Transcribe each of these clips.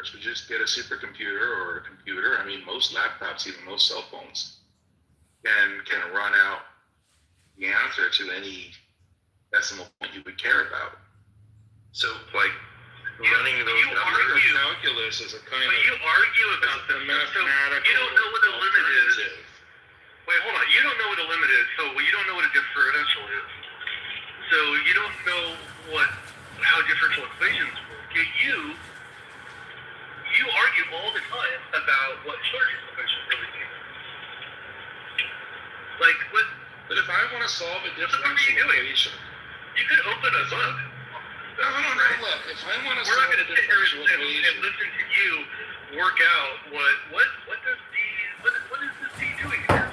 works. We just get a supercomputer or a computer. I mean, most laptops, even most cell phones, can run out the answer to any decimal point you would care about. So, like, running those numbers, calculus is a kind of. You argue about the mathematical. You don't know what a limit is. Wait, hold on. You don't know what a limit is, so you don't know what a differential is. So you don't know how differential equations work. You argue all the time about what Schrodinger's equation really means. Like what? But if I want to solve a differential equation, you could open a book. No, look. If I want to solve a differential equation, and listen to you work out what is this D doing here?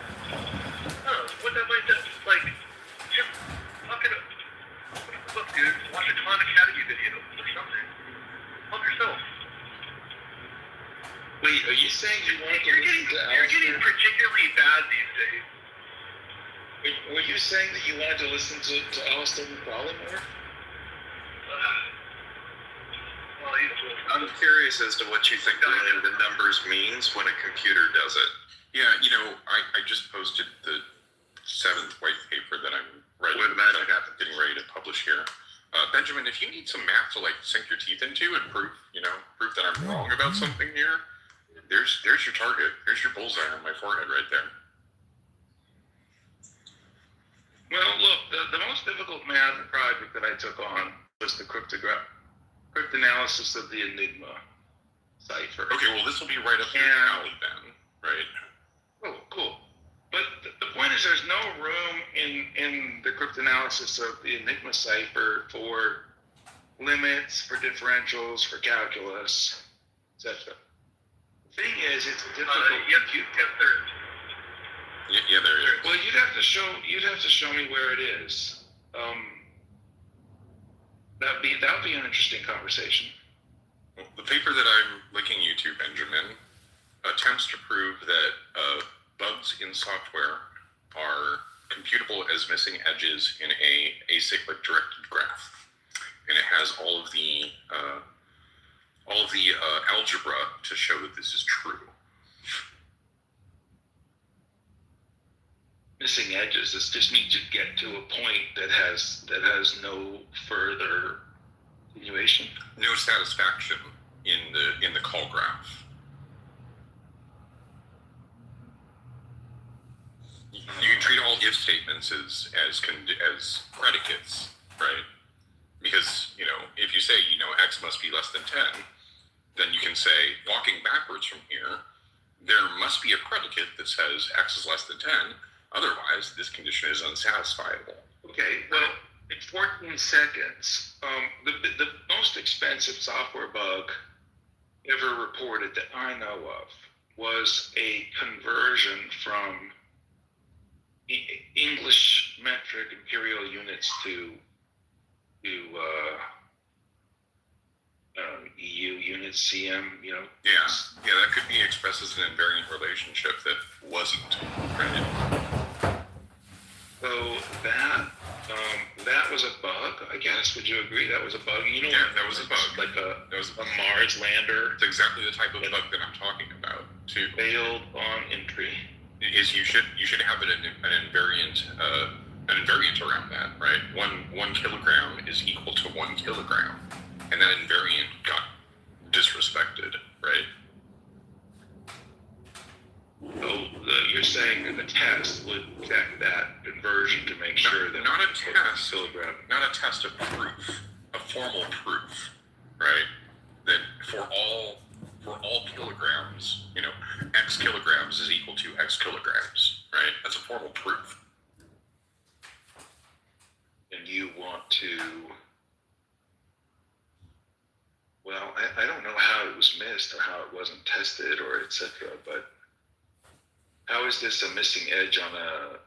What that might do? Like, just fucking book, dude. Watch a Khan Academy video or something. Help yourself. Wait, are you saying you want to listen to You're getting particularly bad these days. Were you saying that you wanted to listen to Alistair McCauley more? I'm curious as to what you think running the numbers means when a computer does it. Yeah, I just posted the 7th white paper that I'm writing, getting ready to publish here. Benjamin, if you need some math to sink your teeth into and prove that I'm wrong about something here, there's your target. There's your bullseye on my forehead right there. Well, look, the most difficult math project that I took on was the cryptanalysis of the Enigma cipher. Okay, well, this will be right up your alley then, right? Oh, cool. But the point is there's no room in the cryptanalysis of the Enigma cipher for limits, for differentials, for calculus, etc. The thing is, it's a difficult compute. Yeah, there is. Well, you'd have to show me where it is. That'd be an interesting conversation. Well, the paper that I'm linking you to, Benjamin, attempts to prove that bugs in software are computable as missing edges in a acyclic directed graph, and it has all of the algebra to show that this is true. Missing edges. This just means you get to a point that has no further continuation. No satisfaction in the call graph. You can treat all if statements as predicates, right? Because if you say x must be less than 10, then you can say walking backwards from here, there must be a predicate that says x is less than 10. Otherwise, this condition is unsatisfiable. Okay, well, in 14 seconds, the most expensive software bug ever reported that I know of was a conversion from English metric imperial units to EU units, CM, Yeah, that could be expressed as an invariant relationship that wasn't printed. So that was a bug, I guess. Would you agree that was a bug? Yeah, that was a bug. Like a Mars lander. It's exactly the type of bug that I'm talking about, too. Failed on entry. Is you should have an invariant around that, right? One kilogram is equal to 1 kilogram, and that invariant got disrespected, right? So you're saying that the test would check that conversion to make sure that not a test of proof, a formal proof, right? That for all kilograms, X kilograms is equal to X kilograms, right? That's a formal proof. And you want to, well, I don't know how it was missed or how it wasn't tested or etc. But how is this a missing edge on a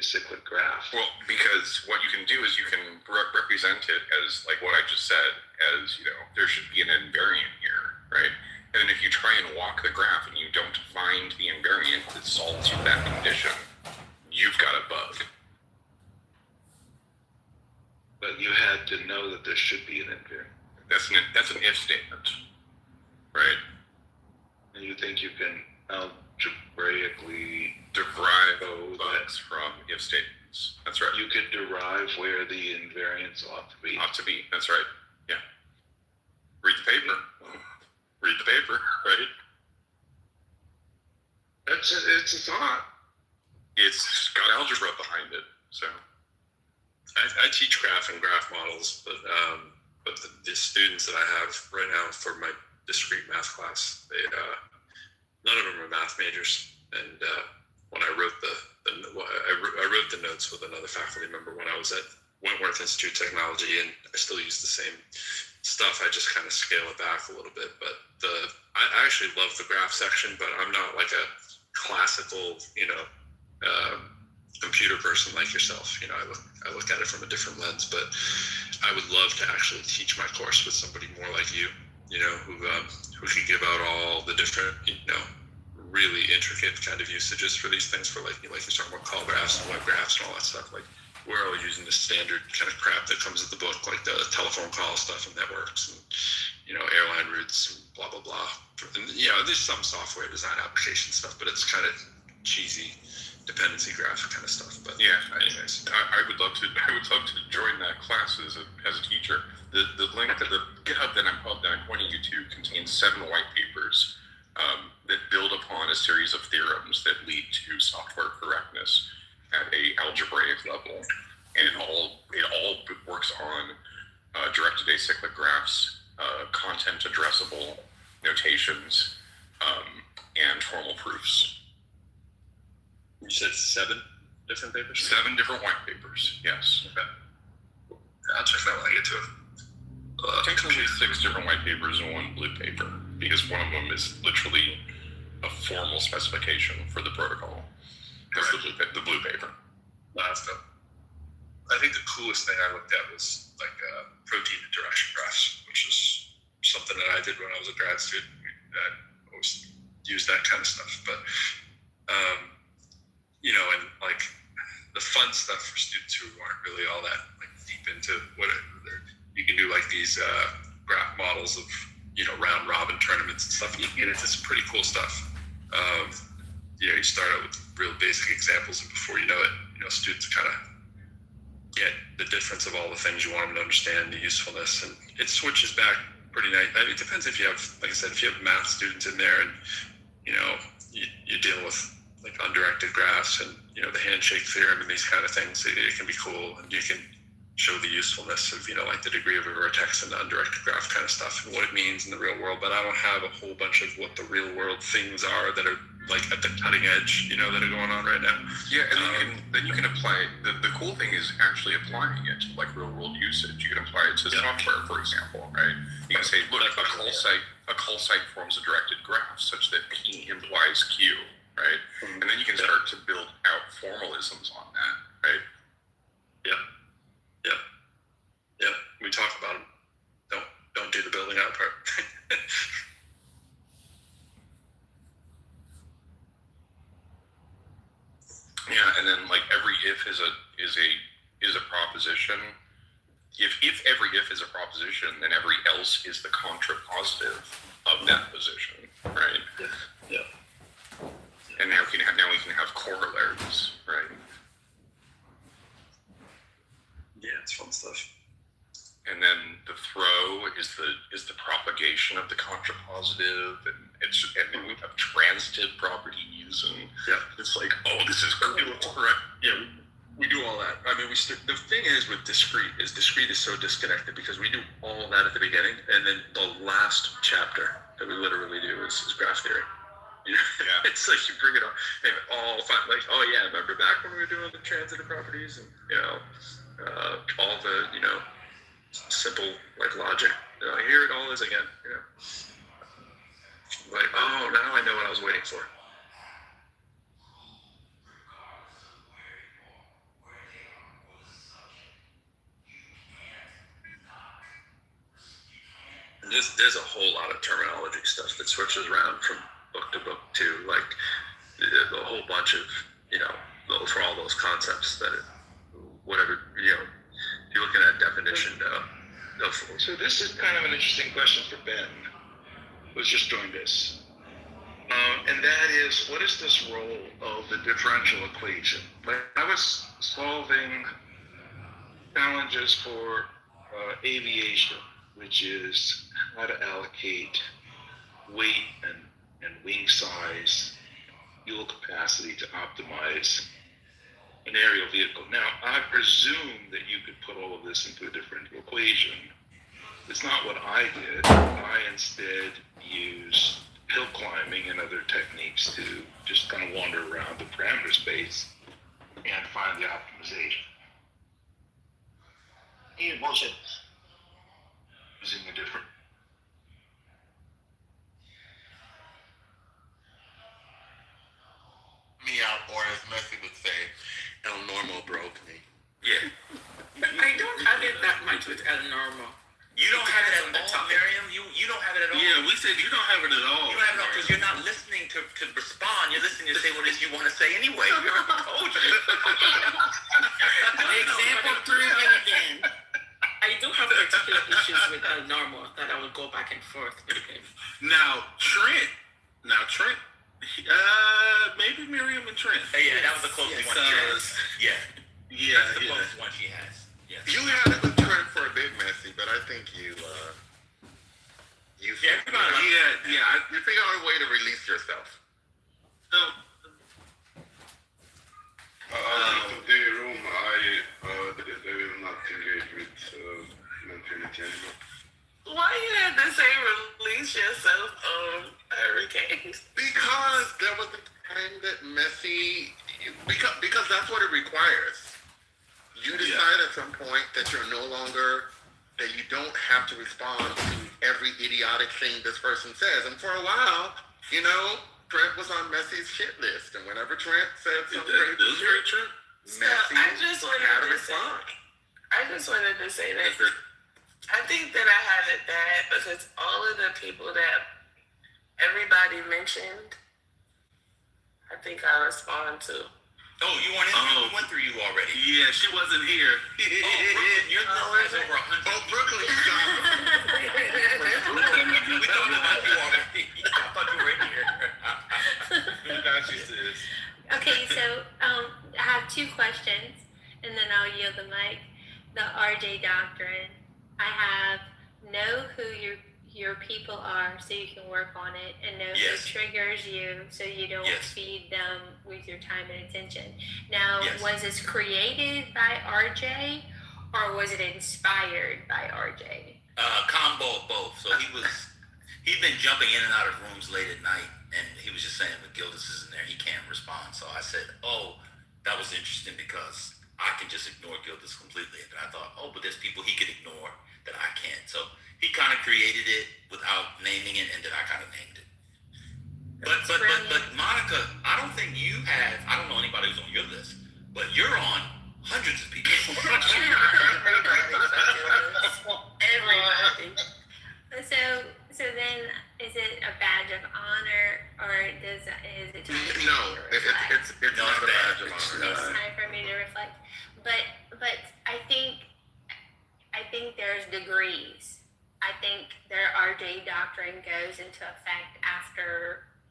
cyclic graph? Well, because what you can do is you can represent it as, like what I just said, as, there should be an invariant here, right? And then if you try and walk the graph and you don't find the invariant that solves that condition, you've got a bug. But you had to know that there should be an invariant. That's an if statement, right? And you think you can algebraically Derive bugs from if statements. That's right. you could derive where the invariance ought to be. Ought to be. That's right. Yeah. Read the paper. Read the paper, right? It's a thought. It's got algebra behind it. So I teach graph and graph models, but the students that I have right now for my discrete math class, none of them are math majors. And when I wrote I wrote the notes with another faculty member when I was at Wentworth Institute of Technology, and I still use the same stuff. I just kind of scale it back a little bit. But I actually love the graph section, but I'm not like a classical, computer person like yourself. I look at it from a different lens, but I would love to actually teach my course with somebody more like you, who can give out all the different, really intricate kind of usages for these things, for like you're talking about call graphs and web graphs and all that stuff. Like, we're all using the standard kind of crap that comes with the book, like the telephone call stuff and networks and, airline routes and blah, blah, blah. And, there's some software design application stuff, but it's kind of cheesy dependency graph kind of stuff. But yeah, anyways, I would love to join that class as a teacher. The link to the GitHub that I'm pointing you to contains 7 white papers that build upon a series of theorems that lead to software correctness at a algebraic level, and it all works on directed acyclic graphs, content addressable notations, and formal proofs. you said 7 different papers? 7 different white papers. Yes. Okay. I'll check that when I get to it. Technically 6 different white papers and 1 blue paper, because one of them is literally a formal specification for the protocol. That's the blue paper. Last up. I think the coolest thing I looked at was like protein interaction graphs, which is something that I did when I was a grad student. I always used that kind of stuff, but and like the fun stuff for students who aren't really all that like deep into what you can do, like these graph models of round robin tournaments and stuff. You can get into some pretty cool stuff. You start out with real basic examples, and before you know it, students kind of get the difference of all the things you want them to understand, the usefulness, and it switches back pretty nice. I mean, it depends if you have, like I said, if you have math students in there, and you deal with like undirected graphs and the handshake theorem and these kind of things. It can be cool, and you can show the usefulness of like the degree of a vertex and the undirected graph kind of stuff and what it means in the real world. But I don't have a whole bunch of what the real world things are that are like at the cutting edge, that are going on right now. Yeah, and then you can apply the cool thing is actually applying it to like real world usage. You can apply it to software, for example, right? You can say, look, a call site forms a directed graph such that P implies Q, right? And then you can start to build out formalisms on that, right? Yeah, we talk about them. Don't do the building out part. Yeah, and then like every if is a proposition. If every if is a proposition, then every else is the contrapositive of that position, right? Yeah. And now we can have corollaries, right? Yeah, it's fun stuff. And then the throw is the propagation of the contrapositive, and then we have transitive properties, and it's like, oh, this is cool, right? Yeah, we do all that. I mean, the thing is with discrete is so disconnected because we do all that at the beginning, and then the last chapter that we literally do is graph theory. Yeah. It's like you bring it on, and all fun, like, oh yeah, remember back when we were doing the transitive properties and all the simple like logic. Here it all is again. Like, oh, now I know what I was waiting for. There's a whole lot of terminology stuff that switches around from book to book too. Like a whole bunch of for all those concepts that whatever if you're looking at definition of So this is kind of an interesting question for Ben, who's just joined us. And that is, what is this role of the differential equation? When I was solving challenges for aviation, which is how to allocate weight and wing size, fuel capacity to optimize an aerial vehicle. Now, I presume that you could put all of this into a differential equation. It's not what I did. I instead used hill climbing and other techniques to just kind of wander around the parameter space and find the optimization. Bullshit. Using a different. Me out, or as Messi would say, El Normo broke me. Yeah. But I don't have it that much with El Normo. You don't have it depends on at the all, topic. Miriam. You don't have it at all. Yeah, we said you don't have it at all. You don't have it all because you're not listening to respond. You're listening to say what it is you want to say anyway. We already told you. Example proven again. I do have particular issues with El Normo that I would go back and forth with him. Now Trent, maybe Miriam and Trent. Hey, yeah, that was the closest one she has. Yeah. Yeah, That's the closest one she has. Yes. You had it with Trent for a bit, Messi, but I think you Yeah, everybody- you figure out a way to release yourself. So, Today, room, they will not engage with mentality anymore. Why you had to say release yourself on hurricanes? Because there was a time that Messi, because that's what it requires. You decide at some point that you're no longer, that you don't have to respond to every idiotic thing this person says. And for a while, Trent was on Messi's shit list. And whenever Trent said something very true. Messi I just wanted had to to say, respond. that I think that I have it bad because all of the people that everybody mentioned, I think I respond to. Oh, you weren't in there? We went through you already. Yeah, she wasn't here. Brooklyn, your list has over 100. Oh, Brooklyn, We talked about you already. I thought you were in here. She says. Okay, so I have two questions, and then I'll yield the mic. The RJ doctrine. I have know who your people are, so you can work on it, and know Yes. who triggers you, so you don't Yes. feed them with your time and attention. Now, Yes. was this created by RJ, or was it inspired by RJ? Combo of both. So he'd been jumping in and out of rooms late at night, and he was just saying, "But Gildas isn't there. He can't respond." So I said, "Oh, that was interesting because I can just ignore Gildas completely." And I thought, "Oh, but there's people he could ignore that I can't." So he kind of created it without naming it, and then I kind of named it. But Monica, I don't think you have. I don't know anybody who's on your list, but you're on hundreds of people. Everybody. So then, is it a badge of honor, or is it just a No, time to reflect? it's No, not it's a bad. badge of It's honor. time for me to reflect. But I think there's degrees. I think their RJ doctrine goes into effect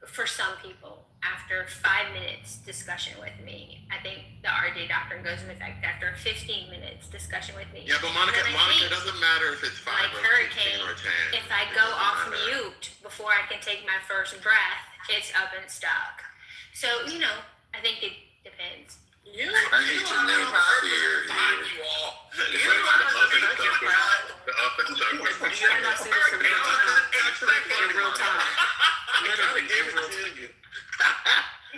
for some people, after 5 minutes discussion with me. I think the RJ doctrine goes into effect after 15 minutes discussion with me. Yeah, but Monica, And then I it think, doesn't matter if it's 5 like or 16 hurricane, or 10. if I It go doesn't off matter. mute before I can take my first breath, it's up and stuck. So, I think it depends. I need to name a fear here. The up and stuck. In real time.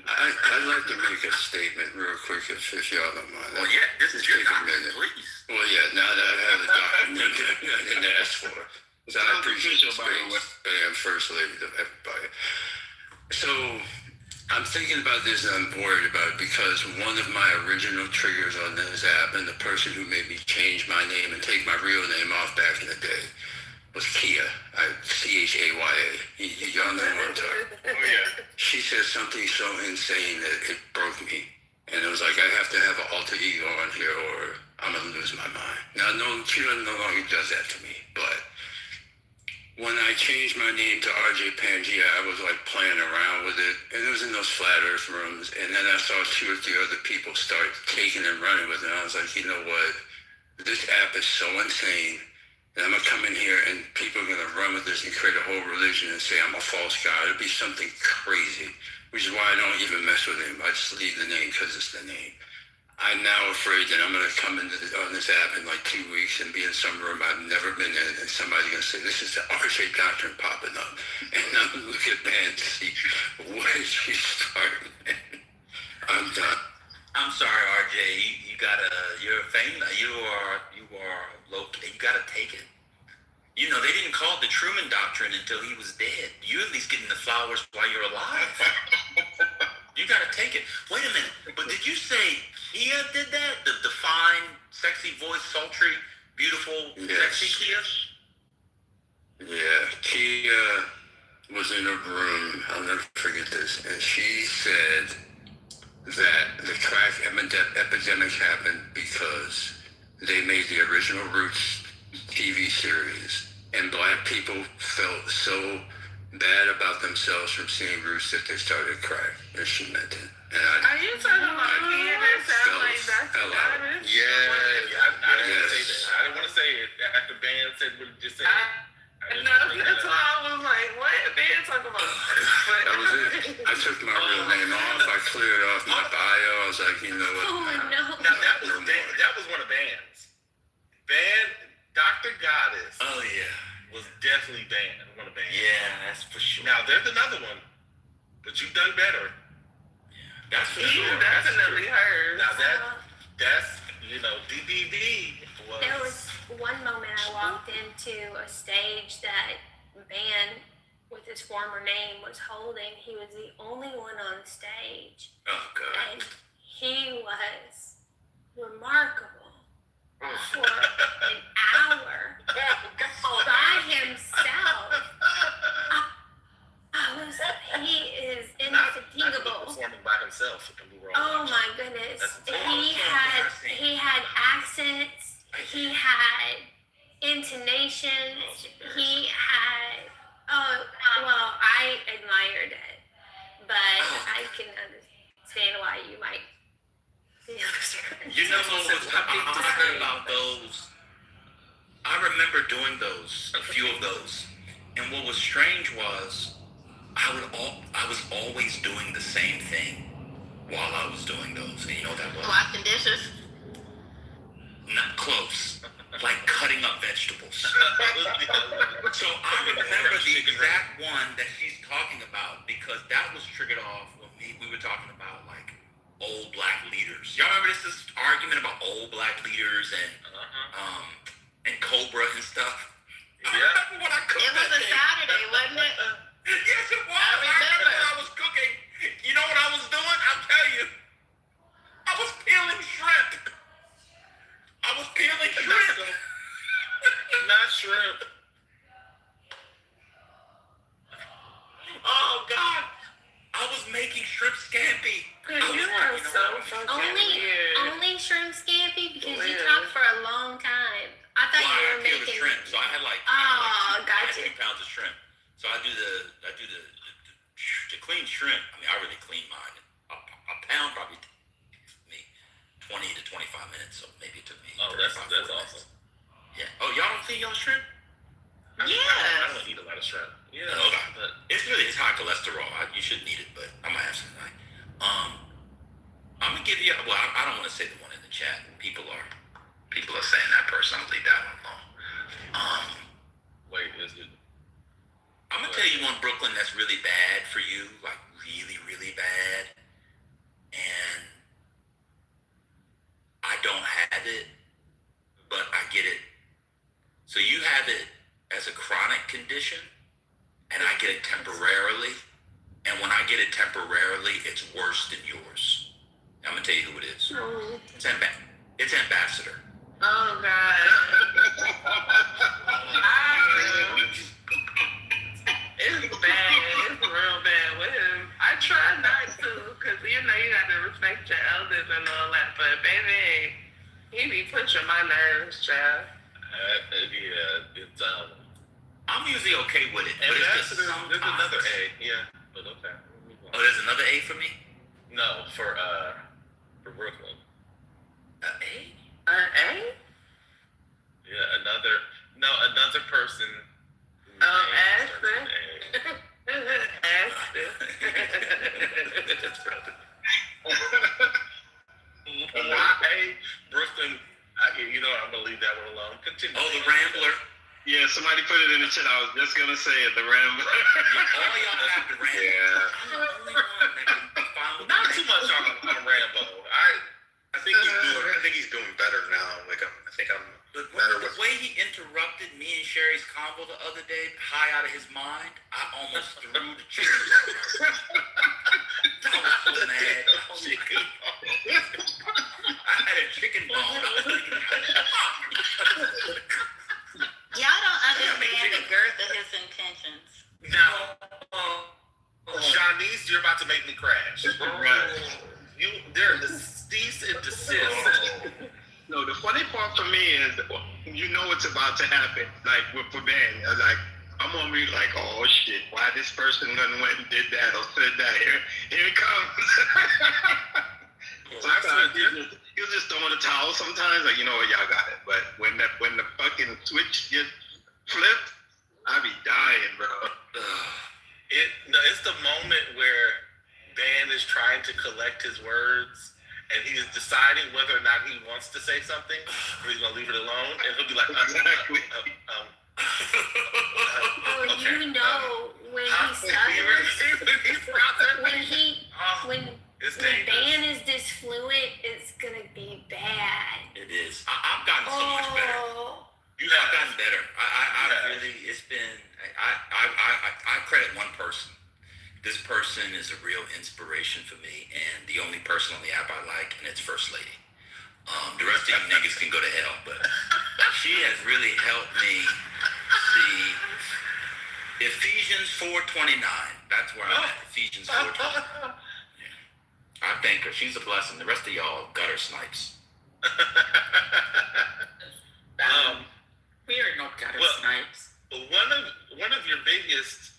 I'd like to make a statement real quick, if y'all don't mind. Well, yeah, this is your Take a time, minute. please. Well, yeah, now that I have the document I didn't ask for. So I appreciate the space, and First Lady of everybody. So I'm thinking about this and I'm worried about it because one of my original triggers on this app, and the person who made me change my name and take my real name off back in the day, was Kia. Chaya. Y'all know what I'm talking about. Oh, yeah. She said something so insane that it broke me. And it was like, I have to have an alter ego on here or I'm going to lose my mind. Now, no, she no longer does that to me. when I changed my name to RJ Pangea, I was like playing around with it, and it was in those flat earth rooms, and then I saw 2 or 3 other people start taking and running with it, and I was like, you know what, this app is so insane, and I'm gonna come in here and people are gonna run with this and create a whole religion and say I'm a false god. It'll be something crazy, which is why I don't even mess with him. I just leave the name because it's the name. I'm now afraid that I'm going to come into on this app in like 2 weeks and be in some room I've never been in, and somebody's going to say, this is the RJ Doctrine popping up. And I'm going to look at man to see, what did you start, man? I'm done. I'm sorry, RJ. You're famous. You are low. You gotta take it. You know, they didn't call it the Truman Doctrine until he was dead. You at least getting the flowers while you're alive. You gotta take it. Wait a minute. But did you say Kia did that? The fine, sexy voice, sultry, beautiful, sexy Kia? Yeah, Kia was in a room, I'll never forget this, and she said that the crack epidemic happened because they made the original Roots TV series, and black people felt so bad about themselves from seeing Roots that they started crack, and she meant it. And Are you talking about Kia that sound like Dr. Goddess? I didn't say Yes. that. I didn't want to say it after Ben said what he just said. No, that's why I was like, what? Ben talking about? That was it. I took my real name off. I cleared off my bio. I was like, you know what? Oh no. Now that was one of Ban's. Ban, Dr. Goddess Oh yeah. was definitely Ban. One of Ban's. Yeah, that's for sure. Now there's another one, but you've done better. That's for He sure. definitely hers. Now that's DDD was. There was one moment I walked into a stage that Van, with his former name, was holding. He was the only one on stage, Oh god. and he was remarkable for an hour by himself. He is Not indefatigable. performing by himself. And we were all Oh watching. my goodness. That's He had accents, he had intonations, he had well, I admired it. But I can understand why you might be You know what's odd about those? I remember doing those, a few of those, and what was strange was I was always doing the same thing while I was doing those, and you know what that was? washing dishes. Not close, like cutting up vegetables. So I remember the exact one that she's talking about because that was triggered off when we were talking about like old black leaders. Y'all remember this argument about old black leaders and Cobra and stuff? Yeah. I remember when I cooked It was that a thing. Saturday, wasn't it? Yes, it was. I remember. When I was cooking. You know what I was doing? I'll tell you. I was peeling shrimp. Not shrimp. Oh God. I was making shrimp scampi. You are so fucking weird. Only shrimp scampi because you Weird. talked for a long time. I thought you were I peeled the making. shrimp, so I had like Oh, I gotcha. had 2 pounds of shrimp. So I do the clean shrimp. I mean, I really clean mine. A pound probably takes me 20 to 25 minutes. So maybe it took me. Oh, 35, that's 40 minutes. awesome. Yeah. Oh, y'all don't clean y'all shrimp? I don't eat a lot of shrimp. Yeah, Okay. but It's high cholesterol. You shouldn't eat it, but I might have some tonight. I'm gonna give you. Well, I don't want to say the one in the chat. People are saying that person. I'll leave that one alone. wait, is it? I'm gonna tell you one Brooklyn that's really bad for you, like really, really bad, and I don't have it, but I get it. So you have it as a chronic condition, and I get it temporarily, and when I get it temporarily, it's worse than yours. I'm gonna tell you who it is. It's Ambassador. Oh God. It's bad. It's real bad with him. I try not to, cause you gotta respect your elders and all that. But baby, he be pushing my nerves, child. Yeah, it's I'm usually okay with it, but it's just Ambassador, sometimes. there's another A. Yeah, but okay. Oh, there's another A for me. No, for Brooklyn. A? A? Yeah, another person. Oh, named Ashton. Why Brooklyn? I'm gonna leave that one alone. Continue. Oh, the Rambler. Yeah, somebody put it in the chat. I was just gonna say it. The Rambler. Yeah, all y'all have the Rambler. Yeah. I'm the only one that can find what Not the too name much is. on Rambo. I think he's doing better now. Like I think I'm But better the with. way he interrupted me and Sherry's convo the other day, high out of his mind, I almost threw the chicken bone. I was so mad. Oh my God. I had a chicken bone. I was like, Y'all don't understand the girth of his intentions. Now, Shanice, you're about to make me crash. They're the cease and desist. No, the funny part for me is, you know what's about to happen. Like with Ben, like I'm gonna be like, oh shit, why this person went and did that or said that? Here it comes. Sometimes he'll just throw in the towel. Sometimes, like, you know what, y'all got it. But when the fucking switch gets flipped, I be dying, bro. It's the moment where Ben is trying to collect his words and he's deciding whether or not he wants to say something or he's gonna leave it alone, and he'll be like, Exactly. You know when he stutters, when it's when dangerous. Ben is this fluid, it's gonna be bad. it is. I've gotten so much better. I've gotten better. I really, it's been, I credit one person. This person is a real inspiration for me, and the only person on the app I like, and it's First Lady. The rest of you niggas can go to hell, but she has really helped me see Ephesians 4:29. That's where I'm at. Ephesians 4:29. Yeah. I thank her. She's a blessing. The rest of y'all gutter snipes. We are not gutter Well, snipes. One of your biggest,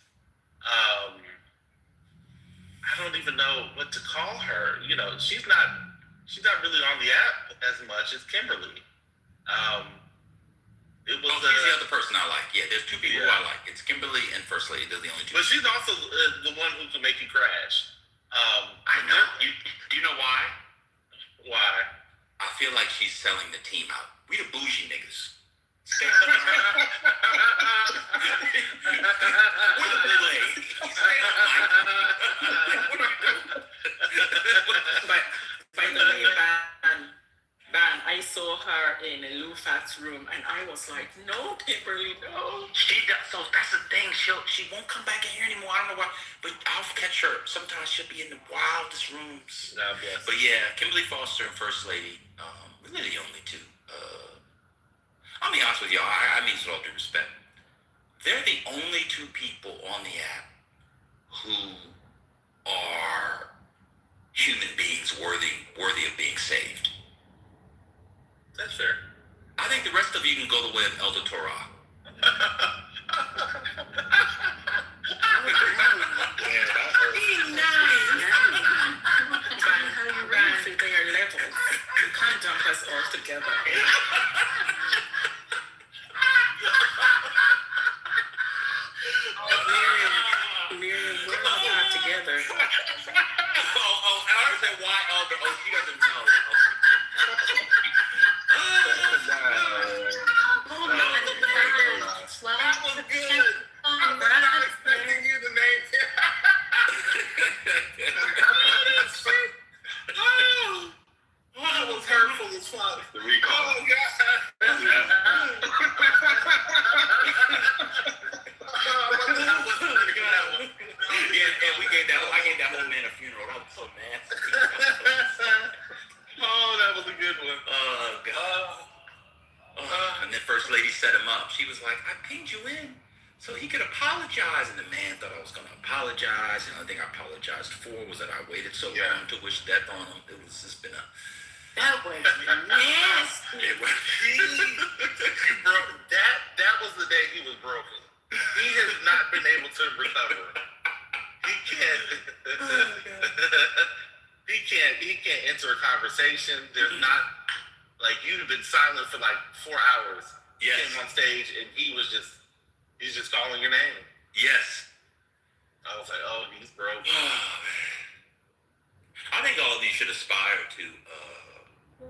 I don't even know what to call her. She's not really on the app as much as Kimberly. It was She's the other person I like. Yeah, there's two people who I like. It's Kimberly and First Lady. They're the only two. but she's also the one who can make you crash. I know. Do you know why? Why? I feel like she's selling the team out. We the bougie niggas. We're the blue age. What are you doing? But by the way, Ban, I saw her in Lufat's room, and I was like, no, Kimberly, no. She does. So that's the thing. She won't come back in here anymore. I don't know why. But I'll catch her. Sometimes she'll be in the wildest rooms. God bless. But yeah, Kimberly Foster and First Lady, really the only two. I'll be honest with y'all, I mean this with all due respect. They're the only two people on the app who are human beings worthy of being saved. That's fair. I think the rest of you can go the way of Elder Torah. They are levels. You can't dump us all together. Miriam, we're all not together. I understand why Elder. Oh, she doesn't know. Well, That was good. I'm not expecting you to name it. That was hurtful as fuck. The recall. Oh, God. Yeah, and I gave that whole man a funeral. That was so nasty. Oh, that was a good one. Oh, God. And then First Lady set him up. She was like, I pinged you in so he could apologize. And the man thought I was going to apologize. And the only thing I apologized for was that I waited so long to wish death on him. It was just been a... That was nasty. It was... You broke that was the day he was broken. enter a conversation. There's not like you'd have been silent for like 4 hours. Yes. Came on stage and he's just calling your name. Yes. I was like, oh, he's broke. I think all of you should aspire to.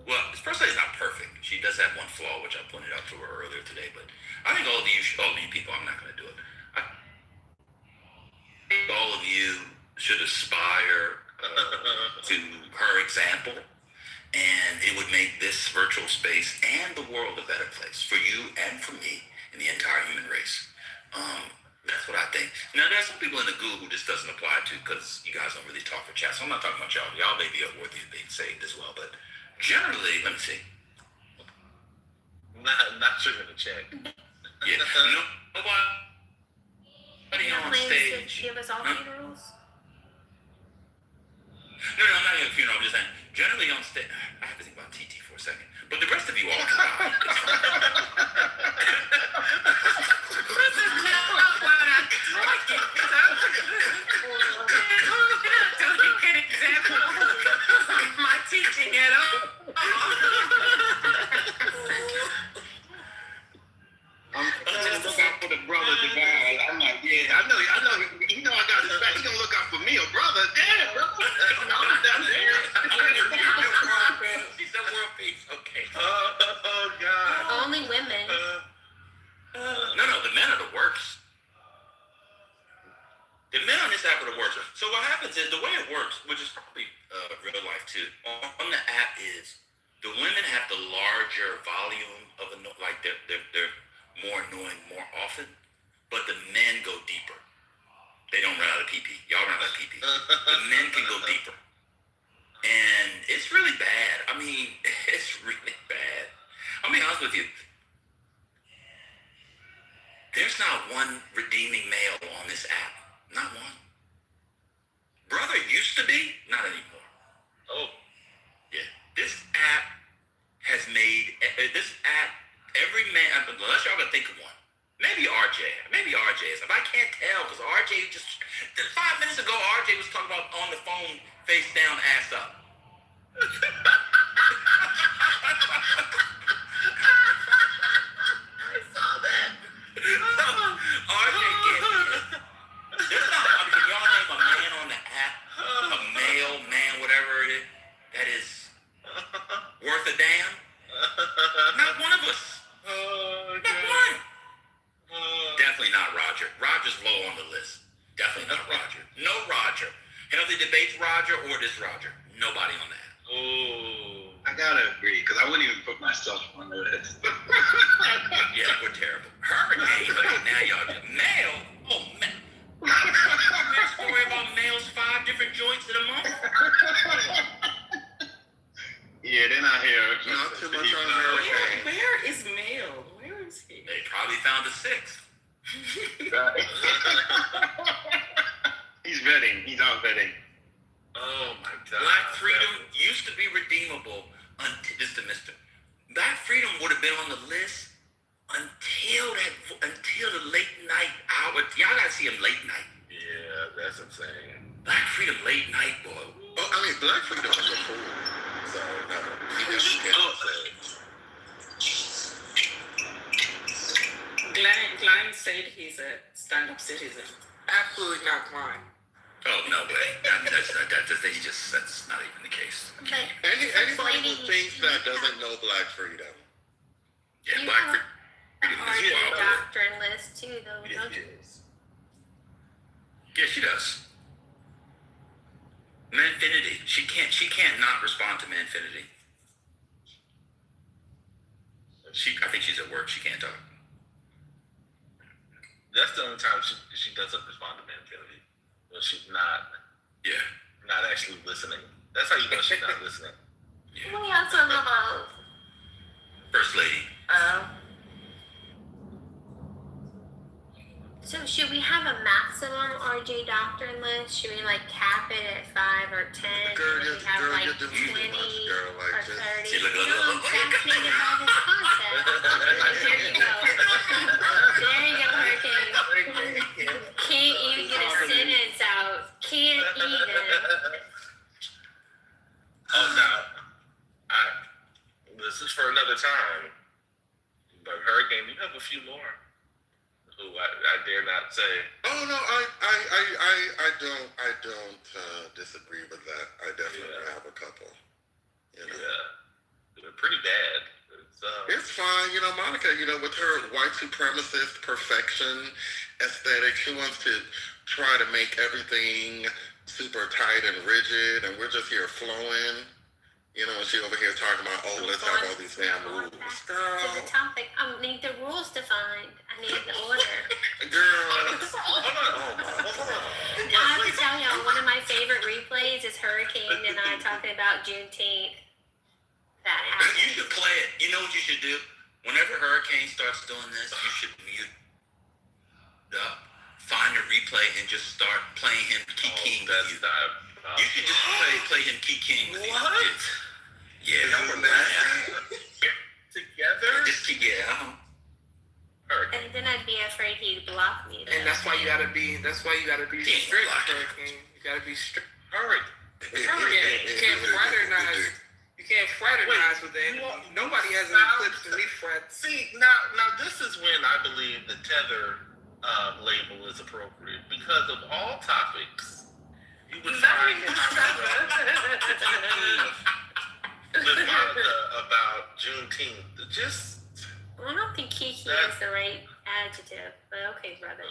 Well, this person is not perfect. She does have one flaw, which I pointed out to her earlier today. But I think all of you people, I'm not going to do it. I think all of you should aspire to her example, and it would make this virtual space and the world a better place for you and for me and the entire human race. That's what I think. Now, there's some people in the goo who this doesn't apply to because you guys don't really talk for chat. So I'm not talking about y'all. Y'all may be worthy of being saved as well. But generally, let me see. Not sure in the check. Yeah. Nobody on stage. Give us all funerals. No, I'm not even a funeral. I'm just saying, generally on stage, I have to think about TT for a second. But the rest of you all can die. My teaching at all. I'm just looking out for the brother divine. I'm like, yeah, I know, he know I got his back. He gonna look out for me, a brother. Damn, bro. I'm down there. She said world peace. Okay. Oh God. Only women. No, the men are the worst. The men on this app are the worst. So what happens is, the way it works, which is probably real life too, on the app is, the women have the larger volume of like they're more annoying more often, but the men go deeper. They don't run out of pee-pee. Y'all run out of pee-pee. The men can go deeper. And it's really bad. I mean, it's really bad. I'll be honest with you. There's not one redeeming male on this app. Not one. Brother used to be, not anymore. Oh. Yeah. This app has made, every man, unless y'all can think of one. Maybe RJ is. If I can't tell, because RJ just, 5 minutes ago, RJ was talking about on the phone, face down, ass up. I saw that. RJ can't. There's not, can y'all name a man on the app, a male, man, whatever it is, that is worth a damn? Not one of us. Not one. Definitely not Roger. Roger's low on the list. Definitely not Roger. No Roger. Healthy Debates Roger or this Roger. Nobody on that. Oh. I gotta agree, because I wouldn't even put myself on the list. Yeah, we're terrible. Hurricane. Now y'all just male. Oh man. That story about males 5 different joints in a month. Yeah, they're not here. Not too much on Hurricane. Where is Mel? Where is he? They probably found a 6th. He's vetting. He's out vetting. Oh my God. Black freedom used to be redeemable until this the mister. Black freedom would have been on the list until the late night hour. Y'all gotta see him late night. Yeah, that's insane. Black freedom late night, boy. Oh, I mean, Black Freedom is a fool. So, no. He definitely can't say. Glenn said he's a stand-up citizen. Absolutely not Glenn. Oh no way. That's not even the case. But Anybody who thinks that doesn't know Black Freedom. Yeah, you Black have freedom a is wild. doctrine list too, though, Yeah, don't you? Yeah, she does. Manfinity. She can't not respond to Manfinity. I think she's at work. She can't talk. That's the only time she doesn't respond to Manfinity. When she's not actually listening. That's how you know she's not listening. Yeah. What y'all talking about? First lady. So should we have a maximum RJ doctrine list? Should we like cap it at 5 or 10? Girl, Should we just- have girl, like just do too 20 much, girl, like or just- 30? See, look, No, I'm fascinated by this concept. There you go. There you go, Hurricane. Can't even get a sentence out. Can't even. Oh no. But Hurricane, you have a few more who I dare not say. Oh no, I don't disagree with that. I definitely have a couple. You know. Yeah, they're pretty bad. It's fine, you know, Monica, you know, with her white supremacist perfection aesthetic, she wants to try to make everything super tight and rigid, and we're just here flowing. You know, she over here talking about, oh, let's have all these damn rules. To the topic, I need the rules defined. I need the order. Girl. I have to tell y'all, one of my favorite replays is Hurricane and I talking about Juneteenth. That happened. You should play it. You know what you should do? Whenever Hurricane starts doing this, you should mute up, find a replay, and just start playing him keying with you. You should just play him keying with you. What? Yeah, Together? Just And then I'd be afraid he'd block me. And that's why you gotta be strict, Hurricane. You gotta be strict. Hurricane. You can't fraternize. You can't fraternize with the enemy. Nobody has any clips to me frat. See, now this is when I believe the tether label is appropriate, because of all topics, you would find with Monica about Juneteenth. Well, I don't think Kiki is the right adjective, but okay, brother.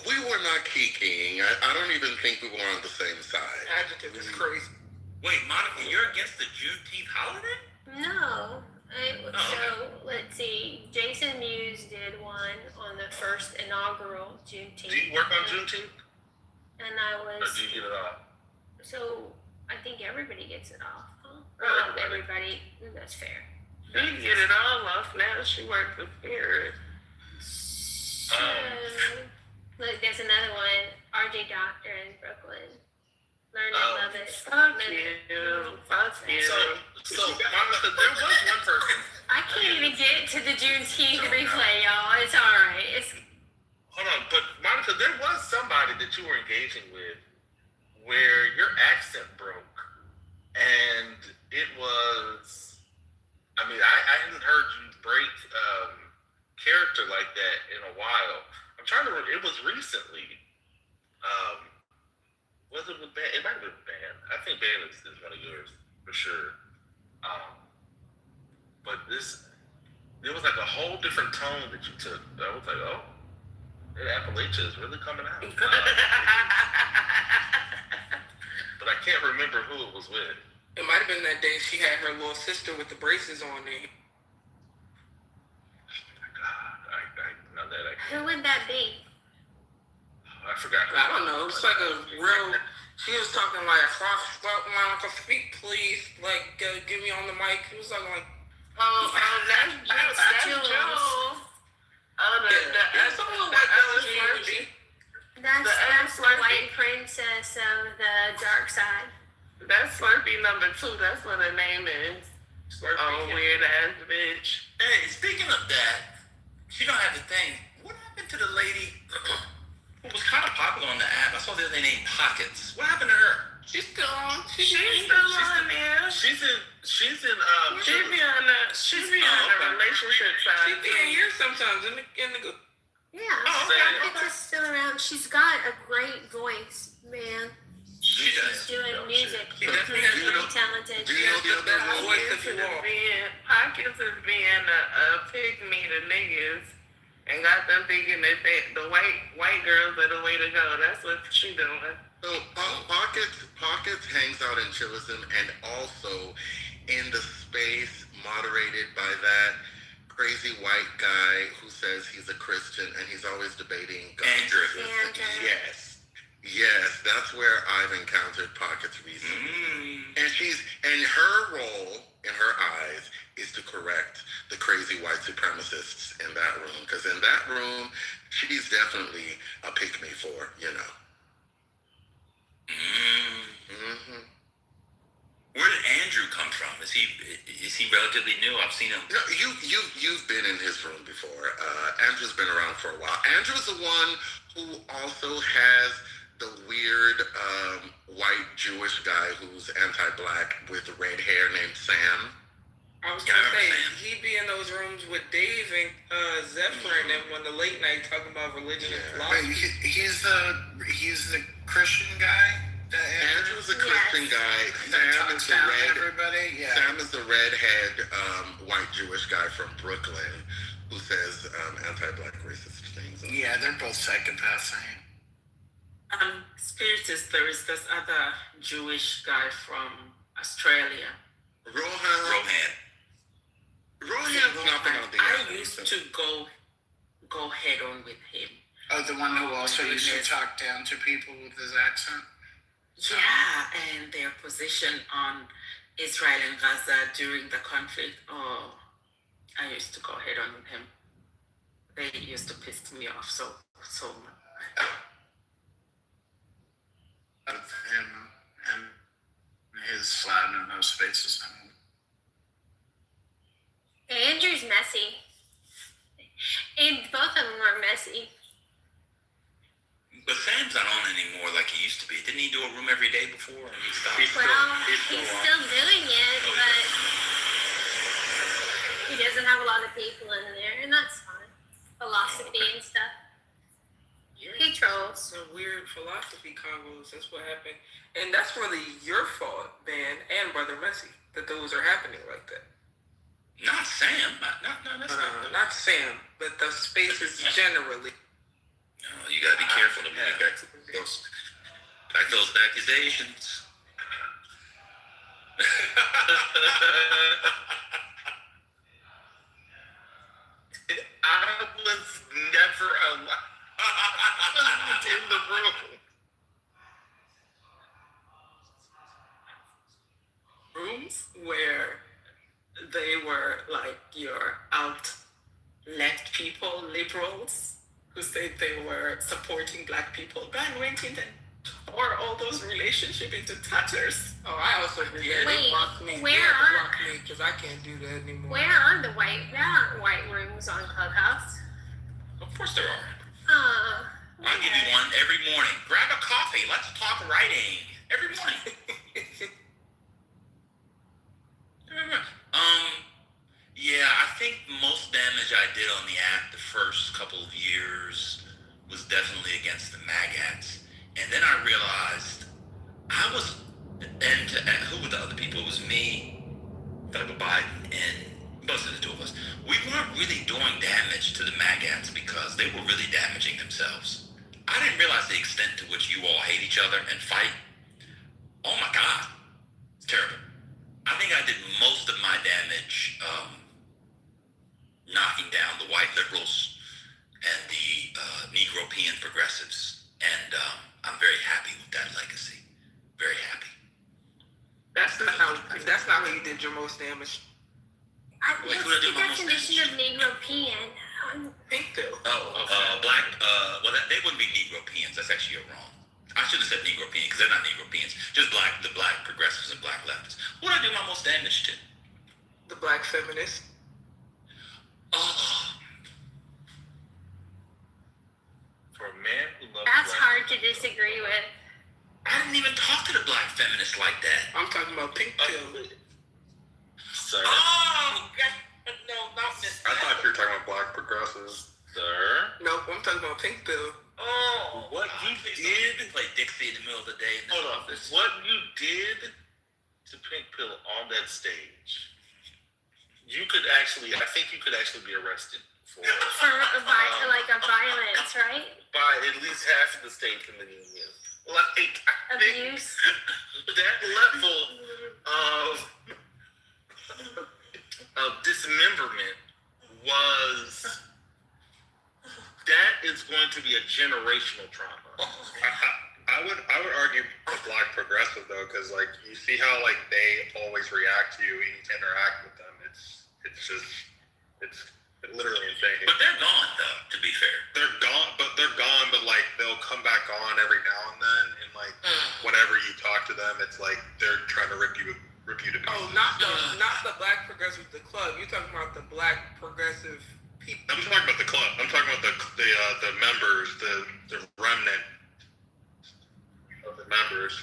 We were not kikiing. I don't even think we were on the same side. Adjective is crazy. Wait, Monica, you're against the Juneteenth holiday? No. So, let's see. Jason Mewes did one on the first inaugural Juneteenth. Do you work on Juneteenth? And I Or was... do you get it off? So, I think everybody gets it off, huh? Well, Everybody. That's fair. You get it all off now. She worked with Spirit. So, look, there's another one. RJ Doctor in Brooklyn. Learn it, love it. Fuck Live it. you. Fuck you. So Monica, there was one person. I can't even get to the Juneteenth replay, y'all. It's alright. Hold on, but Monica, there was somebody that you were engaging with where your accent broke, and it was. I mean, I hadn't heard you break character like that in a while. I'm trying to. It was recently. Was it with Ban? It might have been Ban. I think Ban is one of yours for sure. But there was like a whole different tone that you took. I was like, oh, that Appalachia is really coming out. But I can't remember who it was with. It might have been that day she had her little sister with the braces on there. Now that I Who would that be? I forgot. I don't know. It was like a real. She was talking like, Monica, speak please. Like, get me on the mic. It was like that's Jules. That's the white princess of the dark side. That's Slurpee number 2. That's what her name is. Slurpee. Oh, weird ass bitch. Hey, speaking of that, she don't have the thing. What happened to the lady who was kind of popular on the app? I saw the other name Pockets. What happened to her? She's still on. She's still on there. She be on the relationship side. She be in here sometimes in the good. Yeah, Pockets is still around. She's got a great voice, man. She She's doing music. She's definitely really talented. Do you know the other voice that you want? Pockets is being a pygmy to niggas and got them thinking that the white girls are the way to go. That's what she doing. So Pockets hangs out in Chillism and also in the space moderated by that crazy white guy who says he's a Christian and he's always debating Andrew. Yes, that's where I've encountered Pockets recently. And her role in her eyes is to correct the crazy white supremacists in that room. Because in that room, she's definitely a pick-me for, you know. Mm-hmm. Where did Andrew come from? Is he relatively new? I've seen him. No, you've been in his room before. Andrew's been around for a while. Andrew's the one who also has the weird white Jewish guy who's anti-black with red hair named Sam. I was Yeah, I gonna say remember he be in those rooms with Dave and Zephyr and them on the late night talking about religion and Wait, philosophy. he's the Christian guy. Andrew's a Christian guy. Sam is the Everybody, yeah. Sam is the redhead white Jewish guy from Brooklyn who says anti-black racist things. Yeah, they're both psychopaths. Spiritist, there is this other Jewish guy from Australia. Rohan's not been on the I used to go head on with him. Oh, the one who also used to talk down to people with his accent? Yeah, and their position on Israel and Gaza during the conflict. Oh, I used to go head on with him. They used to piss me off so much. Of him and his sliding in those spaces. Andrew's messy. And both of them are messy. But Sam's not on anymore like he used to be. Didn't he do a room every day before? And he stopped. He's still doing it, but he doesn't have a lot of people in there, and that's fine. Philosophy and stuff. He trolls. Some weird philosophy combos. That's what happened, and that's really your fault, man, and Brother Messi, that those are happening like that. Not Sam. Not Sam, but the spaces generally. No, you gotta be careful to make those accusations. I was never allowed in the room. Rooms where they were like your out left people, liberals, who said they were supporting black people. God went in and tore all those relationships into tatters. Oh, I also agree. Yeah, Wait, they blocked me. where They had to are- block me because I can't do that anymore. Where are the white? There aren't white rooms on Clubhouse. Of course there are. I'll give you one every morning. Grab a coffee. Let's talk writing. Every morning. Yeah, I think most damage I did on the app the first couple of years was definitely against the MAGATs. And then I realized and who were the other people? It was me, Doug Biden, and most of the two of us. We weren't really doing damage to the MAGATs because they were really damaging themselves. I didn't realize the extent to which you all hate each other and fight. Oh my God. It's terrible. I think I did most of my damage knocking down the white liberals and the Negro-Pean progressives. And I'm very happy with that legacy. Very happy. That's not how you did your most damage. Wait, What's who did the my most definition of Negro-Pean? Pink pill. Black, they wouldn't be Negro-Peans. That's actually wrong. I should have said Negro-Pean because they're not Negro-Peans. Just the black progressives and black leftists. Who did I do my most damage to? The black feminist. Oh, For a man who loves That's black hard to disagree with. I didn't even talk to the black feminists like that. I'm talking about pink pill. Sir. Oh, no, not Miss. I thought you were talking about black progressives. Sir. Nope, I'm talking about pink pill. Oh, What you did did. play Dixie in the middle of the day in the Hold on. office. What you did to Pink Pill on that stage, I think you could actually be arrested for Like a violence, right? by at least half of the state committee. Like, I think Abuse. that level of dismemberment that is going to be a generational trauma. I would argue the black progressive though, because like you see how like they always react to you and you interact with them. It's literally insane. But they're gone, though, to be fair. They're gone, but like they'll come back on every now and then, and like whenever you talk to them, it's like they're trying to rip you to pieces. Oh, not the black progressive, the club. You're talking about the black progressive people. I'm talking about the club. I'm talking about the members, the remnant of the members.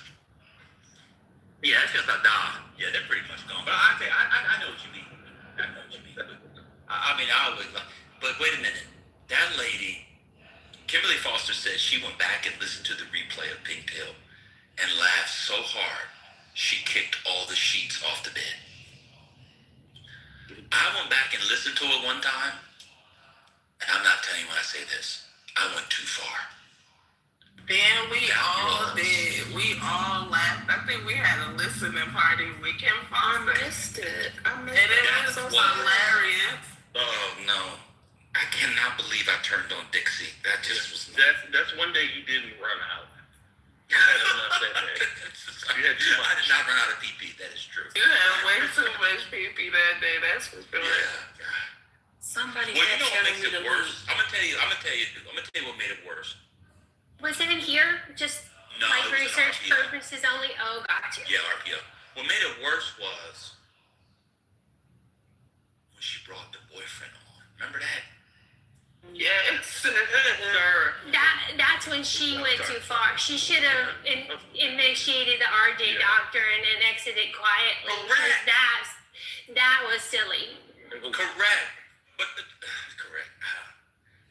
Yeah, it's just a die. Yeah, they're pretty much gone. But I know what you mean. know what you mean. But, I mean, I always like. But wait a minute. That lady, Kimberly Foster said she went back and listened to the replay of Pink Pill and laughed so hard she kicked all the sheets off the bed. I went back and listened to it one time, and I'm not telling you when I say this. I went too far. Then we all did. We all laughed. I think we had a listening party with Kim Foster. I missed it. And it was hilarious. Oh no. I cannot believe I turned on Dixie. That just was That's one day you didn't run out. You had enough that day. You had too much. I did not run out of PP, that is true. You had way too much pee that day. That's for sure. Yeah. Somebody Well, you kept know what telling makes me it to worse? leave. I'm gonna tell you what made it worse. Was it in here? Just No, like it was in research RPO. purposes only? Oh, gotcha. Yeah, RPO. What made it worse was when she brought the boyfriend on. Remember that? Yes. Sure. That's when she went too far. She should have initiated the RJ doctor and then exited quietly. Correct. Because that was silly. Correct. But correct.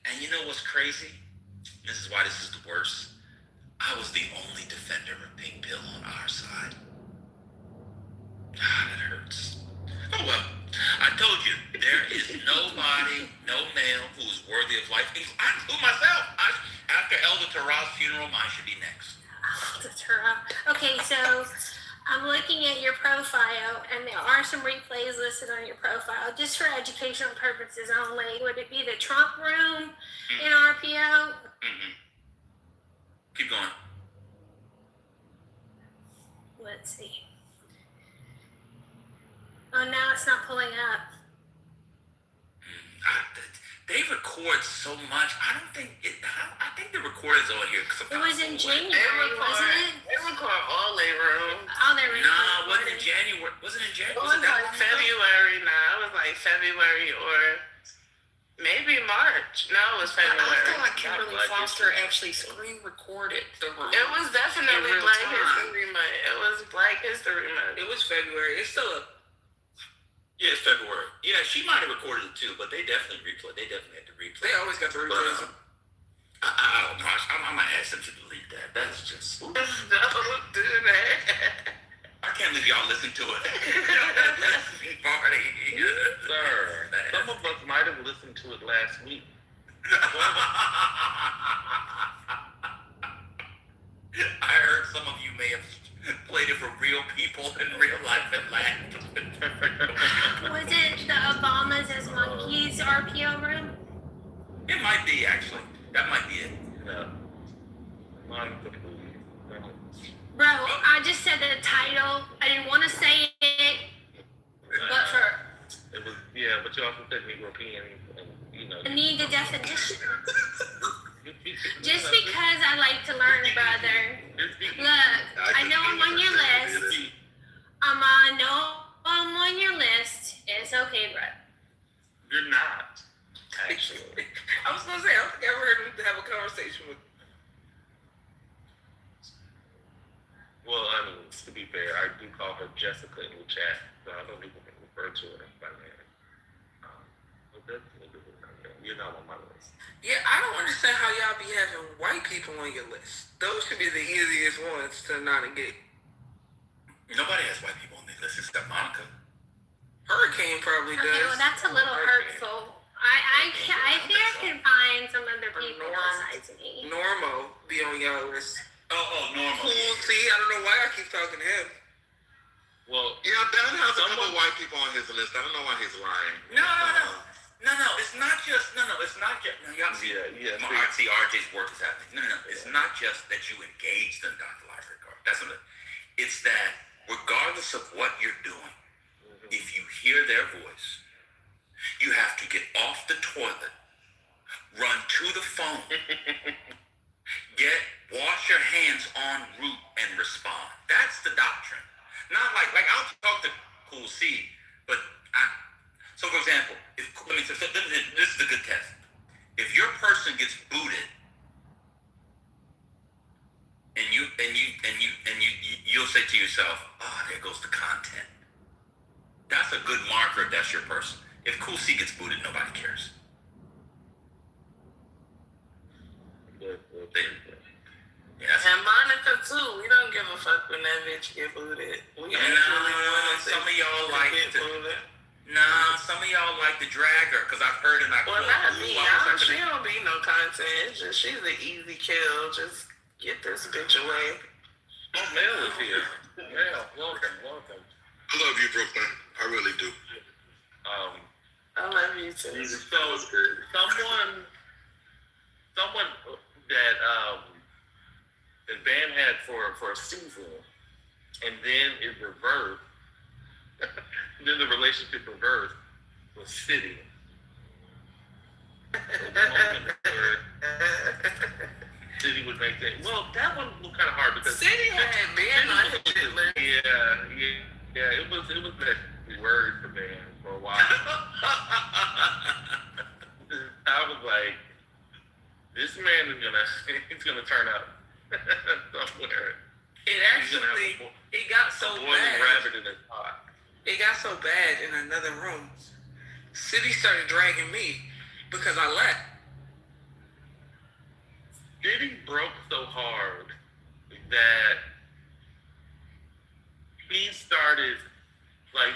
And you know what's crazy? This is why this is the worst. I was the only defender of Pink Pill on our side. That hurts. Oh well. I told you, there is nobody, no male who is worthy of life. I include myself. After Elder Tara's funeral, mine should be next. Okay, so I'm looking at your profile, and there are some replays listed on your profile, just for educational purposes only. Would it be the Trump room in RPO? Mm-hmm. Keep going. Let's see. Oh, now it's not pulling up. They record so much. I think the recording's on here. It was in January, wasn't it? They record all their rooms. All their rooms. Nah, it wasn't in January. Was it in January? It was like February now. It was like February or maybe March. No, it was I February. feel like Kimberly Foster actually screen recorded the room. It was definitely In real Black time. History Month. It was Black History Month. It was February. It's still a. Yeah, it's February. Yeah, she might have recorded it too, but they definitely replayed. They definitely had to replay. They always got the replays. I don't know. I'm gonna ask them to delete that. That's just. Don't do that. I can't believe y'all listen to it. Party. Sir, some of us might have listened to it last week. I heard some of you may have played it for real people in real life and laughed. Was it the Obamas as Monkeys RPO room? It might be, actually. That might be it. No. Bro, I just said the title. I didn't want to say it, but It was, yeah, but you also said European, and you know. I need the definition. Just because I like to learn, brother. Look, I know I'm on your list. I know I'm on your list. It's okay, bro. You're not, actually. I was gonna say, I don't think I ever heard him have a conversation with. Well, I mean, to be fair, I do call her Jessica in the chat, so I don't even refer to her by name. But that's you're not on my list. Yeah, I don't understand how y'all be having white people on your list. Those should be the easiest ones to not engage. Nobody has white people on their list except Monica. Hurricane probably does. Okay, well, that's a little hurtful. I think I can find some other people besides me. Normo be on y'all list. Oh, normal. Cool. See, I don't know why I keep talking to him. Well, Yeah, Ben has a couple white people on his list. I don't know why he's lying. No, it's not just. No, y'all see, I see RJ's work is happening. No, it's not just that you engage them, Dr. Lyric. That's not it. It's that regardless of what you're doing, if you hear their voice, you have to get off the toilet, run to the phone, wash your hands en route and respond. That's the doctrine. Not like I'll talk to Cool C, but so for example, this is the good test. If your person gets booted, and you'll say to yourself, "Oh, there goes the content." That's that's a good marker if that's your person. If Cool C gets booted, nobody cares. Yes. And Monica too. We don't give a fuck when that bitch get booted. We actually want to some of y'all like get to, booted. some of y'all like to drag her because I've heard in our Well, not me. She don't be no content. It's just she's an easy kill. Just get this bitch away. Oh, Mel is here. Mel, welcome. I love you, Brooklyn. I really do. I love you too. So someone that Van had for a season, and then it reversed. Then the relationship reversed was City. City would make that. Well, that one was kind of hard because City had been on his list. Yeah. It was that word for Van for a while. I was like, this man he's gonna turn up somewhere. It actually, it got so boiling bad. rabbit in his pot. It got so bad in another room. City started dragging me because I left. Diddy broke so hard that he started like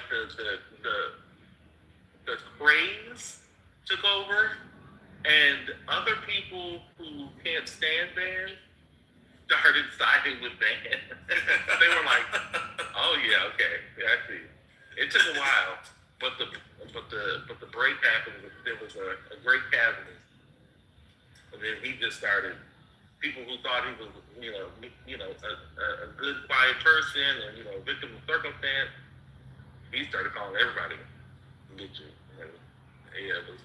the craze took over, and other people who can't stand Van started siding with Van. They were like, "Oh yeah, okay, yeah, I see." It took a while, but the break happened. There was a great chasm, and then he just started. People who thought he was, a good, quiet person, and victim of circumstance, he started calling everybody bitches. And it was,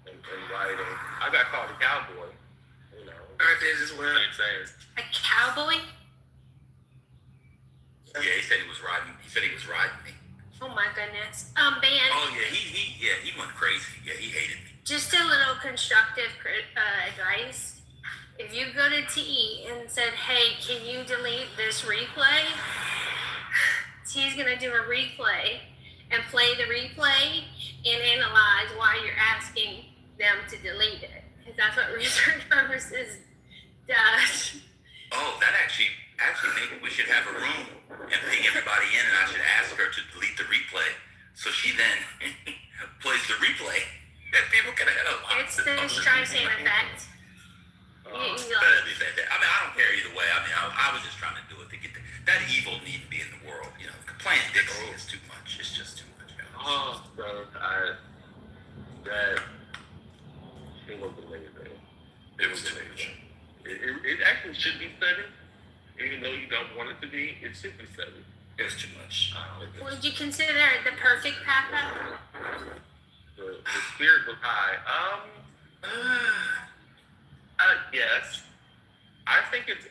and writing. I got called a cowboy. I did as well. A cowboy? Yeah, he said he was riding. He said he was riding me. Oh my goodness. Ben. Oh yeah, he went crazy. Yeah, he hated me. Just a little constructive advice. If you go to TE and said, "Hey, can you delete this replay?" He's gonna do a replay and play the replay and analyze why you're asking them to delete it, because that's what Research Purposes does. Oh, that actually maybe we should have a room and ping everybody in, and I should ask her to delete the replay, so she then plays the replay. And people can analyze. It's the Streisand effect. That'd be fantastic. I mean, I don't care either way. I mean, I was just trying to do it to get that evil needn't be in the world. Playing Dixie is too much. It's just too much. Oh, bro, it was amazing. It was too much. It actually should be studied, even though you don't want it to be. It should be studied. It was too much. Would you consider it the perfect path up? The spirit was high. Yes. I think it's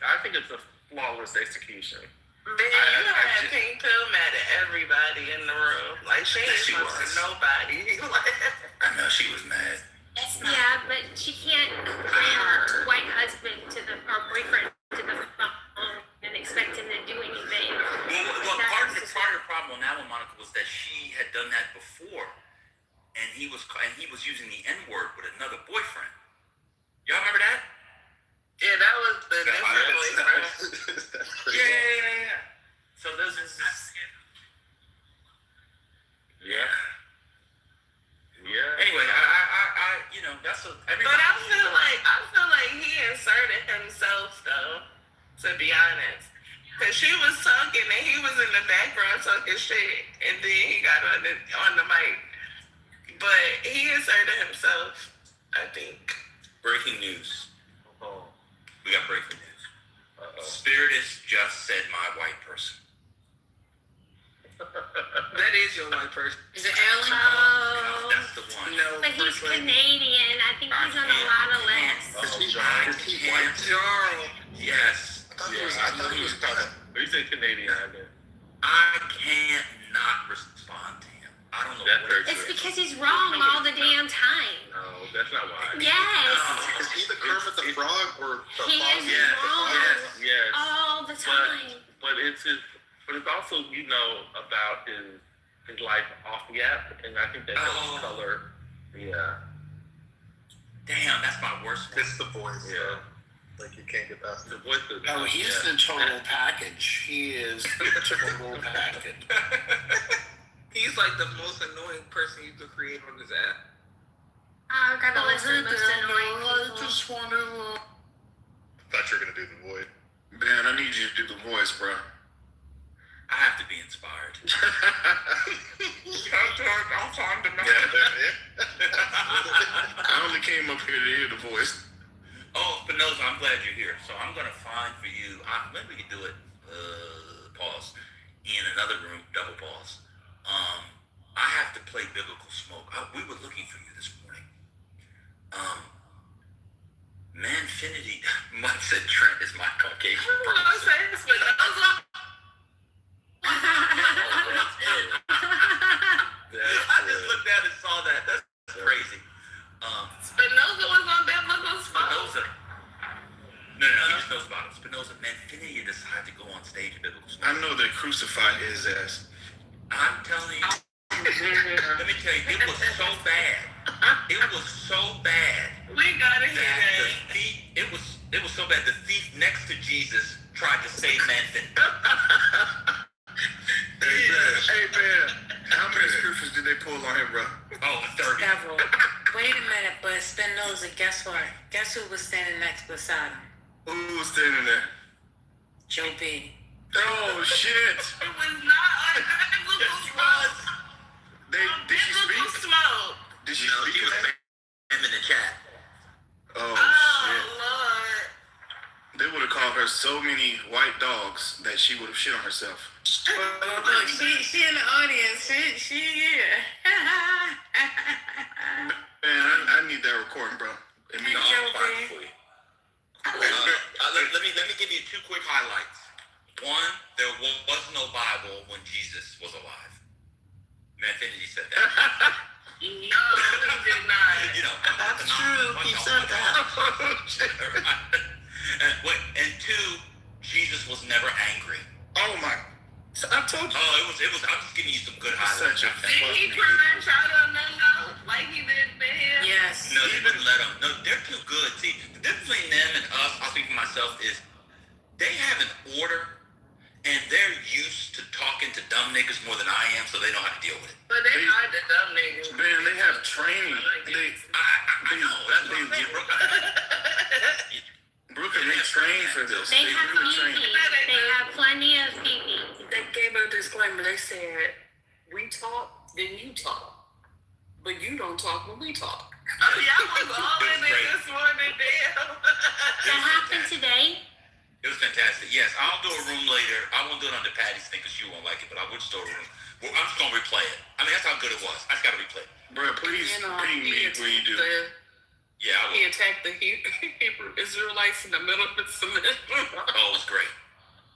a flawless exexecution. Man, you know that pink pill mad at everybody in the room. Like she ain't supposed to nobody. I know she was mad. Yeah, but she can't bring her white husband or boyfriend to the phone and expect him to do anything. Well, part of the problem on that one, Monica, was that she had done that before, and he was using the N-word with another boyfriend. Y'all remember that? Yeah, that was the different boyfriend. Yeah. So this is. Yeah. Anyway, I that's a. But I feel like he inserted himself though. To be honest, because she was talking and he was in the background talking shit, and then he got on the mic. But he inserted himself, I think. Breaking news. Oh. We got breaking news. Spiritus just said my white person. That is your white person. Is it Ellen? Oh. That's the one. No, But he's Canadian. I think he's on a lot of lists. Is he white? Jarl. Yes. I thought he was talking. You say Canadian, I guess. I can't not respond to him. I don't know. That's very It's true. because he's wrong all the damn time. No, that's not why. Yes. Is he the Kermit the Frog or the He Frog? is wrong Yes. all the time. But it's his but it's also, about his life off the app, and I think that helps color. Yeah. Damn, that's my worst one. It's the voice. Yeah. Like you can't get past The voice of Oh, he's the total package. He is the total package. He's like the most annoying person you could create on this app. I got a list of most annoying I people. just want to. Thought you were gonna do the void. Ben, I need you to do the voice, bro. I have to be inspired. I'm trying to know. I only came up here to hear the voice. Oh, Spinoza, I'm glad you're here. So I'm going to find for you, maybe we could do it, pause, in another room, double pause. I have to play Biblical Smoke. We were looking for you this morning. Manfinity, Mike said Trent is my Caucasian person. I just looked at and saw that. That's crazy. Spinoza was on Biblical Smoke. Spinoza. No, he just knows about it. Spinoza, Manfinity decided to go on stage at Biblical Smoke. I know they crucified his ass. I'm telling you. Let me tell you, it was so bad. It was so bad. We gotta hear that the that. thief. It was so bad. The thief next to Jesus tried to save Manfinity. Hey, Ben, how many scriptures did they pull on him, bro? Oh, 30. Several. Wait a minute, but Spinoza, guess what? Guess who was standing next beside him? Who was standing there? Joe B. Oh, shit. It was not on Biblical Smoke. Did she Biblical speak? Smoke. Did she No, speak? he was him in the chat. Oh, Oh, shit. Lord. They would have called her so many white dogs that she would have shit on herself. Look, she in the audience. She here. Man, I need that recording, bro. It means No, I'm fine for you. Let me give you two quick highlights. One, there was no Bible when Jesus was alive. Manfinity said that. No, he did not. That's true. He said that. And two, Jesus was never angry. Oh my! So I told you. Oh, it was. I'm just giving you some good highlights. Such a Did he try and shout out no like he did for him? Yes. No, they wouldn't let them. No, they're too good. See, the difference between them and us, I'll speak for myself, is they have an order and they're used to talking to dumb niggas more than I am, so they know how to deal with it. But they are the dumb niggas. Man, they have training. I know. That's what I'm saying, bro. Brooklyn, they train for this. They have really PP. train. They have plenty of PP. They gave a disclaimer. They said, we talk, then you talk. But you don't talk when we talk. Oh, y'all was all in it this morning, damn. That happened today. It was fantastic. Yes, I'll do a room later. I won't do it under Patty's thing because you won't like it, but I would just do a room. Well, I'm just going to replay it. I mean, that's how good it was. I just got to replay it. Bro, please ping me when you do. Yeah, I will. He attacked the Hebrew Israelites in the middle of the semester. Oh, it was great.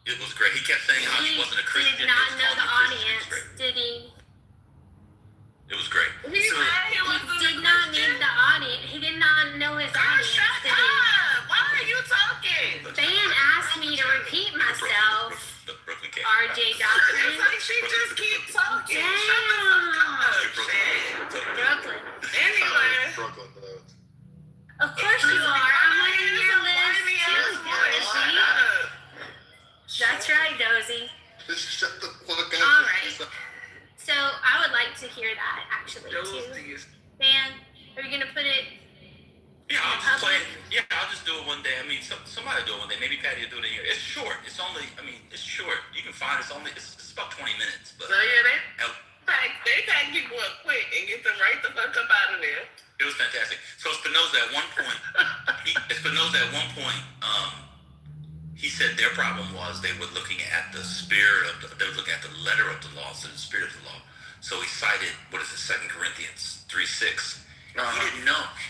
It was great. He kept saying how he wasn't a Christian. Did not He was know the calling him audience, Christian. did he? It was great. He said he was Did not need the audience. He did not know his audience, shut did he? up. Why are you talking? Fan asked me to repeat myself. The Brooklyn Cat. RJ It's Doctrine. like she just keep talking. Damn. Shut the fuck up. Shit. Brooklyn. Anyway. Brooklyn though. Of course you are. I'm on your list too, Dozy. That's right, Dozy. Just shut the fuck up. All right. So I would like to hear that actually too. Dan, are you gonna put it? Yeah, I'll just play it. Yeah, I'll just do it one day. I mean, somebody do it one day. Maybe Patty will do it in here. It's short. It's only. I mean, it's short. You can find it's only. It's about 20 minutes. But So yeah, they pack people up quick and get them right the fuck up out of there. it was fantastic. So Spinoza at one point, he said their problem was they were looking at the spirit of they were looking at the letter of the law, so the spirit of the law. So he cited, what is it, 2 Corinthians 3:6.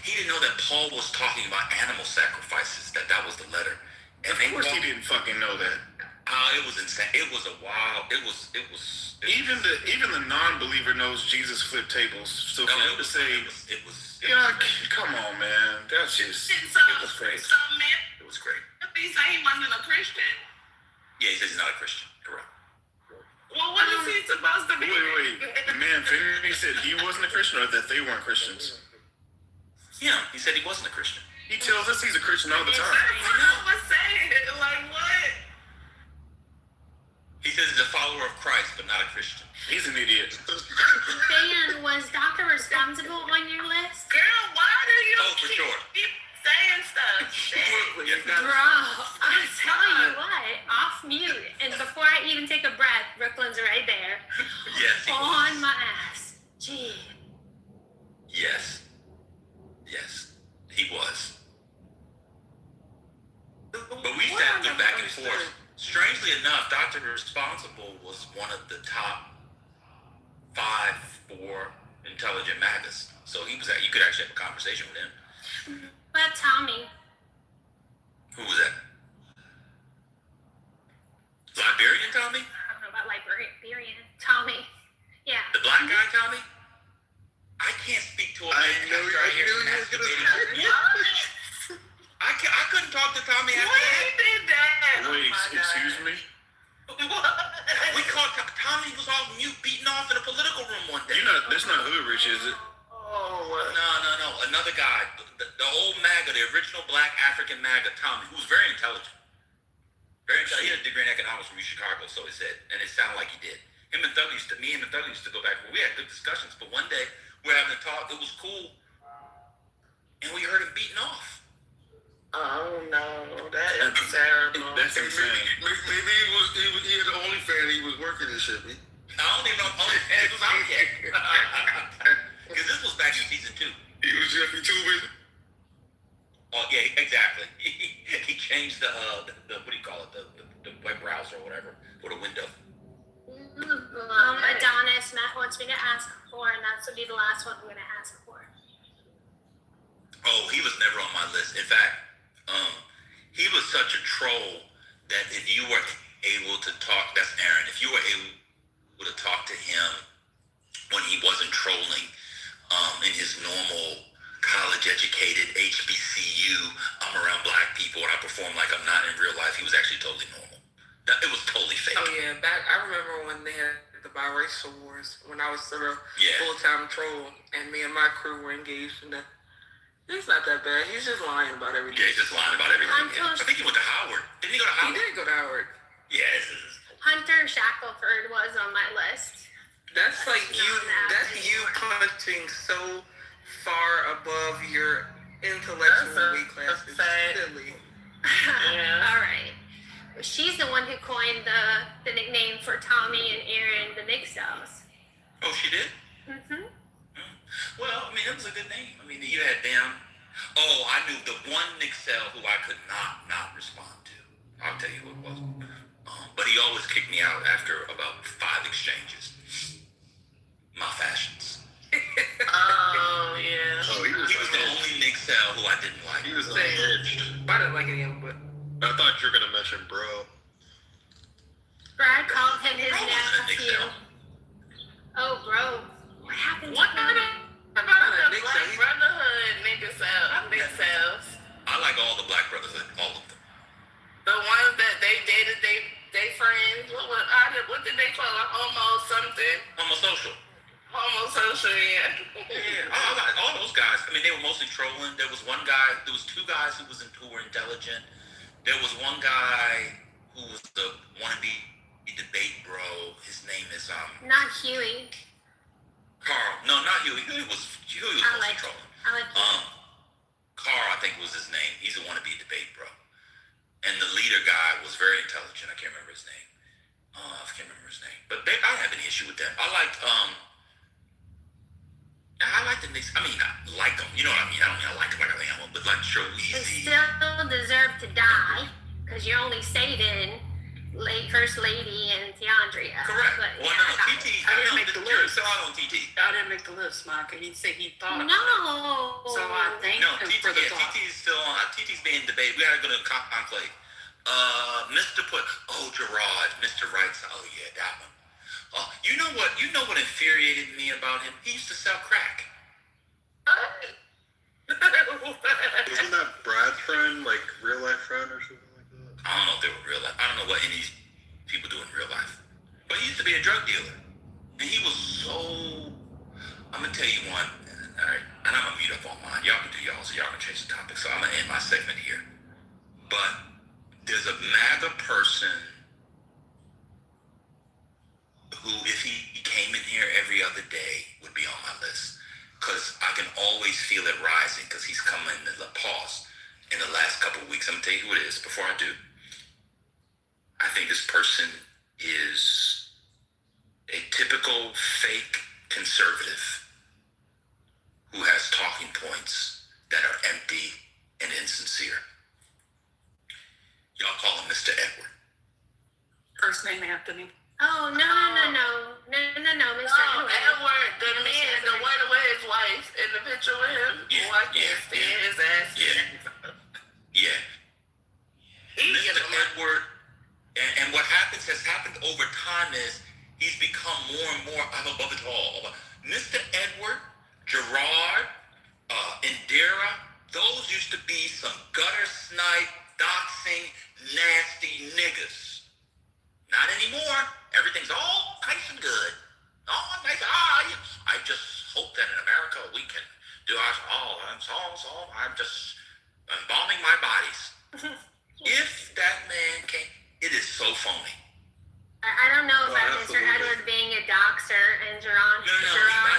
He didn't know that Paul was talking about animal sacrifices, that was the letter. And Of course he didn't fucking know that. It was insane. It was a wild. It was. Even the non-believer knows Jesus flipped tables. So for him to say, it was. yeah, come on, man, that's just. It was great. It was great. He said he wasn't a Christian. Yeah, he says he's not a Christian. Correct. supposed to be. Wait. The man Finney said he wasn't a Christian or that they weren't Christians? Yeah, he said he wasn't a Christian. He tells us he's a Christian all the time. That's what I was saying. Like, what? He says he's a follower of Christ, but not a Christian. He's an idiot. Dan, was Doctor responsible on your list? Girl, why do you Oh, for sure. keep saying stuff? Yeah. Bro, I'm telling you what, off mute. And before I even take a breath, Brooklyn's right there. Yes, he On was. my ass. Gee. Yes, he was. But we used to have to go back and forth. Strangely enough, Dr. Responsible was one of the top 5 for intelligent MAGAs. So he was you could actually have a conversation with him. But Tommy. Who was that? Liberian Tommy? I don't know about Liberian. Tommy. Yeah. The black guy Tommy? I can't speak to a man after I hear him masturbating. I couldn't talk to Tommy after Why that. he did that? Wait, excuse me? We caught Tommy was off mute beating off in a political room one day. That's not Hood Rich, is it? No. Another guy. The old MAGA, the original black African MAGA, Tommy, who was very intelligent. Very intelligent. He had a degree in economics from Chicago, so he said. And it sounded like he did. Me and Thug used to go back. We had good discussions, but one day we were having a talk. It was cool. And we heard him beating off. Oh no, that is terrible. That's insane. Maybe he had the only fan he was working in shit. I don't even know if OnlyFans was out yet. Because this was back in season 2. He was Jeffrey Tubin. Oh yeah, exactly. He changed the what do you call it? The web browser or whatever for the window. Adonis, Matt wants me to ask for, and that's will be the last one I'm gonna ask for. Oh, he was never on my list. In fact, he was such a troll that if you were able to talk, that's Aaron, if you were able to talk to him when he wasn't trolling in his normal college-educated HBCU, I'm around black people and I perform like I'm not in real life, he was actually totally normal. It was totally fake. Oh yeah, I remember when they had the biracial wars, when I was a Yeah. full-time troll, and me and my crew were engaged in that. He's not that bad. He's just lying about everything. Yeah, he's just lying about everything. Yeah. I think he went to Howard. Didn't he go to He Howard? did go to Howard. Yeah. Hunter Shackelford was on my list. That's like you punching so far above your intellectual weight class. It's silly. Yeah. All right. She's the one who coined the nickname for Tommy and Aaron, the Mixels. Oh, she did? Mm-hmm. Well, I mean, it was a good name. I mean, you had them. Oh, I knew the one Nick Sell who I could not respond to. I'll tell you who it was. But he always kicked me out after about 5 exchanges. My fashions. Oh, yeah. Oh, he was the only Nick Sell who I didn't like. He was unhinged. I didn't like any of them, but I thought you were gonna mention bro. Brad called him his Bro wasn't a Nick nephew. Sell. Oh, bro. What happened to What him? about the Black Brotherhood niggas? I like all the black brothers, all of them. The ones that they dated, they friends. What did they call it? Homo something. Homosocial. Homosocial, yeah. Yeah, I like all those guys. I mean, they were mostly trolling. There was 2 guys who were intelligent. There was one guy who was the wannabe debate bro. His name is Not Huey. Carl. No, not Huey. Huey was mostly trolling. I like Huey. Carl, I think was his name. He's a wannabe debate bro. And the leader guy was very intelligent. I can't remember his name. But I don't have any issue with them. I liked the Knicks. I mean, I like them. You know what I mean? I don't mean I like them like I am, but like They Shirley. still deserve to die because you're only saving First Lady and Tiandria. Correct. But, Well, yeah, no, TT. I didn't make the You're list. still out on TT. I didn't make the list, Monica. He said he thought about it. No. So I thank No, him TT, for the yeah, thought. TT's still on. TT's being debated. We gotta go to conclave. Gerard, Mr. Wrights. Oh yeah, that one. You know what infuriated me about him? He used to sell crack. Isn't that Brad's friend, like real life friend or something like that? I don't know if they were real life. I don't know what any of these people do in real life. But he used to be a drug dealer. And he was so. I'm gonna tell you one, all right, and I'm gonna mute up on mine. Y'all can do y'all, so y'all can change the topic. So I'm gonna end my segment here. But there's a MAGA person who, if he came in here every other day, would be on my list. Because I can always feel it rising because he's coming in the pause in the last couple of weeks. I'm going to tell you who it is before I do. I think this person is a typical fake conservative who has talking points that are empty and insincere. Y'all call him Mr. Edward. First name Anthony. Oh, no, Mr. Edward, the man, the one with his wife in the picture with him. Yeah, I can't stand his ass. Yeah. Mr. Edward, and what has happened over time is he's become more and more, I'm above it all. Mr. Edward, Gerard, Indira, those used to be some gutter snipe, doxing, nasty niggas. Not anymore. Everything's all nice and good. All nice. I just hope that in America we can do I'm just embalming my bodies. If that man came, it is so phony. I don't know about Mr. Edward being a doxer and Jerron. No,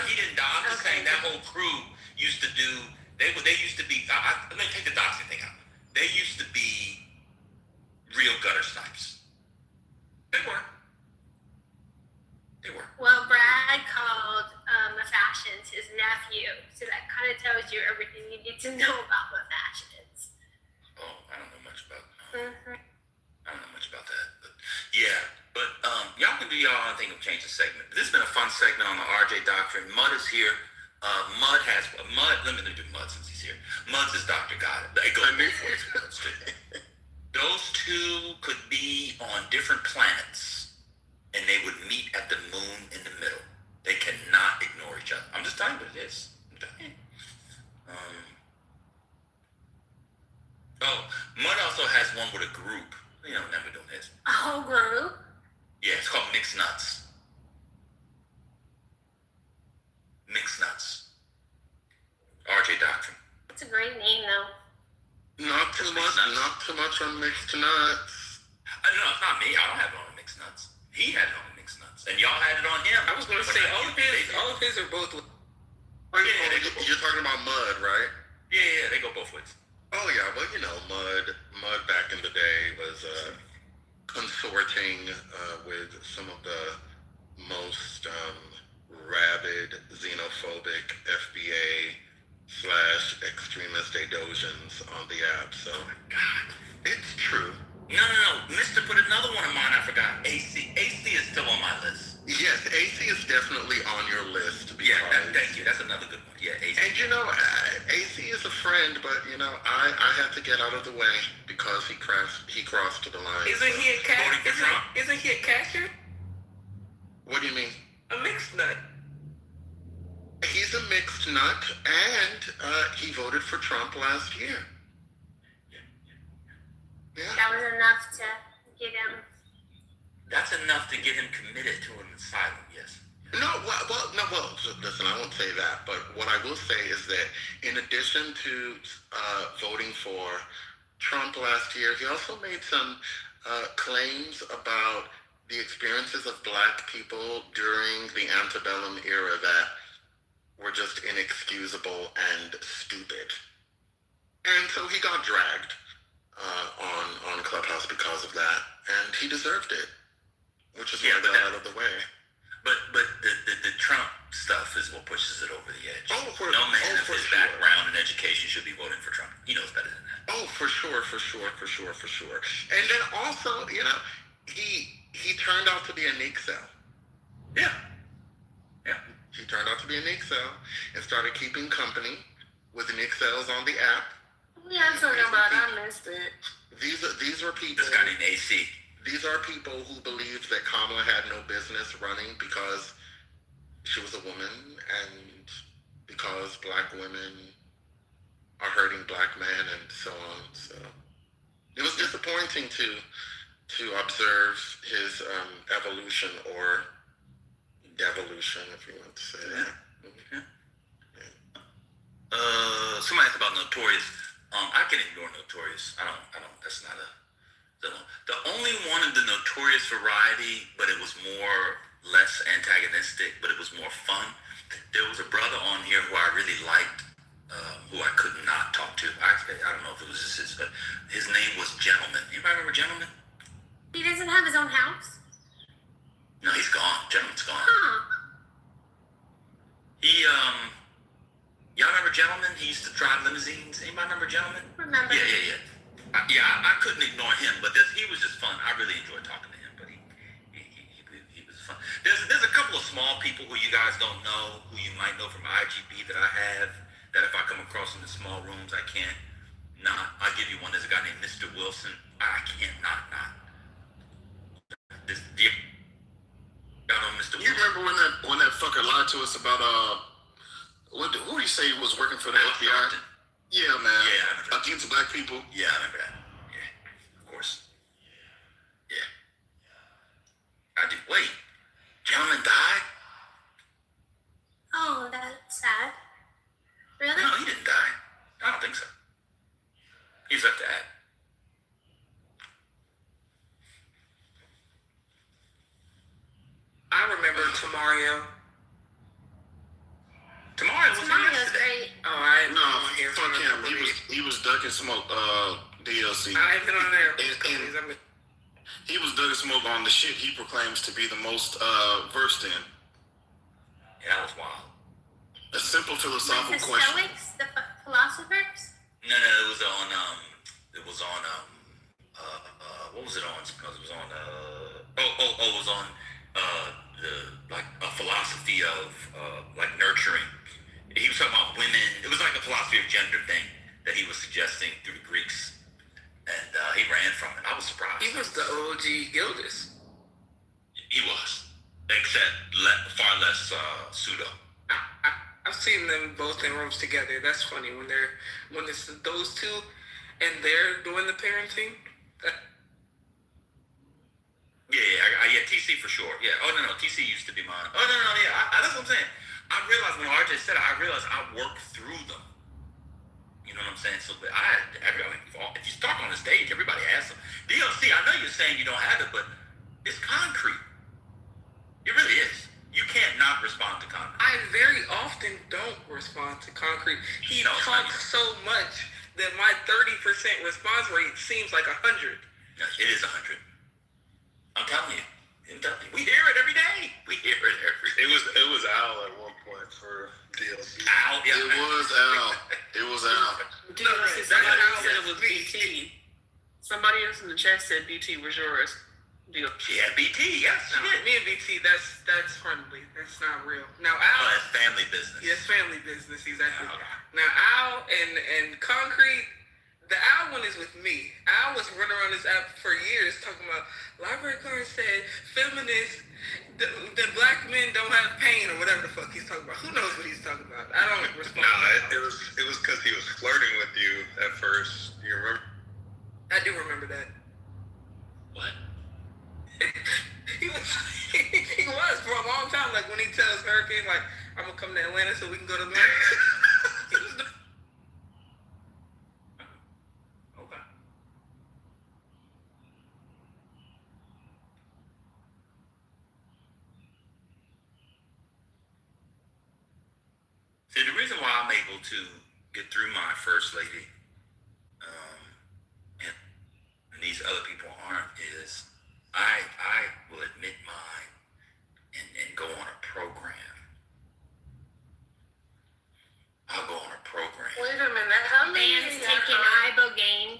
he didn't die. I'm just saying that whole crew used to do. They used to be. Let me take the doxing thing out. They used to be real gutter snipes. They were. Well, Brad called the Fashions his nephew, so that kind of tells you everything you need to know about the Fashions. Oh, I don't know much about. I don't know much about that, but yeah. But y'all can do y'all own thing of change the segment. This has been a fun segment on the RJ Doctrine. Mud is here. Mud. Let me do Mud since he's here. Mud's his Dr. Got it. It goes both ways. Those two could be on different planets, and they would meet at the moon in the middle. They cannot ignore each other. I'm just telling you what it is. Mud also has one with a group. Never doing this. A whole group? Yeah, it's called Mixed Nuts. Mixed Nuts. RJ Doctrine. It's a great name, though. Not too much on mixed nuts. No, it's not me. I don't have it on Mixed Nuts. He had it on Mixed Nuts, and y'all had it on him. I was going to say all of his are both. You're talking about Mud, right? Yeah, they go both ways. Oh yeah, well Mud back in the day was consorting with some of the most rabid, xenophobic FBA / extremist Adosians on the app. So, God, it's true. No. Mister, put another one of mine. I forgot. AC. AC is still on my list. Yes, AC is definitely on your list. Thank you. That's another good one. Yeah, AC. And AC is a friend, but I had to get out of the way because he crossed the line. Isn't he a cashier? What do you mean? A mixed nut. He's a mixed nut, and he voted for Trump last year. Yeah. That was enough to get him. That's enough to get him committed to an asylum, yes. Well, listen, I won't say that, but what I will say is that in addition to voting for Trump last year, he also made some claims about the experiences of Black people during the antebellum era that were just inexcusable and stupid. And so he got dragged on Clubhouse because of that, and he deserved it, which is why I got out of the way. But the Trump stuff is what pushes it over the edge. No man of his sure. background and education should be voting for Trump. He knows better than that. Oh, for sure. And then also, he turned out to be a Nick cell. Yeah. He turned out to be a Nick cell and started keeping company with the Nick cells on the app. Yeah, I'm talking about. I missed it. These are people. This guy named AC. These are people who believed that Kamala had no business running because she was a woman and because Black women are hurting Black men and so on. So it was disappointing to observe his evolution or Devolution, if you want to say that. Somebody asked about Notorious. I can ignore Notorious. I don't. That's not a. The only one of the Notorious variety, but it was less antagonistic, but it was more fun. There was a brother on here who I really liked, who I could not talk to. I don't know if it was just his name was Gentleman. Anybody remember Gentleman? He doesn't have his own house? No, he's gone. Gentleman's gone. Huh. He y'all remember Gentleman? He used to drive limousines. Anybody remember Gentleman? Remember? Yeah. I couldn't ignore him, but he was just fun. I really enjoyed talking to him, but he was fun. There's a couple of small people who you guys don't know, who you might know from IGB that I have, that if I come across in the small rooms, I can't not. I'll give you one. There's a guy named Mr. Wilson. I can't not. Y'all know Mr. You Wilson? remember when that fucker lied to us about who did he say he was working for the FBI? Sharpton. Yeah, man. Yeah, Against black people. Yeah, I remember that. Yeah, of course. Yeah. I do. Wait, Gentleman died? Oh, that's sad. Really? No, he didn't die. I don't think so. He's up to that. I remember Tamario. Tamario's great. Oh, I No, fuck him. He was ducking smoke. DLC. I ain't been on there. And he was ducking smoke on the shit he proclaims to be the most versed in. Yeah, that was wild. A simple philosophical Like the question. Stoics, the philosophers? No, it was on what was it on? Because it was on it was on a philosophy of like nurturing. He was talking about women. It was like a philosophy of gender thing that he was suggesting through the Greeks, and he ran from it. I was surprised. He was the OG Gildas. He was, except far less pseudo. I've seen them both in rooms together. That's funny when it's those two and they're doing the parenting. Yeah, TC for sure. Yeah. Oh no, TC used to be mine. Oh no, yeah. That's what I'm saying. I realized when RJ said it, I realized I worked through them. You know what I'm saying? So if you talk on the stage, everybody has them. DLC, I know you're saying you don't have it, but it's concrete. It really is. You can't not respond to concrete. I very often don't respond to concrete. He talks so much that my 30% response rate seems like 100. It is 100. I'm telling you. We hear it every day. It was Al at one point for DLC. Al, yeah. It was Al. Somebody said it was BT. Somebody else in the chat said BT was yours. She had BT, yes. No, me and BT, that's friendly. That's not real. Now Al, that's family business. Yes, family business, exactly. Now Al and Concrete, the Al one is with me. Al was running around this app for years talking about library cards said feminists, the black men don't have pain or whatever the fuck he's talking about. Who knows what he's talking about? I don't respond. No, it was because he was flirting with you at first. You remember? I do remember that. What? he was for a long time. Like when he tells Hurricane, like, I'm gonna come to Atlanta so we can go to Atlanta. He was the... Okay. See, the reason why I'm able to get through my first lady, and these other people aren't, is I will admit mine and go on a program. I'll go on a program. Wait a minute. How many Man's taking ibogaine.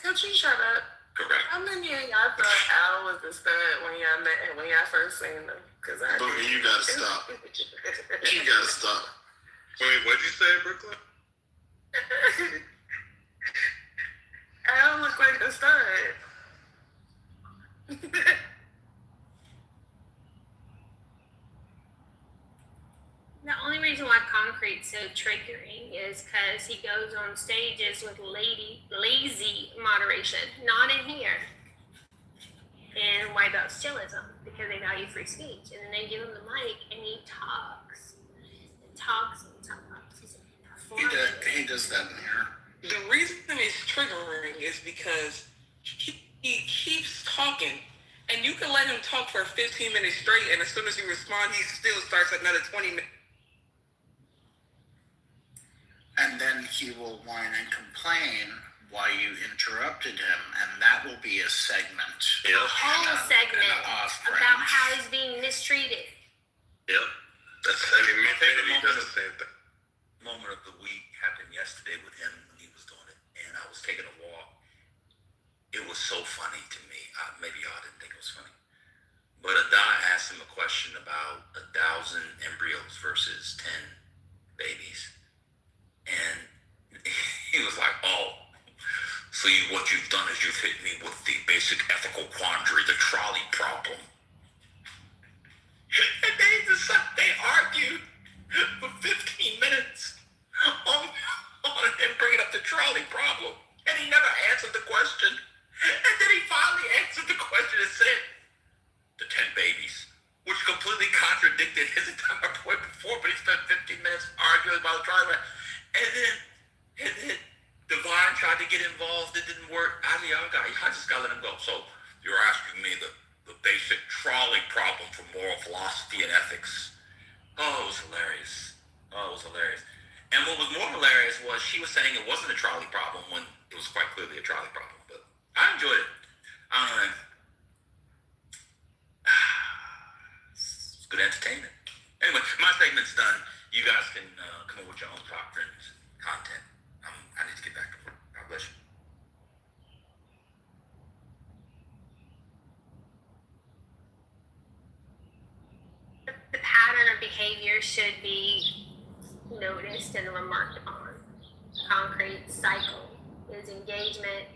Could you shut up? Correct. How many of y'all thought Al was the stud when y'all met him, when y'all first seen him? Because I Boogie, you gotta stop. You gotta stop. Wait, what'd you say, Brooklyn? Al looked like a stud. The only reason why Concrete's so triggering is because he goes on stages with lazy moderation. Not in here. and white belts chillism because they value free speech. And then they give him the mic and he talks and talks and talks. He's He does that in here. The reason it's triggering is because he keeps talking, and you can let him talk for 15 minutes straight, and as soon as you respond, he still starts another 20 minutes. And then he will whine and complain why you interrupted him, and that will be a segment. A whole segment about how he's being mistreated. Yep. My favorite moment of the week happened yesterday with him when he was doing it, and I was taking a walk. It was so funny to me. Maybe y'all didn't think it was funny, but a guy asked him a question about 1,000 embryos versus 10 babies, and he was like, "Oh, so what you've done is you've hit me with the basic ethical quandary, the trolley problem." And they argued for 15 minutes on him bringing up the trolley problem, and he never answered the question. And then he finally answered the question and said, "The 10 babies," which completely contradicted his entire point before, but he spent 15 minutes arguing about the trolley. And then Divine tried to get involved. It didn't work. I just got to let him go. So you're asking me the basic trolley problem for moral philosophy and ethics. Oh, it was hilarious. And what was more hilarious was she was saying it wasn't a trolley problem when it was quite clearly a trolley problem. But I enjoyed it. I don't know. It's good entertainment. Anyway, my segment's done. You guys can come up with your own doctrines, content. I need to get back to work. God bless you. The pattern of behavior should be noticed and remarked upon. Concrete cycle is engagement,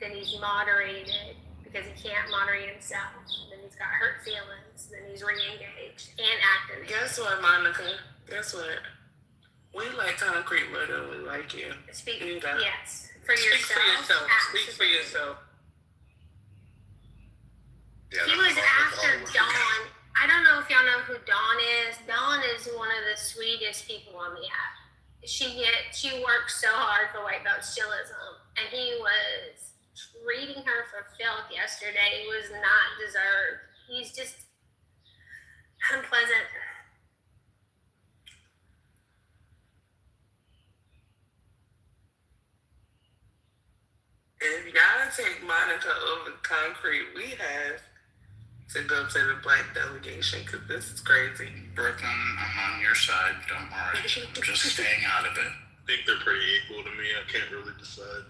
then he's moderated because he can't moderate himself. Then he's got hurt feelings, then he's re-engaged and active. Guess what, Monica? Guess what? We like concrete whether we like you. Speak, Either. yes. For Speak yourself. for yourself. Speak for absolutely. yourself. He was after Dawn. I don't know if y'all know who Dawn is. Dawn is one of the sweetest people on the app. She works so hard for white belt chillism, and he was treating her for filth yesterday. It was not deserved. He's just unpleasant. If y'all take Monica over concrete, we have to go to the black delegation because this is crazy. Brooklyn, I'm on your side. Don't worry. I'm just staying out of it. I think they're pretty equal to me. I can't really decide.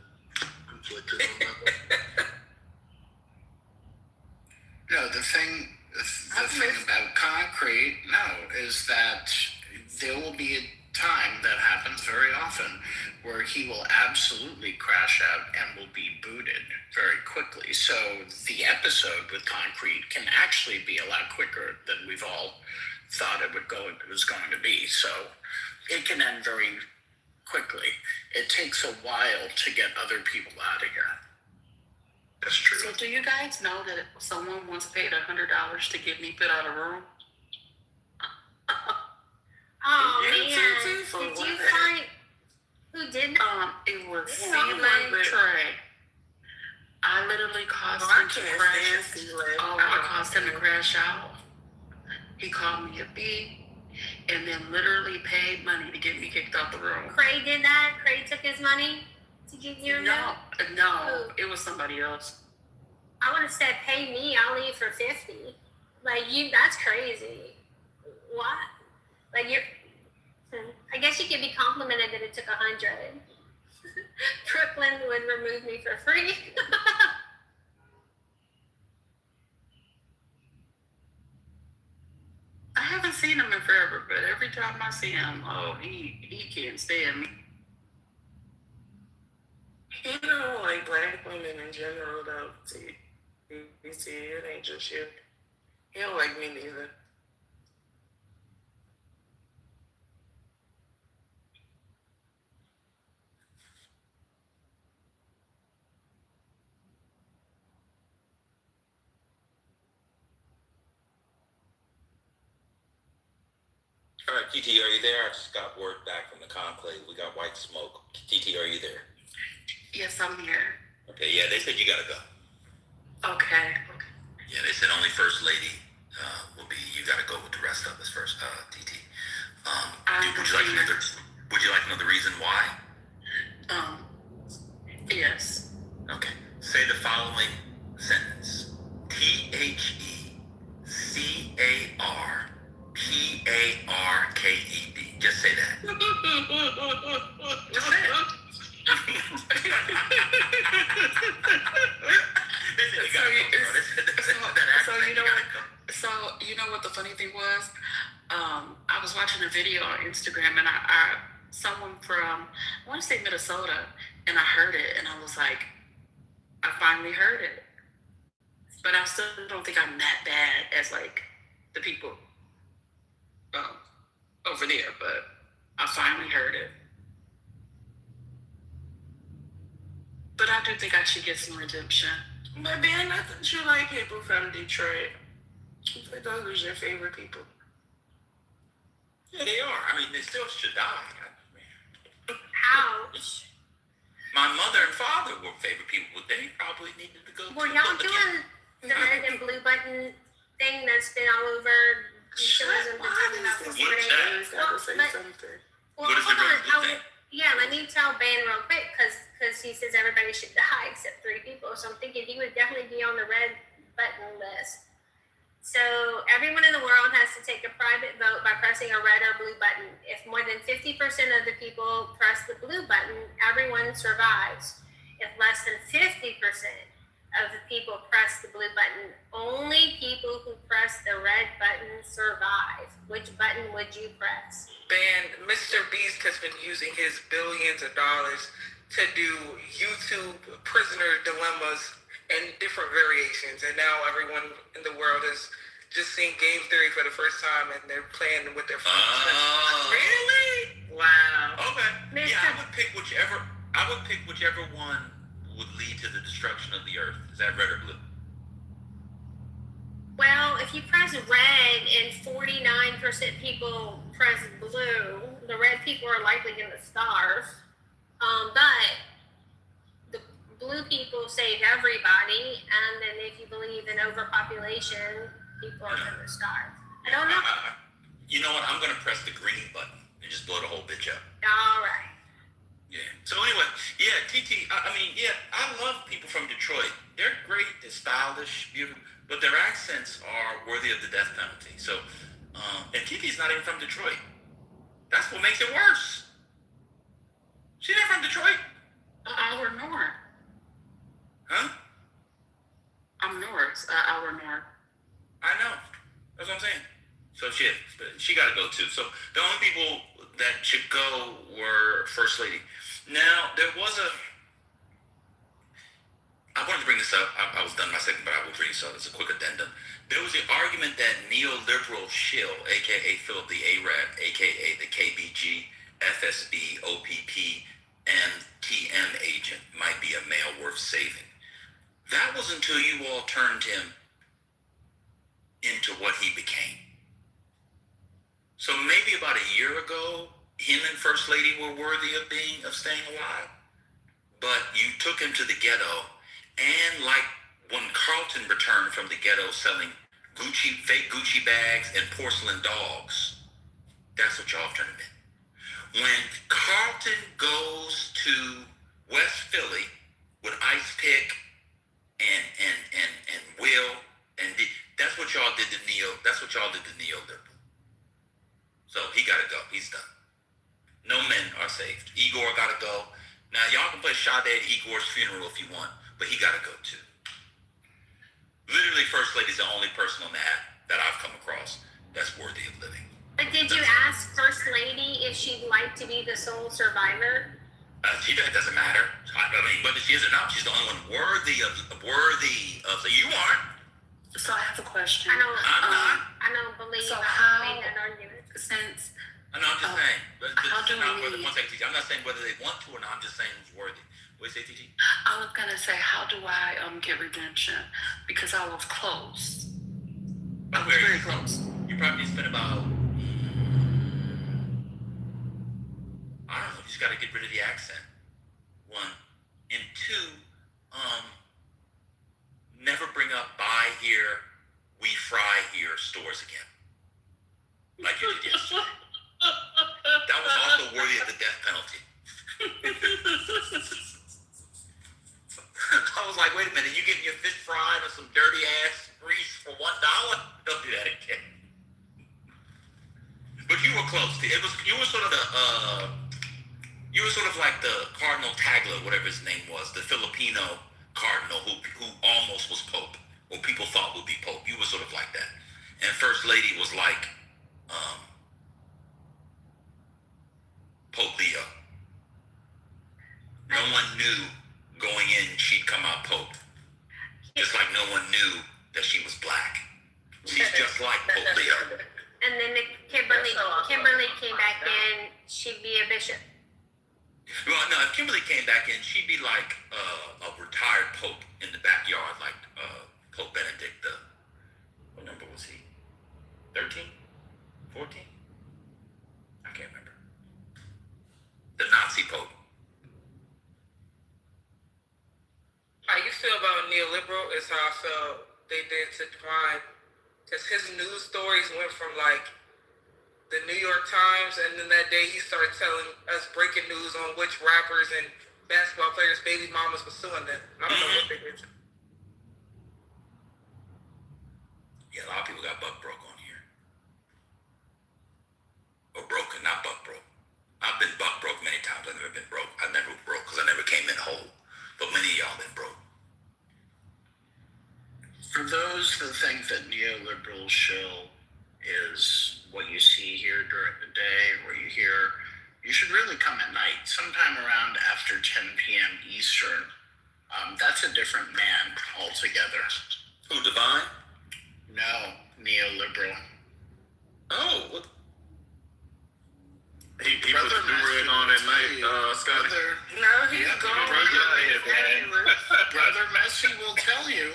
Conflicted on that one. No, the thing about concrete, is that there will be a time that happens very often where he will absolutely crash out and will be booted very quickly. So the episode with concrete can actually be a lot quicker than we've all thought it was going to be. So it can end very quickly. It takes a while to get other people out of here. That's true. So do you guys know that someone once paid $100 to get me put out of a room? Oh Yeah, man, did you find who did that? It was Yeah, Sealand Trey. I literally caused him to crash. I caused him to crash out. He called me a B, and then literally paid money to get me kicked out the room. Cray did that? Cray took his money to give you a note? No, it was somebody else. I would have said, pay me, I'll leave for 50. Like, that's crazy. What? Like, I guess you could be complimented that it took 100. Brooklyn would remove me for free. I haven't seen him in forever, but every time I see him, he can't stand me. He don't like black women in general, though. You see, it ain't just you. He don't like me neither. All right, TT, are you there? I just got word back from the conclave. We got white smoke. TT, are you there? Yes, I'm here. Okay, yeah, they said you gotta go. Okay. Yeah, they said only First Lady will be. You gotta go with the rest of us first, TT. Would you like another reason why? Yes. Okay. Say the following sentence: THECARPARKED. Just say that. Just say it. So you know what the funny thing was? I was watching a video on Instagram, and I someone from, I want to say Minnesota, and I heard it, and I was like, I finally heard it. But I still don't think I'm that bad as like the people over there, but I finally heard it. But I do think I should get some redemption. But Ben, I thought you like people from Detroit. I thought those were your favorite people. Yeah, they are. I mean, they still should die. Ouch. My mother and father were favorite people, but they probably needed to go. Were y'all doing the red and blue button thing that's been all over tourism been talking about for 4 days? Well, What is the hold red and blue on. thing? Yeah, let me tell Ben real quick, because he says everybody should die except 3 people. So I'm thinking he would definitely be on the red button list. So everyone in the world has to take a private vote by pressing a red or blue button. If more than 50% of the people press the blue button, everyone survives. If less than 50% of the people press the blue button, only people who press the red button survive. Which button would you press? Ben, Mr. Beast has been using his billions of dollars to do YouTube prisoner dilemmas and different variations, and now everyone in the world is just seeing game theory for the first time, and they're playing with their phones. Really? Wow. Okay. Mr. Yeah, I would pick whichever one would lead to the destruction of the earth. Is that red or blue? Well, if you press red and 49% people press blue, the red people are likely going to starve. But the blue people save everybody, and then if you believe in overpopulation, people are going to starve. I don't know. You know what? I'm going to press the green button and just blow the whole bitch up. All right. Yeah. So anyway, yeah, TT, I mean, yeah, I love people from Detroit. They're great, they're stylish, beautiful, but their accents are worthy of the death penalty. So, and TT's not even from Detroit. That's what makes it worse. She's not from Detroit. An hour north. Huh? I'm north. An hour north. I know. That's what I'm saying. So she got to go too. So the only people that should go were First Lady. Now, there was I wanted to bring this up. I was done my second, but I will bring this up as a quick addendum. There was the argument that neoliberal shill, a.k.a. Philip the Arab, a.k.a. the KBG, FSB, OPP, and TM agent might be a male worth saving. That was until you all turned him into what he became. So maybe about a year ago, him and First Lady were worthy of staying alive. But you took him to the ghetto, and like when Carlton returned from the ghetto selling fake Gucci bags and porcelain dogs, that's what y'all turned him in. When Carlton goes to West Philly with Ice Pick and Will, and that's what y'all did to Neil. That's what y'all did to Neil Liberal. So he got to go. He's done. No men are saved. Igor got to go. Now y'all can play Sade at Igor's funeral if you want, but he got to go too. Literally, First Lady's the only person on the app that I've come across that's worthy of living. But did you ask First Lady if she'd like to be the sole survivor? It doesn't matter. I mean, whether she is or not, she's the only one worthy of the. You aren't. So I have a question. I'm not. I don't believe So I made that argument. Since I'm just saying. how do we? One second, TT. I'm not saying whether they want to or not. I'm just saying who's worthy. What do you say, TT? I was gonna say, how do I get redemption? Because I was close. I was very close. You probably spent about just got to get rid of the accent. One. And two, never bring up buy here, we fry here stores again. Like you did yesterday. That was also worthy of the death penalty. I was like, wait a minute, you getting your fish fried or some dirty ass grease for $1? Don't do that again. But you were close. You were sort of like the Cardinal Tagle, whatever his name was, the Filipino cardinal who almost was Pope, or people thought would be Pope. You were sort of like that. And First Lady was like Pope Leo. No one knew going in she'd come out Pope. Just like no one knew that she was black. She's just like Pope Leo. And then Kimberly came back in, she'd be a bishop. Well, no, if Kimberly came back in, she'd be like a retired pope in the backyard, like Pope Benedict. What number was he? 13? 14? I can't remember. The Nazi pope. How you feel about neoliberal is how I felt they did to Divine. Because his news stories went from like the New York Times, and then that day he started telling us breaking news on which rappers and basketball players' baby mamas was suing them. I don't know what they did. Yeah, a lot of people got buck broke on here. Or broken, not buck broke. I've been buck broke many times. I've never been broke. I never broke because I never came in whole. But many of y'all been broke. For those who think that neoliberal shill is what you see here during the day, where you should really come at night, sometime around after 10 p.m. Eastern. That's a different man altogether. Who, Divine? No, neoliberal. Oh, what? He put the do-red on at night, Scotty. No, he's gone. Brother Messi will tell you.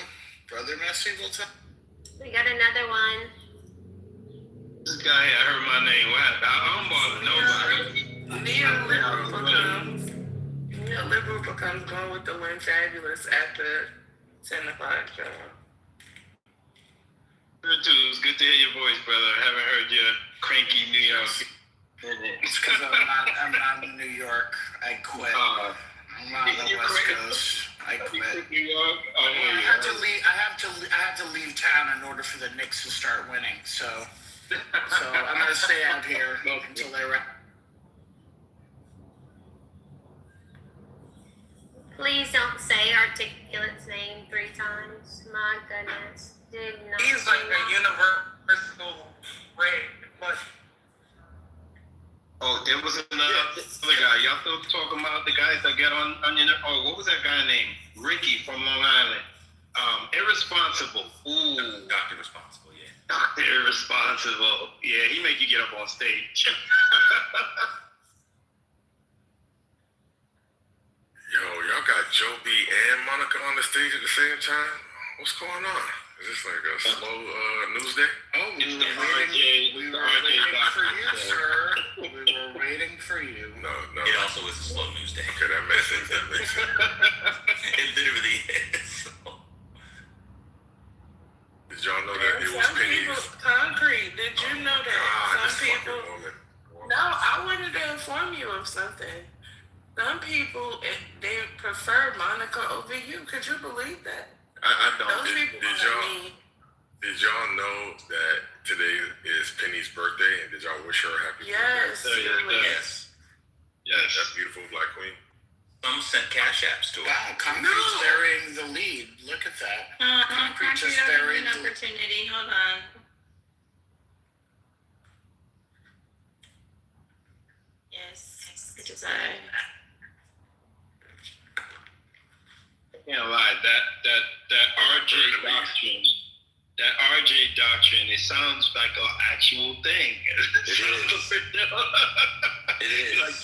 Brother Messi will tell. We got another one. This guy, I heard my name. I don't bother nobody. Neoliberal becomes going with the one fabulous after 10 o'clock show. It's good to hear your voice, brother. I haven't heard your cranky New York. It's because I'm not in New York. I quit. I'm not on the West Coast. I quit. New York? I have to leave. I have to leave town in order for the Knicks to start winning. So I'm gonna stay out here until they wrap. Please don't say Articulate's name 3 times. My goodness. Did not. He's like a universal ray. But Oh, there was another guy. Y'all still talking about the guys that get on your... Oh, what was that guy named? Ricky from Long Island. Irresponsible. Ooh. Dr. Responsible, yeah. Dr. Irresponsible. Yeah, he make you get up on stage. Yo, y'all got Joe B and Monica on the stage at the same time? What's going on? Is this like a slow news day? Oh, we were waiting for you, sir. We were waiting for you. No. It also is a slow news day. Okay, that makes sense. It literally is. Did y'all know that it was Some pennies? people, Concrete, did you know that God, some people... No, I wanted to inform you of something. Some people, they prefer Monica over you. Could you believe that? I don't. Those people Did y'all know that today is Penny's birthday, and did y'all wish her a happy birthday? Yes. That's beautiful, Black Queen. Some sent cash apps to her. Wow, Concrete's burying the lead. Look at that. Concrete just buried an opportunity. Hold on. Yes, because I can't lie, that RJ doctrine, it sounds like an actual thing. It is. It is. Like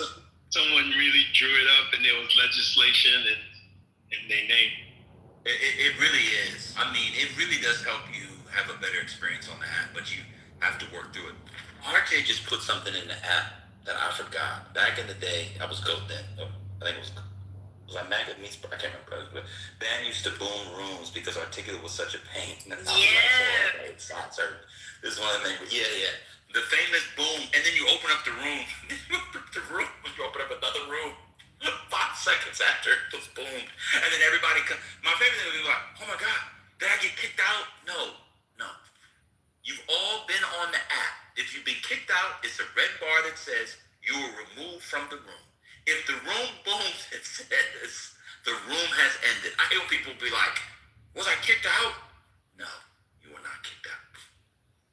someone really drew it up and there was legislation and they named it. It really is. I mean, it really does help you have a better experience on the app, but you have to work through it. RJ just put something in the app that I forgot. Back in the day, I was GOAT then. I think it was I Mac at Meats? I can't remember. But band used to boom rooms because Articulate was such a pain. And I was like, so, okay, this is one of the things. But yeah. The famous boom, and then you open up the room. You open up another room. 5 seconds after it was boomed. And then everybody my favorite thing would be like, oh my God, did I get kicked out? No. You've all been on the app. If you've been kicked out, it's a red bar that says you were removed from the room. If the room booms, it says the room has ended. I hear people be like, was I kicked out? No, you were not kicked out.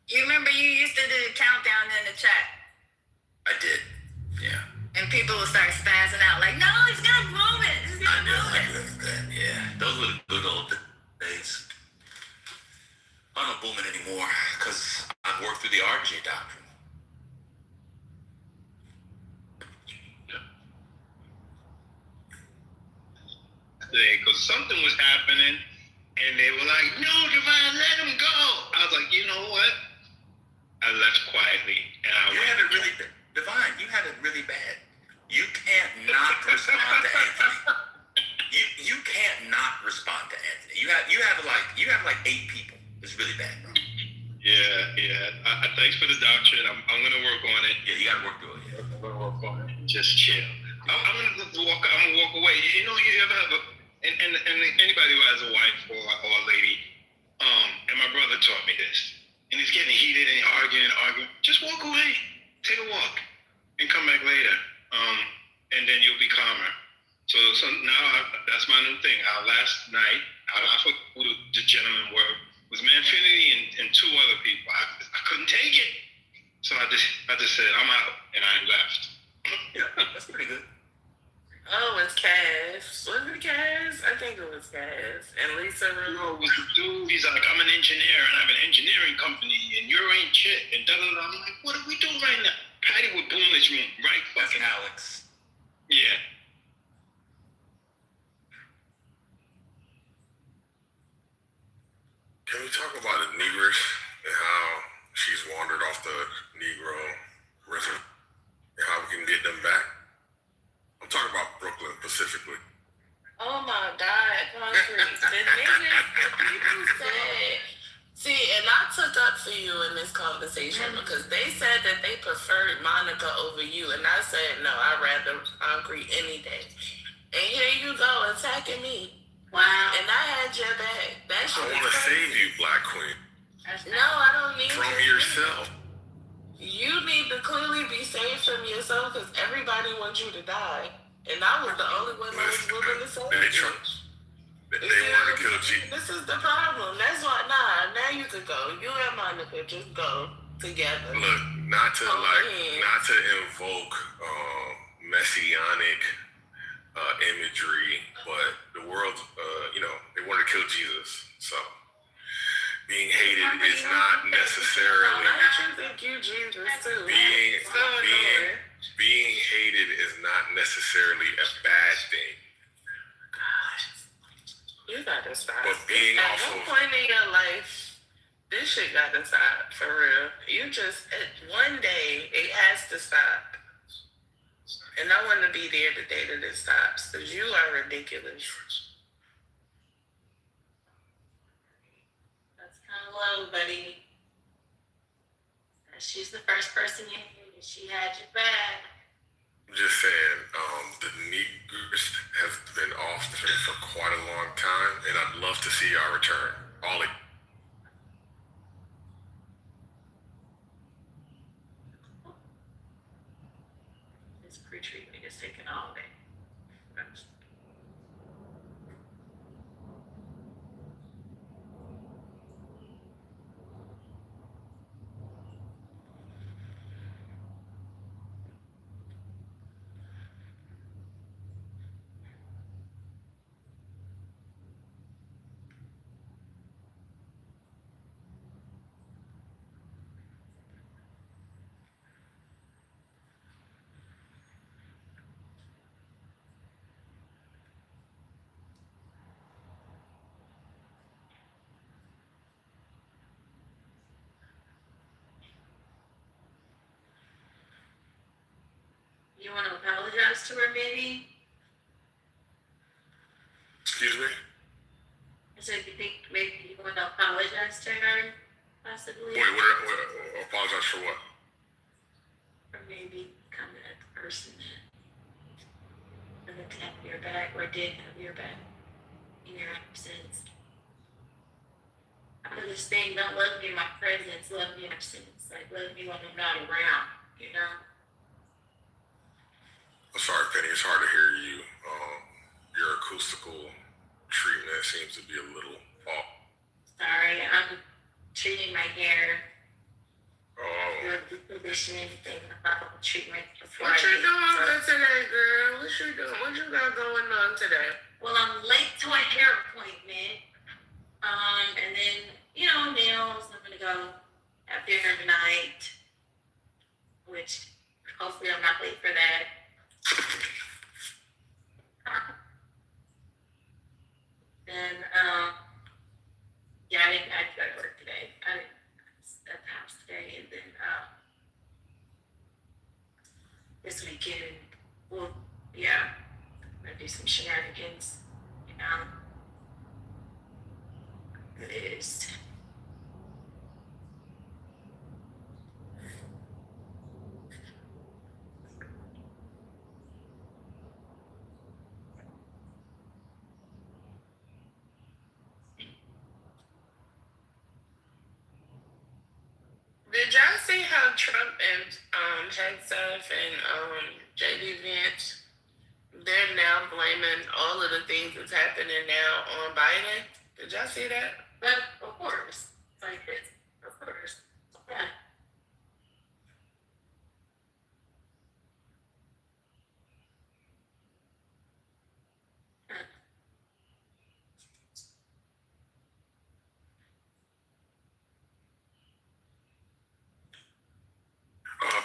You remember you used to do the countdown in the chat? I did, yeah. And people would start spazzing out like, no, he's gonna boom it. I knew that, yeah. Those were the good old days. I'm not booming anymore because I've worked through the RJ doctrine. Because something was happening, and they were like, "No, Divine, let him go." I was like, you know what? I left quietly, and I You have it really Divine. You have it really bad. You can't not respond to Anthony. You can't not respond to Anthony. You have like 8 people. It's really bad, bro. Yeah. Thanks for the doctrine. I'm gonna work on it. Yeah, you gotta work through it. Yeah. I'm gonna work on it. Just chill. I'm gonna walk away. You know, you ever have and anybody who has a wife or a lady, and my brother taught me this. And it's getting heated and arguing. Just walk away. Take a walk, and come back later. And then you'll be calmer. So now that's my new thing. Last night, I forgot who the gentlemen were. It was Manfinity and 2 other people. I couldn't take it. So I just said, I'm out, and I left. Yeah, that's pretty good. Oh, it's Cass. Was it Cass? I think it was Cass. And Lisa Rue. No, it was the dude. He's like, I'm an engineer, and I have an engineering company, and you're ain't shit, and da-da-da. I'm like, what are we doing right now? Patty would boom this room right fucking. That's Alex. Yeah. Can we talk about the Negress and how she's wandered off the Negro reservation and how we can get them back? I'm talking about Brooklyn specifically. Oh my God, Concrete. The niggas that people said. See, and I took up for you in this conversation because they said that they preferred Monica over you. And I said, no, I'd rather Concrete any day. And here you go, attacking me. Wow. And I had your back. That shit I want to save you, Black Queen. No, I don't need from to. yourself. You need to clearly be saved from yourself because everybody wants you to die. And I was the only one that was willing to save you. They wanted to kill Jesus. This is the problem. That's why, now you could go. You and Monica just go together. Look, not to invoke messianic imagery, but the world, they wanted to kill Jesus. So being hated is not necessarily. I think you Jesus too. Being hated is not necessarily a bad thing. You gotta stop. But being At one point in your life, this shit gotta stop, for real. One day, it has to stop. And I want to be there the day that it stops, because you are ridiculous. That's kind of low, buddy. She's the first person you knew. She had your back. I'm just saying, the Negress has been off for quite a long time, and I'd love to see our return. This pre-treatment is taking all day. You want to apologize to her, maybe? Excuse me? So you think maybe you want to apologize to her, possibly? Wait, apologize for what? Or maybe coming at the person that doesn't have your back or did have your back in your absence. I just think, don't love me in my presence, love me in absence. Like, love me when I'm not around, you know? I'm sorry, Penny. It's hard to hear you. Your acoustical treatment seems to be a little off. Sorry, I'm treating my hair. Oh. Repositioning thing about treatment before What I you get doing started. today, girl? What you doing? What you got going on today? Well, I'm late to a hair appointment. And then, you know, nails, I'm gonna go have dinner tonight, which hopefully I'm not late for that. Then, yeah, I didn't go to work today. I was at the house today, and then, this weekend, well, yeah, I'm gonna do some shenanigans, you know. It is. Did y'all see how Trump and Hegseth and JD Vance, they're now blaming all of the things that's happening now on Biden? Did y'all see that? But of course, like it's of course, yeah.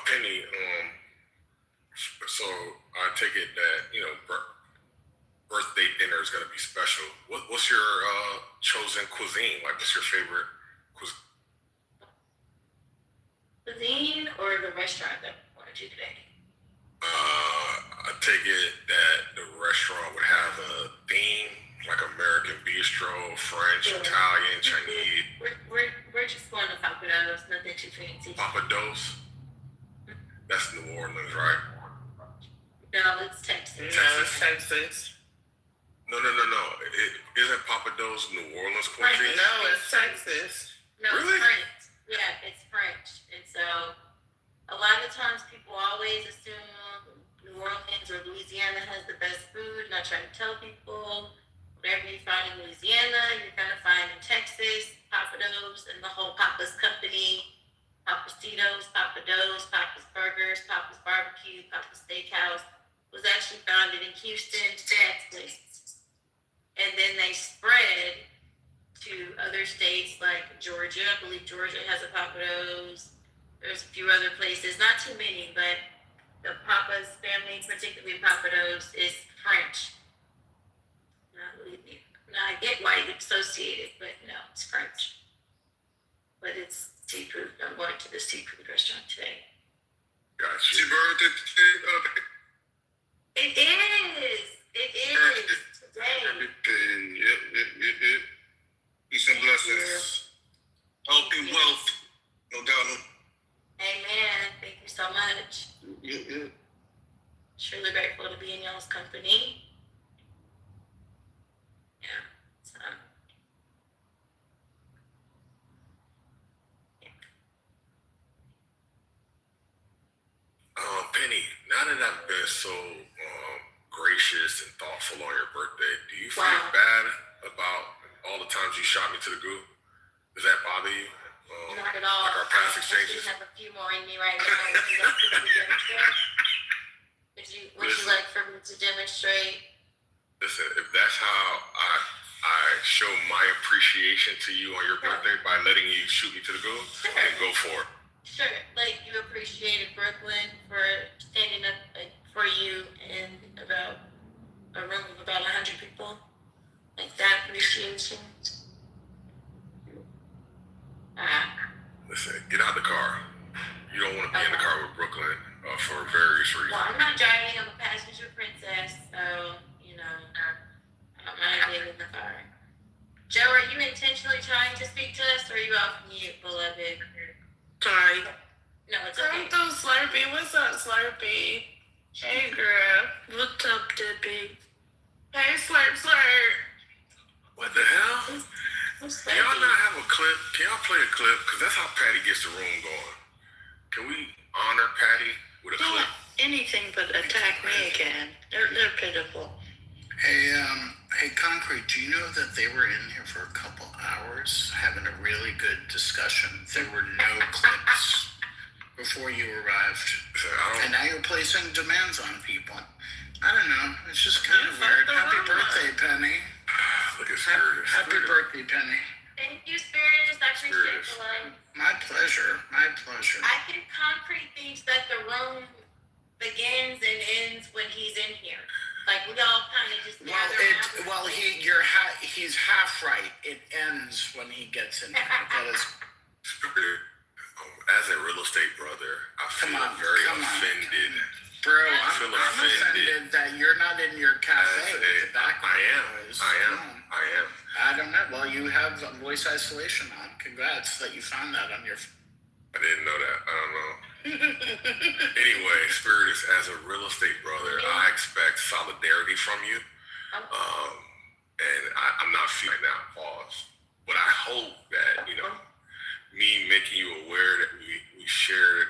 Penny, so I take it that, you know, birthday dinner is going to be special. What's your chosen cuisine? Like, what's your favorite cuisine? Cuisine or the restaurant that we wanted to today? I take it that the restaurant would have a theme, like American bistro, French, Yeah. Italian, Chinese. We're just going to Papados, nothing too fancy. Papados? That's New Orleans, right? No, it's Texas. No, it's Texas. No. Isn't Papados New Orleans cuisine? No, it's Texas. No, Really? it's French. Yeah, it's French. And so a lot of times people always assume New Orleans or Louisiana has the best food. And I try to tell people, whatever you find in Louisiana, you're going to find in Texas. Papados and the whole Papa's company, Papacitos, Papados, Papa's Burgers, Papa's Barbecue, Papa's Steakhouse, was actually founded in Houston, Texas. And then they spread to other states like Georgia. I believe Georgia has a Papados. There's a few other places, not too many, but the Papa's family, particularly Papados, is French. Now I get why you associate it, but no, it's French. But it's seafood. I'm going to the seafood restaurant today. Gotcha. It is. It is today. Yep. Peace and blessings. Health and wealth. No doubt. Amen. Thank you so much. Yeah. Truly grateful to be in y'all's company. Yeah. So. Penny, now that I've been so gracious and thoughtful on your birthday, do you feel bad about all the times you shot me to the goo? Does that bother you? Not at all. Like our past I exchanges? have a few more in me right now. Would you like for me to demonstrate? Listen, if that's how I show my appreciation to you on your birthday by letting you shoot me to the goo, then go for it. Sure. Like you appreciated Brooklyn for standing up for you in about a room of about 100 people. Like that appreciation. Listen, get out the car. You don't want to be in the car with Brooklyn for a very serious reason. Well, I'm not driving. I'm a passenger princess, so you know, I don't mind being in the car. Joe, are you intentionally trying to speak to us, or are you off mute, beloved? Sorry. No, it's Come okay. through, Slurpee. What's up, Slurpee? Hey, girl. What's up, Debbie? Hey, Slurp, Slurp. What the hell? Can y'all not have a clip? Can y'all play a clip? Because that's how Patty gets the room going. Can we honor Patty with a clip? Anything but attack me again. They're pitiful. Hey, Concrete, do you know that they were in here for a couple hours having a really good discussion? There were no clips before you arrived. And now you're placing demands on people. I don't know. It's just kind of weird. Happy birthday, Penny. Look at Spirit. Happy birthday, Penny. Thank you, Spirit. I appreciate the love. My pleasure. My pleasure. I think Concrete thinks that the room begins and ends when he's in here. Like we all kind of just gather. He's half right. It ends when he gets in there. That is. Spirit, as a real estate brother, I feel very offended. Bro, I'm offended that you're not in your cafe with the background noise. I am. I don't know. Well, you have voice isolation on. Congrats that you found that on your. I didn't know that. I don't know. Anyway, Spirit, as a real estate brother, I expect solidarity from you. And I'm not feeling that pause. But I hope that, me making you aware that we shared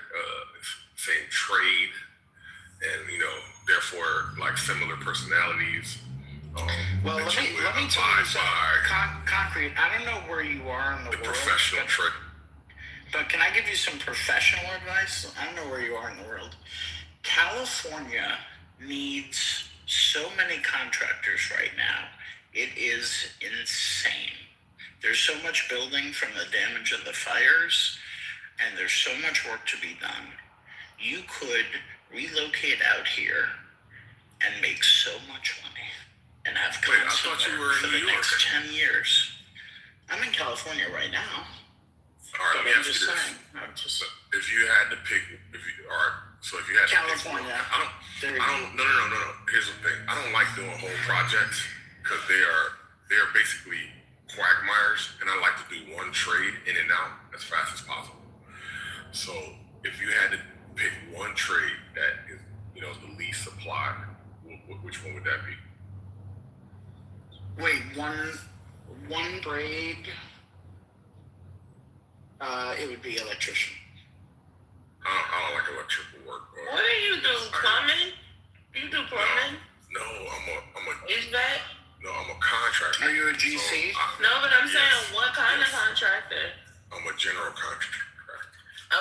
same trade and, therefore, like similar personalities. Well, let me tell you something. Concrete, I don't know where you are in the world. Professional trade. But can I give you some professional advice? I don't know where you are in the world. California needs so many contractors right now. It is insane. There's so much building from the damage of the fires, and there's so much work to be done. You could relocate out here and make so much money and have Wait, I thought you were in New York. Next 10 years. I'm in California right now. All right, let me ask you this. If you had to pick, so if you had California. to pick, no. Here's the thing. I don't like doing whole projects because they are basically quagmires, and I like to do one trade in and out as fast as possible. So if you had to pick one trade that is, the least supplied, which one would that be? Wait, one braid. It would be electrician. I don't like electrical work. What do you do? Plumbing? You do plumbing? No, I'm a. Is that? No, I'm a contractor. Are you a GC? No, but I'm saying, what kind of contractor? I'm a general contractor.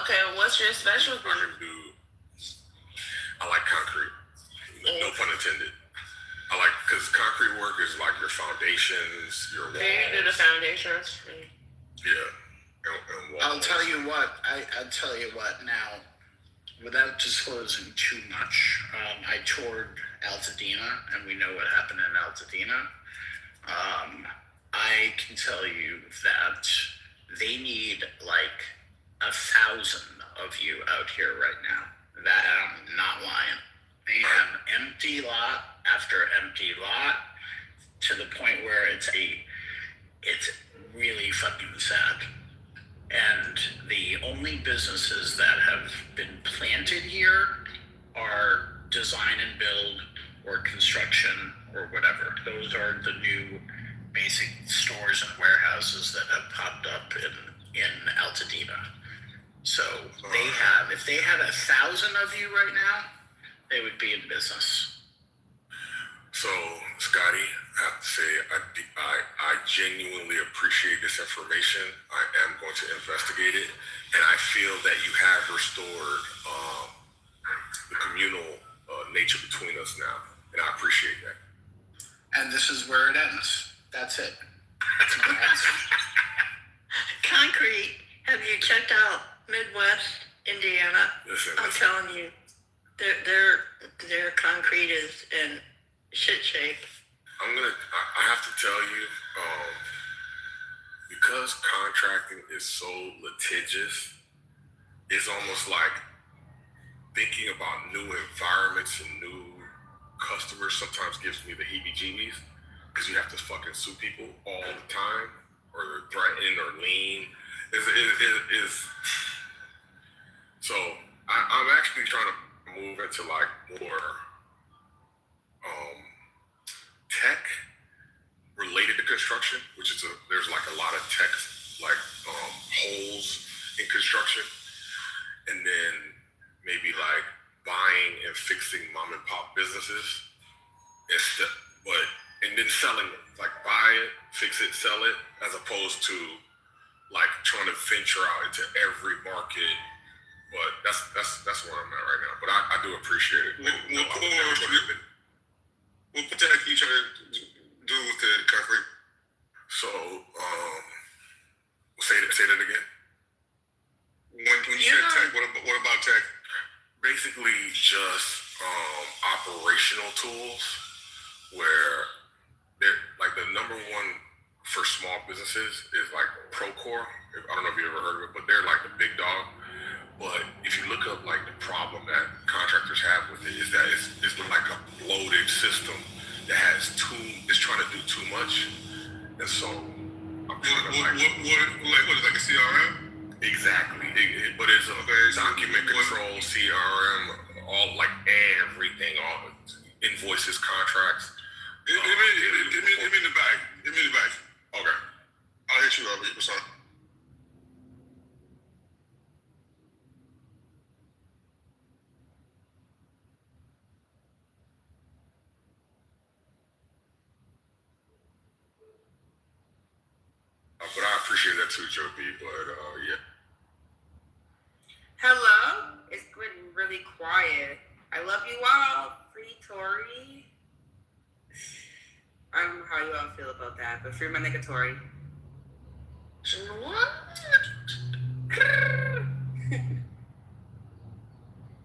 Okay, what's your specialty? I like concrete. No pun intended. Because concrete work is like your foundations, your walls. You do the foundations. Yeah. I'll tell you what. I'll tell you what now. Without disclosing too much, I toured Altadena, and we know what happened in Altadena. I can tell you that they need like 1,000 of you out here right now. That I'm not lying. They have empty lot after empty lot to the point where it's really fucking sad. And the only businesses that have been planted here are design and build or construction or whatever. Those are the new basic stores and warehouses that have popped up in Altadena. So if they had 1,000 of you right now, they would be in business. So, Scotty, I have to say, I genuinely appreciate this information. I am going to investigate it, and I feel that you have restored the communal nature between us now, and I appreciate that. And this is where it ends. That's it. Concrete, have you checked out Midwest Indiana? I'm telling you, their concrete is in shit shape. I have to tell you, because contracting is so litigious, it's almost like thinking about new environments and new customers sometimes gives me the heebie-jeebies because you have to fucking sue people all the time or threaten or lean. So I'm actually trying to move into like more tech related to construction, which is there's like a lot of tech like holes in construction, and then maybe like buying and fixing mom and pop businesses instead, and then selling it, like buy it, fix it, sell it, as opposed to like trying to venture out into every market. But that's where I'm at right now. But I do appreciate it. What tech you trying to do with the concrete? So, say that again. When you said tech, what about tech? Basically, just operational tools where they're like the number one for small businesses is like Procore. I don't know if you ever heard of it, but they're like the big dog. But if you look up like the problem that contractors have with it is that it's like a bloated system that has it's trying to do too much. And so I'm trying to what is like a CRM? Exactly. But it's a document control, CRM, all like everything, all invoices, contracts. Give me the bag. Give me the bag. Okay. I'll hit you up. What's up? But I appreciate that too, Joe B. But yeah. Hello? It's getting really quiet. I love you all. Free Tory. I don't know how you all feel about that, but free my nigga Tory. What?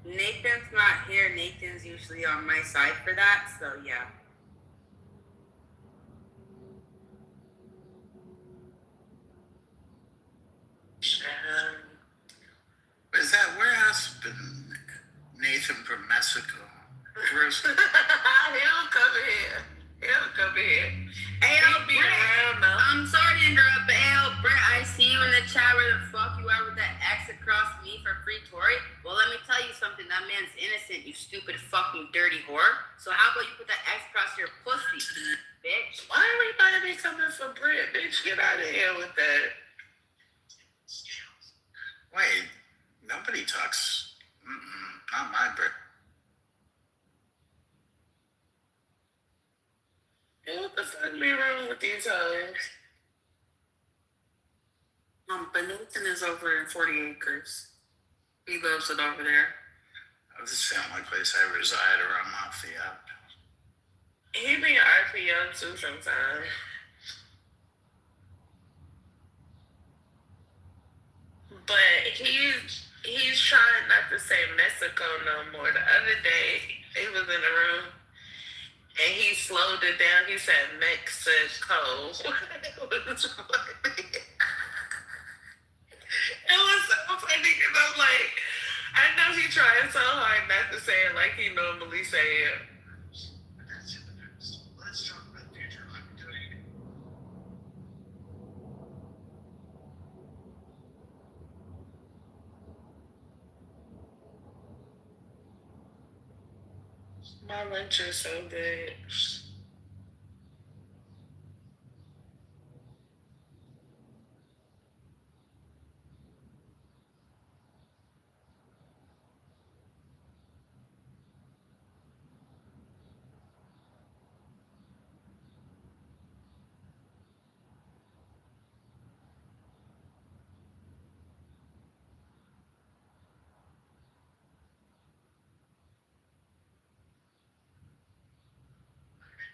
Nathan's not here. Nathan's usually on my side for that, so yeah. Where has been Nathan from Mexico? Where's He'll come here. Hey, Brett, I'm sorry to interrupt, but Brett, I see you in the chat where the fuck you are with that X across me for free Tory. Well, let me tell you something. That man's innocent, you stupid fucking dirty whore. So how about you put that X across your pussy, bitch? Why are we about to be coming for Brett? Bitch, get out of here with that. Wait, nobody talks. Not my Brett. Hey, what the fuck be wrong with these hoes? But Nathan is over in 40 acres. He loves it over there. This is the only place I reside or I'm off the app. He be RP too sometimes. But he's trying not to say Mexico no more. The other day, he was in the room and he slowed it down. He said Mexico. It was so funny because I'm like, I know he trying so hard not to say it like he normally say it. Let's talk about the future. Let me tell you. My lunch is so good.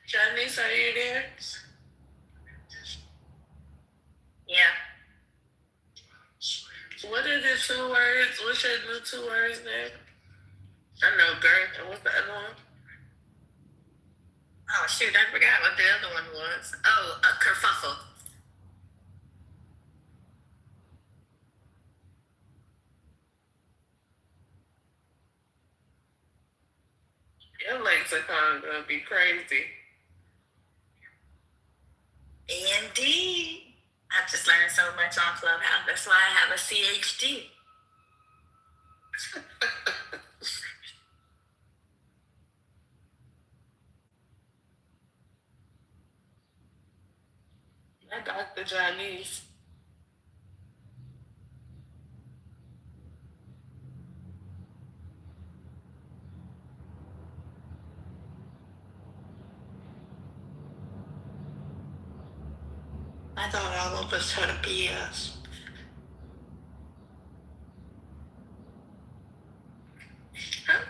Janice, are you there? Yeah. What are the 2 words? What's your new 2 words there? I know girth, and what's the other one? Oh shoot, I forgot what the other one was. Oh, a kerfuffle. lexicon gonna be crazy. Indeed. I've just learned so much on Clubhouse. That's why I have a CHD. My Dr. Johnny's. I thought all of us had a BS. How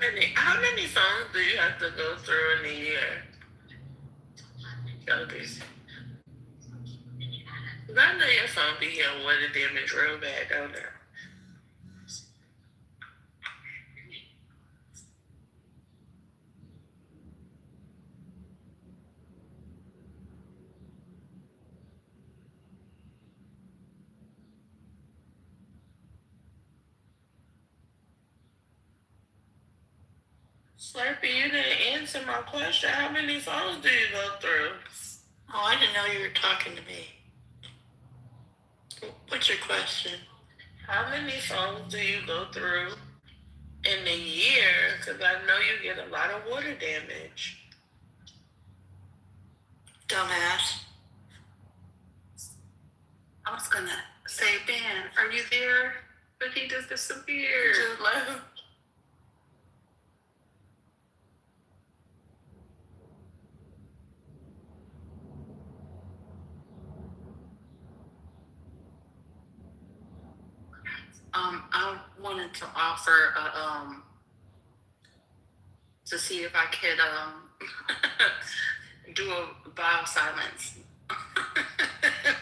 many phones do you have to go through in a year? Because I know your phone be getting weather damage real bad, don't it? Slurpee, you didn't answer my question. How many phones do you go through? Oh, I didn't know you were talking to me. What's your question? How many phones do you go through in a year? Because I know you get a lot of water damage. Dumbass. I was gonna say, Ben, are you there? But he just disappeared. Just left. I wanted to offer to see if I could do a bio silence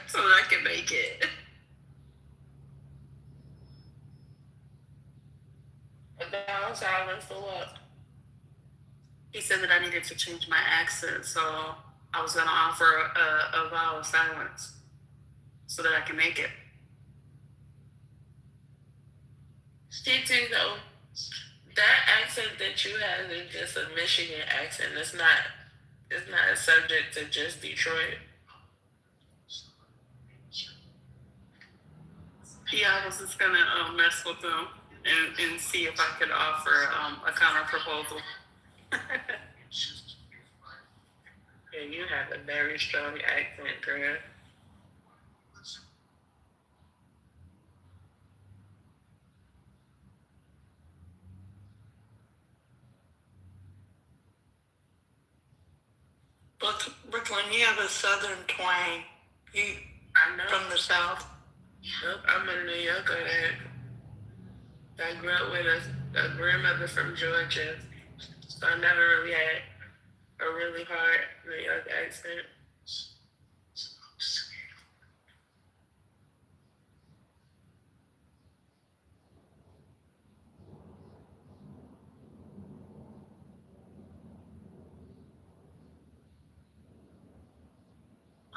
so that I can make it. A down silence for what? He said that I needed to change my accent, so I was gonna offer a vow of silence so that I can make it. TT though, that accent that you have is just a Michigan accent. It's not subject to just Detroit. Yeah, I was just gonna mess with them and see if I could offer a counter proposal. Yeah, you have a very strong accent, girl. Brooklyn, you have a southern twang. I know. From the south. Nope, I'm a New Yorker. I grew up with a grandmother from Georgia, so I never really had a really hard New York accent.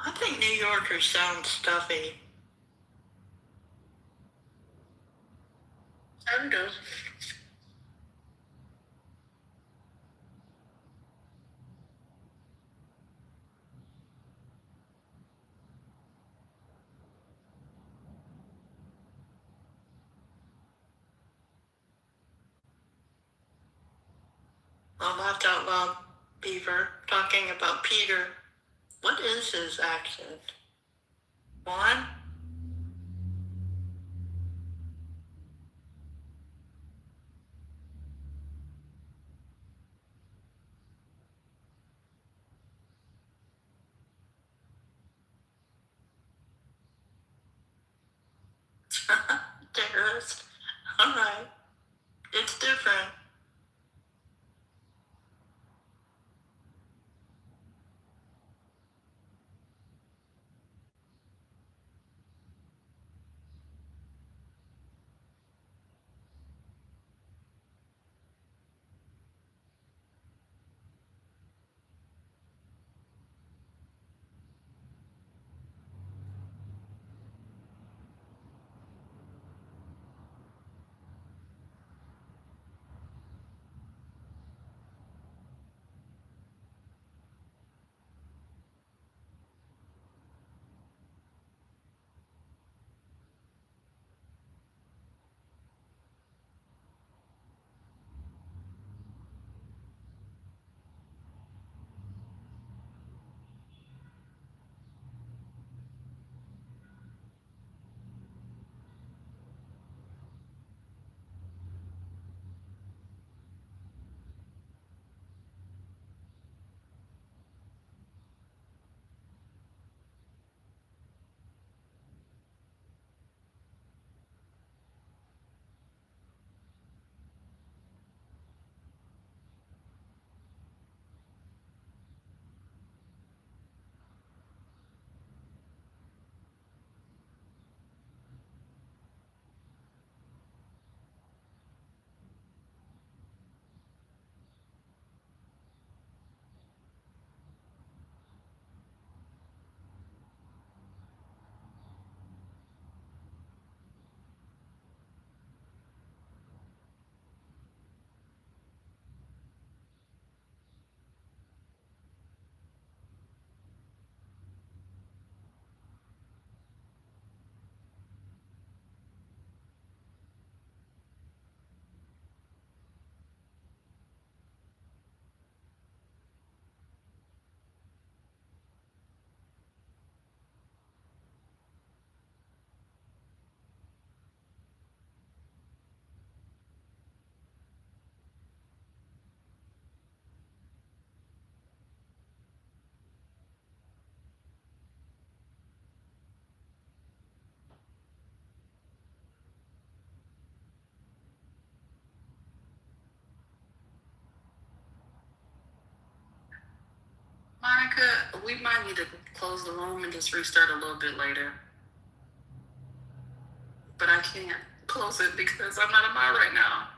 I think New Yorkers sound stuffy. I do. Laughed out loud, Beaver, talking about Peter. What is his accent? One? Terrorist. All right. It's different. Monica, we might need to close the room and just restart a little bit later. But I can't close it because I'm not a mod right now.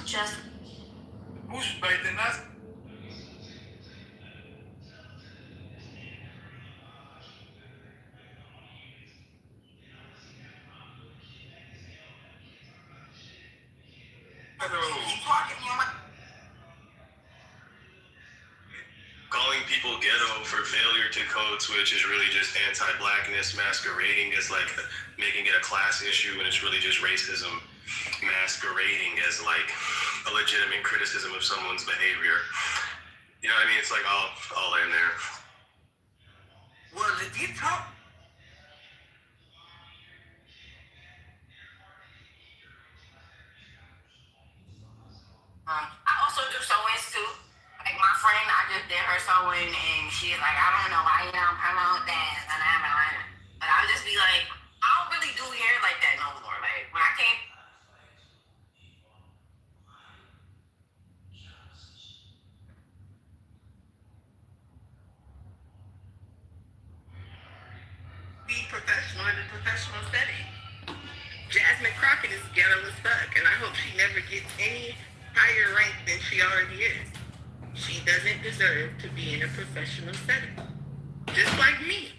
just calling people ghetto for failure to code switch is really just anti-blackness masquerading as like making it a class issue, and it's really just racism masquerading as like a legitimate criticism of someone's behavior. You know what I mean? It's like all in there. Well, did you talk? I also do sewings too. Like my friend, I just did her sewing, and she's like, I don't know why you don't promote that, but I'll just be like, I don't really do hair like that no more. Like when I came. Be professional in a professional setting. Jasmine Crockett is ghetto as fuck, and I hope she never gets any higher rank than she already is. She doesn't deserve to be in a professional setting. Just like me.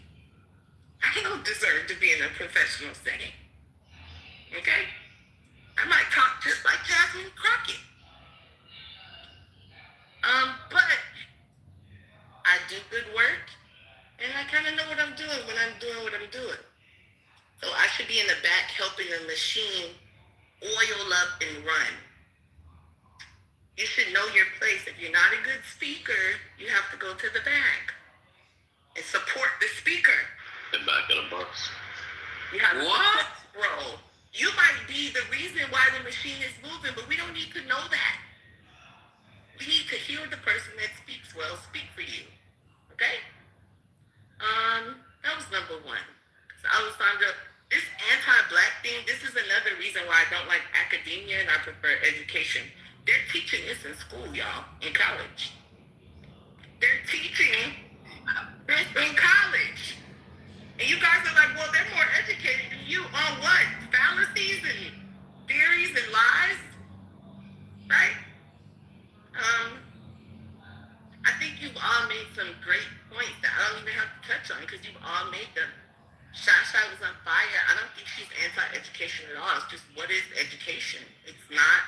I don't deserve to be in a professional setting. Okay? I might talk just like Jasmine Crockett. But I do good work, and I kind of know what I'm doing when I'm doing what I'm doing. So I should be in the back helping the machine oil up and run. You should know your place. If you're not a good speaker, you have to go to the back and support the speaker. The back of the bus. You have what? Role. You might be the reason why the machine is moving, but we don't need to know that. We need to hear the person that speaks well speak for you. Okay? That was number one. Alessandra, this anti-black thing, this is another reason why I don't like academia and I prefer education. They're teaching this in school, y'all, in college. They're teaching this in college. And you guys are like, well, they're more educated than you on what? Fallacies and theories and lies? Right? I think you've all made some great points that I don't even have to touch on because you've all made them. Shasha was on fire. I don't think she's anti-education at all. It's just, what is education? It's not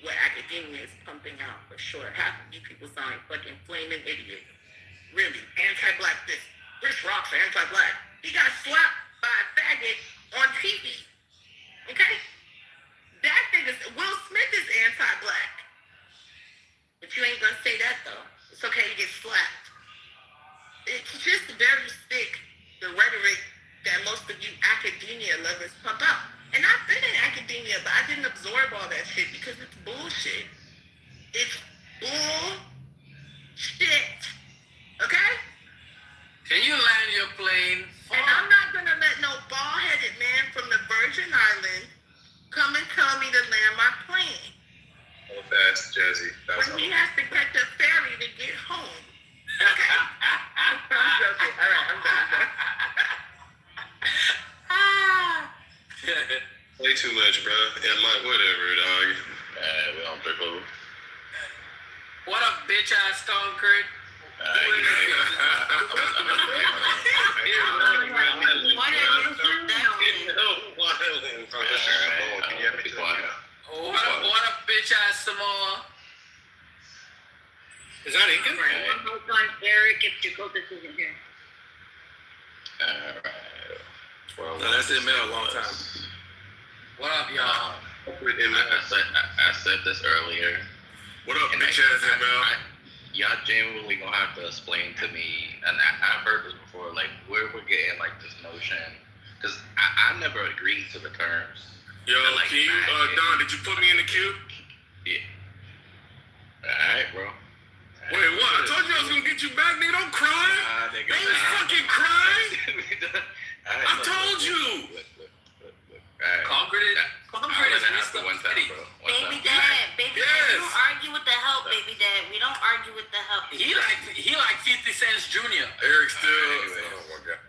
what academia is pumping out, for sure. Half of you people sound like fucking flaming idiots. Really. Anti-black this. Chris Rock's anti-black. He got slapped by a faggot on TV. Okay? That nigga, Will Smith is anti-black. But you ain't gonna say that, though. It's okay to get slapped. It's just very sick, the rhetoric that most of you academia lovers pump out. And I've been in academia, but I didn't absorb all that shit because it's bullshit. It's bullshit. Okay? Can you land your plane? And I'm not gonna let no bald-headed man from the Virgin Islands come and tell me to land my plane. Oh, fast, Jazzy. When he has to catch a ferry to get home. Okay? I'm joking. All right, I'm done. Way too much, bro. Yeah, whatever, dog. We don't pick over. What up, bitch ass concrete? What up, bitch ass Samoa? Is that Incan? Hold on, Eric, if Jacotas isn't here. Well, no, that's been a long time. What up, y'all? I said this earlier. What up, bitch ass ML? Y'all genuinely gonna have to explain to me, and I've heard this before, like where we're getting like this notion, because I never agreed to the terms. Yo, like, can you, Don, did you put me in the queue? Yeah. Alright, bro. Wait, what? I told you I was gonna get you back, nigga. Don't cry. Don't fucking cry. I told you. Concrete is one time, bro. Baby dad, we don't argue with the help, baby dad. We don't argue with the help. He like 50 Cent Jr. Eric still. Oh my god.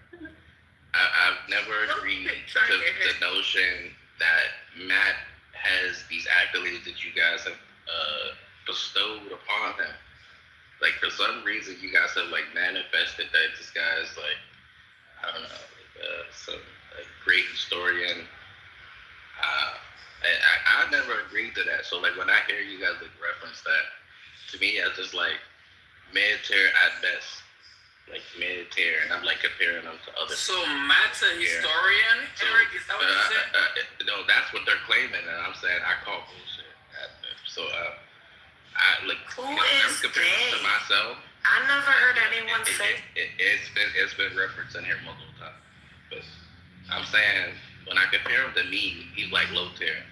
I've never agreed to the notion that Matt has these accolades that you guys have bestowed upon him. Like for some reason, you guys have like manifested that this guy is like, I don't know, some great historian. I never agreed to that. So like when I hear you guys like reference that, to me, I just like mid-tier at best. Like mid-tier, and I'm like comparing them to other. So Matt's a historian, Eric? Is that what you said? No, that's what they're claiming, and I'm saying I call bullshit. So I like. Who I'm is comparing they? to myself. I never heard anyone say. It's been referenced in here multiple times, but I'm saying when I compare him to me, he's like low tier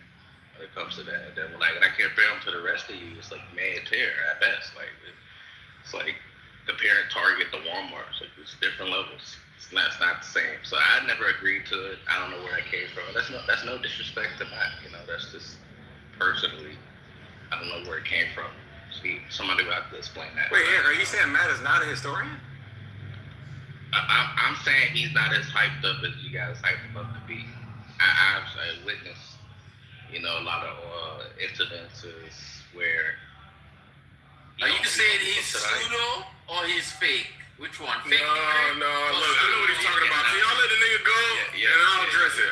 when it comes to that. And then when I compare him to the rest of you, it's like mid tier at best. Like it's like comparing Target to Walmart. It's like it's different levels. It's not the same. So I never agreed to it. I don't know where that came from. That's no disrespect to Matt. You know, that's just personally. I don't know where it came from. See, somebody will have to explain that. Wait, Eric, are you saying Matt is not a historian? I'm saying he's not as hyped up as you guys hyped him up to be. I've witnessed, you know, a lot of incidences where. Are you saying he's pseudo or he's fake? Which one? Fake? No, look, I know what he's talking about. Can y'all let the nigga go? And I'll address it.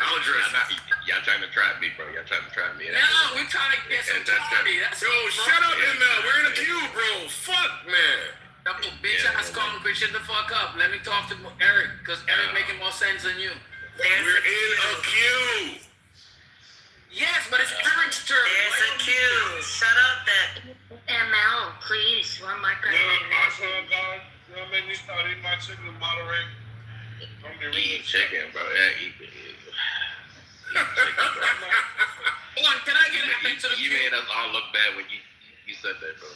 Y'all trying to trap me, bro. Y'all trying to trap me. No, we're trying to get some clarity. Yo, shut up, ML. We're in a queue, bro. Fuck, man. That bitch ass concrete, shut the fuck up. Let me talk to Eric, because Eric making more sense than you. We're in a queue. Yes, but it's Eric's turn. There's a queue. Shut up, that. ML, please. One microphone. guys. You know what I mean? You start eating my chicken to moderate. Eat chicken, bro. Yeah, eat chicken, bro. Hold on, can I get into the You made us all look bad when you said that, bro.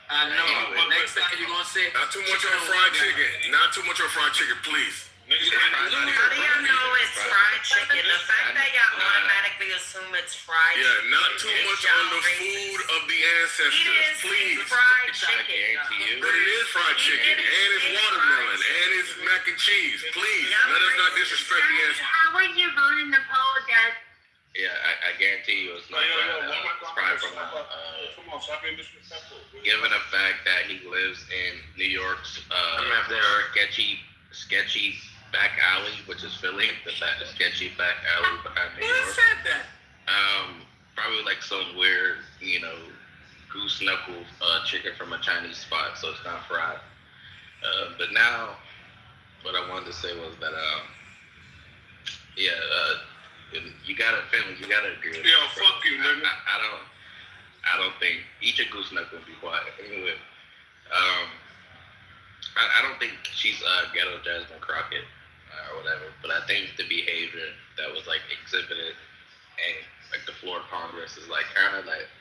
I know. Next time you're gonna say not too much on fried chicken. Not too much on fried chicken, please. How do you know it's fried chicken? The fact that y'all automatically assume it's fried chicken. Yeah, not too much on the food of the ancestors, please. Fried chicken. But it is fried chicken, and it's watermelon, and it's mac and cheese. Please, let us not disrespect the ancestors. How are you voting to poll that? Yeah, I guarantee you it's not it's probably from given the fact that he lives in New York's sketchy back alley, which is Philly, the sketchy back alley behind New York. Who said that? Probably like some weird, you know, goose knuckle chicken from a Chinese spot, so it's not fried. But now, what I wanted to say was that, you gotta agree with me. Yo, fuck you, nigga. I don't think eat your goose knuckle and be quiet. Anyway, I don't think she's ghetto Jasmine Crockett or whatever, but I think the behavior that was like exhibited and like the floor of Congress is like kind of like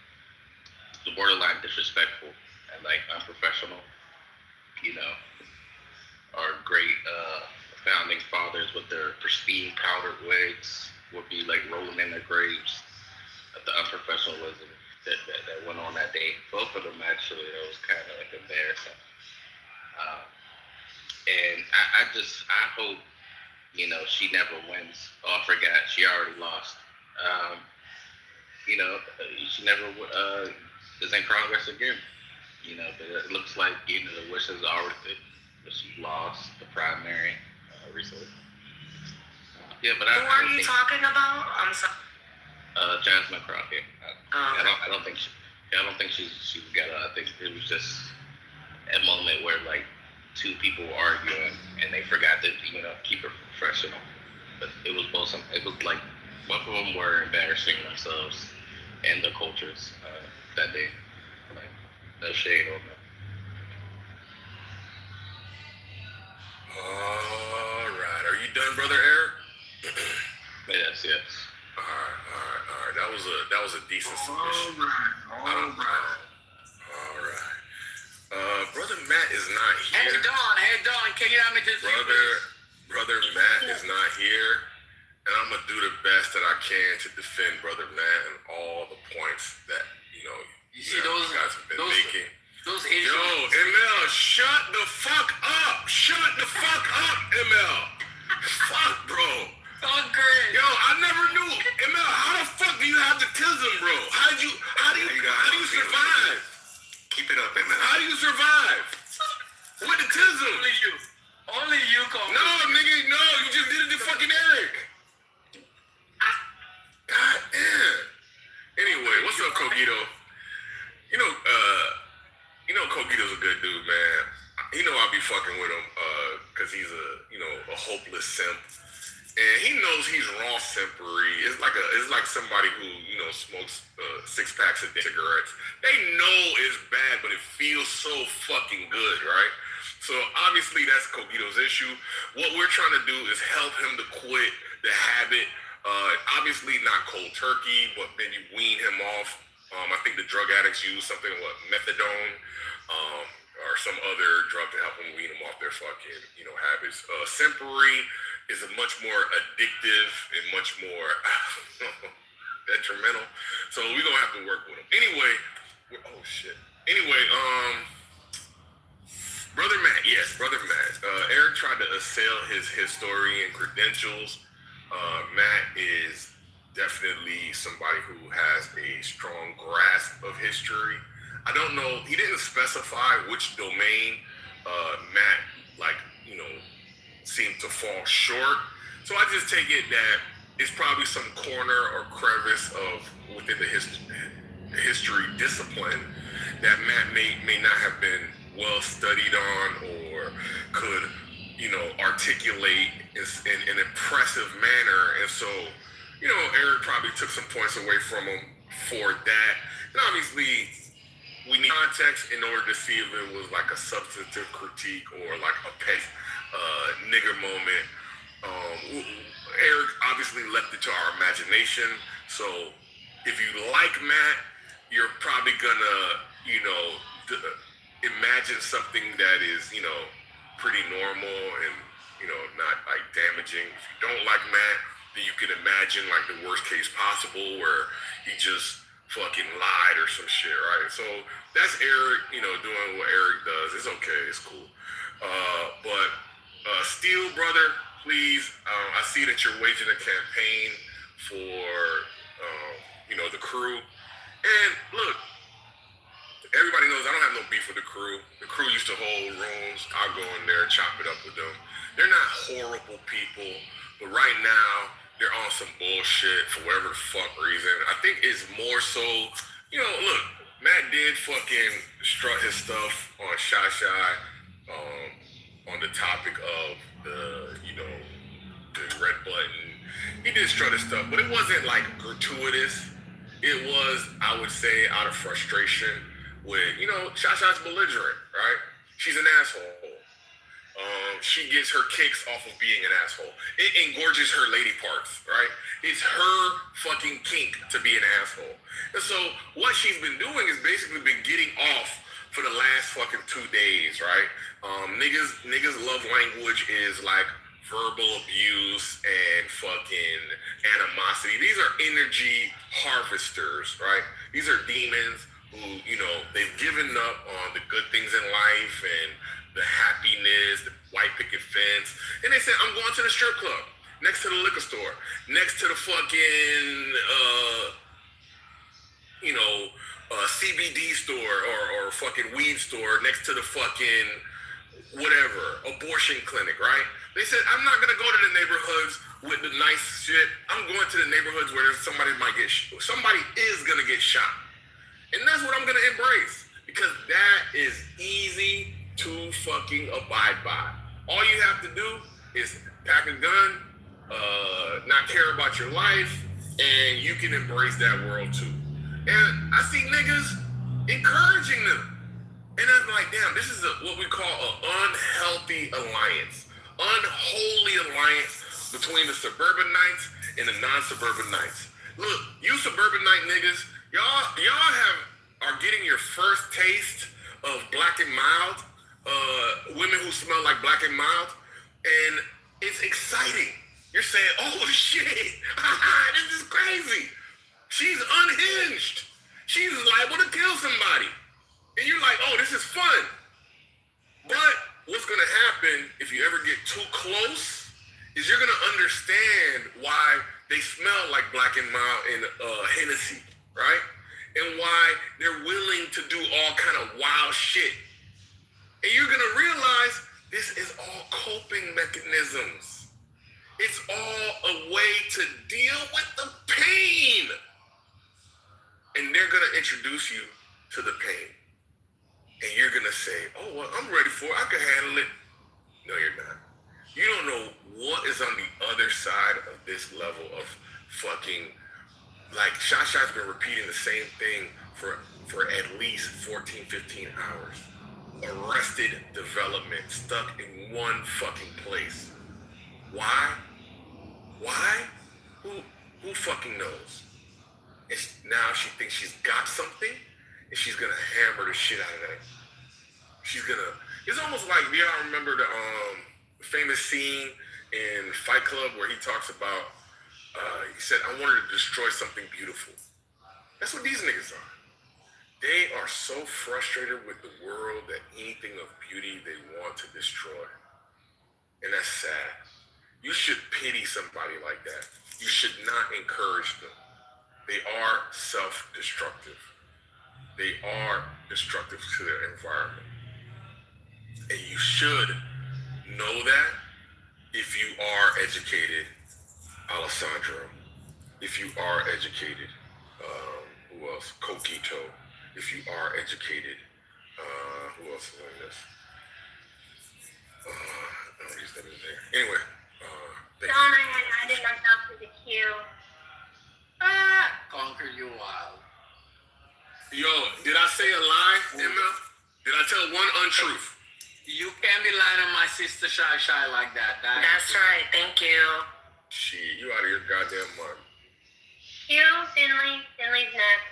the borderline disrespectful and like unprofessional. You know, our great founding fathers with their pristine powdered wigs would be like rolling in their graves at the unprofessionalism that went on that day. Both of them actually, that was kind of like embarrassing. And I hope, you know, she never wins. Oh, I forgot, she already lost. You know, she never is in Congress again. You know, but it looks like, you know, the wishes are already, she lost the primary recently. Yeah, but Who are you talking about? I'm sorry. Jasmine Crockett. I don't think she's ghetto. I think it was just a moment where like two people were arguing and they forgot to, you know, keep it professional. But it was like both of them were embarrassing themselves and the cultures that day. Like, no shade on them. All right, are you done, brother Eric? Yes. All right. That was a decent submission. All right. Brother Matt is not here. Hey Don, can you have me just Brother Matt is not here, and I'm gonna do the best that I can to defend Brother Matt and all the points that you guys have been making. Those Asians. Yo, ML, shut the fuck up! Shut the fuck up, ML! Fuck, bro. Yo, I never knew. ML, how the fuck do you have the tism, bro? How do you survive? Keep it up, man. How do you survive? With the tism. Only you, Congressman. No, nigga, no. You just did it to fucking Eric. God damn. Anyway, what's up, Cogito? You know Cogito's a good dude, man. He know I'll be fucking with him, cause he's a hopeless simp. And he knows he's raw simpery. It's like somebody who, smokes 6 packs of cigarettes. They know it's bad, but it feels so fucking good, right? So obviously that's Cogito's issue. What we're trying to do is help him to quit the habit. Obviously not cold turkey, but maybe wean him off. I think the drug addicts use something like methadone, or some other drug to help them wean them off their fucking, habits. Simpery is a much more addictive and much more detrimental. So we're gonna have to work with him. Anyway, Brother Matt. Eric tried to assail his historian credentials. Matt is definitely somebody who has a strong grasp of history. I don't know, he didn't specify which domain Matt, seemed to fall short. So I just take it that it's probably some corner or crevice within the history discipline that Matt may not have been well studied on or could, articulate in an impressive manner. And so, Eric probably took some points away from him for that. And obviously, we need context in order to see if it was like a substantive critique or like a pet nigger moment. Eric obviously left it to our imagination. So if you like Matt, you're probably gonna, imagine something that is, pretty normal and, not like damaging. If you don't like Matt, then you can imagine like the worst case possible where he just fucking lied or some shit, right? So that's Eric, doing what Eric does. It's okay, it's cool. But Steel, brother, please, I see that you're waging a campaign for, the crew. And look, everybody knows I don't have no beef with the crew. The crew used to hold rooms. I'll go in there, chop it up with them. They're not horrible people, but right now, they're on some bullshit for whatever the fuck reason. I think it's more so, look, Matt did fucking strut his stuff on Shy, on the topic of the red button. He did strut his stuff, but it wasn't like gratuitous. It was, I would say, out of frustration with, Shy's belligerent, right? She's an asshole. She gets her kicks off of being an asshole. It engorges her lady parts, right? It's her fucking kink to be an asshole. And so what she's been doing is basically been getting off for the last fucking 2 days, right? Niggas love language is like verbal abuse and fucking animosity. These are energy harvesters, right? These are demons who, they've given up on the good things in life and the happiness, the white picket fence. And they said, I'm going to the strip club, next to the liquor store, next to the fucking, CBD store or fucking weed store, next to the fucking whatever, abortion clinic, right? They said, I'm not going to go to the neighborhoods with the nice shit. I'm going to the neighborhoods where somebody is going to get shot. And that's what I'm going to embrace, because that is easy to fucking abide by. All you have to do is pack a gun, not care about your life, and you can embrace that world too. And I see niggas encouraging them. And I'm like, damn, this is what we call an unhealthy alliance. Unholy alliance between the suburbanites and the non-suburbanites. Look, you suburbanite niggas, y'all are getting your first taste of Black and Mild, women who smell like Black and Mild, and it's exciting. You're saying, oh shit, this is crazy. She's unhinged. She's liable to kill somebody. And you're like, oh, this is fun. But what's gonna happen if you ever get too close is you're gonna understand why they smell like Black and Mild and Hennessy, right? and why they're willing to do all kind of wild shit. And you're gonna realize this is all coping mechanisms. It's all a way to deal with the pain. And they're gonna introduce you to the pain. And you're gonna say, oh, well, I'm ready for it. I can handle it. No, you're not. You don't know what is on the other side of this level of fucking, like, Shasha's been repeating the same thing for at least 14, 15 hours. Arrested development, stuck in one fucking place. Why? Why? Who fucking knows? Now she thinks she's got something, and she's gonna hammer the shit out of that. It's almost like, we all remember the famous scene in Fight Club where he talks about, he said, I wanted to destroy something beautiful. That's what these niggas are. They are so frustrated with the world that anything of beauty they want to destroy. And that's sad. You should pity somebody like that. You should not encourage them. They are self-destructive. They are destructive to their environment. And you should know that if you are educated, Alessandro. If you are educated, who else? Coquito. If you are educated, who else is on this? He's not in there. Anyway, Don, I added myself to the queue. Conquer you wild. Yo, did I say a lie, ML? Did I tell one untruth? You can't be lying on my sister Shy like that. That's right. Thank you. Shit, you out of your goddamn mind. Q, Finley's next.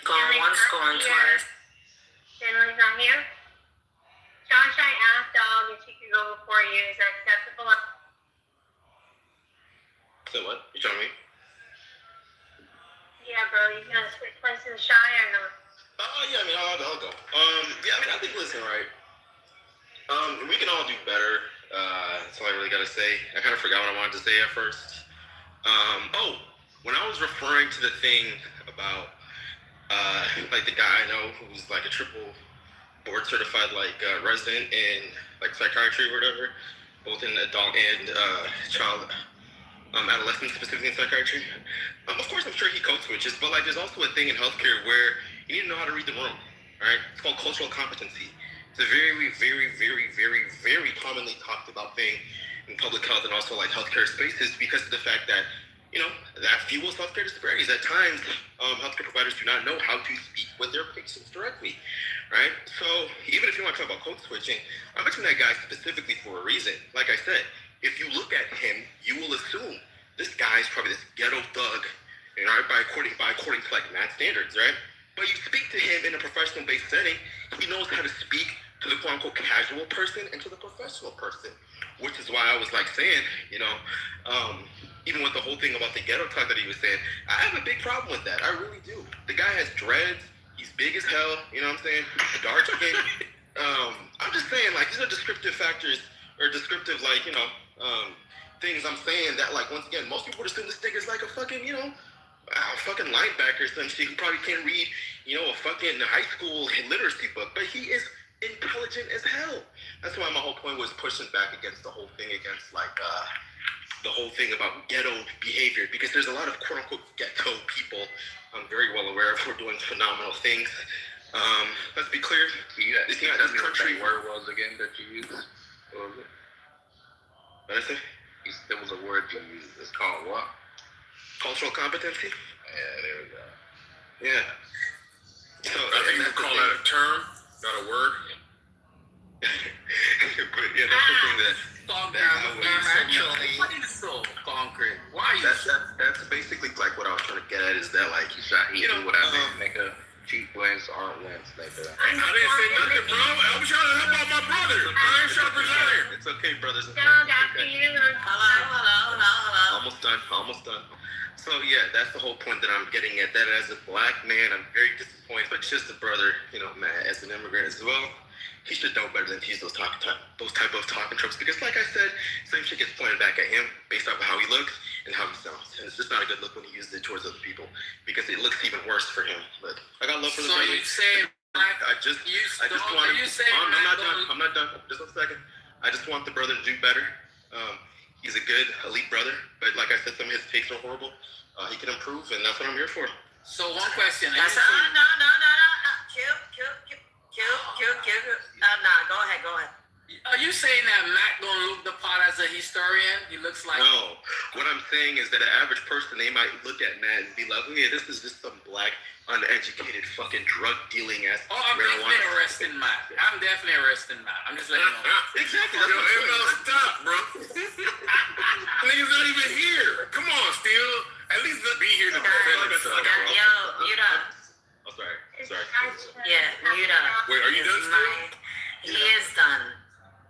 Going once, going twice. Finley's not here. Josh, I asked Dog if she could go before you. Is that acceptable? So what? You telling me? Yeah, bro. You gonna switch places with Shy or not? Oh, yeah, I mean, I'll go. Yeah, I mean, I think, listen, right? We can all do better. That's all I really got to say. I kind of forgot what I wanted to say at first. When I was referring to the thing about, like, the guy I know who's, like, a triple board certified, like, resident in, like, psychiatry or whatever, both in adult and child, adolescent, specifically in psychiatry. Of course, I'm sure he code switches, but, like, there's also a thing in healthcare where you need to know how to read the room, right? It's called cultural competency. It's a very, very, very, very, very commonly talked about thing in public health and also, like, healthcare spaces because of the fact that, you know, that fuels healthcare disparities. At times, healthcare providers do not know how to speak with their patients directly, right? So even if you want to talk about code switching, I mentioned that guy specifically for a reason. Like I said, if you look at him, you will assume this guy's probably this ghetto thug, you know, according to like math standards, right? But you speak to him in a professional-based setting, he knows how to speak to the quote-unquote casual person and to the professional person, which is why I was like saying, you know, even with the whole thing about the ghetto talk that he was saying, I have a big problem with that. I really do. The guy has dreads. He's big as hell. You know what I'm saying? Dark skin. I'm just saying, like, these are descriptive factors or descriptive, like, you know, things I'm saying that, like, once again, most people would assume this nigga's like a fucking, you know, fucking linebacker or some shit who probably can't read, you know, a fucking high school literacy book, but he is intelligent as hell. That's why my whole point was pushing back against the whole thing, against, like, the whole thing about ghetto behavior, because there's a lot of quote-unquote ghetto people I'm very well aware of who are doing phenomenal things. Let's be clear. This country word was again that you used. What was it? What did I say? There was a word you used. It's called what? Cultural competency? Yeah, there we go. Yeah. So I think you could call that a term, not a word. But yeah, that's the thing that actually so concrete. Why you that's basically like what I was trying to get at is that, like, you know what I mean? Make a cheap wins aren't wins. Like that. I didn't say nothing, bro. I'm trying to help out my brother. I ain't trying to present. It's okay, brothers. Dog, after you. Hello. Almost done. So yeah, that's the whole point that I'm getting at. That as a black man, I'm very disappointed, but just a brother, you know, man, as an immigrant as well, he should know better than to use those type of talking tropes. Because like I said, same shit gets pointed back at him based off of how he looks. and how he sounds. And it's just not a good look when he uses it towards other people because it looks even worse for him. But I got love for the So brother. you say I just want him. I'm not done. Just 1 second. I just want the brother to do better. He's a good elite brother, but like I said, some of his takes are horrible. He can improve, and that's what I'm here for. So one question. No. Go ahead. Are you saying that Matt gonna look the part as a historian? He looks like No. What I'm saying is that an average person, they might look at Matt and be like, "Yeah, this is just some black, uneducated, fucking drug dealing ass." Oh, I'm definitely arresting Matt. I'm just letting you know. Exactly. Yo, ML, stop, bro. Nigga's not even here. Come on, Steel. At least let me here to defend himself, bro. Yo, mute up. Oh, sorry. Yeah, mute up. Wait, are you done, Steel? He is done.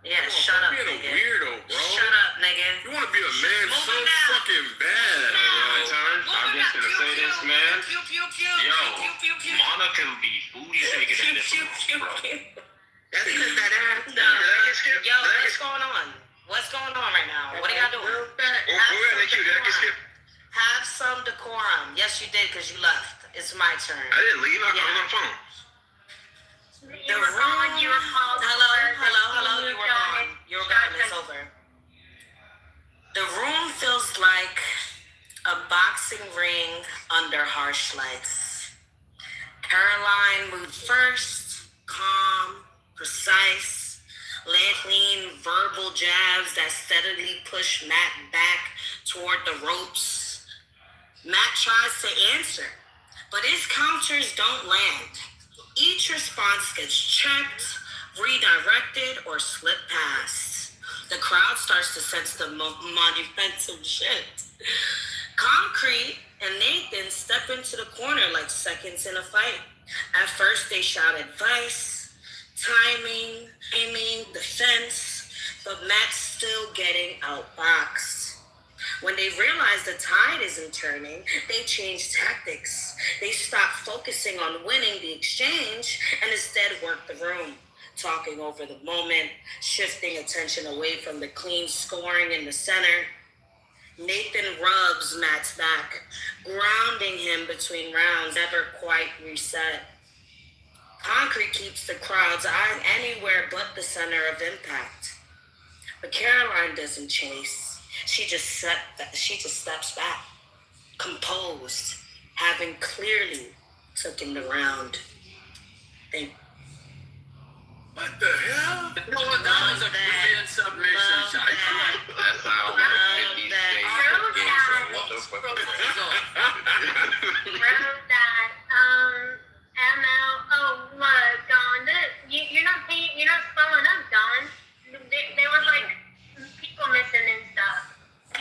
Yeah, shut up, Being a nigga. weirdo, bro. Shut up, nigga. You want to be a man so fucking bad, bro. I'm just gonna say this, man. Yo, Mana can be booty shaking in this room, bro. That's because that ass. Yo, what's going on right now? What are y'all doing? Have some decorum. Yes, you did, because you left. It's my turn. I didn't leave. I was on the phone. You were gone. Hello. You were gone. It's over. The room feels like a boxing ring under harsh lights. Caroline moved first, calm, precise, landing verbal jabs that steadily push Matt back toward the ropes. Matt tries to answer, but his counters don't land. Each response gets checked, redirected, or slipped past. The crowd starts to sense the monumental shift. Concrete and Nathan step into the corner like seconds in a fight. At first, they shout advice, timing, aiming, defense, but Matt's still getting outboxed. When they realize the tide isn't turning, they change tactics. They stop focusing on winning the exchange and instead work the room, talking over the moment, shifting attention away from the clean scoring in the center. Nathan rubs Matt's back, grounding him between rounds, never quite reset. Concrete keeps the crowd's eye anywhere but the center of impact. But Caroline doesn't chase. She just steps back, composed, having clearly taken the round. What the hell? That was a brilliant submission shot. That's how 50 states what the fuck is that? ML. Oh, what, Don? You're not following up, Don. There was like people missing and stuff.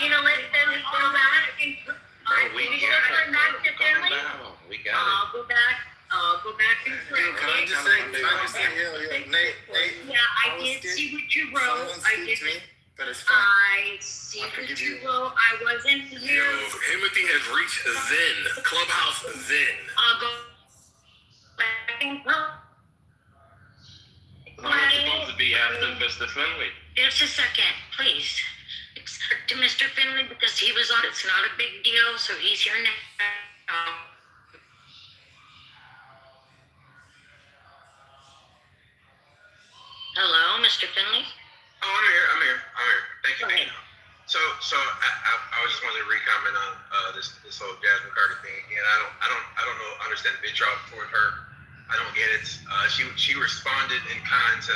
Let them go back. We got it. I'll go back and play. Can I just say, Nate, Yeah, I did see what you wrote. But it's fine. I see what you wrote. I wasn't here. Yo, Timothy has reached Zen. Clubhouse Zen. I'll go back and play. I'm supposed to be after Mr. Finley. Just a second, please. To Mr. Finley, because he was on. It's not a big deal, so he's here now. Hello, Mr. Finley. Oh, I'm here. Thank you. So I was just wanted to re-comment on this whole Jasmine Carter thing again. I don't understand the vitriol toward her. I don't get it. She responded in kind to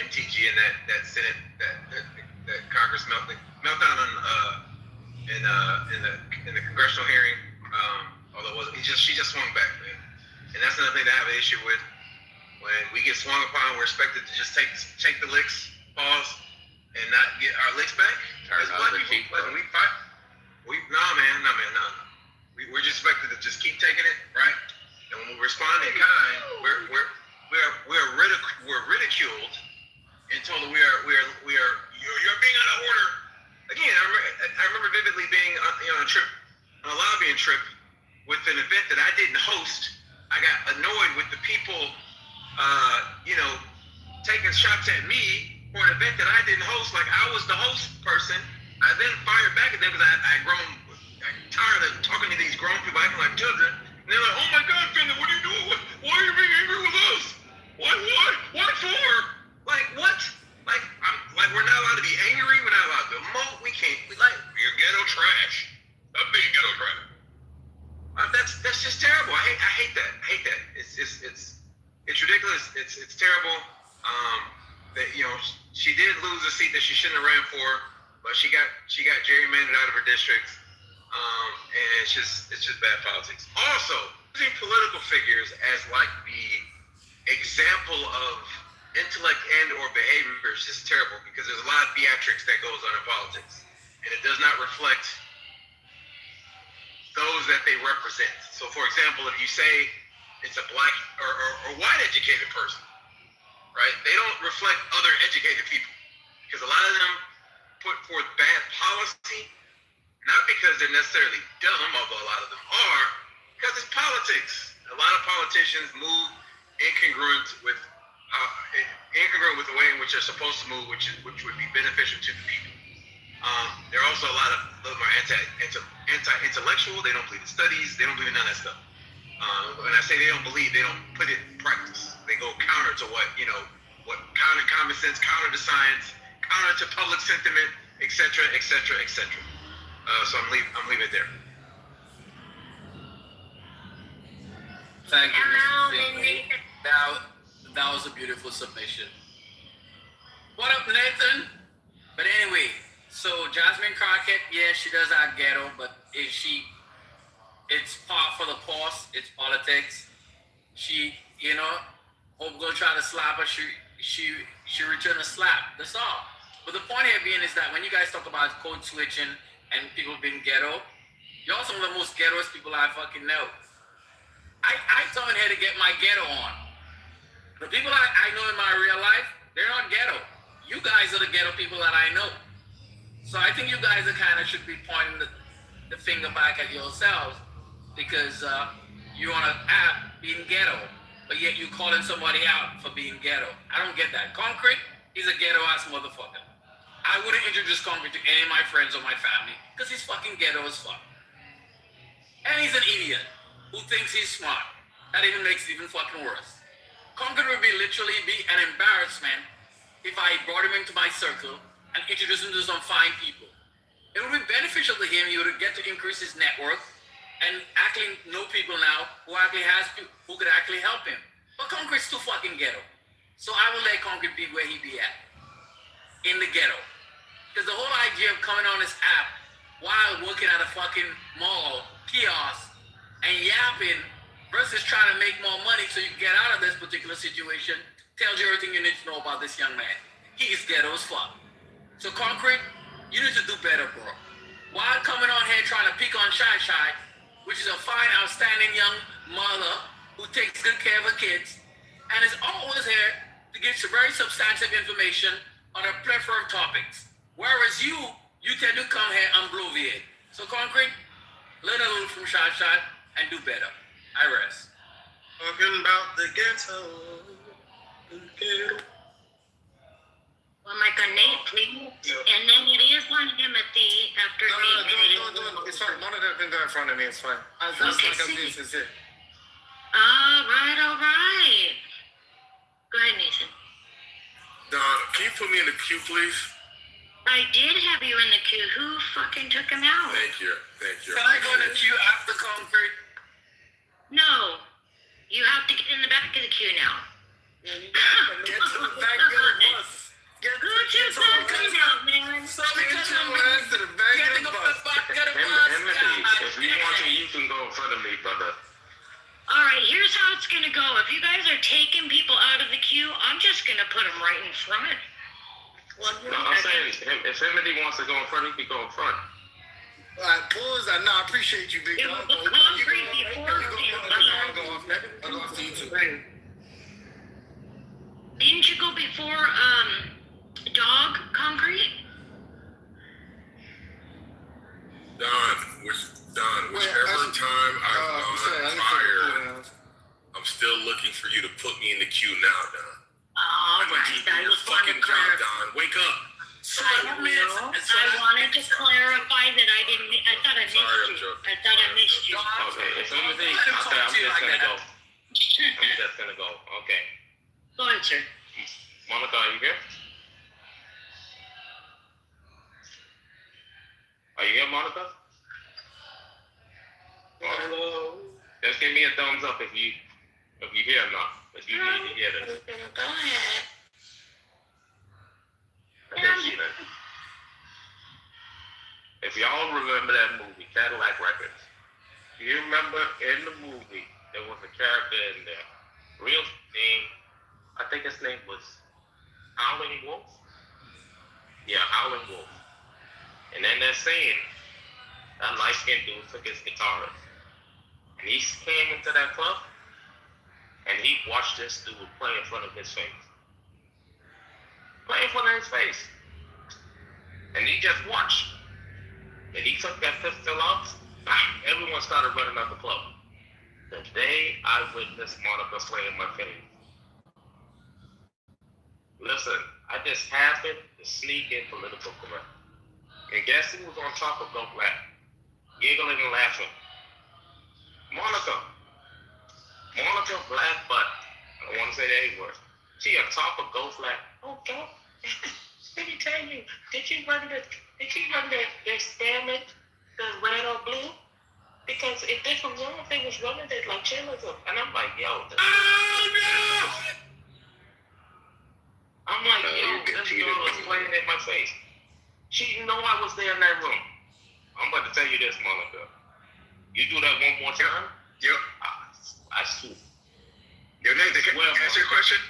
MTG and that Senate that Congress meltdown on in the congressional hearing. Although it wasn't, she just swung back, man. And that's another thing that I have an issue with. When we get swung upon, we're expected to just take the licks, pause, and not get our licks back. As black people, when we fight, no. We're just expected to just keep taking it, right? And when we respond in kind, we're ridiculed and told that you're being out of order. Again, I remember vividly being on a lobbying trip with an event that I didn't host. I got annoyed with the people, taking shots at me for an event that I didn't host. Like I was the host person. I then fired back at them because I had grown tired of talking to these grown people acting like children. And they're like, oh my God, Finley, what are you doing? Why are you being angry with us? What for? Like, what? Like we're not allowed to be angry. We're not allowed to emote. We can't. You're ghetto trash. I'm being ghetto trash. That's just terrible. I hate that. It's ridiculous. It's terrible. That she did lose a seat that she shouldn't have ran for, but she got gerrymandered out of her district. And it's just bad politics. Also, using political figures as like the example of intellect and or behavior is just terrible because there's a lot of theatrics that goes on in politics, and it does not reflect those that they represent. So, for example, if you say it's a black or white educated person, right? They don't reflect other educated people because a lot of them put forth bad policy, not because they're necessarily dumb, although a lot of them are, because it's politics. A lot of politicians move incongruent with the way in which they're supposed to move, which would be beneficial to the people. There are also a lot of them are anti-intellectual. They don't believe in studies. They don't believe in none of that stuff. When I say they don't believe, they don't put it in practice. They go counter to what counter common sense, counter to science, counter to public sentiment, etc., etc., etc. So I'm leaving it there. Thank you. That was a beautiful submission. What up, Nathan? But anyway, so Jasmine Crockett, yeah, she does our ghetto, but it's part for the cause, it's politics. She, hope gonna try to slap her, she return a slap, that's all. But the point here being is that when you guys talk about code switching and people being ghetto, y'all some of the most ghettoest people I fucking know. I come in here to get my ghetto on. The people I know in my real life, they're not ghetto. You guys are the ghetto people that I know. So I think you guys are kind of should be pointing the finger back at yourselves because you're on an app being ghetto, but yet you calling somebody out for being ghetto. I don't get that. Concrete, he's a ghetto ass motherfucker. I wouldn't introduce Concrete to any of my friends or my family because he's fucking ghetto as fuck. And he's an idiot who thinks he's smart. That even makes it even fucking worse. Concrete would literally be an embarrassment if I brought him into my circle and introduced him to some fine people. It would be beneficial to him. He would get to increase his net worth and actually know people now who could actually help him. But Concrete's too fucking ghetto. So I will let Concrete be where he be at. In the ghetto. Because the whole idea of coming on this app while working at a fucking mall, kiosk, and yapping versus trying to make more money so you can get out of this particular situation tells you everything you need to know about this young man. He's ghetto as fuck. So Concrete, you need to do better, bro. While coming on here trying to pick on Shy, which is a fine, outstanding young mother who takes good care of her kids, and is always here to give some very substantive information on a plethora of topics. Whereas you tend to come here and bloviate. So Concrete, learn a little from Shy and do better. I rest. Talking about the ghetto. Well, Mike, on Nate, please. And then it is on Timothy after Nate. No, it's fine. One of them can go in front of me. It's fine. This is it. All right. Go ahead, Nathan. Don, can you put me in the queue, please? I did have you in the queue. Who fucking took him out? Thank you. Can I go in the queue after Concrete? No. You have to get in the back of the queue now. Get to the back of the bus. Go to the back of the man. So get your ass to the back of the bus. Timothy, if you want to, you can go in front of me, brother. All right, here's how it's going to go. If you guys are taking people out of the queue, I'm just going to put them right in front. No, I'm saying if Timothy wants to go in front, he can go in front. All right, pause. I appreciate you, big dog. I'll go off to you too. Didn't you go before Dog Concrete? Whichever time I've gone prior, I'm still looking for you to put me in the queue now, Don. All right, I need you to do your fucking job, Don. Wake up. So I wanted to clarify that I didn't. I thought I missed you. I thought I missed you. Okay, as soon as they, okay, I'm just gonna go. I'm just gonna go. Okay. Go ahead, sir. Monica, are you here? Are you here, Monica? Hello. Just give me a thumbs up if you hear or not. If you need to hear this. Go ahead. If y'all remember that movie, Cadillac Records, do you remember in the movie there was a character in there, real name, I think his name was Howling Wolf? Yeah, Howling Wolf. And then they're saying that light-skinned dude took his guitarist. And he came into that club and he watched this dude play in front of his face. Play in front of his face. And he just watched. And he took that pistol out, everyone started running out the club. The day I witnessed Monica play in my face. Listen, I just happened to sneak in political correct. And guess who was on top of Go Black? Giggling and laughing. Monica. Monica Black Butt. I don't want to say the A word. She on top of Go Black. Oh, God. Let me tell you, did you run the experiment, the red or blue? Because if different ones, they was running it like journalism. And I'm like, yo, this I'm like, yo, this girl is playing in my face. She know I was there in that room. I'm about to tell you this, Monica. You do that one more time? Yep. I swear. Yo, Nathan, can I ask you a question?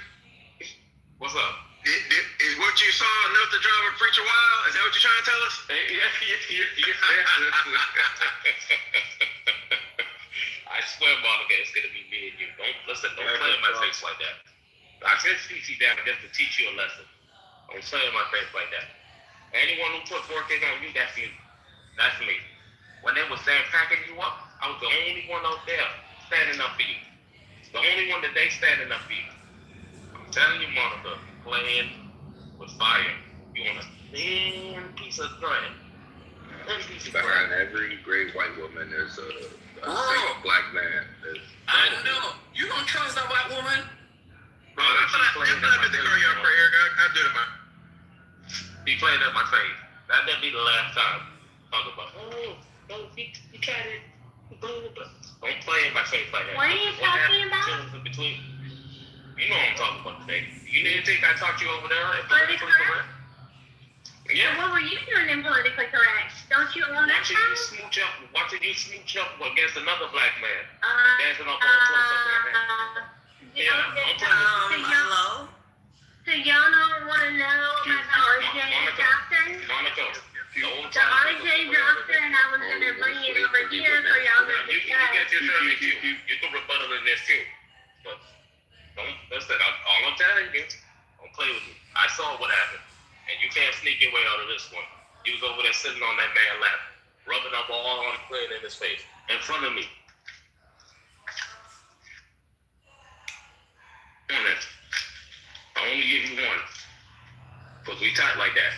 What's up? Is what you saw enough to drive a preacher wild? Is that what you're trying to tell us? I swear, Monica, it's gonna be me and you. Don't play in my face like that. I said CC down just to teach you a lesson. Don't play in my face like that. Anyone who puts work in on you, that's you. That's me. When they was there packing you up, I was the only one out there standing up for you. The only one that they standing up for you. I'm telling you, Monica, playing with fire. You want a thin piece of thread. Behind every great white woman, there's a single black man. I know. You don't trust that white woman? Bro, I do it, man. He playing at my face. That'd be the last time. Talk about, you tried it. Don't play in my face like that. What are you talking about? In between. You know what I'm talking about today. You didn't think I talked you over there at politically correct? Yeah. So what were you doing in politically correct? Don't you own that Watching you smooch up against another black man. Dancing up on the floor, something like that. Hello? So y'all don't want to know about the RJ doctrine? Monica. The RJ doctrine, I was going to bring it over here for y'all to You get your turn to you can rebuttal in this too. But don't, listen, all I'm telling you, don't play with me. I saw what happened. And you can't sneak your way out of this one. You was over there sitting on that man's lap, rubbing up all on playing in his face, in front of me. On it. I only give you one. Because we tight like that.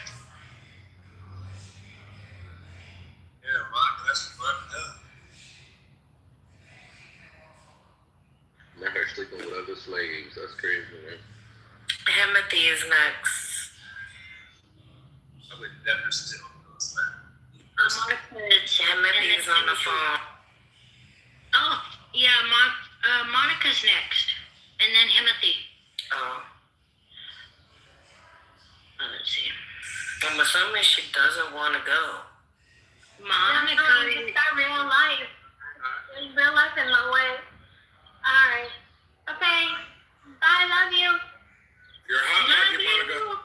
Yeah, Mark, that's fucked up. Now her sleeping with other slaves. That's crazy, man. Timothy is next. I would never still Timothy's on the phone. Oh, yeah, Monica's next. And then Timothy. Oh. Let's see. I'm assuming she doesn't want to go. Monica. It's got real life. There's real life in my way. Alright. Okay. Bye, love you. You're hot, like Monica.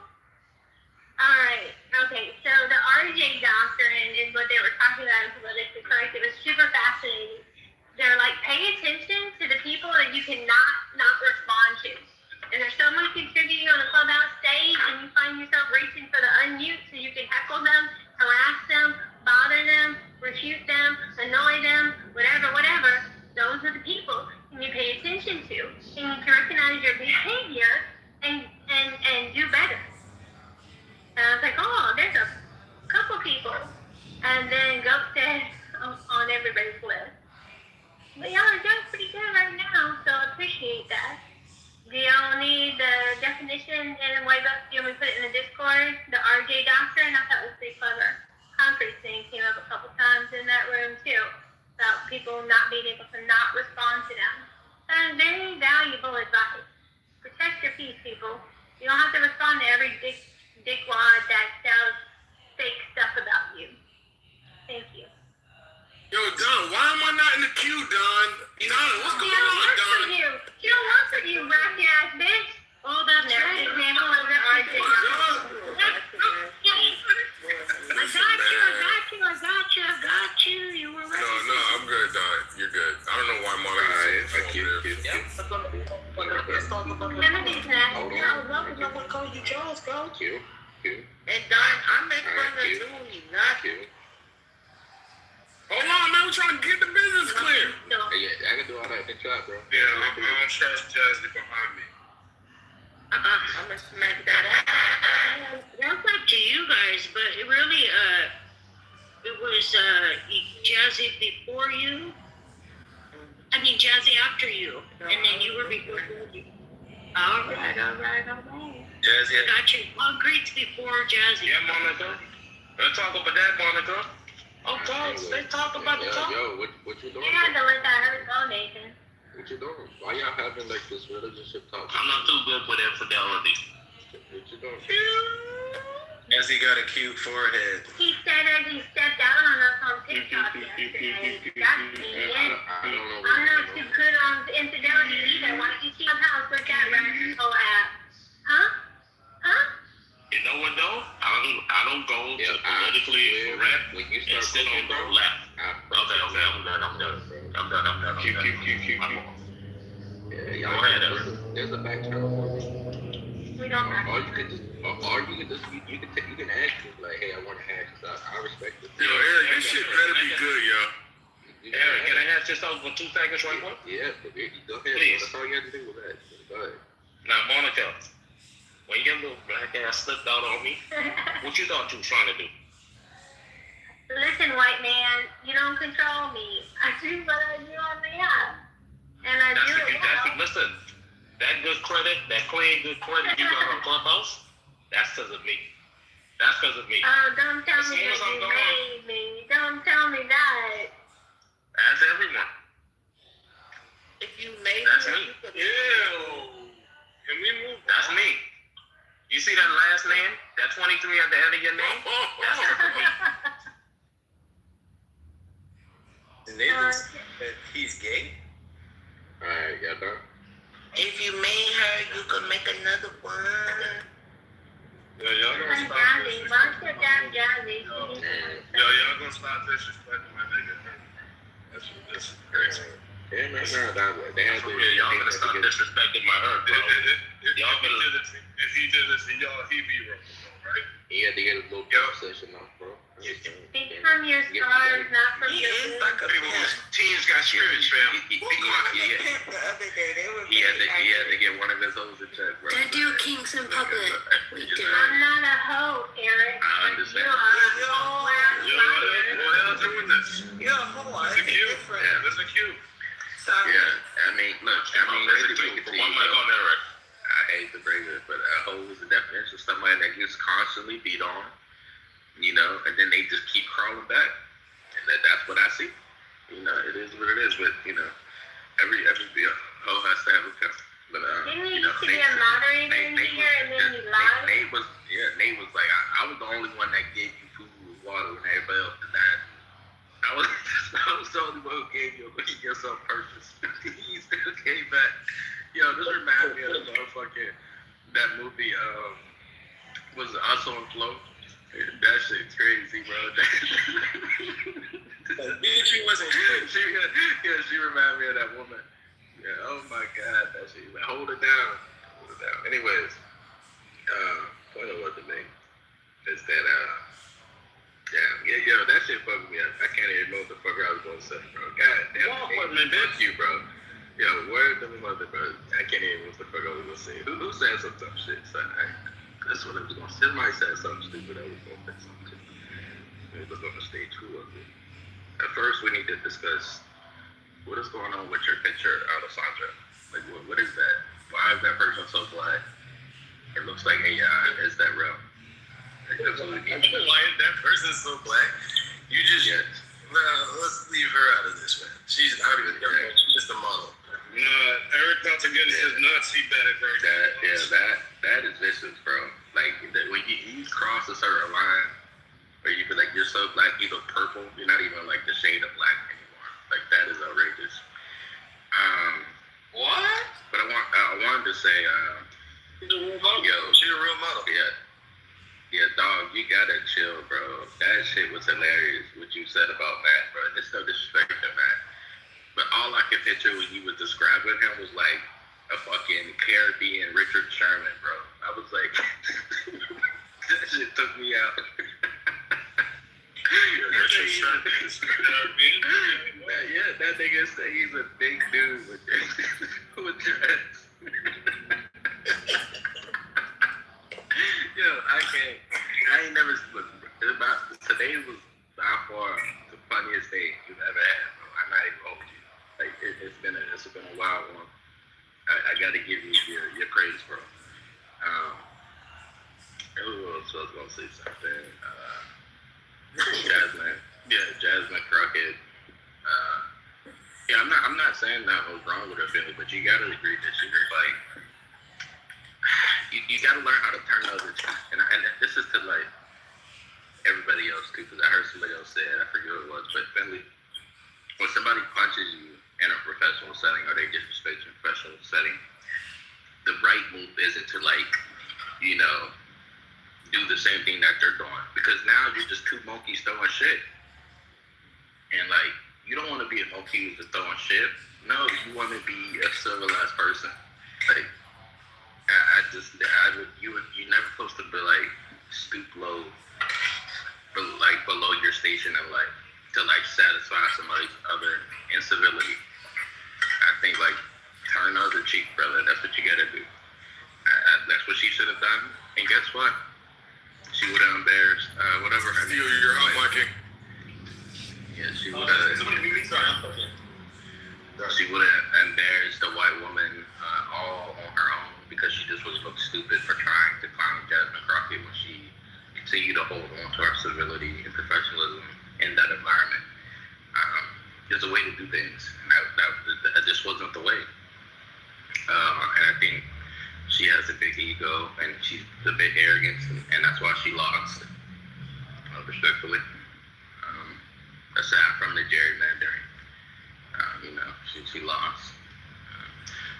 Alright. Okay, so the RJ doctrine is what they were talking about in politically correct. It was super fascinating. They're like, pay attention to the people that you cannot not respond to. And if someone contributing on a clubhouse stage and you find yourself reaching for the unmute so you can heckle them, harass them, bother them, refute them, annoy them, whatever, those are the people you pay attention to. And you can recognize your behavior and let's go. Q. And Don, I make fun of you. You not. Hold on, man. We're trying to get the business clear. Yeah, I can do all that. Good job, bro. Yeah, I don't trust Jazzy behind me. I'm gonna smack that out. That's up to you guys, but it really, it was Jazzy before you. I mean, Jazzy after you, and then you were before Jazzy. All right. Jazzy. Got you. Concrete's before Jazzy. Yeah, Monica. Let's talk about that, Monica. Okay, let's talk about the talk. Yo, what you doing? You had to let that hurt go, Nathan. What you doing? Why y'all having like this relationship talk? I'm not too good for infidelity. What you doing? Jazzy got a cute forehead. He said as he stepped out on us on TikTok yesterday. That's me. I don't know. I'm not too good on infidelity either. Why don't you see how look at Rash's whole app? Huh? You know what though? I don't go to politically correct and sit on the left. Okay, I'm done. Q. Yeah, y'all. Go ahead, There's a back channel for me. We don't have Or you can ask me like, hey, I want to hash this out. I respect it. Yo, Eric, this shit better be good, yo. Eric, can I ask this over for 2 seconds right quick? Yeah, but go ahead. Please. That's all you have to do with that. Go ahead. Now, Monica, when your little black ass slipped out on me, what you thought you was trying to do? Listen, white man, you don't control me. I do what I do on the app. And I do it well. Listen, that good credit, that clean good credit you got on Clubhouse, that's because of me. That's because of me. Oh, don't tell As me soon that as I'm you gone. made me. Don't tell me that. That's everyone. If you made That's it, me. you could. Ew. Can we move? That's me. You see that last name? That 23 at the end of your name? That's because of me. Nathan said he's gay. Alright, y'all done? If you made her, you could make another one. Yo, y'all gonna stop Jazzy, monster damn Jazzy. Yo, y'all gonna stop disrespecting my nigga. That's crazy. Yeah, man, they had to. Yeah, y'all gonna stop disrespecting my her, bro. Y'all better. If he did this to y'all, he be wrong, right? He had to get a little conversation off, bro. Speak from your scars, not from your wounds. Teams got yours, fam. He had to get one of his hoes in check, bro. Don't do kinks in public. We do. I'm not a hoe, Eric. I understand. You are. What else doing this? You're a hoe. It's a cute. Different. It's a cute. Sorry. Yeah, I mean, look, There's a cute for one mic on there, right? I hate to bring it, but a hoe is the definition of somebody that gets constantly beat on, you know, and then they just keep crawling back. And that's what I see. You know, it is what it is, but, you know, every hoe has to have a cup. But, Didn't you you know, used to be a moderator in here and then you lied? Nate was like, I was the only one that gave you food with water when everybody else denied. I was the only one who gave you yourself purpose. You still came back. Yo, this reminds me of the motherfucking, that movie, was it Us on Flow? That shit's crazy, bro. She wasn't good. She reminded me of that woman. Yeah, oh my God, that shit. Like, hold it down. Anyways, what was the name? Is that, yeah, that shit fucked me up. I can't even know what the fuck I was going to say, bro. God damn it. Fuck you, bro. Yo, word of the mother, bro. I can't even know what the fuck I was going to say. Who said some dumb shit? So that's what I was going to say. Somebody said something stupid. I was going to say something. It was on the stage. Who was it? At first, we need to discuss what is going on with your picture, Alessandra. Like, what is that? Why is that person so black? It looks like AI. Is that real? Like, that's what we need to know. Why is that person so black? You just, let's leave her out of this, man. She's just a model. Nah, Eric about to get his Nazi better right now. That is vicious, bro. Like, when you cross a certain line, where you be like, you're so black, you look purple, you're not even like the shade of black anymore. Like, that is outrageous. What? But I wanted to say, She's a real model. Yo, She's a real model. Yeah, dog, you gotta chill, bro. That shit was hilarious, what you said about Matt, bro. It's no disrespect to Matt. But all I could picture when you were describing him was like a fucking Caribbean Richard Sherman, bro. I I was like, that shit took me out. Yeah, that nigga say he's a big dude with dreads. Yo, I can't. I ain't never. Today was by far the funniest day you've ever had, bro. I'm not even hold you. Like it's been a wild one. I got to give you your praise, bro. Who else was gonna say something? Jasmine Crockett. Yeah, I'm not saying that was wrong with her feeling, but you gotta agree that she was like, you gotta learn how to turn other cheeks. And this is to like everybody else too, because I heard somebody else say it, I forget what it was, but Finley, when somebody punches you in a professional setting or they disrespect you in a professional setting, the right move isn't to like, do the same thing that they're doing, because now you're just two monkeys throwing shit. And like, you don't want to be a monkey who's throwing shit. No, you want to be a civilized person. Like, you're never supposed to be like stoop low, but like below your station in life to like satisfy somebody's other incivility. I think like turn the other cheek, brother. That's what you gotta do. That's what she should have done. And guess what? She would have embarrassed whatever her name. You're hot, Mikey. Yeah, she would have. She would have embarrassed the white woman all on her own because she just was look stupid for trying to clown Jasmine Crockett when she continued to hold on to her civility and professionalism in that environment. There's a way to do things, and that just wasn't the way. And I think she has a big ego, and she's a bit arrogant, and that's why she lost. Respectfully, aside from the gerrymandering, she lost.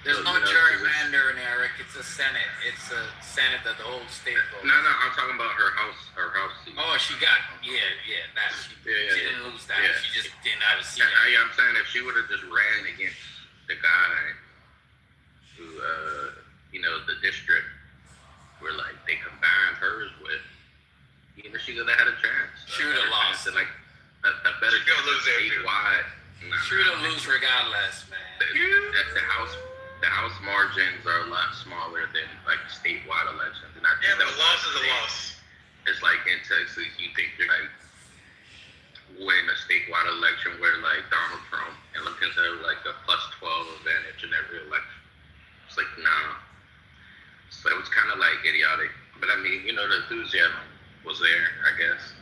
There's no gerrymandering, Eric. It's a Senate. It's a Senate that the whole state votes. No, I'm talking about her house seat. Oh, she got she didn't lose that. Yeah. She just didn't have a seat. I'm saying if she would have just ran against the guy who, the district where like they combined hers with, she could have had a chance. She would have lost. Like a better chance statewide. She would have lose regardless, man. The house margins are a lot smaller than like statewide elections, and I think but a loss is a loss. It's like in Texas, you think you're like win a statewide election where like Donald Trump and Lincoln have like a +12 advantage in every election. It's like nah. So it was kind of like idiotic, but I mean, the enthusiasm was there, I guess.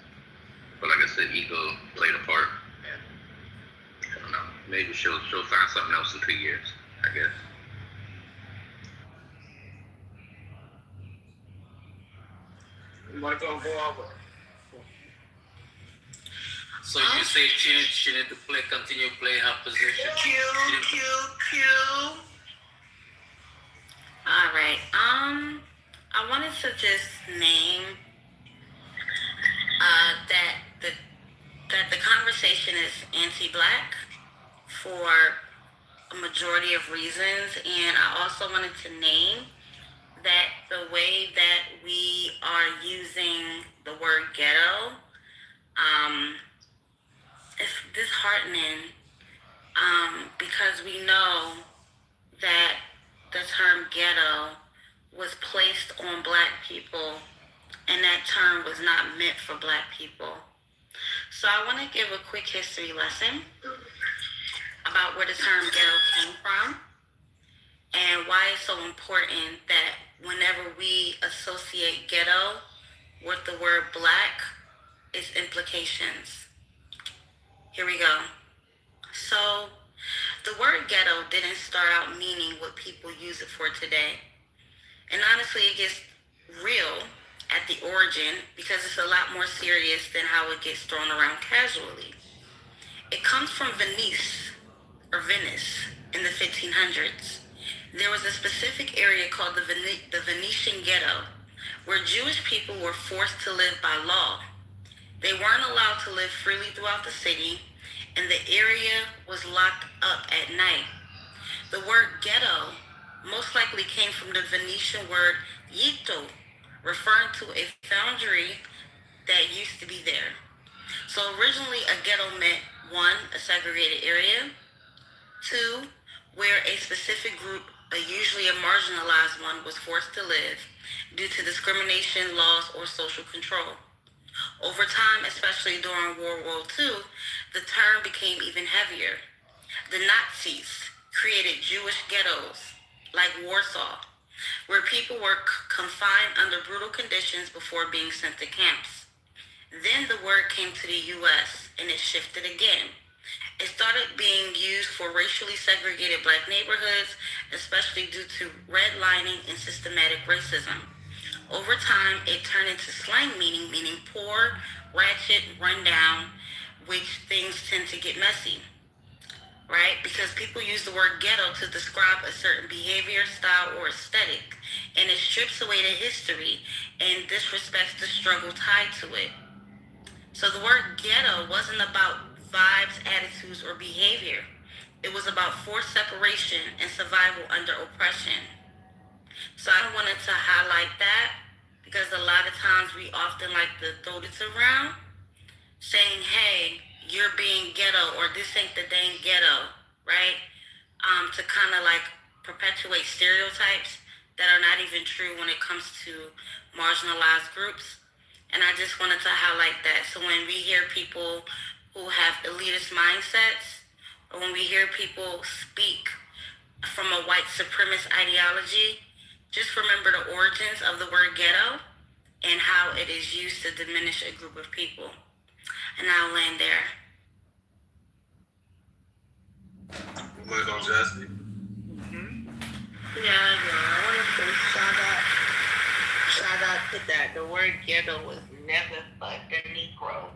But like I said, ego played a part. And I don't know. Maybe she'll find something else in 2 years, I guess. Might go over. So you say she need to continue playing her position. Q. All right. I wanted to just name that the conversation is anti-black for a majority of reasons, and I also wanted to name that the way that we are using the word ghetto is disheartening, because we know that the term ghetto was placed on black people, and that term was not meant for black people. So I want to give a quick history lesson about where the term ghetto came from and why it's so important that whenever we associate ghetto with the word black, its implications. Here we go. So the word ghetto didn't start out meaning what people use it for today. And honestly, it gets real at the origin because it's a lot more serious than how it gets thrown around casually. It comes from Venice in the 1500s. There was a specific area called the Venetian ghetto where Jewish people were forced to live by law. They weren't allowed to live freely throughout the city, and the area was locked up at night. The word ghetto most likely came from the Venetian word Yito, referring to a foundry that used to be there. So originally a ghetto meant 1, a segregated area, 2, where a specific group, usually a marginalized one, was forced to live due to discrimination, laws, or social control. Over time, especially during World War II, the term became even heavier. The Nazis created Jewish ghettos, like Warsaw, where people were confined under brutal conditions before being sent to camps. Then the word came to the U.S. and it shifted again. It started being used for racially segregated black neighborhoods, especially due to redlining and systematic racism. Over time, it turned into slang meaning poor, ratchet, rundown, which things tend to get messy, right? Because people use the word ghetto to describe a certain behavior, style, or aesthetic, and it strips away the history and disrespects the struggle tied to it. So the word ghetto wasn't about vibes, attitudes, or behavior. It was about forced separation and survival under oppression. So I wanted to highlight that because a lot of times we often like to throw this around saying, hey, you're being ghetto or this ain't the dang ghetto, right? To kind of like perpetuate stereotypes that are not even true when it comes to marginalized groups. And I just wanted to highlight that. So when we hear people who have elitist mindsets, or when we hear people speak from a white supremacist ideology, just remember the origins of the word ghetto and how it is used to diminish a group of people. And I'll land there. Look on Jesse. Yeah, I want to say shout out to that. The word ghetto was never for the Negro.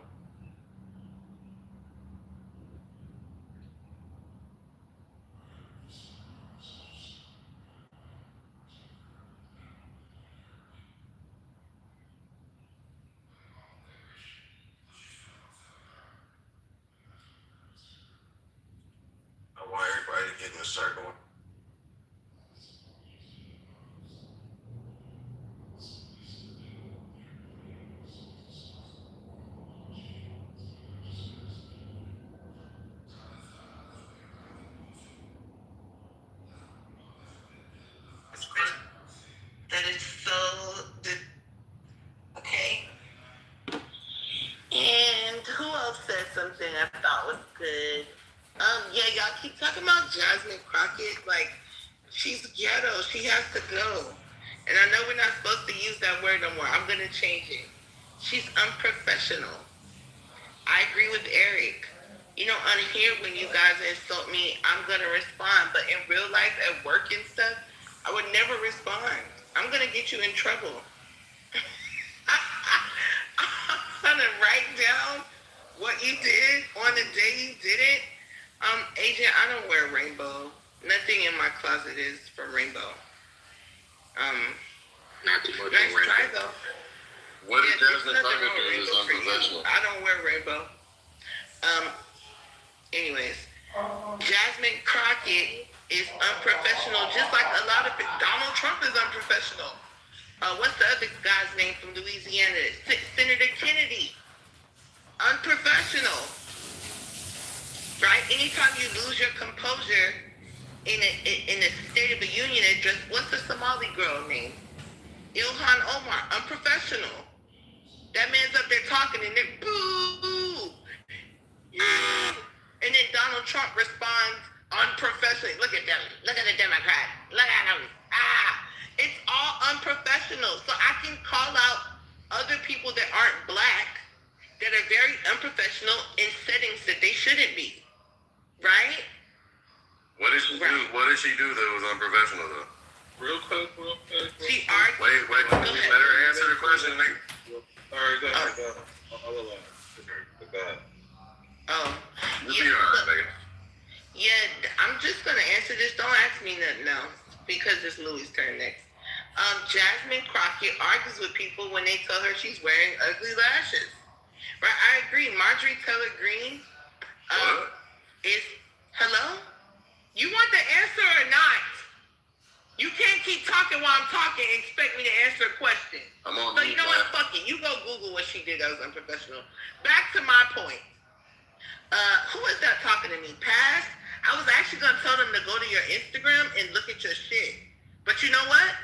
I want everybody to get in a circle. That is so okay. And who else said something I thought was good? Yeah, y'all keep talking about Jasmine Crockett. Like, she's ghetto. She has to go. And I know we're not supposed to use that word no more. I'm going to change it. She's unprofessional. I agree with Eric. You know, on here, when you guys insult me, I'm going to respond. But in real life, at work and stuff, I would never respond. I'm going to get you in trouble. I'm going to write down what you did on the day you did it. Agent, I don't wear rainbow. Nothing in my closet is for rainbow. Not too much Nice on try, rainbow. though. What Yeah, did there's Jasmine nothing Crockett wrong with do is rainbow for you. unprofessional? I don't wear rainbow. Anyways, Jasmine Crockett is unprofessional, just like a lot of Donald Trump is unprofessional. What's the other guy's name from Louisiana? Senator Kennedy. Unprofessional. Right? Anytime you lose your composure in a State of the Union address, what's the Somali girl name? Ilhan Omar. Unprofessional. That man's up there talking and they're boo. And then Donald Trump responds unprofessionally. Look at them. Look at the Democrat. Look at them. It's all unprofessional. So I can call out other people that aren't black that are very unprofessional in settings that they shouldn't be. Right? What did she do? What did she do that was unprofessional though? Real quick. She argued. Wait, let her answer the question, nigga. All right, go ahead. Go ahead. Oh. You'll be alright, nigga. Yeah, I'm just gonna answer this. Don't ask me nothing else because it's Louis' turn next. Jasmine Crockett argues with people when they tell her she's wearing ugly lashes. Right? I agree. Marjorie Taylor Greene is hello? You want the answer or not? You can't keep talking while I'm talking and expect me to answer a question. I'm on So mute, you know what? man. Fuck it. You go Google what she did that was unprofessional. Back to my point. Who is that talking to me? Past? I was actually gonna tell them to go to your Instagram and look at your shit. But you know what?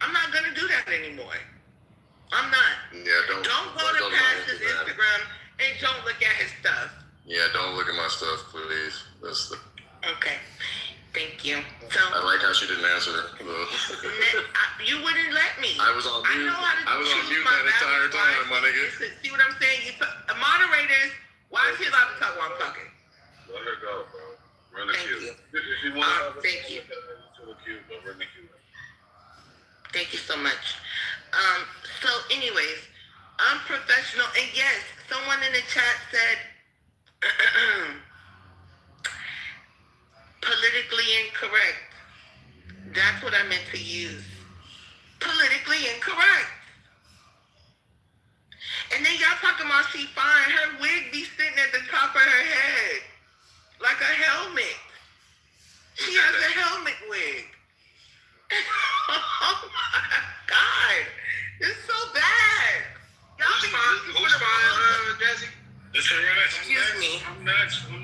I'm not gonna do that anymore. I'm not. Yeah, don't go to Past's Instagram and don't look at his stuff. Yeah, don't look at my stuff, please. Okay. Thank you. So I like how she didn't answer. You wouldn't let me. I was on mute. I was on mute that entire time, my nigga. See what I'm saying? Moderators, why is he allowed to talk while I'm talking? Let her go, bro. Run the queue. If you want thank you. To the queue, but run the queue. Thank you so much. So anyways, unprofessional, and yes, someone in the chat said politically incorrect. That's what I meant to use. Politically incorrect. And then y'all talking about she fine. Her wig be sitting at the top of her head. Like a helmet. She has a helmet wig. Oh my God. It's so bad. Y'all be Who's fine, Jazzy? Excuse me.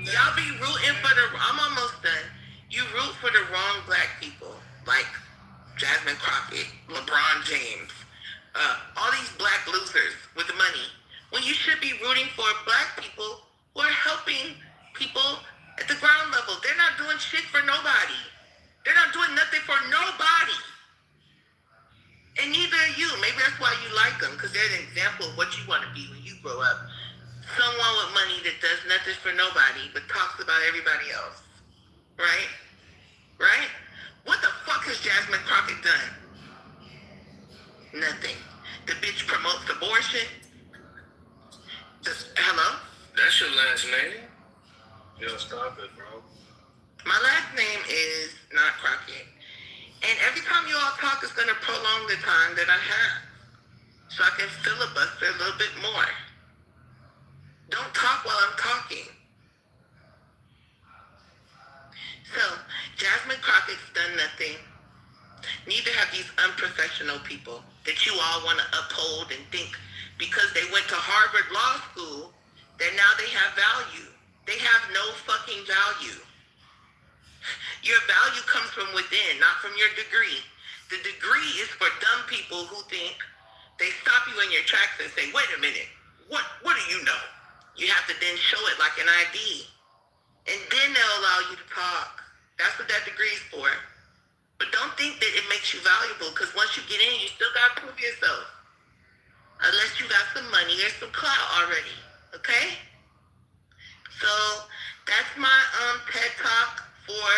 Y'all be rooting for I'm almost done. You root for the wrong black people. Like Jasmine Crockett, LeBron James. All these black losers with the money. When you should be rooting for black people who are helping people at the ground level. They're not doing shit for nobody. They're not doing nothing for nobody. And neither are you. Maybe that's why you like them, because they're an example of what you want to be when you grow up. Someone with money that does nothing for nobody, but talks about everybody else. Right? Right? What the fuck has Jasmine Crockett done? Nothing. The bitch promotes abortion. Hello? That's your last name? Yo, stop it, bro. My last name is not Crockett. And every time you all talk, it's going to prolong the time that I have. So I can filibuster a little bit more. Don't talk while I'm talking. So, Jasmine Crockett's done nothing. Neither have these unprofessional people that you all want to uphold and think because they went to Harvard Law School that now they have value. They have no fucking value. Your value comes from within, not from your degree. The degree is for dumb people who think they stop you in your tracks and say, wait a minute, what do you know? You have to then show it like an ID. And then they'll allow you to talk. That's what that degree is for. But don't think that it makes you valuable, because once you get in, you still got to prove yourself. Unless you got some money or some clout already. Okay? So that's my TED Talk for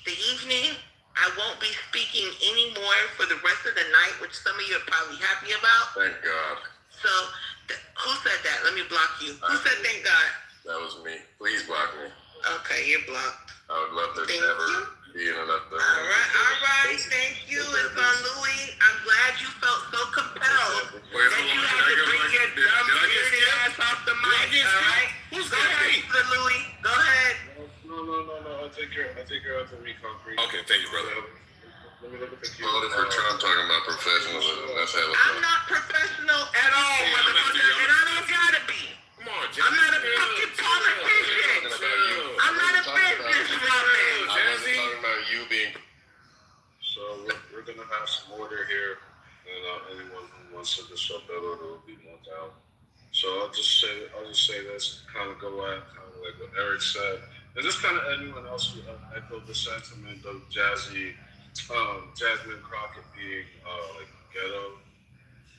the evening. I won't be speaking anymore for the rest of the night, which some of you are probably happy about. Thank God. So, who said that? Let me block you. Who said thank God? That was me. Please block me. Okay, you're blocked. I would love to never be in another. All right. Thank you. It's on Louis. I'm glad you felt so compelled that you had to bring your dumb, bearded ass off the mic. All right? Go ahead, Mr. Louis. Go ahead. No. I'll take care of the reconcrete. Okay, thank you, brother. Let me look at the queue. Voted for Trump talking about professionalism. That's how I'm not professional at all, motherfucker, and I don't gotta be. Come on, I'm not a fucking politician. I'm not a businesswoman. I wasn't talking about you being. So we're gonna have some order here, and anyone who wants to disrupt that order will be moved out. So I'll just say this, kind of go at kind of like what Eric said, and just kind of anyone else who echoed the sentiment of Jasmine Crockett being like ghetto.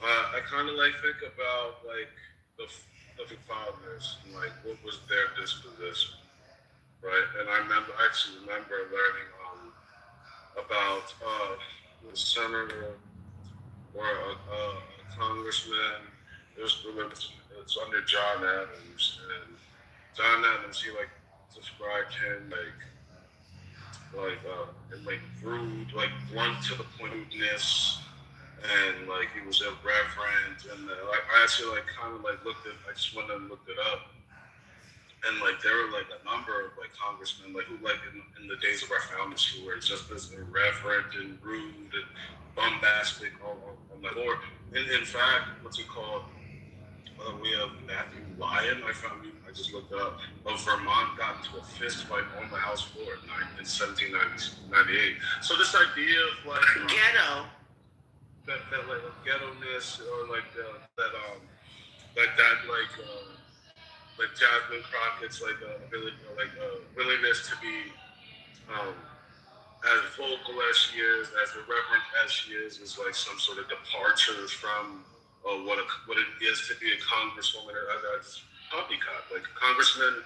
I kind of like think about like the fathers and like what was their disposition, right? And I actually remember learning about the senator or a congressman. It's under John Adams, and John Adams, he like described him like rude, like blunt to the pointedness, and like he was irreverent, and like I actually like kind of like I just went and looked it up, And like there were like a number of like congressmen like who like in the days of our founders who were just as irreverent and rude and bombastic on the floor. In fact, what's it called? We have Matthew Lyon. I just looked up. Of Vermont got into a fist fight on the House floor in 1798. So this idea of like ghetto, that like ghetto-ness or like like Jasmine Crockett's like willingness to be as vocal as she is, as irreverent as she is like some sort of departure from what it is to be a congresswoman or that's poppycock. Like congressmen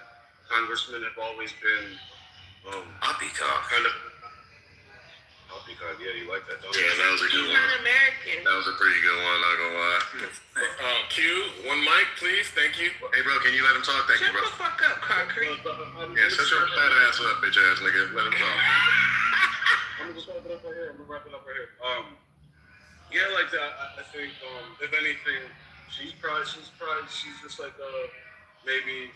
have always been Poppycock. kind of poppycock. Yeah, you like that, don't you? Yeah, that was a good he's one. not American. That was a pretty good one, not gonna lie. Q, one mic, please. Thank you. Hey, bro, can you let him talk? Thank Shut you, bro. the fuck up, Concrete. Yeah, shut your fat ass up, bitch ass nigga. Let him talk. I'm gonna just wrap it up right here. Yeah, like that. I think if anything, she's just like maybe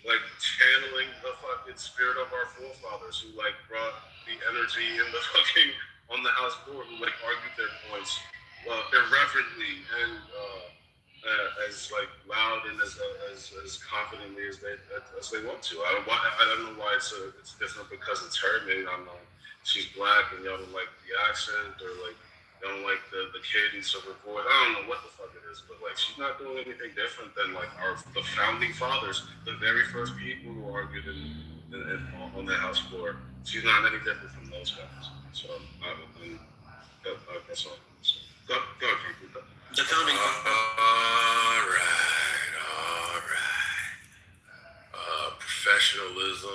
like channeling the fucking spirit of our forefathers who like brought the energy in the fucking on the House floor, who like argued their points irreverently and as like loud and as confidently as they want to. I don't know why it's different because it's her. Maybe I don't know. She's black and y'all don't like the accent or like y'all don't like the cadence of her voice. I don't know what the fuck it is, but like she's not doing anything different than like the founding fathers, the very first people who argued on the House floor. She's not any different from those guys. So that's all. Go, Frankie. The founding. All right. Professionalism,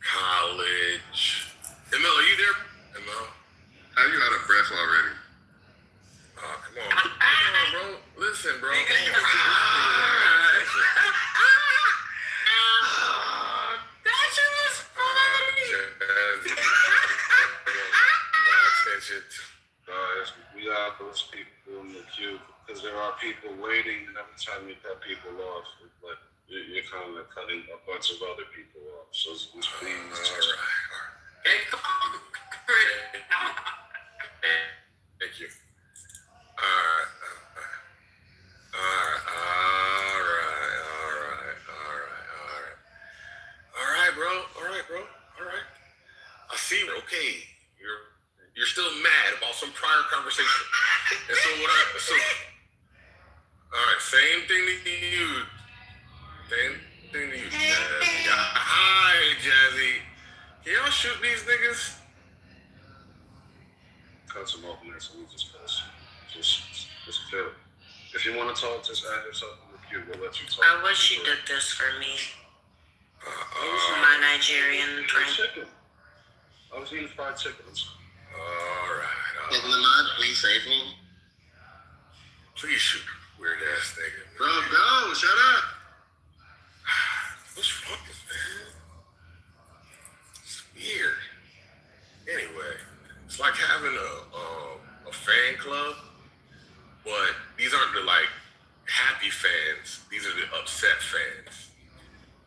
college. ML, are you there? ML? How you out of breath already? Oh, come on, bro. Listen, bro. That shit was funny. Attention. Guys, we got those people in the queue because there are people waiting, and every time you cut people off, it's like you're kind of cutting a bunch of other people off. So please, Hey, come on. Thank you. All right, bro. I see. Okay, you're still mad about some prior conversation, and so all right, same thing to you. Jazzy. Hi, Jazzy. Can y'all shoot these niggas? cut some open there, so we just chill. If you want to talk, just add yourself in the queue. We'll let you talk. I wish you did this for me. My Nigerian friend. I was eating fried chickens. All right. Get in the mud, please save me. Please shoot, weird ass nigga. Bro, go, shut up. What's wrong with man? It's weird. Anyway, it's like having a fan club, but these aren't the like happy fans. These are the upset fans,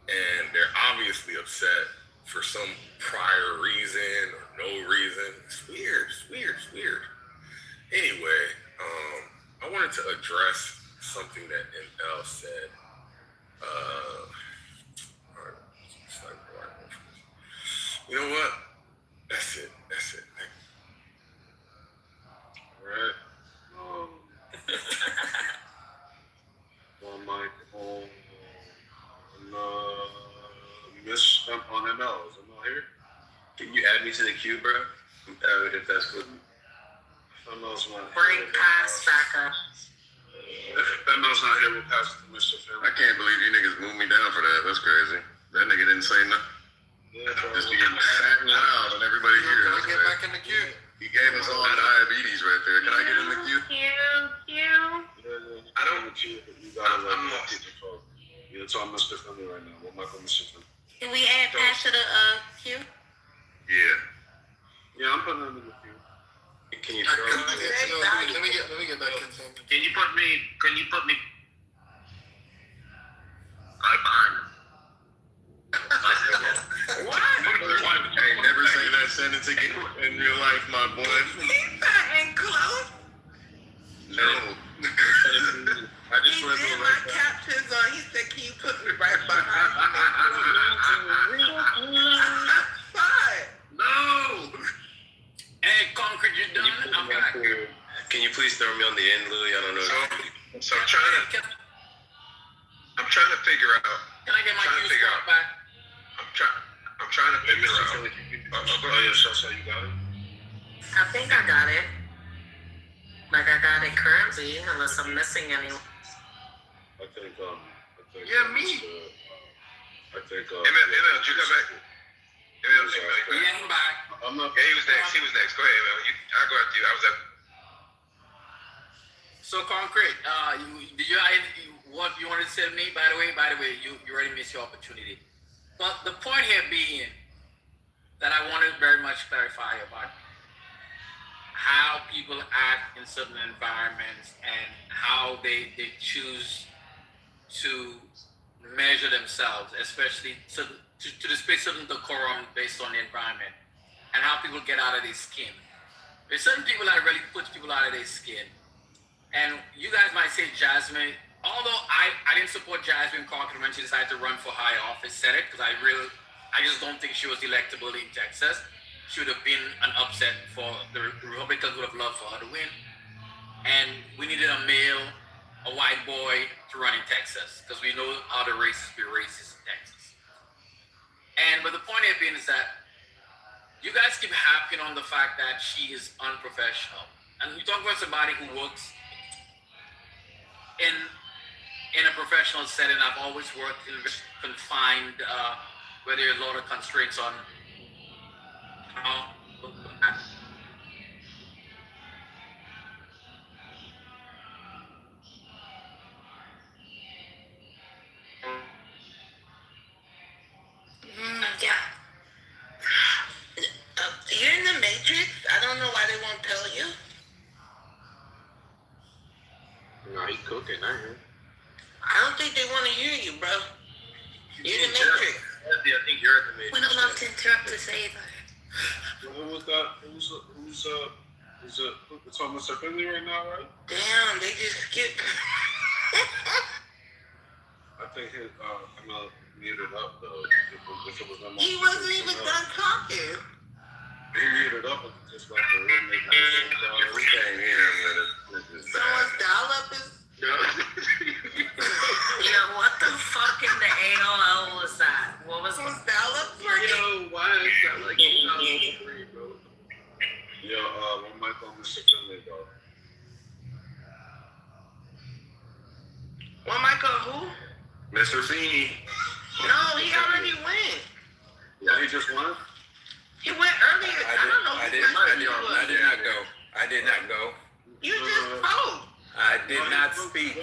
and they're obviously upset for some prior reason or no reason. It's weird. Anyway, I wanted to address something that ML said. You know what? That's it. Alright. On my phone. Miss on ML. Is ML here? Can you add me to the queue, bro? If that's good. ML's not Bring here. pass back up. If ML's not here, we'll pass it to Mr. Finley. I can't believe you niggas moved me down for that. That's crazy. That nigga didn't say nothing. Yeah, Just being fat and loud and everybody here. Can I get back in the queue? He gave us all diabetes right there. Can I get in the queue? I don't want you, but you gotta let people talk. Yeah, it's on Mr. Finley right now. We'll mic on Mr. Finley. Can we add pass to the queue? Yeah. Yeah, I'm putting him in the queue. Can you throw Let me get back in. Can you put me? Right behind him. wanted to get in real life, my boy. He's not in close. No. I just He went did to my captions on. He said, "Can you put me right behind you?" I saw it. No. Hey, Concrete, you done? I'm back. Can you please throw me on the end, Louis? I don't know. So I'm trying to figure out. Can I get my trying to Q figure spot out. back? I'm trying to figure out. Oh, yeah, so you got it? I think I got it. Like I got it currently, unless I'm missing any. I think, Yeah, me. I think, ML, did you come back? ML, Yeah, I'm back. I'm not. Yeah, he was next. Go ahead, ML. I'll go after you. I was at. So Concrete, what you wanted to say to me? By the way, you already missed your opportunity. But the point here being that I want to very much clarify about how people act in certain environments and how they choose to measure themselves, especially to display certain decorum based on the environment, and how people get out of their skin. There's certain people that really puts people out of their skin. And you guys might say Jasmine, although I didn't support Jasmine Crockett when she decided to run for high office Senate, because I just don't think she was electable in Texas. She would have been an upset for the Republicans would have loved for her to win. And we needed a male, a white boy to run in Texas, because we know how the racists be racist in Texas. But the point here being is that you guys keep harping on the fact that she is unprofessional. And you talk about somebody who works in a professional setting. I've always worked in confined, where there are a lot of constraints on how. Yeah. You're in the Matrix. I don't know why they won't tell you. No, he cooking, I hear. I don't think they want to hear you, bro. You're in the Matrix. I think you're at the Matrix. We're not allowed to interrupt to say that. Who was that? Who's it's on Mr. Finley right now, right? Damn, they just skipped. I think his, I'm gonna muted up though. If it was him, He wasn't even done talking. He muted up and just left the room. We can't hear him. Someone's dial-up is. Yo, what the fuck in the AOL was that? What was Someone's dial-up working? Yo, why is that like 2003, bro? Yo, one mic on Mr. Finley, bro. One mic on who? Mr. Feeney. No, he already went. Yeah, he just won? He went earlier. I don't know who I did not go. I did not go. You just spoke. I did not speak.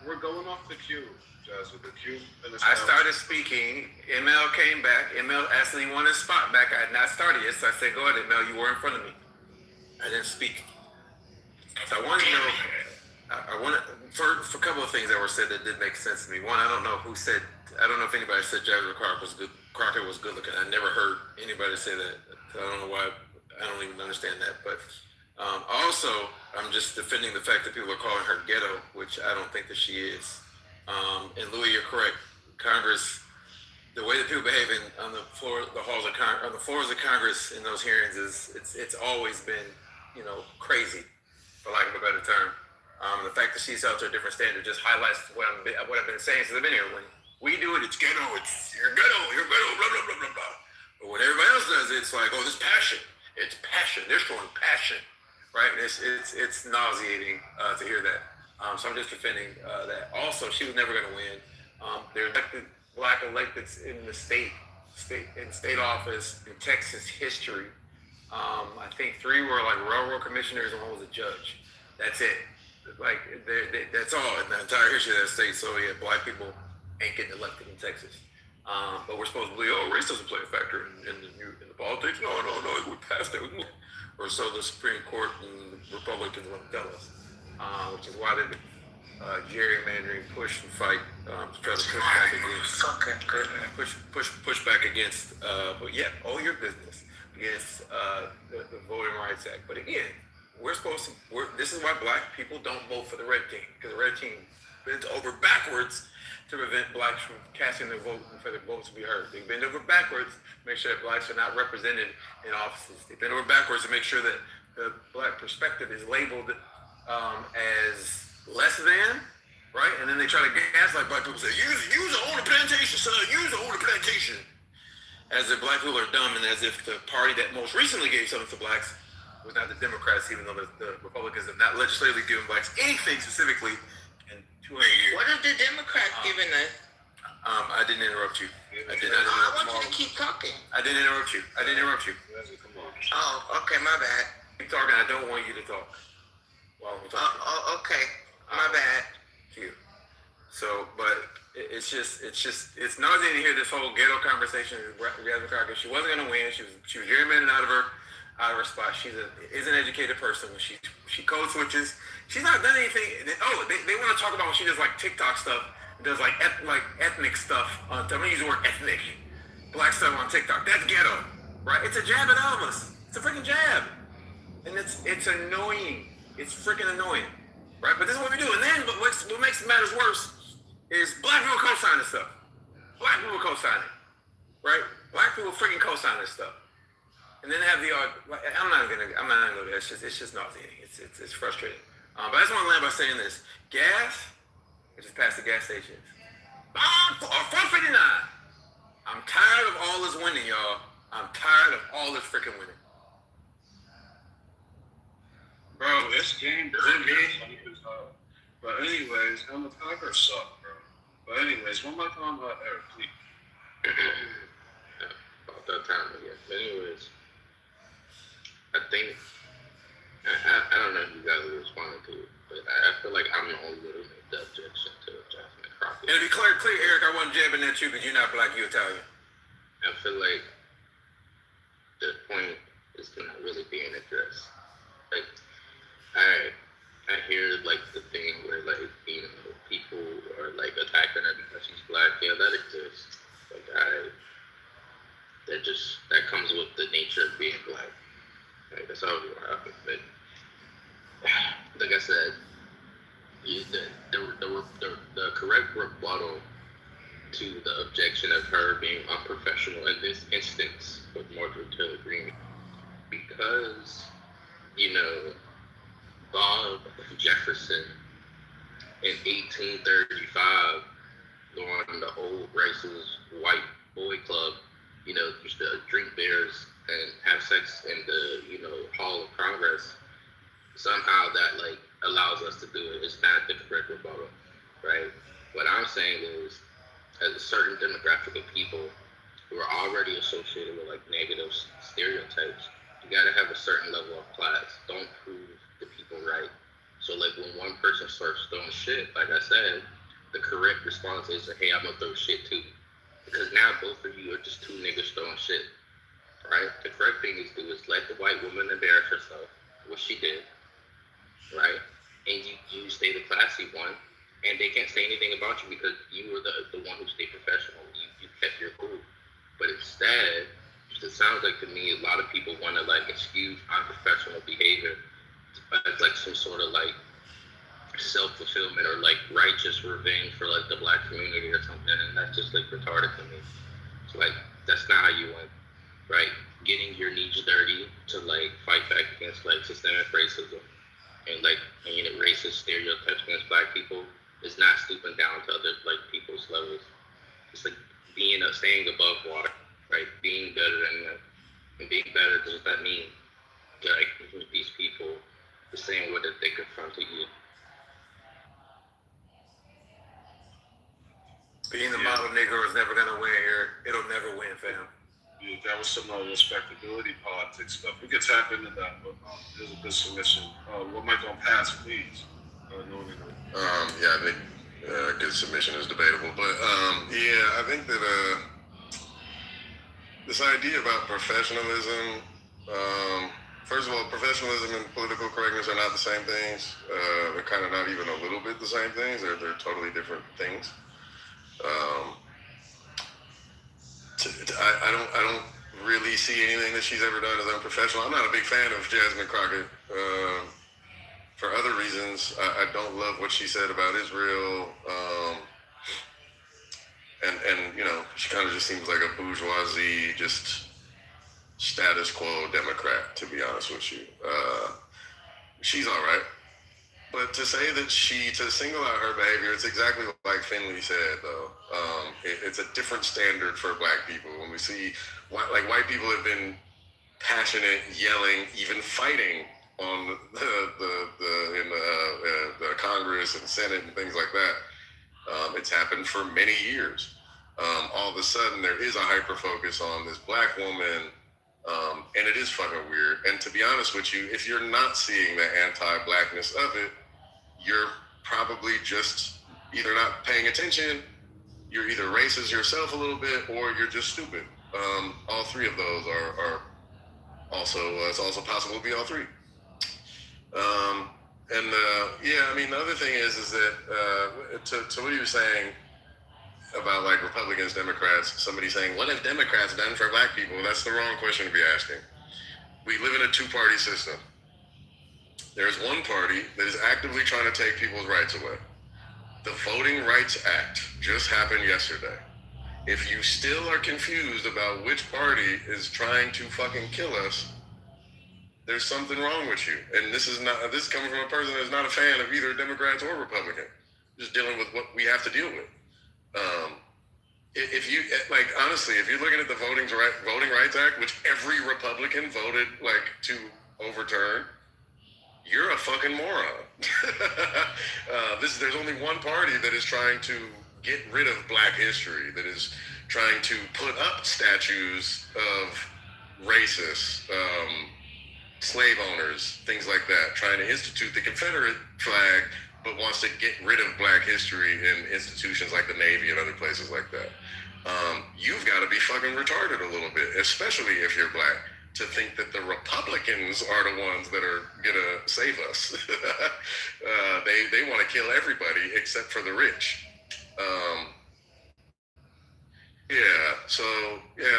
We're going off the queue, Jazzy. The queue. I started speaking. ML came back. ML actually wanted a spot back. I had not started yet, so I said, go ahead, ML. You were in front of me. I didn't speak. So I wanted to know. I wanted for a couple of things that were said that did make sense to me. One, I don't know who said. I don't know if anybody said Jasmine Crockett was good looking. I never heard anybody say that. I don't know why. I don't even understand that. But also, I'm just defending the fact that people are calling her ghetto, which I don't think that she is. And Louis, you're correct. Congress, the way that people behave on the floor, on the floors of Congress in those hearings it's always been, crazy, for lack of a better term. The fact that she's held to a different standard just highlights what I've been saying since I've been here. When we do it, it's ghetto. You're ghetto, blah blah blah blah blah. But when everybody else does it, it's like, oh, there's passion. It's passion. They're showing passion, right? And it's nauseating to hear that. So I'm just defending that. Also, she was never going to win. There are black electeds in the state office in Texas history. I think 3 were like railroad commissioners and 1 was a judge. That's it. Like that's all in the entire history of that state. So yeah, black people ain't getting elected in Texas. But we're supposed to believe, race doesn't play a factor in the politics. No, we passed it. Or so the Supreme Court and Republicans want to tell us. Which is why they've been gerrymandering, push and fight to try to push back against. Push back against. But yeah, all your business. against the Voting Rights Act. But again, this is why black people don't vote for the red team, because the red team bends over backwards to prevent blacks from casting their vote and for their votes to be heard. They bend over backwards to make sure that blacks are not represented in offices. They bend over backwards to make sure that the black perspective is labeled as less than, right? And then they try to gaslight black people, say, use own the plantation, son, use own the plantation. As if black people are dumb, and as if the party that most recently gave something to blacks was not the Democrats, even though the Republicans have not legislatively given blacks anything specifically in 200 years. What have the Democrats given us? I didn't interrupt you. I want you to keep talking. I didn't interrupt you. Come on. Oh, okay, my bad. Keep talking. I don't want you to talk. While I'm talking. Okay, my bad. Cute. So, but it's nauseating to hear this whole ghetto conversation with Jasmine Crockett. She wasn't gonna win. She was gerrymandering out of her spot. She's an educated person. She code switches. She's not done anything. They want to talk about when she does like TikTok stuff, does like ethnic stuff. I'm gonna use the word ethnic, black stuff on TikTok. That's ghetto, right? It's a jab at all of us. It's a freaking jab, and it's annoying. It's freaking annoying, right? But this is what we do. And then, but what makes matters worse is black people co-sign this stuff. Black people co-sign it, right? Black people freaking co-sign this stuff, and then have the I'm not gonna go there. It's just nauseating. It's frustrating. But I just want to land by saying this: gas, which is past the gas stations, $4.59. I'm tired of all this winning, y'all. I'm tired of all this freaking winning. Bro, this game doesn't mean but anyways, I'm a Congress suck, bro. But anyways, one more time about Eric, please. About that time again. But anyways, I think I don't know if you guys responded to it, but I feel like I'm the only one who made the objection to Jasmine Crockett. And to be clear, Eric, I wasn't jabbing at you because you're not black, you're Italian. I feel like the point is not really being addressed. Like, I hear like the thing where like, you know, people are like attacking her because she's black. Yeah, that exists. Like that comes with the nature of being black. Like that's always what happens. But like I said, the correct rebuttal to the objection of her being unprofessional in this instance with Marjorie Taylor Greene, because you know, Bob Jefferson in 1835 during the old racist white boy club, you know, used to drink beers and have sex in the, you know, Hall of Congress. Somehow that like allows us to do it. It's not the correct rebuttal, right? What I'm saying is, as a certain demographic of people who are already associated with like negative stereotypes, you gotta have a certain level of class. Don't prove the people right. So like when one person starts throwing shit, like I said, the correct response is, hey, I'm gonna throw shit too. Because now both of you are just two niggas throwing shit, right? The correct thing to do is let the white woman embarrass herself, which she did, right? And you stay the classy one, and they can't say anything about you because you were the one who stayed professional. You kept your cool. But instead, it sounds like to me, a lot of people want to like excuse unprofessional behavior as like some sort of like self-fulfillment or like righteous revenge for like the black community or something, and that's just like retarded to me. So like that's not how you win, right? Getting your knees dirty to like fight back against like systemic racism and like, you know, racist stereotypes against black people is not stooping down to other like people's levels. It's like staying above water, right? Being better than them. And being better, does that mean like these people the same way that they confronted you? Being the model Negro is never gonna win here. It'll never win, fam. Yeah, that was some respectability politics stuff. We could tap into that, but there's a good submission. What might gonna pass, please? Yeah, I think good submission is debatable, but yeah, I think that this idea about professionalism, first of all, professionalism and political correctness are not the same things. They're kind of not even a little bit the same things. They're totally different things. I don't really see anything that she's ever done as unprofessional. I'm not a big fan of Jasmine Crockett. For other reasons, I don't love what she said about Israel. And you know, she kind of just seems like a bourgeoisie, just status quo Democrat, to be honest with you. She's all right. But to say that to single out her behavior, it's exactly like Finley said, though. It's a different standard for black people. When we see, white people have been passionate, yelling, even fighting on the Congress and Senate and things like that. It's happened for many years. All of a sudden, there is a hyper focus on this black woman. And it is fucking weird. And to be honest with you, if you're not seeing the anti-blackness of it, you're probably just either not paying attention, you're either racist yourself a little bit, or you're just stupid. All three of those are also, it's also possible to be all three. Yeah, I mean, the other thing is that to what you were saying about like Republicans, Democrats, somebody saying, what have Democrats done for black people? That's the wrong question to be asking. We live in a two-party system. There's one party that is actively trying to take people's rights away. The Voting Rights Act just happened yesterday. If you still are confused about which party is trying to fucking kill us, there's something wrong with you. And this is coming from a person that's not a fan of either Democrats or Republican. Just dealing with what we have to deal with. If you, like, honestly, if you're looking at the Voting Rights Act, which every Republican voted, like, to overturn, you're a fucking moron. There's only one party that is trying to get rid of black history, that is trying to put up statues of racists, slave owners, things like that, trying to institute the Confederate flag, but wants to get rid of black history in institutions like the Navy and other places like that. You've got to be fucking retarded a little bit, especially if you're black, to think that the Republicans are the ones that are gonna save us. They want to kill everybody except for the rich.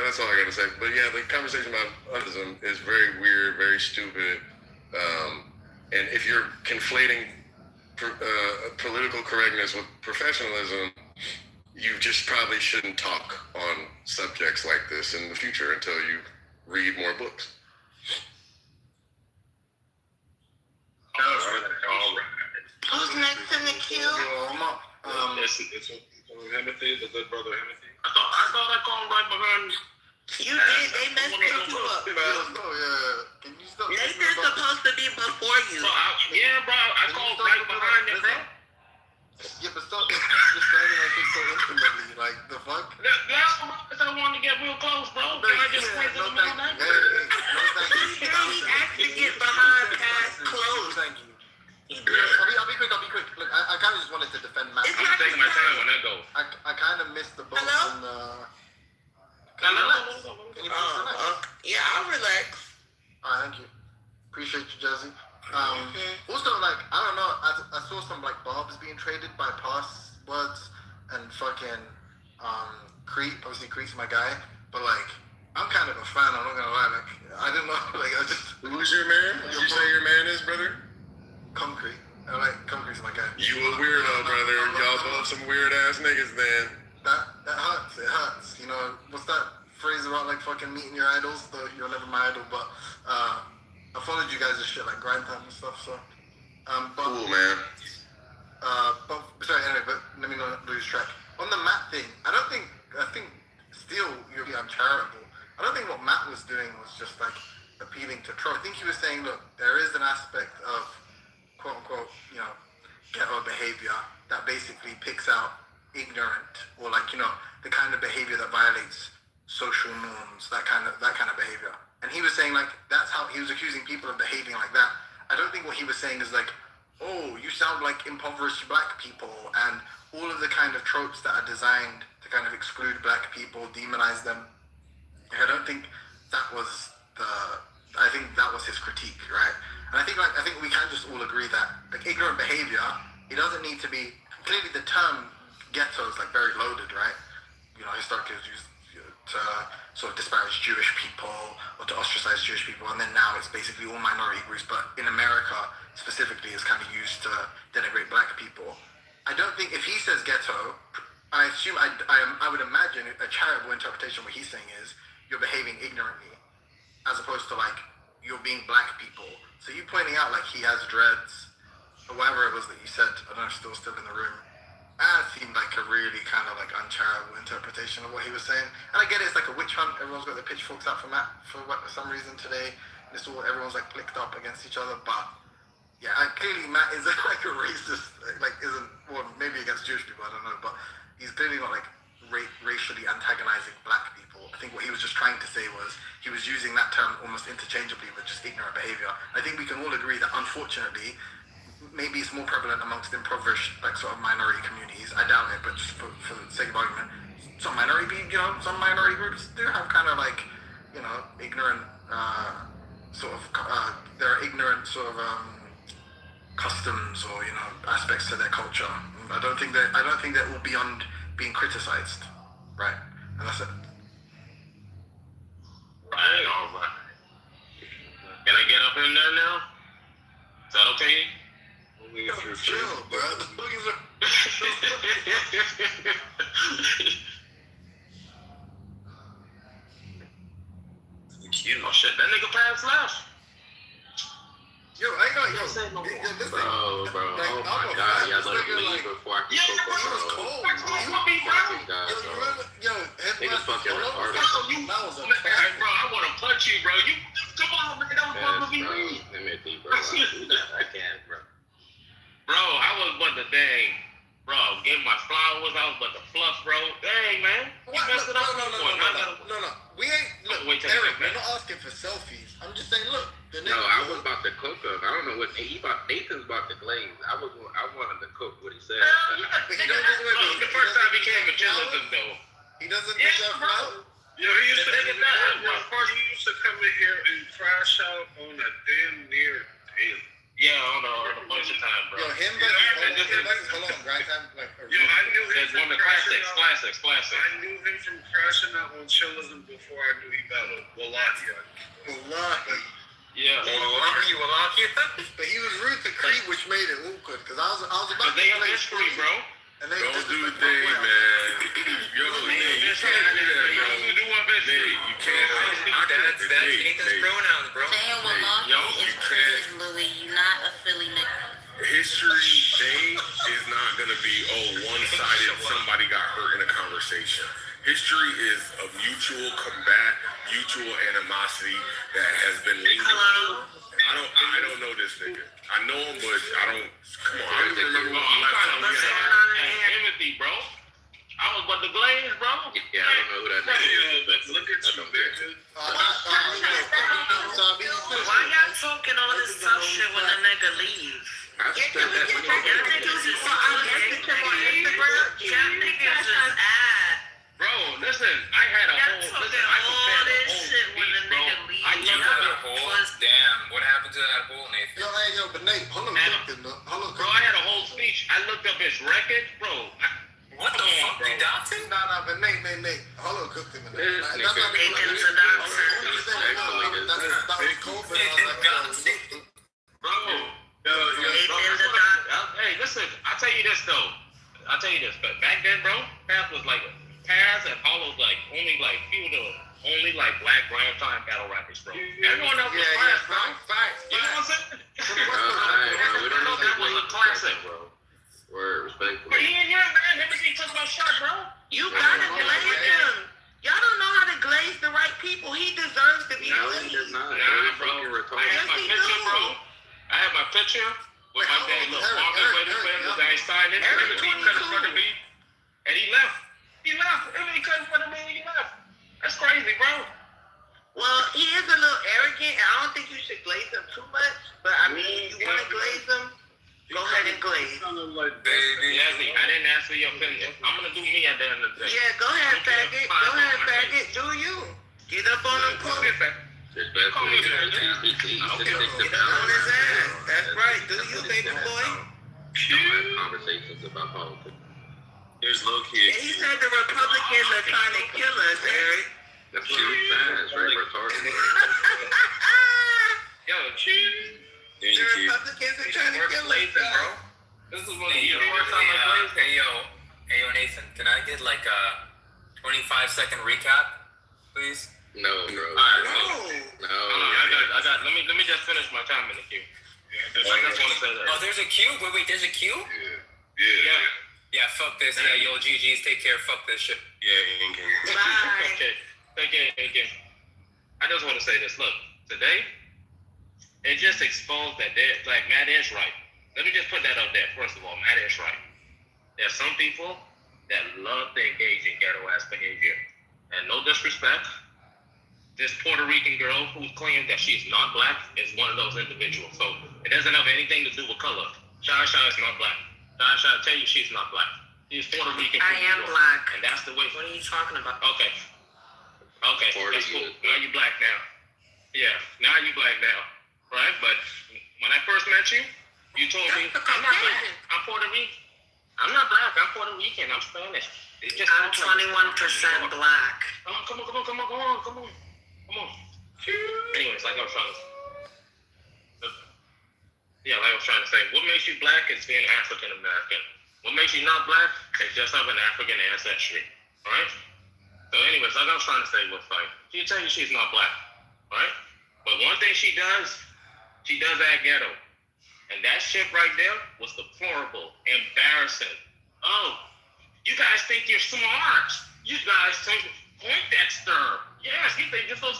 That's all I gotta say. But yeah, the conversation about autism is very weird, very stupid. And if you're conflating political correctness with professionalism, you just probably shouldn't talk on subjects like this in the future until you read more books. Who's next in the queue? It's Himothy, the good brother Himothy. I thought I called right behind. You did. They messed you up, bro. Nathan's supposed to be before you. Bro, I called right behind him, bro. Yeah, but stop describing like it's so intimately. Like, the fuck? Last time I wanted to get real close, bro. Can I just wait till the middle of the night? He asked to get behind past close. Thank you. I'll be quick. Look, I kind of just wanted to defend Matt. I'm taking my time when I go. I kind of missed the boat on the... Hello? Can you please relax? Yeah, I'll relax. Alright, thank you. Appreciate you, Jazzy. Also, like, I don't know, I saw some, like, barbs being traded by passwords and fucking, Creep. Obviously, Creep's my guy. But, like, I'm kind of a fan, I'm not gonna lie. Like, I didn't know, like, I just... Who's your man? Did you say your man is, brother? Concrete. I like Concrete's my guy. You a weirdo, brother. Y'all both some weird-ass niggas, man. That hurts. It hurts. You know, what's that phrase about, like, fucking meeting your idols? Though you're never my idol, but, I followed you guys' shit, like, grind time and stuff, so... but, cool, man. Sorry, anyway, but let me not lose track. On the Matt thing, I think still, you're uncharitable. I don't think what Matt was doing was just, like, appealing to troll. I think he was saying, look, there is an aspect of, quote-unquote, you know, ghetto behavior that basically picks out ignorant, or, like, you know, the kind of behavior that violates social norms, that kind of behavior. And he was saying, like, that's how he was accusing people of behaving like that. I don't think what he was saying is like, oh, you sound like impoverished black people, and all of the kind of tropes that are designed to kind of exclude black people, demonize them. I don't think that was I think that was his critique, right? And I think we can just all agree that, like, ignorant behavior, it doesn't need to be, clearly the term ghetto is, like, very loaded, right? You know, historically it's used to sort of disparage Jewish people or to ostracize Jewish people, and then now it's basically all minority groups, but in America specifically is kind of used to denigrate black people. I don't think, if he says ghetto, I assume, I would imagine a charitable interpretation of what he's saying is you're behaving ignorantly, as opposed to like you're being black people. So you pointing out like he has dreads or whatever it was that you said, I don't know if still in the room, that seemed like a really kind of like uncharitable interpretation of what he was saying. And I get it, it's like a witch hunt. Everyone's got their pitchforks out for Matt for some reason today. And it's all, everyone's like blicked up against each other. But yeah, clearly Matt isn't like a racist, like isn't, well, maybe against Jewish people, I don't know. But he's clearly not like racially antagonizing black people. I think what he was just trying to say was he was using that term almost interchangeably with just ignorant behavior. I think we can all agree that unfortunately, maybe it's more prevalent amongst impoverished, like sort of minority communities. I doubt it, but just for the sake of argument, some minority groups do have kind of like, ignorant there are ignorant sort of customs or aspects to their culture. I don't think that will beyond being criticized, right? And that's it. Right, all right. Can I get up in there now? Is that okay? Chill, bro. The boogies are. Oh shit, that nigga passed left. Yo, I got yo. Bro, oh my god, y'all let him leave before I can cook up, Yo, niggas fucking retarded. Bro, I wanna punch you, bro. You come on, man. That was supposed to be me. Let me think, bro. I can't, bro. Bro, I was about to give my flowers. I was about to fluff, bro. Dang, man. You messed it up. No. We ain't. Look, Eric, we're not asking for selfies. I'm just saying, look. No, I was about to cook up. I don't know what Nathan's about to glaze. I wanted to cook what he said. But he doesn't deserve it. The first time he came to Chillington, though. He doesn't deserve flowers. Yo, he used to come in here and crash out on a damn near daily. Yeah, on a bunch of time, bro. Yo, him versus Cologne, right? Yo, I knew him from classics. I knew him from crashing out on Chillington before I knew he battled Wallahi. Yeah. Wallahi. But he was rude to Creed, which made it awkward, because I was about to play history, bro. And they don't do the thing, man. Yo, Nate, you can't do that, bro. Nate, you can't. That's Nathan's pronouns, bro. Saying Wallahi is crazy, Louis. You're not a Philly nigga. History Day is not going to be, one-sided, somebody got hurt in a conversation. History is a mutual combat, mutual animosity that has been linked. Hello? I don't know this nigga. I know him, but I don't. Come on, I don't even remember what I'm trying to learn Timothy, bro. I was about to glaze, bro. Yeah, I don't know who that nigga is. Look at you, bitches. Why y'all talking all this tough shit when the nigga leaves? I spent that money on Y'all niggas is Bro, listen, I had a whole, I prepared a whole speech, bro. I looked up a whole, damn, what happened to that whole, Nathan? Yo, but Nate, hold on. Bro, I had a whole speech. I looked up his record, bro. What the fuck, you doubting? Nah, but Nate, Hollow cooked him in there. That's not Nathan's a doctor. that was cold, but I was like, Bro, hey, listen, I'll tell you this, though. But back then, bro, Path was like, Path and Hollow's like, only like black grind time battle rappers, bro. Everyone else was Path, bro. You know what I'm saying? We don't know that was a classic, bro. Word, respectfully. But he in here, man. Timothy took my shot, bro. You gotta glaze him. Y'all don't know how to glaze the right people. He deserves to be glazed. He does not. Nah, bro. I had my picture, bro. I had my picture with my dad, little Marvin Weatherford, that I signed in. Timothy couldn't fucking be. And he left. He couldn't fucking be. He left. That's crazy, bro. Well, he is a little arrogant, and I don't think you should glaze him too much. But I mean, you want to glaze him, go ahead and glaze. Yazzie, I didn't answer your opinion. I'm gonna do me at the end of the day. Yeah, go ahead, faggot. Go ahead, faggot. Do you? Get up on him, cool. Get on his ass. That's right. Do you, baby boy? Don't have conversations about politics. There's low key. And he said the Republicans are trying to kill us, Eric. That's what he's saying. It's very retarded. Yo, The Republicans are trying to kill us, bro. this is one of the worst time I played. Hey yo, Nathan, can I get like a 25-second recap, please? No, bro. Alright, No. I got. Let me just finish my time in the queue. I just want to say that. Oh, there's a queue? Wait, there's a queue? Yeah, fuck this. Yeah, yo, GG's, take care. Fuck this shit. Yeah, Bye. Okay. I just want to say this. Look, today, it just exposed that Matt is right. Let me just put that up there. First of all, Matt is right. There's some people that love to engage in ghetto-ass behavior. And no disrespect, this Puerto Rican girl who claimed that she's not black is one of those individuals. So it doesn't have anything to do with color. Shy is not black. Shy, I tell you she's not black. She's Puerto Rican. I am black. And that's the way. What are you talking about? Okay, that's cool. Now you black now. Yeah, now you black now. Right? But when I first met you, you told me, I'm not black. I'm Puerto Rican. I'm not black. I'm Puerto Rican. I'm Spanish. It's just I'm 21% black. Come on. Anyways, like I was trying to say, what makes you black is being African American. What makes you not black is just having African ancestry. Alright? So anyways, like I was trying to say was like, she'll tell you she's not black. Right? But one thing she does act ghetto. And that shit right there was deplorable, embarrassing. Oh, you guys think you're smart. You guys think Poindexter. Yes, you think that was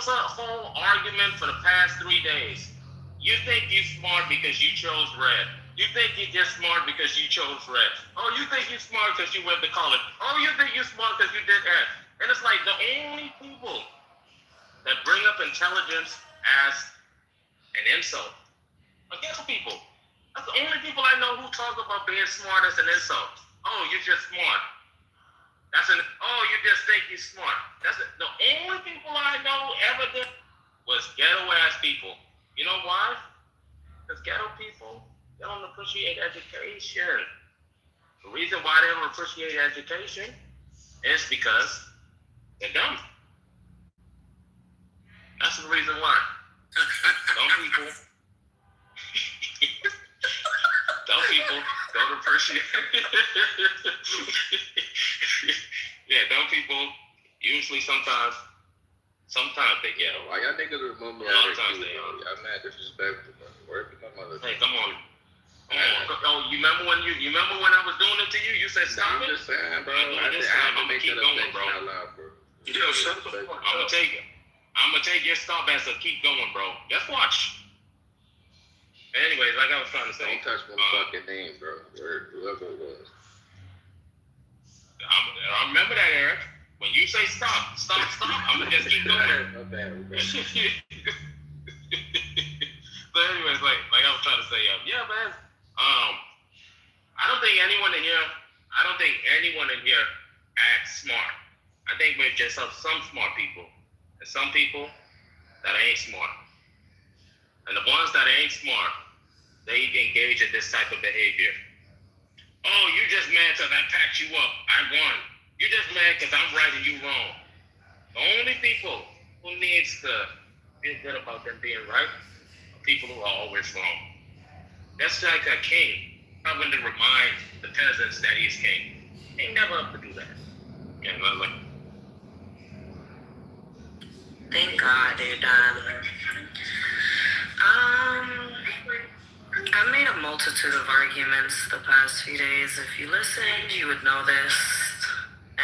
a whole argument for the past 3 days. You think you're smart because you chose red. You think you're just smart because you chose red. Oh, you think you're smart because you went to college. Oh, you think you're smart because you did that. And it's like the only people that bring up intelligence as an insult are ghetto people. That's the only people I know who talk about being smart as an insult. Oh, you're just smart. You just think you're smart. That's it. The only people I know ever did was ghetto ass people. You know why? Because ghetto people, they don't appreciate education. The reason why they don't appreciate education is because they're dumb. That's the reason why. Dumb people don't appreciate dumb people usually sometimes they get them. Why y'all niggas remember all that shit? Y'all mad disrespectful, bro. Word to my mother. Hey, come on. Oh, you remember when I was doing it to you? You said stop it? I'm just saying, bro. I'm gonna keep going, bro. Yo, shut the fuck up. I'm gonna take your stop as a keep going, bro. Just watch. Anyways, like I was trying to say. Don't touch my fucking name, bro. Whoever it was. I remember that, Eric. When you say stop, I'm gonna just keep going. My bad. So anyways, like I was trying to say, yeah, man. I don't think anyone in here acts smart. I think we just have some smart people and some people that ain't smart. And the ones that ain't smart, they engage in this type of behavior. Oh, you just mad because I packed you up. I won. You just mad because I'm right and you wrong. The only people who needs to feel good about them being right are people who are always wrong. That's like a king having to remind the peasants that he's king. He ain't never up to do that. Okay, Thank God they're done. I made a multitude of arguments the past few days. If you listened, you would know this.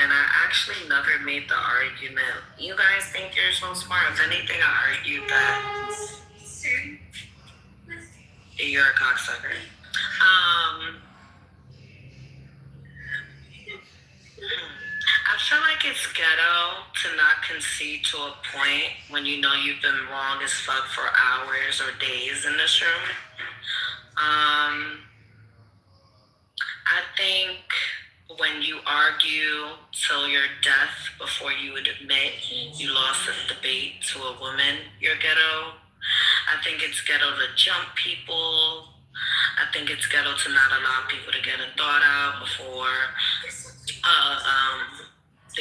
And I actually never made the argument, you guys think you're so smart. If anything, I argued that you're a cocksucker. I feel like it's ghetto to not concede to a point when you know you've been wrong as fuck for hours or days in this room. I think when you argue till your death before you would admit you lost this debate to a woman, you're ghetto. I think it's ghetto to jump people. I think it's ghetto to not allow people to get a thought out before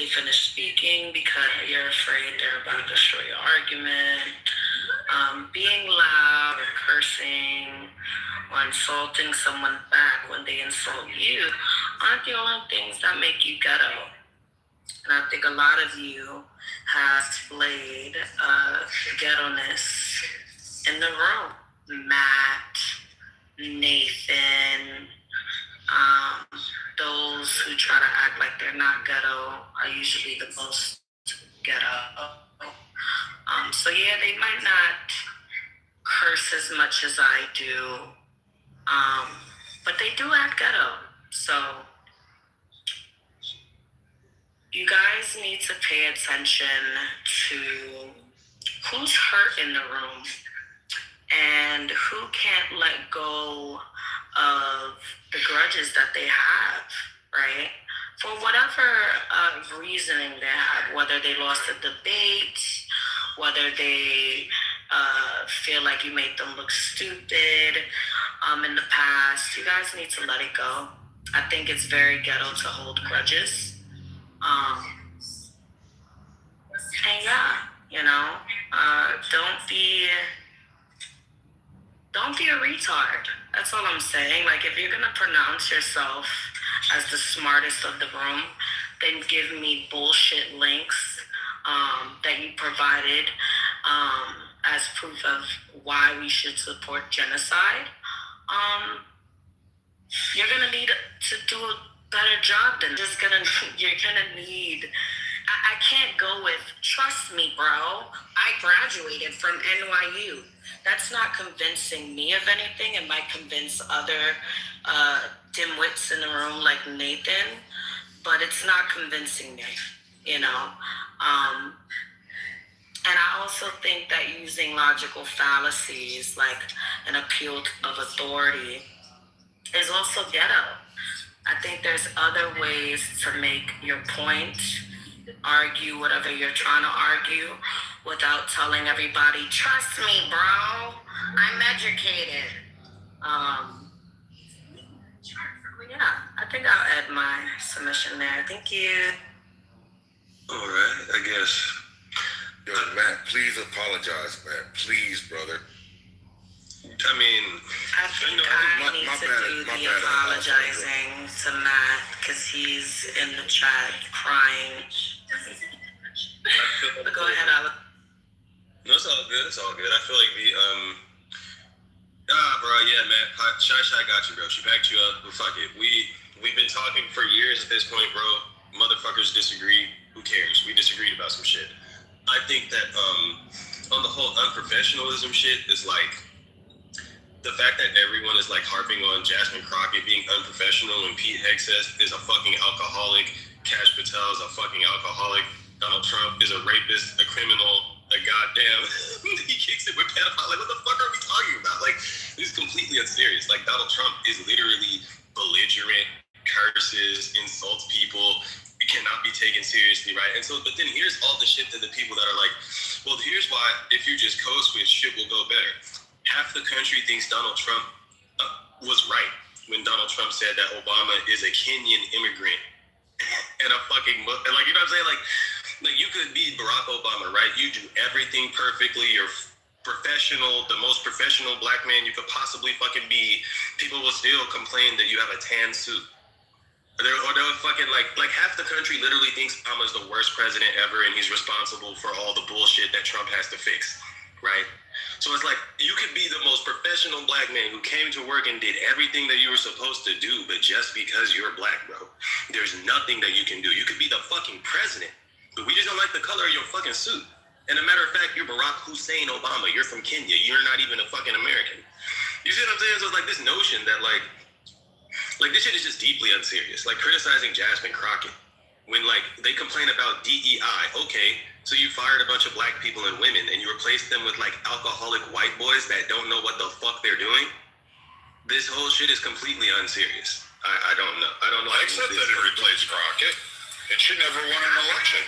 finish speaking because you're afraid they're about to destroy your argument. Being loud or cursing or insulting someone back when they insult you aren't the only things that make you ghetto. And I think a lot of you have displayed ghetto-ness in the room. Matt, Nathan, those who try to act like they're not ghetto are usually the most ghetto. So yeah, they might not curse as much as I do, but they do act ghetto. So you guys need to pay attention to who's hurt in the room and who can't let go of the grudges that they have, right? For whatever reasoning they have, whether they lost a debate, whether they feel like you made them look stupid in the past, you guys need to let it go. I think it's very ghetto to hold grudges. And yeah, you know, don't be a retard. That's all I'm saying. Like, if you're gonna pronounce yourself as the smartest of the room, then give me bullshit links that you provided as proof of why we should support genocide. You're gonna need to do a better job than you're gonna need. I can't go with, trust me, bro, I graduated from NYU. That's not convincing me of anything. It might convince other dimwits in the room like Nathan, but it's not convincing me, you know? And I also think that using logical fallacies like an appeal of authority is also ghetto. I think there's other ways to make your point, argue whatever you're trying to argue without telling everybody, trust me, bro, I'm educated. Yeah, I think I'll add my submission there. Thank you. All right, I guess. Yo, Matt, please apologize, Matt. Please, brother. I mean, I think I need to do the apologizing to Matt because he's in the chat crying. But go ahead, Alex. No, it's all good. It's all good. I feel like bro, yeah, man. Shy got you, bro. She backed you up. But fuck it. We've been talking for years at this point, bro. Motherfuckers disagree. Who cares? We disagreed about some shit. I think that on the whole unprofessionalism shit is like the fact that everyone is like harping on Jasmine Crockett being unprofessional and Pete Hegseth is a fucking alcoholic. Kash Patel is a fucking alcoholic. Donald Trump is a rapist, a criminal, a goddamn. He kicks it with pedophile. Like, what the fuck are we talking about? Like, this is completely unserious. Like, Donald Trump is literally belligerent, curses, insults people. It cannot be taken seriously, right? And so, but then here's all the shit to the people that are like, well, here's why if you just code switch, shit will go better. Half the country thinks Donald Trump was right when Donald Trump said that Obama is a Kenyan immigrant and a fucking, and like, you know what I'm saying? Like you could be Barack Obama, right? You do everything perfectly. You're professional, the most professional black man you could possibly fucking be. People will still complain that you have a tan suit. Or they'll fucking like half the country literally thinks Obama's the worst president ever and he's responsible for all the bullshit that Trump has to fix, right? So it's like, you could be the most professional black man who came to work and did everything that you were supposed to do, but just because you're black, bro, there's nothing that you can do. You could be the fucking president, but we just don't like the color of your fucking suit. And a matter of fact, you're Barack Hussein Obama. You're from Kenya. You're not even a fucking American. You see what I'm saying? So it's like this notion that like this shit is just deeply unserious. Like criticizing Jasmine Crockett when like they complain about DEI. Okay, so you fired a bunch of black people and women and you replaced them with like alcoholic white boys that don't know what the fuck they're doing. This whole shit is completely unserious. I don't know. I said that it replaced Crockett, and she never won an election.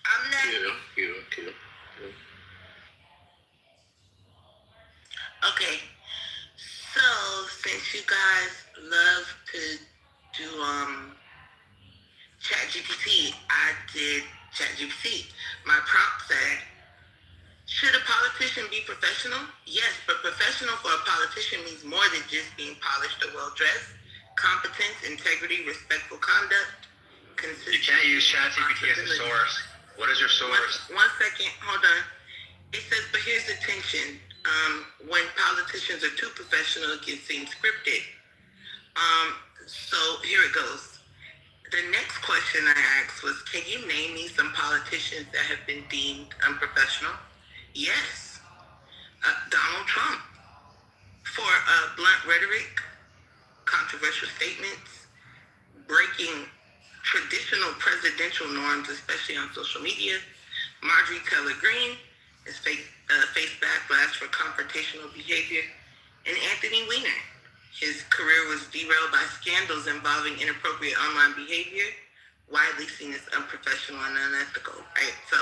I'm not. Cute. Okay, so since you guys love to do chat ChatGPT, I did ChatGPT. My prompt said, should a politician be professional? Yes, but professional for a politician means more than just being polished or well-dressed. Competence, integrity, respectful conduct, consistency. You can't use ChatGPT as a source. What is your source? One second, hold on. It says, but here's the tension. When politicians are too professional, it can seem scripted. So here it goes. The next question I asked was, can you name me some politicians that have been deemed unprofessional? Yes. Donald Trump, for blunt rhetoric, controversial statements, breaking traditional presidential norms, especially on social media. Marjorie Taylor Greene has faced backlash for confrontational behavior. And Anthony Weiner, his career was derailed by scandals involving inappropriate online behavior, widely seen as unprofessional and unethical, right? So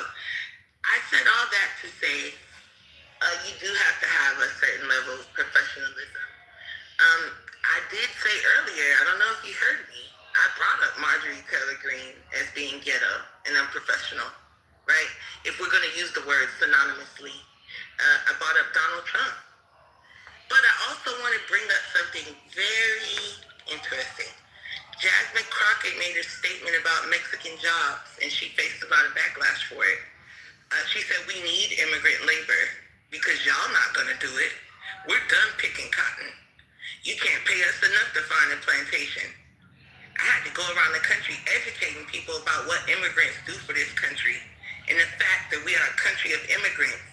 I said all that to say you do have to have a certain level of professionalism. I did say earlier, I don't know if you heard me, I brought up Marjorie Taylor Greene as being ghetto and unprofessional, right? If we're going to use the word synonymously. I brought up Donald Trump. But I also want to bring up something very interesting. Jasmine Crockett made a statement about Mexican jobs, and she faced a lot of backlash for it. She said, we need immigrant labor because y'all not going to do it. We're done picking cotton. You can't pay us enough to find a plantation. I had to go around the country educating people about what immigrants do for this country and the fact that we are a country of immigrants,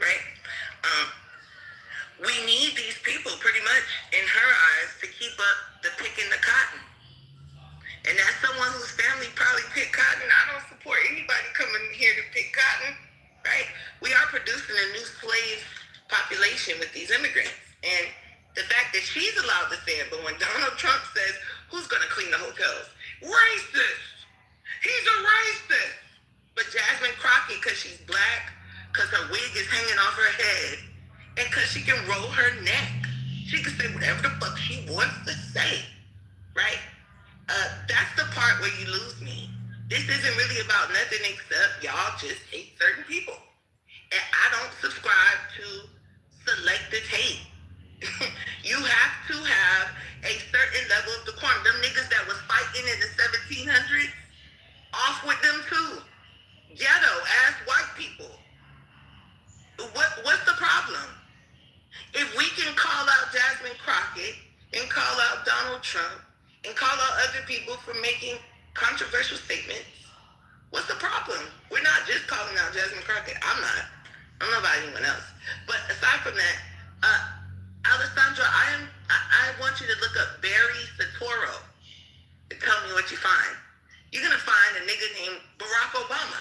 right? We need these people pretty much, in her eyes, to keep up the picking the cotton. And as someone whose family probably picked cotton, I don't support anybody coming here to pick cotton, right? We are producing a new slave population with these immigrants. And the fact that she's allowed to say it, but when Donald Trump says, who's going to clean the hotels? Racist! He's a racist! But Jasmine Crockett, because she's black, because her wig is hanging off her head, and because she can roll her neck, she can say whatever the fuck she wants to say, right? That's the part where you lose me. This isn't really about nothing except y'all just hate certain people. And I don't subscribe to selective hate. You have to have a certain level of decorum. Them niggas that was fighting in the 1700s, off with them too. Ghetto ass white people. What's the problem? If we can call out Jasmine Crockett and call out Donald Trump and call out other people for making controversial statements, what's the problem? We're not just calling out Jasmine Crockett. I'm not. I don't know about anyone else. But aside from that, Alessandra, I want you to look up Barry Soetoro and tell me what you find. You're going to find a nigga named Barack Obama.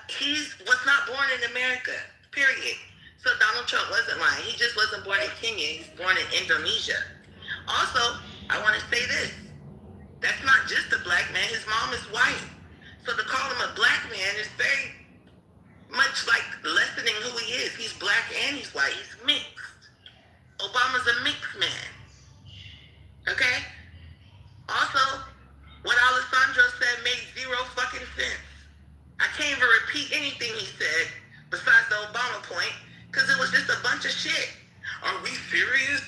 He was not born in America, period. So Donald Trump wasn't lying. He just wasn't born in Kenya. He's born in Indonesia. Also, I want to say this. That's not just a black man. His mom is white. So to call him a black man is very much like lessening who he is. He's black and he's white. He's mixed. Obama's a mixed man. Okay? Also, what Alessandro said made zero fucking sense. I can't even repeat anything he said besides the Obama point because it was just a bunch of shit. Are we serious?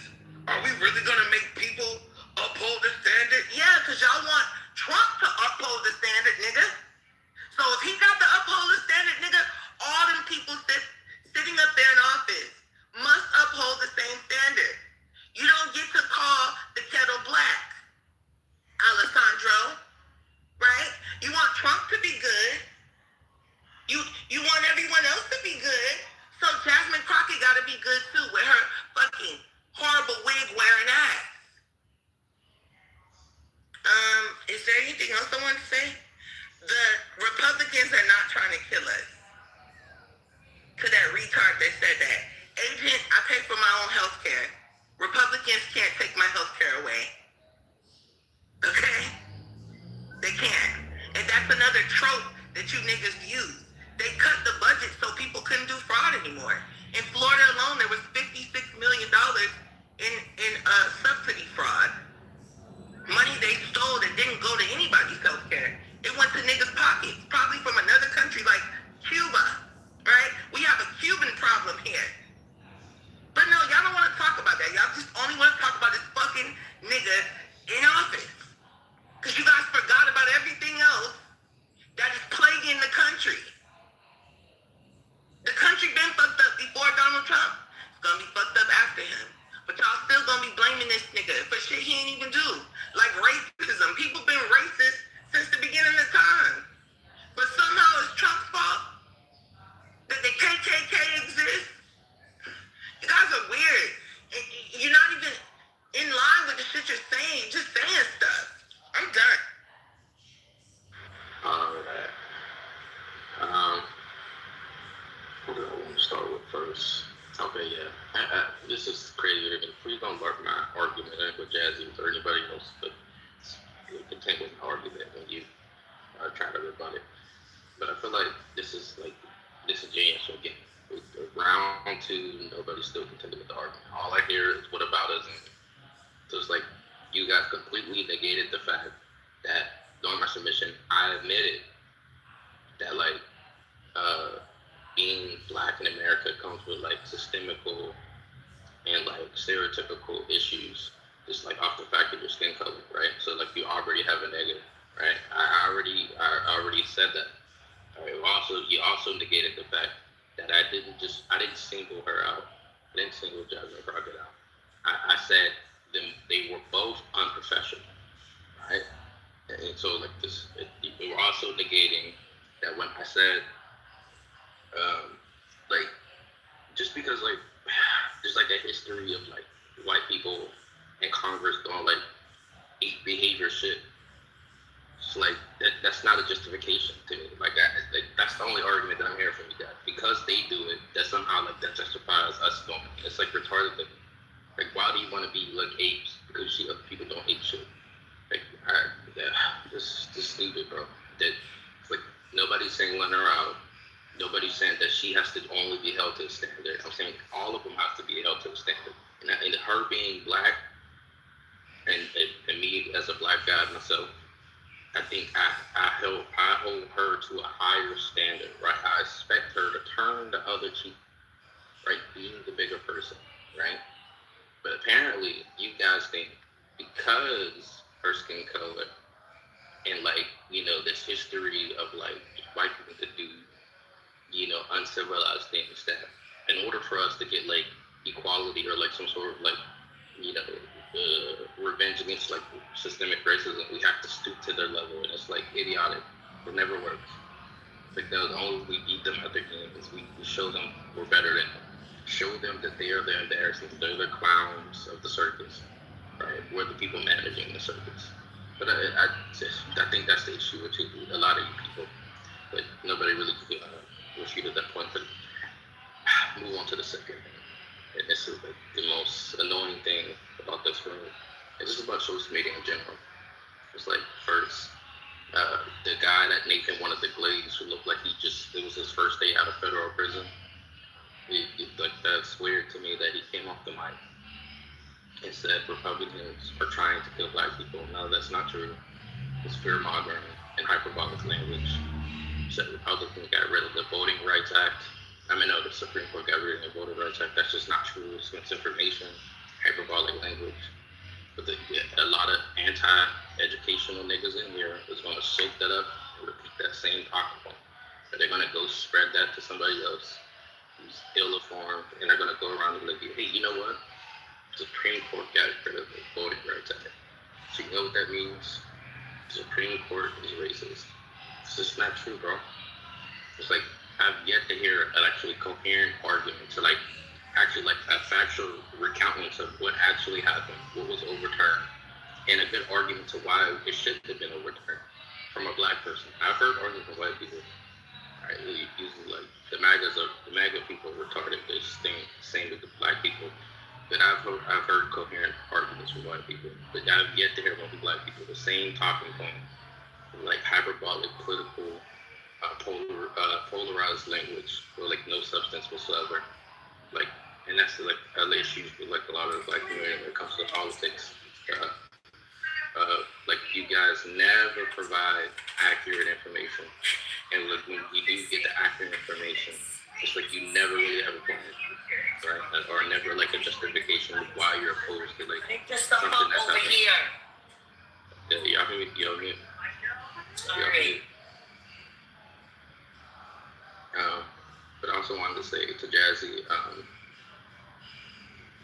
Are we really going to make people uphold the standard? Yeah, because y'all want Trump to uphold the standard, nigga. So if he got to uphold the standard, nigga, all them people sitting up there in office must uphold the same standard. You don't get to call the kettle black, Alessandro, right? You want Trump to be good. You want everyone else to be good. So Jasmine Crockett got to be good too with her fucking horrible wig wearing ass. Is there anything else I want to say? The Republicans are not trying to kill us. To that retard that said that. Agent, I pay for my own health care. Republicans can't take my health care away. Okay? They can't. And that's another trope that you niggas use. They cut the budget so people couldn't do fraud anymore. In Florida alone, there was $56 million in subsidy fraud. Money they stole that didn't go to anybody's health care. course. Okay, yeah. This is crazy. Please don't bark my argument with Jazzy or anybody else, but contend with my argument when you are trying to rebut it. But I feel like this is like disingenuous again. Round two, nobody's still contending with the argument. All I hear is what about us? And so it's like you guys completely negated the fact that during my submission, I admitted that like being black in America comes with like systemical and like stereotypical issues, just like off the fact of your skin color, right? So like you already have a negative, right? I already said that. You also negated the fact that I didn't single her out. I didn't single Jasmine Crockett out. I said they were both unprofessional, right? And so like you were also negating that when I said, like, just because like there's like a history of like white people in Congress doing like behavior shit. It's like that's not a justification to me. Like that's the only argument that I'm hearing from you guys. Because they do it, that somehow like that justifies us doing it. It's like retarded. Like why do you want to be like apes? Because other people don't ape shit. Like this stupid, bro. That it's like nobody's singling her out. Nobody's saying that she has to only be held to a standard. I'm saying all of them have to be held to a standard. And her being black, and me as a black guy myself, I think I hold her to a higher standard, right? I expect her to turn the other cheek, right? Being the bigger person, right? But apparently, you guys think because her skin color and like, this history of like white people to do, uncivilized things, that in order for us to get like equality or like some sort of like, revenge against like systemic racism, we have to stoop to their level, and it's like idiotic. It never works. Like the only we beat them at their game is we show them we're better than them. Show them that they are the embarrassment, they're the clowns of the circus, right? We're the people managing the circus. But I think that's the issue with a lot of you people. But nobody really refuted that point. But move on to the second thing. And this is like the most annoying thing about this room. And this is about social media in general. It's like first, the guy that Nathan wanted to glaze, who looked like it was his first day out of federal prison. Like that's weird to me that he came off the mic and said Republicans are trying to kill black people. No, that's not true. It's fear-mongering and hyperbolic language. Said Republicans got rid of the Voting Rights Act. The Supreme Court got rid of the Voting Rights Act. That's just not true. It's misinformation, hyperbolic language. But a lot of anti-educational niggas in here is going to soak that up and repeat that same talking point. But they're going to go spread that to somebody else who's ill-informed, and they're going to go around and be like, hey, you know what? The Supreme Court got rid of the Voting Rights Act. So you know what that means? The Supreme Court is racist. It's just not true, bro. It's like, I've yet to hear an actually coherent argument to like a factual recounting of what actually happened, what was overturned, and a good argument to why it shouldn't have been overturned from a black person. I've heard arguments from white people. Right? Usually like the MAGA people are retarded. They same with the black people. But I've heard coherent arguments from white people. But I've yet to hear from black people the same talking point, like hyperbolic, political, polarized language with like no substance whatsoever. Like, and that's like other issues with like a lot of the black community when it comes to politics. Like you guys never provide accurate information, and like when you do get the accurate information, it's like you never really have a plan, right? Or never like a justification of why you're opposed to like just the fuck over here. Yeah, y'all can y'all can. Sorry. But I also wanted to say to Jazzy,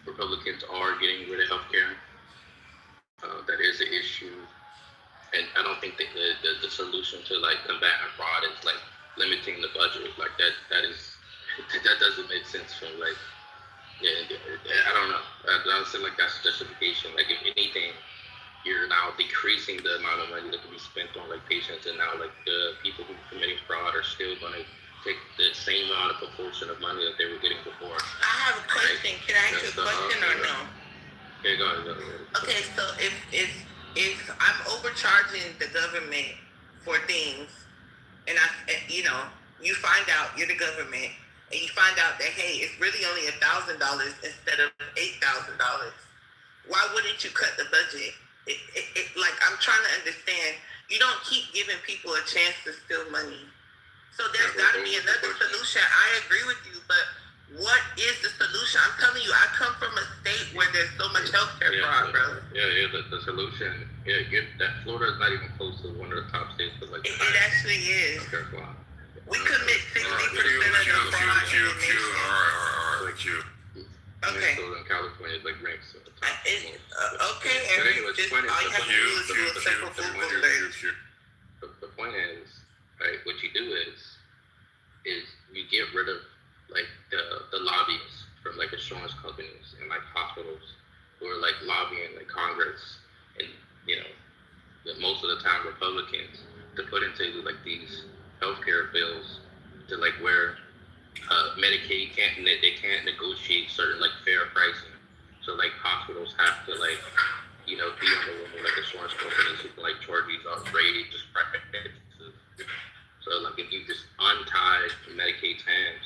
Republicans are getting rid of healthcare. That is an issue, and I don't think that the solution to like combating fraud is like limiting the budget. Like that doesn't make sense from like I don't know. I don't feel like that's justification. Like if anything, you're now decreasing the amount of money that can be spent on like patients, and now like the people who are committing fraud are still going to take the same amount of proportion of money that they were getting before. I have a question. Can I ask you a question or no? Okay, go ahead. Okay, so if I'm overcharging the government for things, and you find out you're the government, and you find out that hey, it's really only $1,000 instead of $8,000. Why wouldn't you cut the budget? Like I'm trying to understand. You don't keep giving people a chance to steal money. So there's got to be another solution. I agree with you, but what is the solution? I'm telling you, I come from a state where there's so much healthcare fraud, bro. The solution. That Florida is not even close to one of the top states, but like it actually is. We commit 60% of the fraud in the nation. All right, Q. Okay. Minnesota and California is like ranks at the top. Okay, Eric, just all you have to do is do a simple Google search. The point is, right, what you do is you get rid of like the lobbyists from like insurance companies and like hospitals who are like lobbying like Congress and most of the time Republicans to put into like these healthcare bills to like where Medicaid can't negotiate certain like fair pricing. So like hospitals have to like be on the room with like insurance companies who can like charge these outrageous prices. So like if you just untie Medicaid's hands,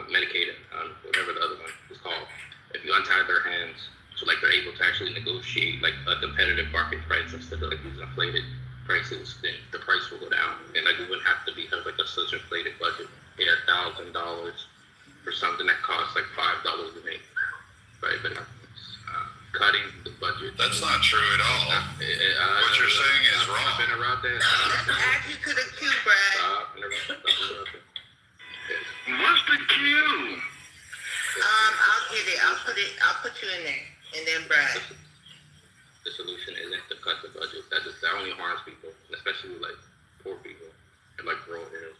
whatever the other one is called, if you untie their hands, so like they're able to actually negotiate like a competitive market price instead of like these inflated prices, then the price will go down, and like we wouldn't have to have like a such inflated budget. Pay $1,000 for something that costs like $5 to make, right? But cutting the budget. That's not true at all. What you're saying is wrong. I've been around that. Add you to the queue, Brad. What's the queue? I'll get it. I'll put you in there, and then Brad. The solution isn't to cut the budget. That only harms people, especially like poor people and like rural areas.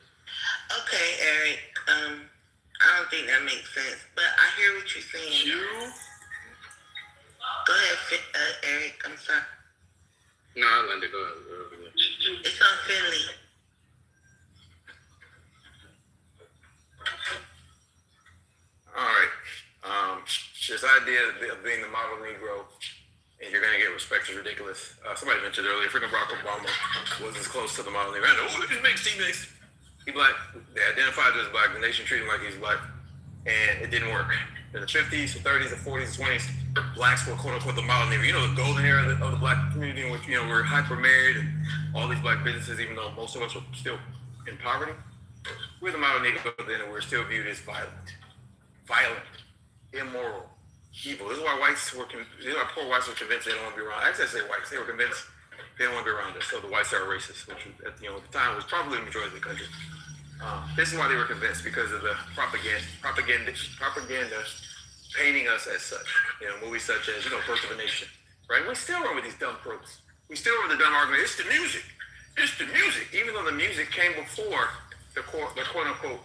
Okay, Eric. I don't think that makes sense, but I hear what you're saying. Go ahead, Eric. I'm sorry. No, I'll let it go. It's on Finley. All right. This idea of being the model Negro and you're going to get respect is ridiculous. Somebody mentioned earlier, freaking Barack Obama was as close to the model Negro. I know, it makes he makes. He black. They identified him as black. The nation treated him like he's black. And it didn't work. In the 50s, the 30s, the 40s, the 20s, blacks were quote unquote the model Negro. The golden era of the black community in which, we're hyper married and all these black businesses, even though most of us were still in poverty. We're the model Negro then, and we're still viewed as violent, immoral, evil. This is why poor whites were convinced they don't want to be around. Actually, I say whites. They were convinced they don't want to be around us. So the whites are racist, which at the time was probably the majority of the country. This is why they were convinced, because of the propaganda painting us as such. Movies such as Birth of a Nation, right? We still run with these dumb tropes. We still run with the dumb argument. It's the music. It's the music. Even though the music came before the quote unquote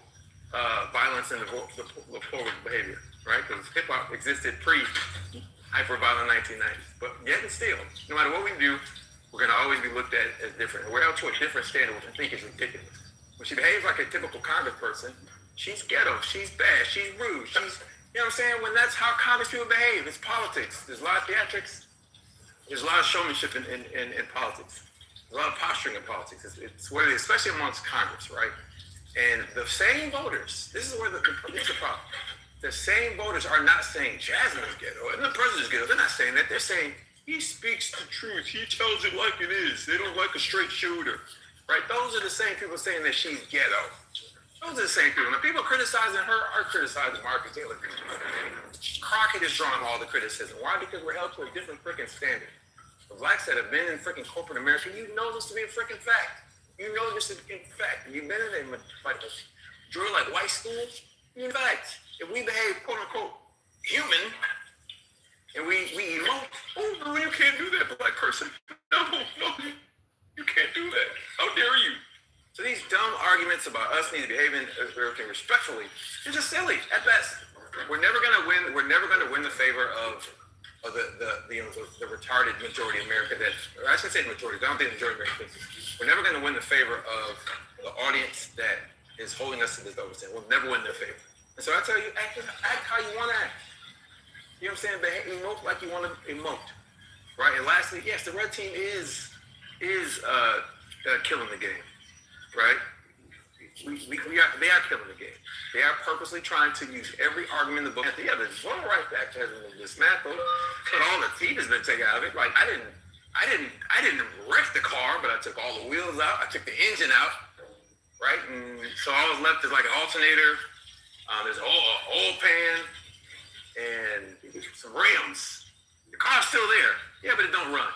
violence and the poor behavior, right? Because hip hop existed pre-hyper-violent 1990s. But yet and still, no matter what we do, we're going to always be looked at as different. We're held to a different standard, which I think is ridiculous. When she behaves like a typical Congress person, she's ghetto, she's bad, she's rude, she's, you know what I'm saying? When that's how Congress people behave, it's politics. There's a lot of theatrics. There's a lot of showmanship in politics. There's a lot of posturing in politics. It's what it is, especially amongst Congress, right? And the same voters, this is where this is the problem. The same voters are not saying Jasmine is ghetto and the president's ghetto. They're not saying that. They're saying he speaks the truth. He tells it like it is. They don't like a straight shooter. Right? Those are the same people saying that she's ghetto. Those are the same people. The people criticizing her are criticizing Margaret Taylor. Crockett is drawing all the criticism. Why? Because we're held to a different freaking standard. The blacks that have been in freaking corporate America, you know this to be a freaking fact. You know this to be a fact. You've been in like white schools. In fact, if we behave quote unquote human and we emote, oh no, you can't do that, black person. No, you can't do that. How dare you? So these dumb arguments about us need to behave everything respectfully, they're just silly at best. We're never gonna win. We're never gonna win the favor of the retarded majority of America. I shouldn't say the majority. I don't think the majority of America thinks. We're never gonna win the favor of the audience that is holding us to this double standard. We'll never win their favor. And so I tell you, act how you want to act. You know what I'm saying? Behave, emote like you want to emote, right? And lastly, yes, the red team is killing the game, right? They are killing the game. They are purposely trying to use every argument in the book. Yeah, the voter rights act has been dismantled, but all the teeth has been taken out of it. Like I didn't wreck the car, but I took all the wheels out. I took the engine out, right? And so all was left is like an alternator. There's an oil pan and some rims. The car's still there. Yeah, but it don't run.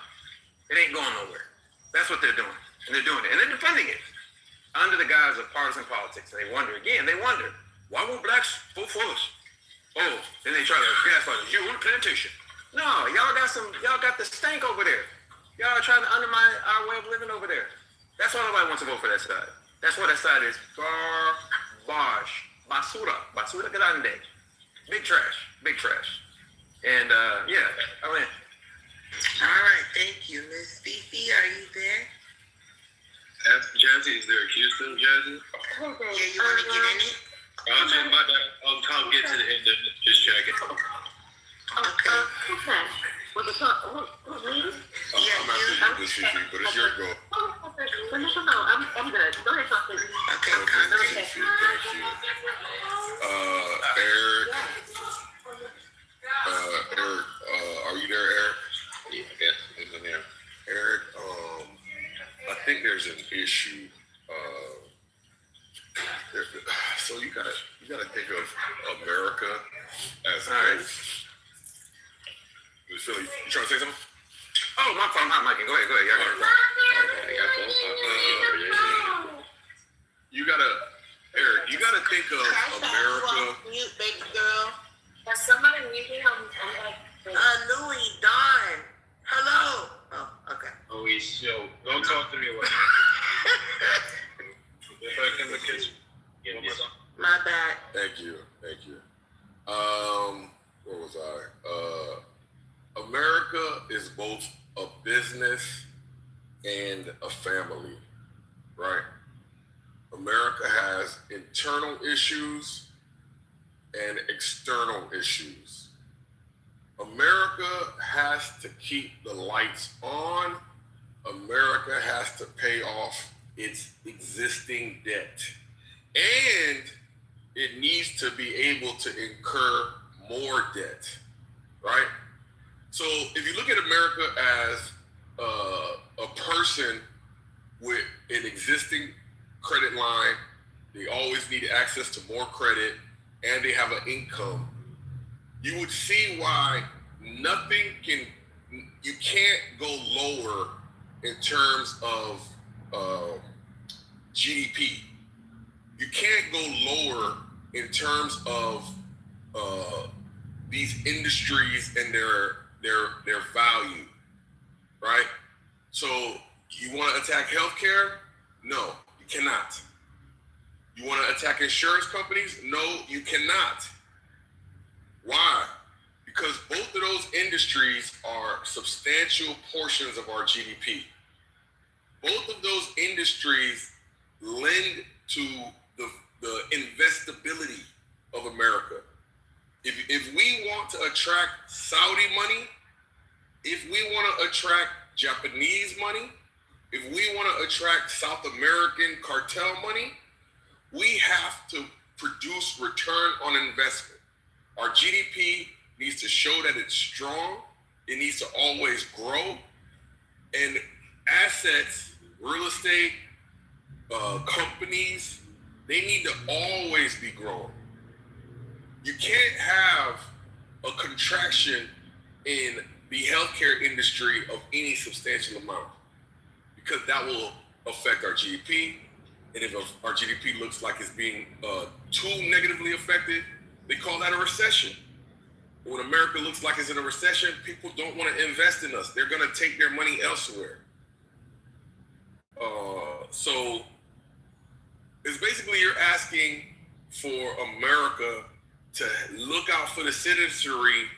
It ain't going nowhere. That's what they're doing, and they're doing it, and they're defending it under the guise of partisan politics. And they wonder, why won't blacks vote for us? Oh, then they try to gaslight us. You want plantation? No, y'all got the stank over there. Y'all are trying to undermine our way of living over there. That's why nobody wants to vote for that side. That's what that side is. Garbage. Basura grande. Big trash. And yeah, I mean. All right, thank you. Miss Fifi, are you there? Jazzy, is there a Houston, Jazzy? Yeah, you want to get in it? I'll get to the end of it. Just checking. Okay. I'm after you, Fifi, but it's your goal. No, I'm good. Go ahead, talk to me. Okay, Thank you. Eric. Eric, are you there, Eric? Yeah, I guess he's in there. Eric, I think there's an issue. So you gotta think of America as you trying to say something? Oh, my phone, not Mike. Go ahead. Eric, you gotta think of America. Mute, baby girl. Has somebody muted him? Louis, Don. Hello. Oh, okay. Oh, yo, don't talk to me like Get back in the kitchen. My bad. Thank you. Where was I? America is both a business and a family, right? America has internal issues and external issues. America has to keep the lights on. America has to pay off its existing debt. And it needs to be able to incur more debt, right? So if you look at America as a person with an existing credit line, they always need access to more credit, and they have an income, you would see why you can't go lower in terms of GDP. You can't go lower in terms of these industries and their value, right? So you want to attack healthcare? No, you cannot. You want to attack insurance companies? No, you cannot. Why? Because both of those industries are substantial portions of our GDP. Both of those industries lend to the investability of America. If we want to attract Saudi money, if we want to attract Japanese money, if we want to attract South American cartel money, we have to produce return on investment. Our GDP needs to show that it's strong. It needs to always grow. And assets, real estate, companies, they need to always be growing. You can't have a contraction in the healthcare industry of any substantial amount, because that will affect our GDP. And if our GDP looks like it's being too negatively affected, they call that a recession. When America looks like it's in a recession, people don't want to invest in us. They're going to take their money elsewhere. So it's basically you're asking for America to look out for the citizenry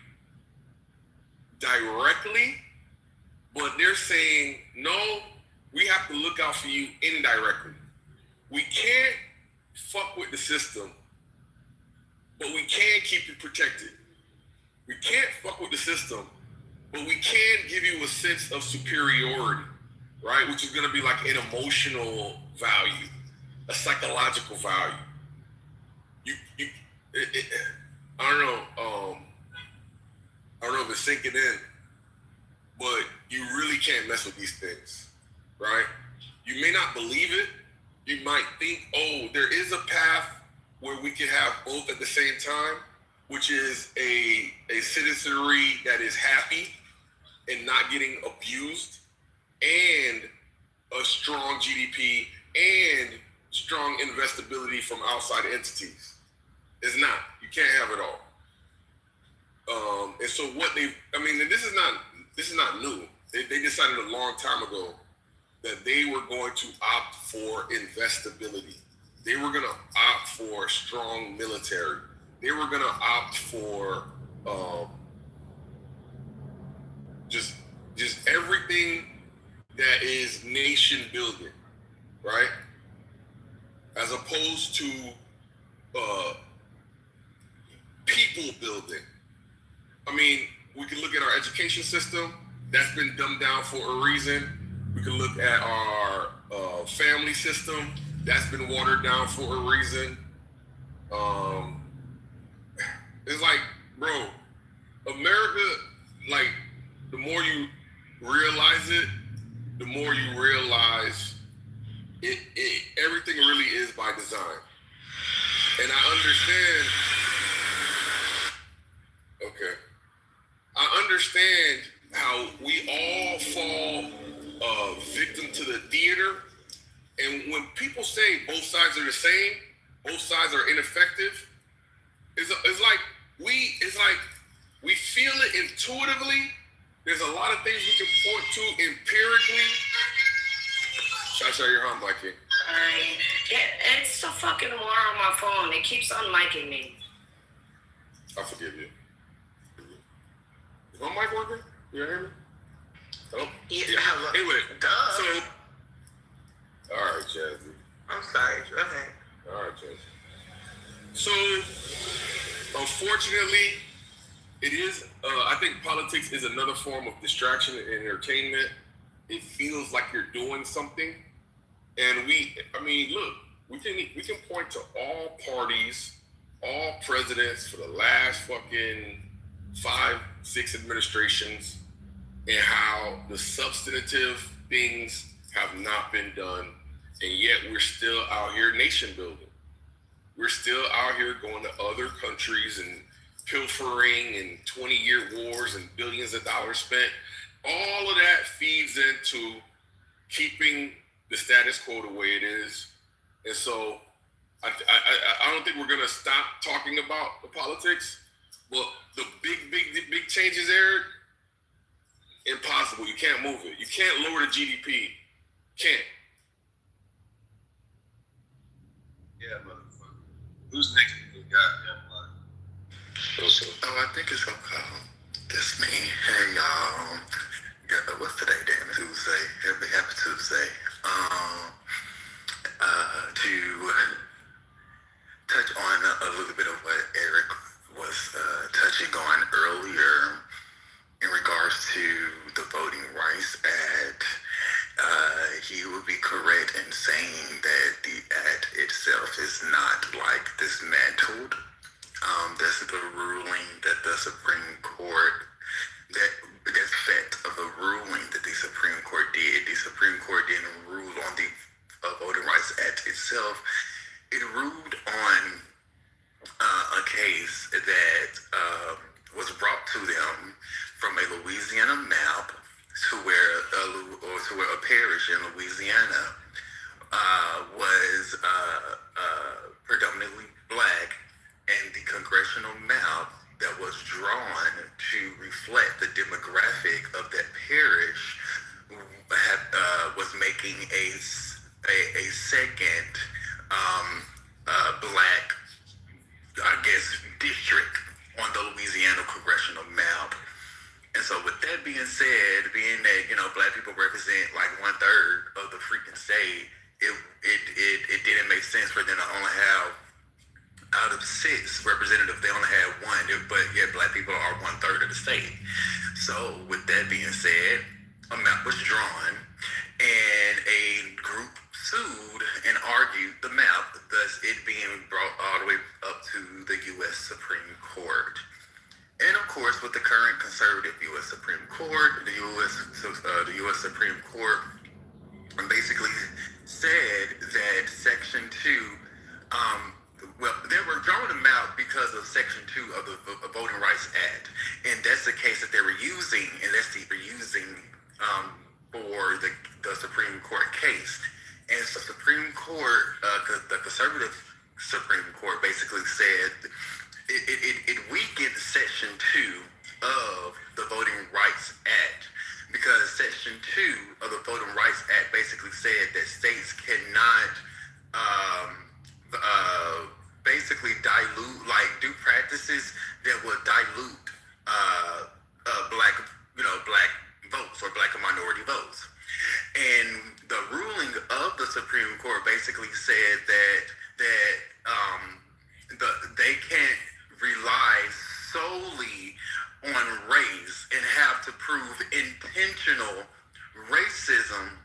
directly, but they're saying, no, we have to look out for you indirectly. We can't fuck with the system, but we can keep you protected. We can't fuck with the system, but we can give you a sense of superiority, right? Which is going to be like an emotional value, a psychological value. I don't know. I don't know if it's sinking in, but you really can't mess with these things, right? You may not believe it. You might think, oh, there is a path where we can have both at the same time, which is a citizenry that is happy and not getting abused, and a strong GDP and strong investability from outside entities. It's not. You can't have it all. And so what and this is not new. They decided a long time ago that they were going to opt for investability. They were going to opt for strong military. They were going to opt for just everything that is nation building, right? As opposed to people building. I mean, we can look at our education system. That's been dumbed down for a reason. We can look at our family system. That's been watered down for a reason. It's like, bro, America, like, the more you realize it, the more you realize everything really is by design. And I understand. Okay. I understand how we all fall victim to the theater. And when people say both sides are the same, both sides are ineffective, it's like we feel it intuitively. There's a lot of things we can point to empirically. Should I show your home, Black King? It's the fucking war on my phone. It keeps on micing me. I forgive you. Is my mic working? You hear me? Hello? Yeah. Anyway, Duh. so, all right, Jazzy. I'm sorry. Go ahead. All right, Jazzy. So, unfortunately, it is, I think politics is another form of distraction and entertainment. It feels like you're doing something. And look, we can point to all parties, all presidents for the last fucking 5-6 administrations, and how the substantive things have not been done. And yet we're still out here nation building. We're still out here going to other countries and pilfering and 20-year wars and billions of dollars spent. All of that feeds into keeping the status quo the way it is. And so I don't think we're gonna stop talking about the politics, but the big changes there, impossible. You can't move it. You can't lower the GDP. Can't. Yeah, motherfucker. Who's next to the goddamn line? I think it's gonna call this me. Hey y'all. What's today, damn it? Tuesday. Happy Tuesday. To touch on a little bit of what Eric was touching on earlier in regards to the Voting Rights Act, he would be correct in saying that the act itself is not like dismantled. This is the ruling that the Supreme Court, that effect of the ruling that the Supreme Court did. The Supreme Court didn't rule on the Voting Rights Act itself. It ruled on a case that was brought to them from a Louisiana map to where a parish in Louisiana was predominantly black, and the congressional map that was drawn to reflect the demographic of that parish was making a second black, I guess, district on the Louisiana congressional map. And so with that being said, being that, black people represent like 1/3 of the freaking state, it didn't make sense for them to only have sued and argued the map, thus it being brought all the way up to the U.S. Supreme Court. And of course, with the current conservative U.S. Supreme Court, the U.S. Supreme Court basically said that Section 2, they were drawing them out because of Section 2 of the Voting Rights Act. And that's the case that they were using, and that's the using for the Supreme Court case. And so Supreme Court, the conservative Supreme Court basically said it weakened Section 2 of the Voting Rights Act, because Section 2 of the Voting Rights Act basically said that states cannot basically dilute, like do practices that would dilute black votes or black and minority votes. And the ruling of the Supreme Court basically said that they can't rely solely on race and have to prove intentional racism,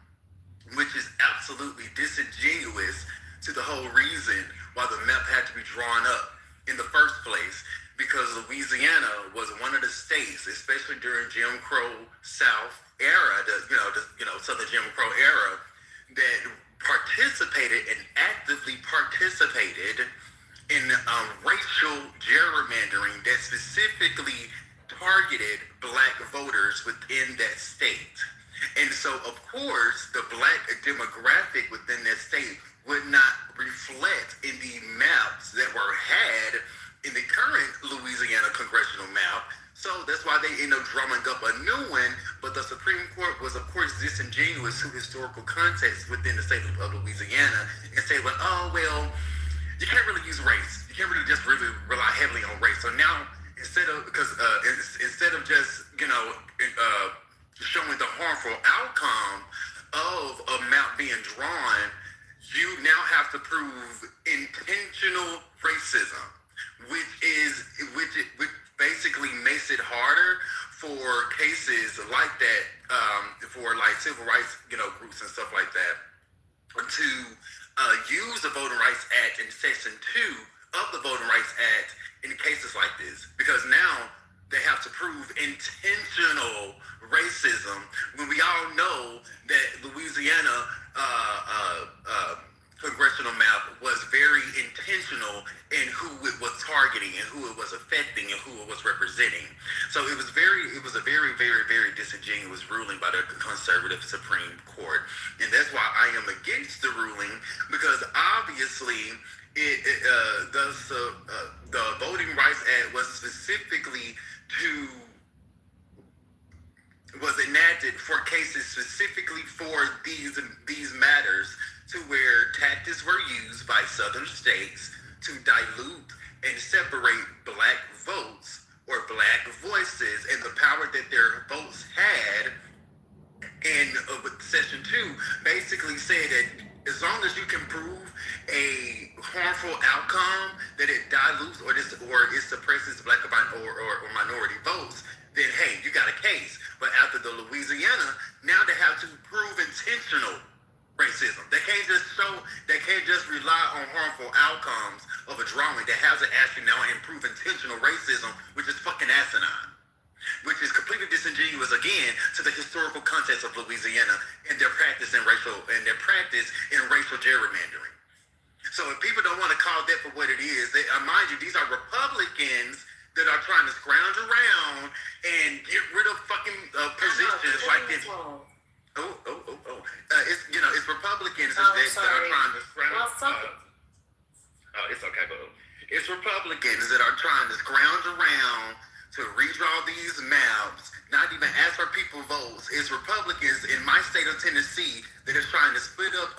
which is absolutely disingenuous to the whole reason why the map had to be drawn up in the first place, because Louisiana was one of the states, especially during Jim Crow South era, Southern Jim Crow era, that participated and actively participated in racial gerrymandering that specifically targeted black voters within that state. And so, of course, the black demographic within that state would not reflect in the maps that were had in the current Louisiana congressional map. So that's why they end up drumming up a new one. But the Supreme Court was, of course, disingenuous to historical context within the state of Louisiana and say, you can't really use race. You can't really just really rely heavily on race. So now, instead of just showing the harmful outcome of a map being drawn, you now have to prove intentional racism, which basically makes it harder for cases like that, for like civil rights, groups and stuff like that, to use the Voting Rights Act in Section 2 of the Voting Rights Act in cases like this, because now they have to prove intentional racism, when we all know that Louisiana congressional map was very intentional in who it was targeting and who it was affecting and who it was representing. So it was a very, very, very disingenuous ruling by the conservative Supreme Court. And that's why I am against the ruling, because obviously the Voting Rights Act was specifically was enacted for cases specifically for these matters, to where tactics were used by southern states to dilute and separate black votes or black voices and the power that their votes had. And with Section 2 basically said that as long as you can prove a harmful outcome, that it dilutes or it suppresses black or minority votes, then hey, you got a case. But after the Louisiana, now they have to prove intentional racism. They can't just rely on harmful outcomes of a drawing. They have to actually now improve intentional racism, which is fucking asinine, which is completely disingenuous again to the historical context of Louisiana and their practice in racial gerrymandering. So if people don't want to call that for what it is, mind you, these are Republicans that are trying to scrounge around and get rid of fucking positions like this. It's Republicans that are trying to scrounge. It's okay, but it's Republicans that are trying to scrounge around to redraw these maps, not even ask for people votes. It's Republicans in my state of Tennessee that is trying to split up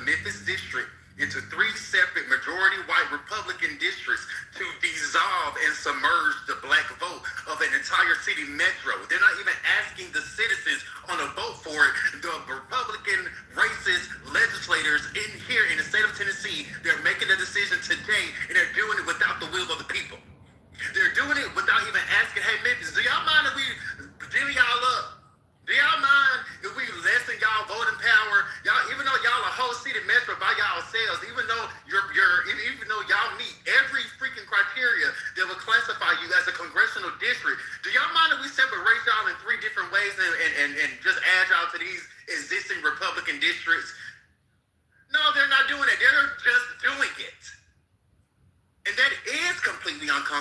Memphis district into 3 separate majority white Republican districts to dissolve and submerge the black vote of an entire city metro. They're not even asking the citizens on a vote for it. The Republican racist legislators here in the state of Tennessee, they're making a decision today, and they're doing it without the will of the people. They're doing it without even asking, hey, Memphis, do y'all mind if we divvy y'all up? Do y'all mind if we lessen y'all voting power? Y'all, even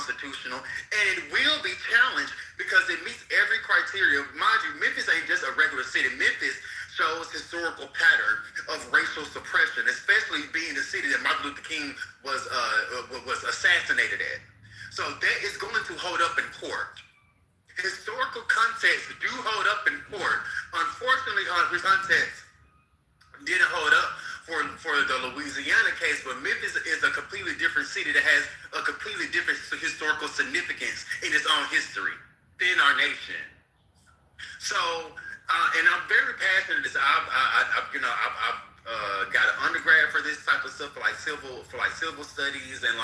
unconstitutional, and it will be challenged because it meets every criteria. Mind you, Memphis ain't just a regular city. Memphis shows historical pattern of racial suppression, especially being the city that Martin Luther King was assassinated at. So that is going to hold up in court. Historical context do hold up in court. Unfortunately, the context didn't hold up for the Louisiana case, but Memphis is a completely different city that has a completely different historical significance in its own history in our nation. So, and I'm very passionate. I've got an undergrad for this type of stuff, for civil studies and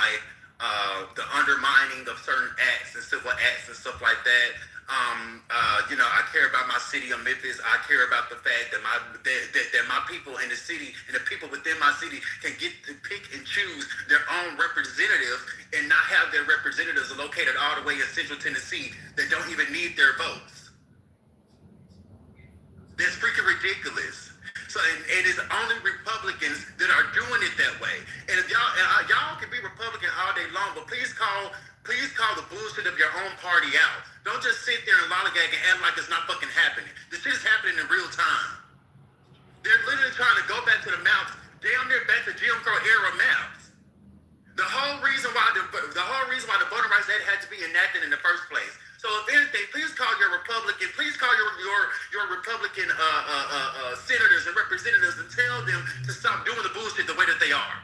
the undermining of certain acts and civil acts and stuff like that. I care about my city of Memphis. I care about the fact that my people in the city and the people within my city can get to pick and choose their own representatives and not have their representatives located all the way in Central Tennessee that don't even need their votes. That's freaking ridiculous. So, and it's only Republicans that are doing it that way. And if y'all can be Republican all day long, but please call the bullshit of your own party out. Don't just sit there and lollygag and act like it's not fucking happening. This shit is happening in real time. They're literally trying to go back to the maps, damn near back to Jim Crow era maps. The whole reason why the Voting Rights Act had to be enacted in the first place. So if anything, please call your Republican senators and representatives and tell them to stop doing the bullshit the way that they are.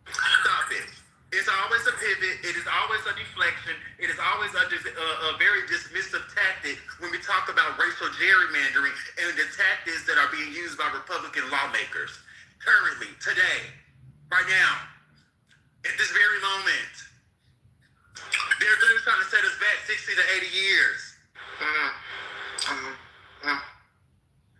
Stop it. It's always a pivot. It is always a deflection. It is always a very dismissive tactic when we talk about racial gerrymandering and the tactics that are being used by Republican lawmakers currently, today, right now, at this very moment. They're literally trying to set us back 60 to 80 years.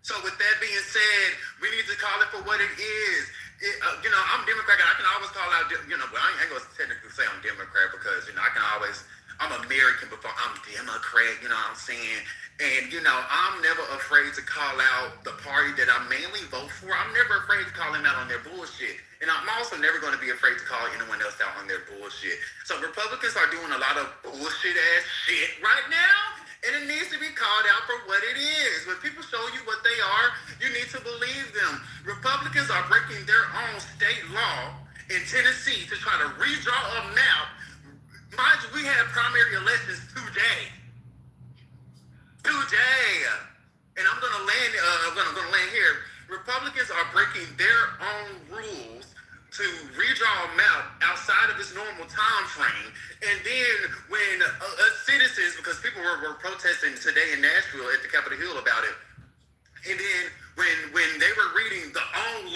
So with that being said, we need to call it for what it is. I'm Democrat. I can always call out, but I ain't going to technically say I'm Democrat because, I'm American before I'm Democrat, you know what I'm saying? And, I'm never afraid to call out the party that I mainly vote for. I'm never afraid to call them out on their bullshit. And I'm also never going to be afraid to call anyone else out on their bullshit. So Republicans are doing a lot of bullshit-ass shit right now. And it needs to be called out for what it is. When people show you what they are, you need to believe them. Republicans are breaking their own state law in Tennessee to try to redraw a map. Mind you, we had primary elections today. And I'm gonna land here. Republicans are breaking their own rules to redraw a map outside of its normal time frame. And then when citizens, because people were protesting today in Nashville at the Capitol Hill about it, and then when they were reading the own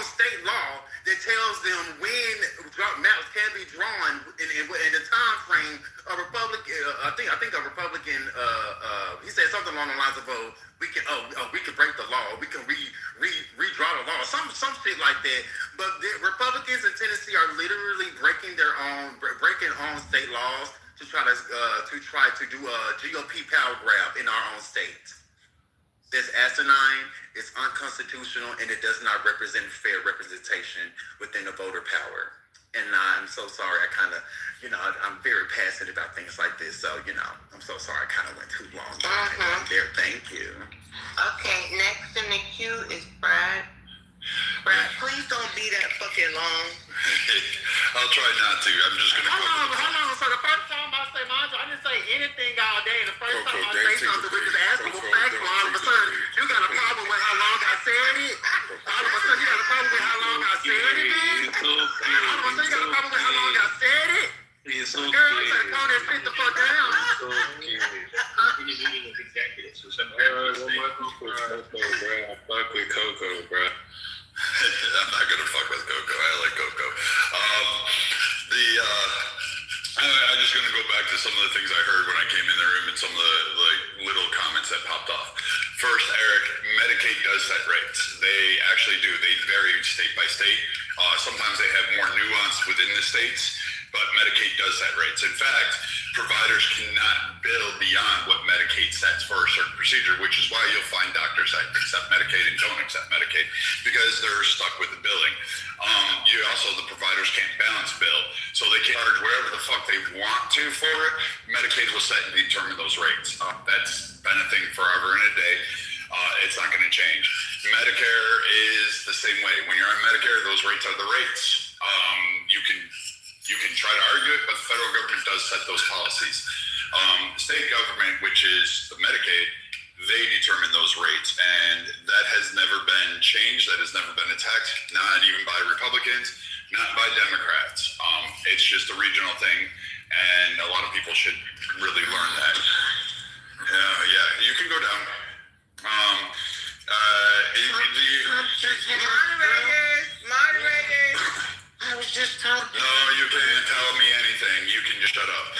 state law that tells them when maps can be drawn in the time frame, a Republican, I think a Republican, he said something along the lines of, we can break the law, we can redraw the law, some shit like that. But the Republicans in Tennessee are literally breaking own state laws to try to do a GOP power grab in our own state. That's asinine, it's unconstitutional, and it does not represent fair representation within the voter power. And I'm so sorry, I'm very passionate about things like this, so, I'm so sorry I kind of went too long there. Thank you. Okay, next in the queue is Brad. Brad, please don't be that fucking long. I'll try not to. I'm just going to... Hold on. So the first time I say, Mantra, I didn't say anything all day. And the first time I say something, we just ask for facts. All of a sudden, you got a problem with how long I said it? All of a sudden, you got a problem with how long I said it? All of a sudden, you got a problem with how long I said it? He's so Girl, you better calm that shit the fuck down. So fuck with Coco, bro. I'm not going to fuck with Coco. I like Coco. I'm just going to go back to some of the things I heard when I came in the room and some of the little comments that popped off. First, Eric, Medicaid does set rates. They actually do. They vary state by state. Sometimes they have more nuance within the states, but Medicaid does set rates. In fact, providers cannot bill beyond what Medicaid sets for a certain procedure, which is why you'll find doctors that accept Medicaid and don't accept Medicaid because they're stuck with the billing. You also, the providers can't balance bill, so they can charge wherever the fuck they want to for it. Medicaid will set and determine those rates. That's been a thing forever and a day. It's not going to change. Medicare is the same way. When you're on Medicare, those rates are the rates. You can try to argue it, but the federal government does set those policies. State government, which is the Medicaid, they determine those rates, and that has never been changed. That has never been attacked, not even by Republicans, not by Democrats. It's just a regional thing, and a lot of people should really learn that. Yeah, you can go down. Moderators. I was just talking. No, you can't tell me anything. You can just shut up.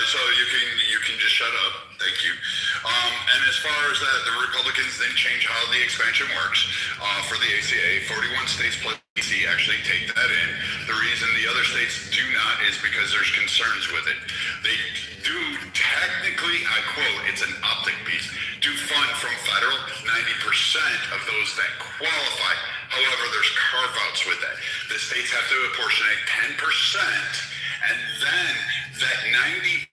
So you can just shut up. Thank you. And as far as that, the Republicans didn't change how the expansion works for the ACA. 41 states plus DC actually take that in. The reason the other states do not is because there's concerns with it. They do technically, I quote, it's an optic piece, do fund from federal 90% of those that qualify. However, there's carve-outs with that. The states have to apportionate 10%, and then that 90%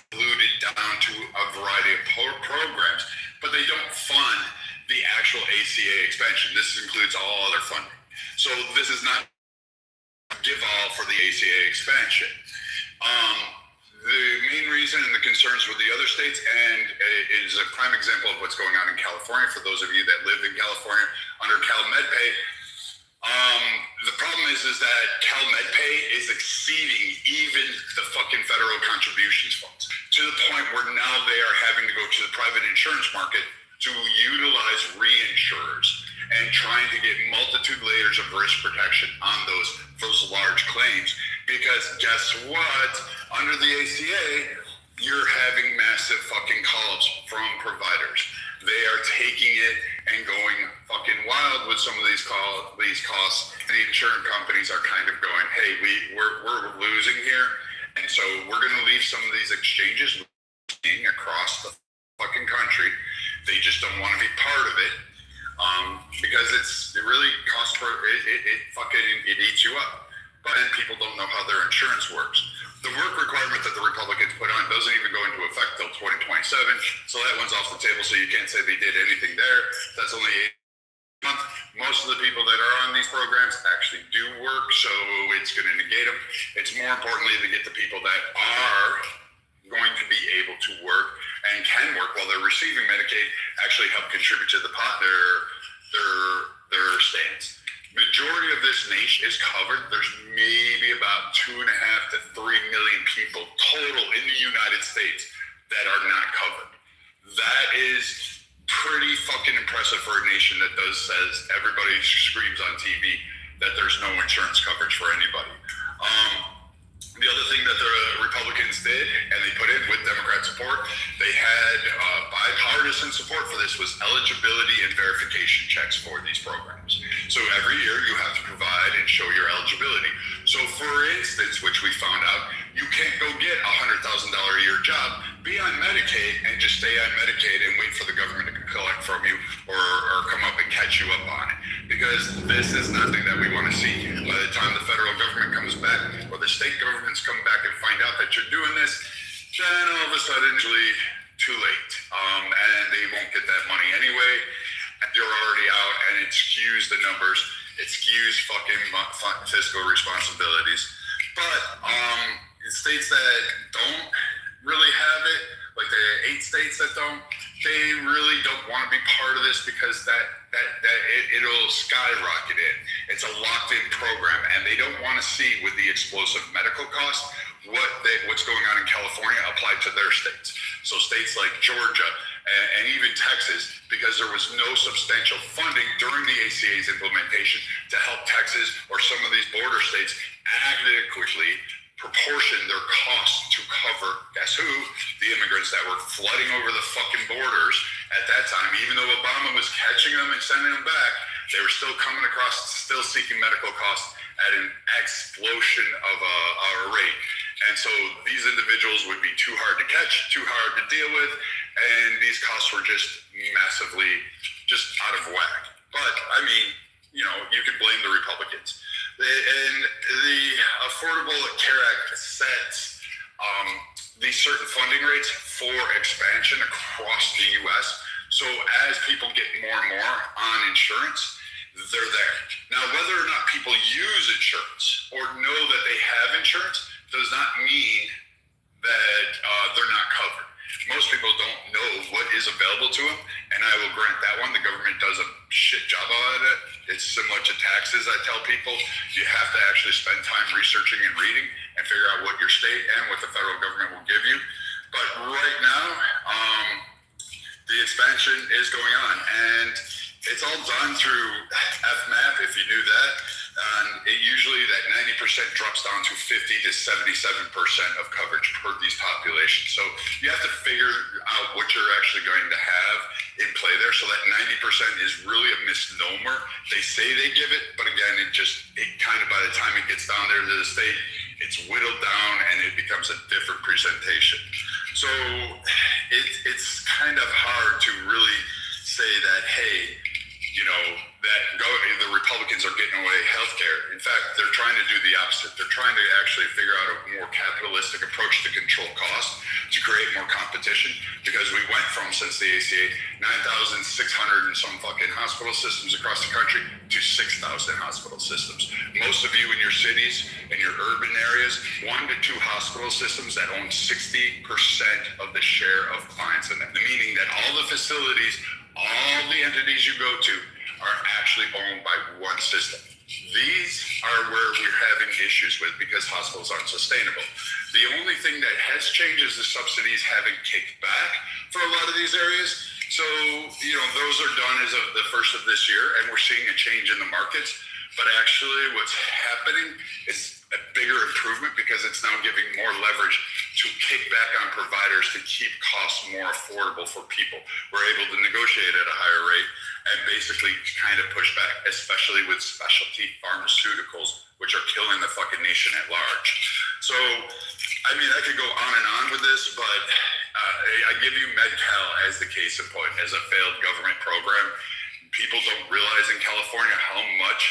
diluted down to a variety of programs, but they don't fund the actual ACA expansion. This includes all other funding. So this is not give all for the ACA expansion. The main reason and the concerns with the other states, and it is a prime example of what's going on in California, for those of you that live in California under CalMedPay, the problem is that CalMedPay is exceeding even the fucking federal contributions funds, to the point where now they are having to go to the private insurance market to utilize reinsurers and trying to get multitude layers of risk protection on those large claims. Because guess what? Under the ACA, you're having massive fucking calls from providers. They are taking it and going fucking wild with some of these costs. And the insurance companies are kind of going, hey, we're losing here. And so we're going to leave some of these exchanges across the fucking country. They just don't want to be part of it because it really costs for it eats you up. But then people don't know how their insurance works. The work requirement that the Republicans put on doesn't even go into effect till 2027, so that one's off the table, so you can't say they did anything there. That's only 8 months. Most of the people that are on these programs actually do work, so it's going to negate them. It's more importantly to get the people that are going to be able to work and can work while they're receiving Medicaid actually help contribute to the pot, their stance. Majority of this nation is covered. There's maybe about 2.5 to 3 million people total in the United States that are not covered. That is pretty fucking impressive for a nation that says everybody screams on TV that there's no insurance coverage for anybody. The other thing that the Republicans did, and they put in with Democrat support, they had bipartisan support for this, was eligibility and verification checks for these programs. So every year you have to provide and show your eligibility. So for instance, which we found out, you can't go get a $100,000 a year job, be on Medicaid, and just stay on Medicaid and wait for the government to collect from you or come up and catch you up on it. Because this is nothing that we want to see. By the time the federal government comes back, or the state governments come back and find out that you're doing this, then all of a sudden it's really too late. And they won't get that money anyway. You're already out, and it skews the numbers. It skews fucking fiscal responsibilities. But states that don't really have it, like the 8 states that don't, they really don't want to be part of this because it'll skyrocket it. It's a locked-in program, and they don't want to see with the explosive medical costs what's going on in California applied to their states. So states like Georgia and even Texas, because there was no substantial funding during the ACA's implementation to help Texas or some of these border states adequately proportion their costs to cover, guess who? The immigrants that were flooding over the fucking borders at that time. Even though Obama was catching them and sending them back, they were still coming across, still seeking medical costs at an explosion of a rate. And so these individuals would be too hard to catch, too hard to deal with, and these costs were just massively just out of whack. But I mean, you know, you could blame the Republicans. And the Affordable Care Act sets these certain funding rates for expansion across the U.S. So as people get more and more on insurance, they're there. Now, whether or not people use insurance or know that they have insurance does not mean that they're not covered. Most people don't know what is available to them, and I will grant that one. The government does a shit job at it. It's similar to taxes. I tell people you have to actually spend time researching and reading and figure out what your state and what the federal government will give you. But right now, the expansion is going on, and it's all done through FMAP, if you knew that. It usually that 90% drops down to 50 to 77% of coverage per these populations. So you have to figure out what you're actually going to have in play there. So that 90% is really a misnomer. They say they give it, but again, it kind of, by the time it gets down there to the state, it's whittled down and it becomes a different presentation. So it's kind of hard to really say that, hey, you know, the Republicans are getting away healthcare. In fact, they're trying to do the opposite. They're trying to actually figure out a more capitalistic approach to control costs, to create more competition, because we went from, since the ACA, 9,600 and some fucking hospital systems across the country to 6,000 hospital systems. Most of you in your cities and your urban areas, 1 to 2 hospital systems that own 60% of the share of clients in them, meaning that all the facilities, all the entities you go to are actually owned by one system. These are where we're having issues with because hospitals aren't sustainable. The only thing that has changed is the subsidies haven't kicked back for a lot of these areas. So, you know, those are done as of the first of this year, and we're seeing a change in the markets. But actually what's happening is a bigger improvement because it's now giving more leverage to kick back on providers to keep costs more affordable for people. We're able to negotiate at a higher rate and basically kind of push back, especially with specialty pharmaceuticals, which are killing the fucking nation at large. So, I mean, I could go on and on with this, but I give you Med-Cal as the case in point, as a failed government program. People don't realize in California how much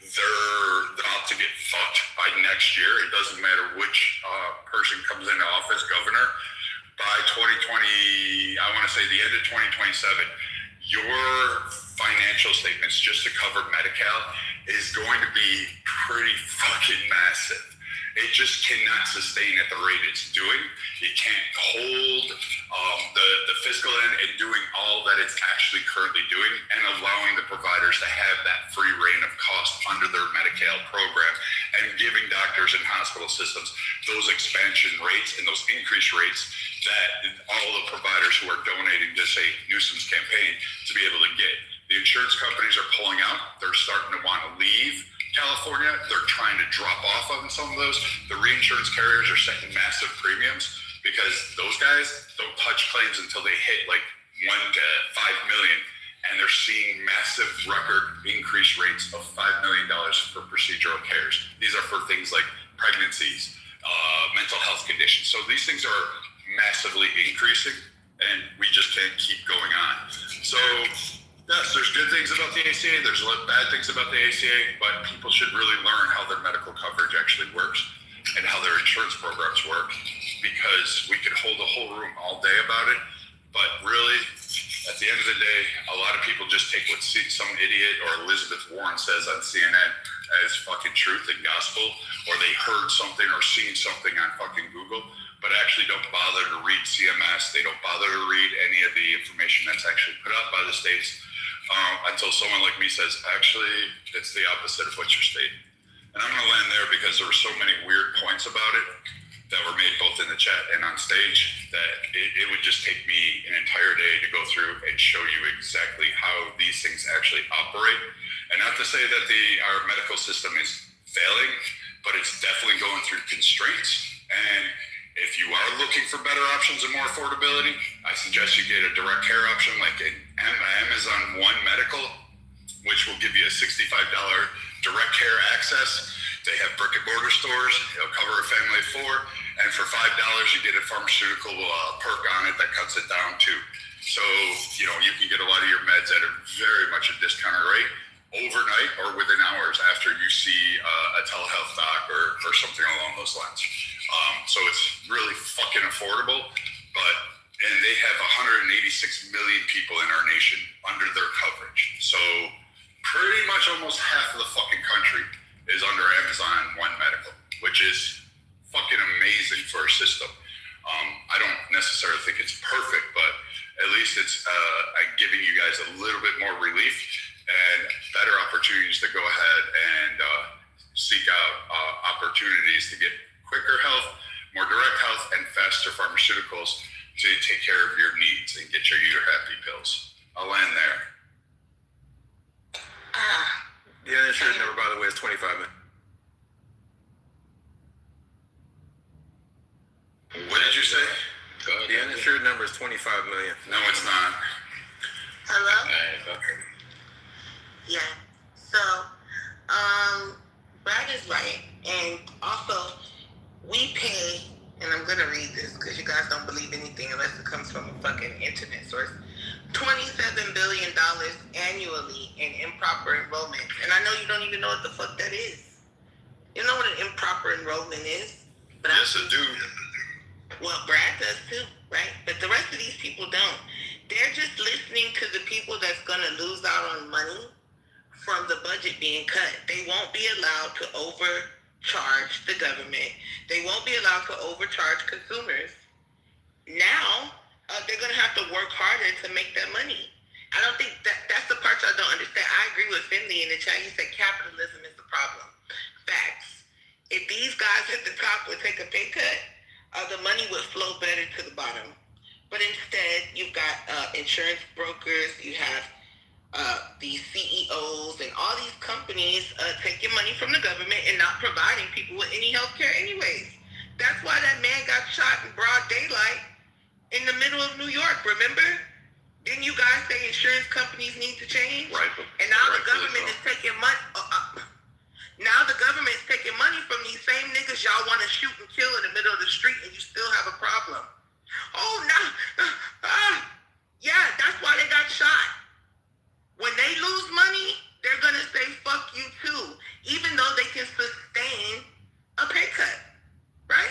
they're about to get fucked by next year. It doesn't matter which person comes into office, governor. By 2020, I want to say the end of 2027, your financial statements just to cover Medi-Cal is going to be pretty fucking massive. It just cannot sustain at the rate it's doing. It can't hold the fiscal end and doing all that it's actually currently doing and allowing the providers to have that free reign of cost under their Medi-Cal program and giving doctors and hospital systems those expansion rates and those increased rates that all the providers who are donating to, say, Newsom's campaign to be able to get. The insurance companies are pulling out. They're starting to want to leave California. They're trying to drop off on some of those. The reinsurance carriers are setting massive premiums because those guys don't touch claims until they hit like 1 to 5 million. And they're seeing massive record increase rates of $5 million for procedural cares. These are for things like pregnancies, mental health conditions. So these things are massively increasing and we just can't keep going on. So yes, there's good things about the ACA, there's bad things about the ACA, but people should really learn how their medical coverage actually works and how their insurance programs work, because we could hold a whole room all day about it, but really, at the end of the day, a lot of people just take what some idiot or Elizabeth Warren says on CNN as fucking truth and gospel, or they heard something or seen something on fucking Google, but actually don't bother to read CMS, they don't bother to read any of the information that's actually put out by the states, until someone like me says, actually, it's the opposite of what you're stating. And I'm going to land there because there were so many weird points about it that were made both in the chat and on stage that it would just take me an entire day to go through and show you exactly how these things actually operate. And not to say that our medical system is failing, but it's definitely going through constraints. And if you are looking for better options and more affordability, I suggest you get a direct care option like an Amazon One Medical, which will give you a $65 direct care access. They have brick and mortar stores. It'll cover a family of 4. And for $5, you get a pharmaceutical perk on it that cuts it down too. So, you know, you can get a lot of your meds at a very much a discounted rate overnight or within hours after you see a telehealth doc or something along those lines. So it's really fucking affordable, and they have 186 million people in our nation under their coverage. So pretty much almost half of the fucking country is under Amazon One Medical, which is fucking amazing for a system. I don't necessarily think it's perfect, but at least it's giving you guys a little bit more relief and better opportunities to go ahead and seek out opportunities to get quicker health, more direct health, and faster pharmaceuticals to take care of your needs and get you your happy pills. I'll end there. The uninsured number, by the way, is 25 million. What did you say? The uninsured number is 25 million. No, it's not. Hello? Yeah. So, Brad is right. And also, we pay, and I'm going to read this because you guys don't believe anything unless it comes from a fucking internet source. $27 billion annually in improper enrollment. And I know you don't even know what the fuck that is. You know what an improper enrollment is? But yes, I do. Well, Brad does too, right? But the rest of these people don't. They're just listening to the people that's going to lose out on money from the budget being cut. They won't be allowed to overcharge the government. They won't be allowed to overcharge consumers. Now, they're going to have to work harder to make that money. I don't think that's the part y'all don't understand. I agree with Finley in the chat. He said capitalism is the problem. Facts. If these guys at the top would take a pay cut, the money would flow better to the bottom. But instead, you've got insurance brokers, you have these CEOs and all these companies taking money from the government and not providing people with any health care anyways. That's why that man got shot in broad daylight in the middle of New York, remember? Didn't you guys say insurance companies need to change? Right. And now the government is taking money. Now the government's taking money from these same niggas y'all want to shoot and kill in the middle of the street, and you still have a problem. Oh, no. Yeah, that's why they got shot. When they lose money, they're going to say, fuck you too, even though they can sustain a pay cut, right?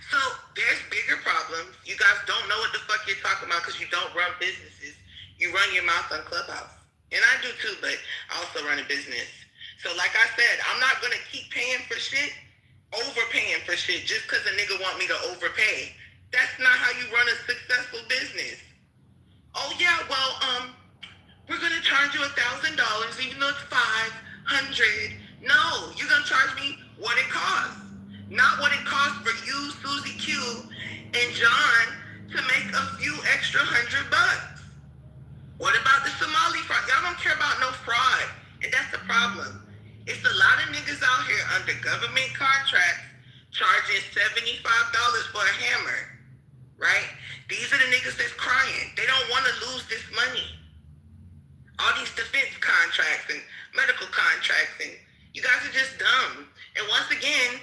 So there's bigger problems. You guys don't know what the fuck you're talking about because you don't run businesses. You run your mouth on Clubhouse. And I do too, but I also run a business. So like I said, I'm not going to keep paying for shit, overpaying for shit just because a nigga want me to overpay. That's not how you run a successful business. Oh yeah, well, we're going to charge you $1,000 even though it's $500. No, you're going to charge me what it costs. Not what it costs for you, Susie Q, and John to make a few extra $100. What about the Somali fraud? Y'all don't care about no fraud. And that's the problem. It's a lot of niggas out here under government contracts charging $75 for a hammer, right? These are the niggas that's crying. They don't want to lose this money. All these defense contracts and medical contracts, and you guys are just dumb. And once again,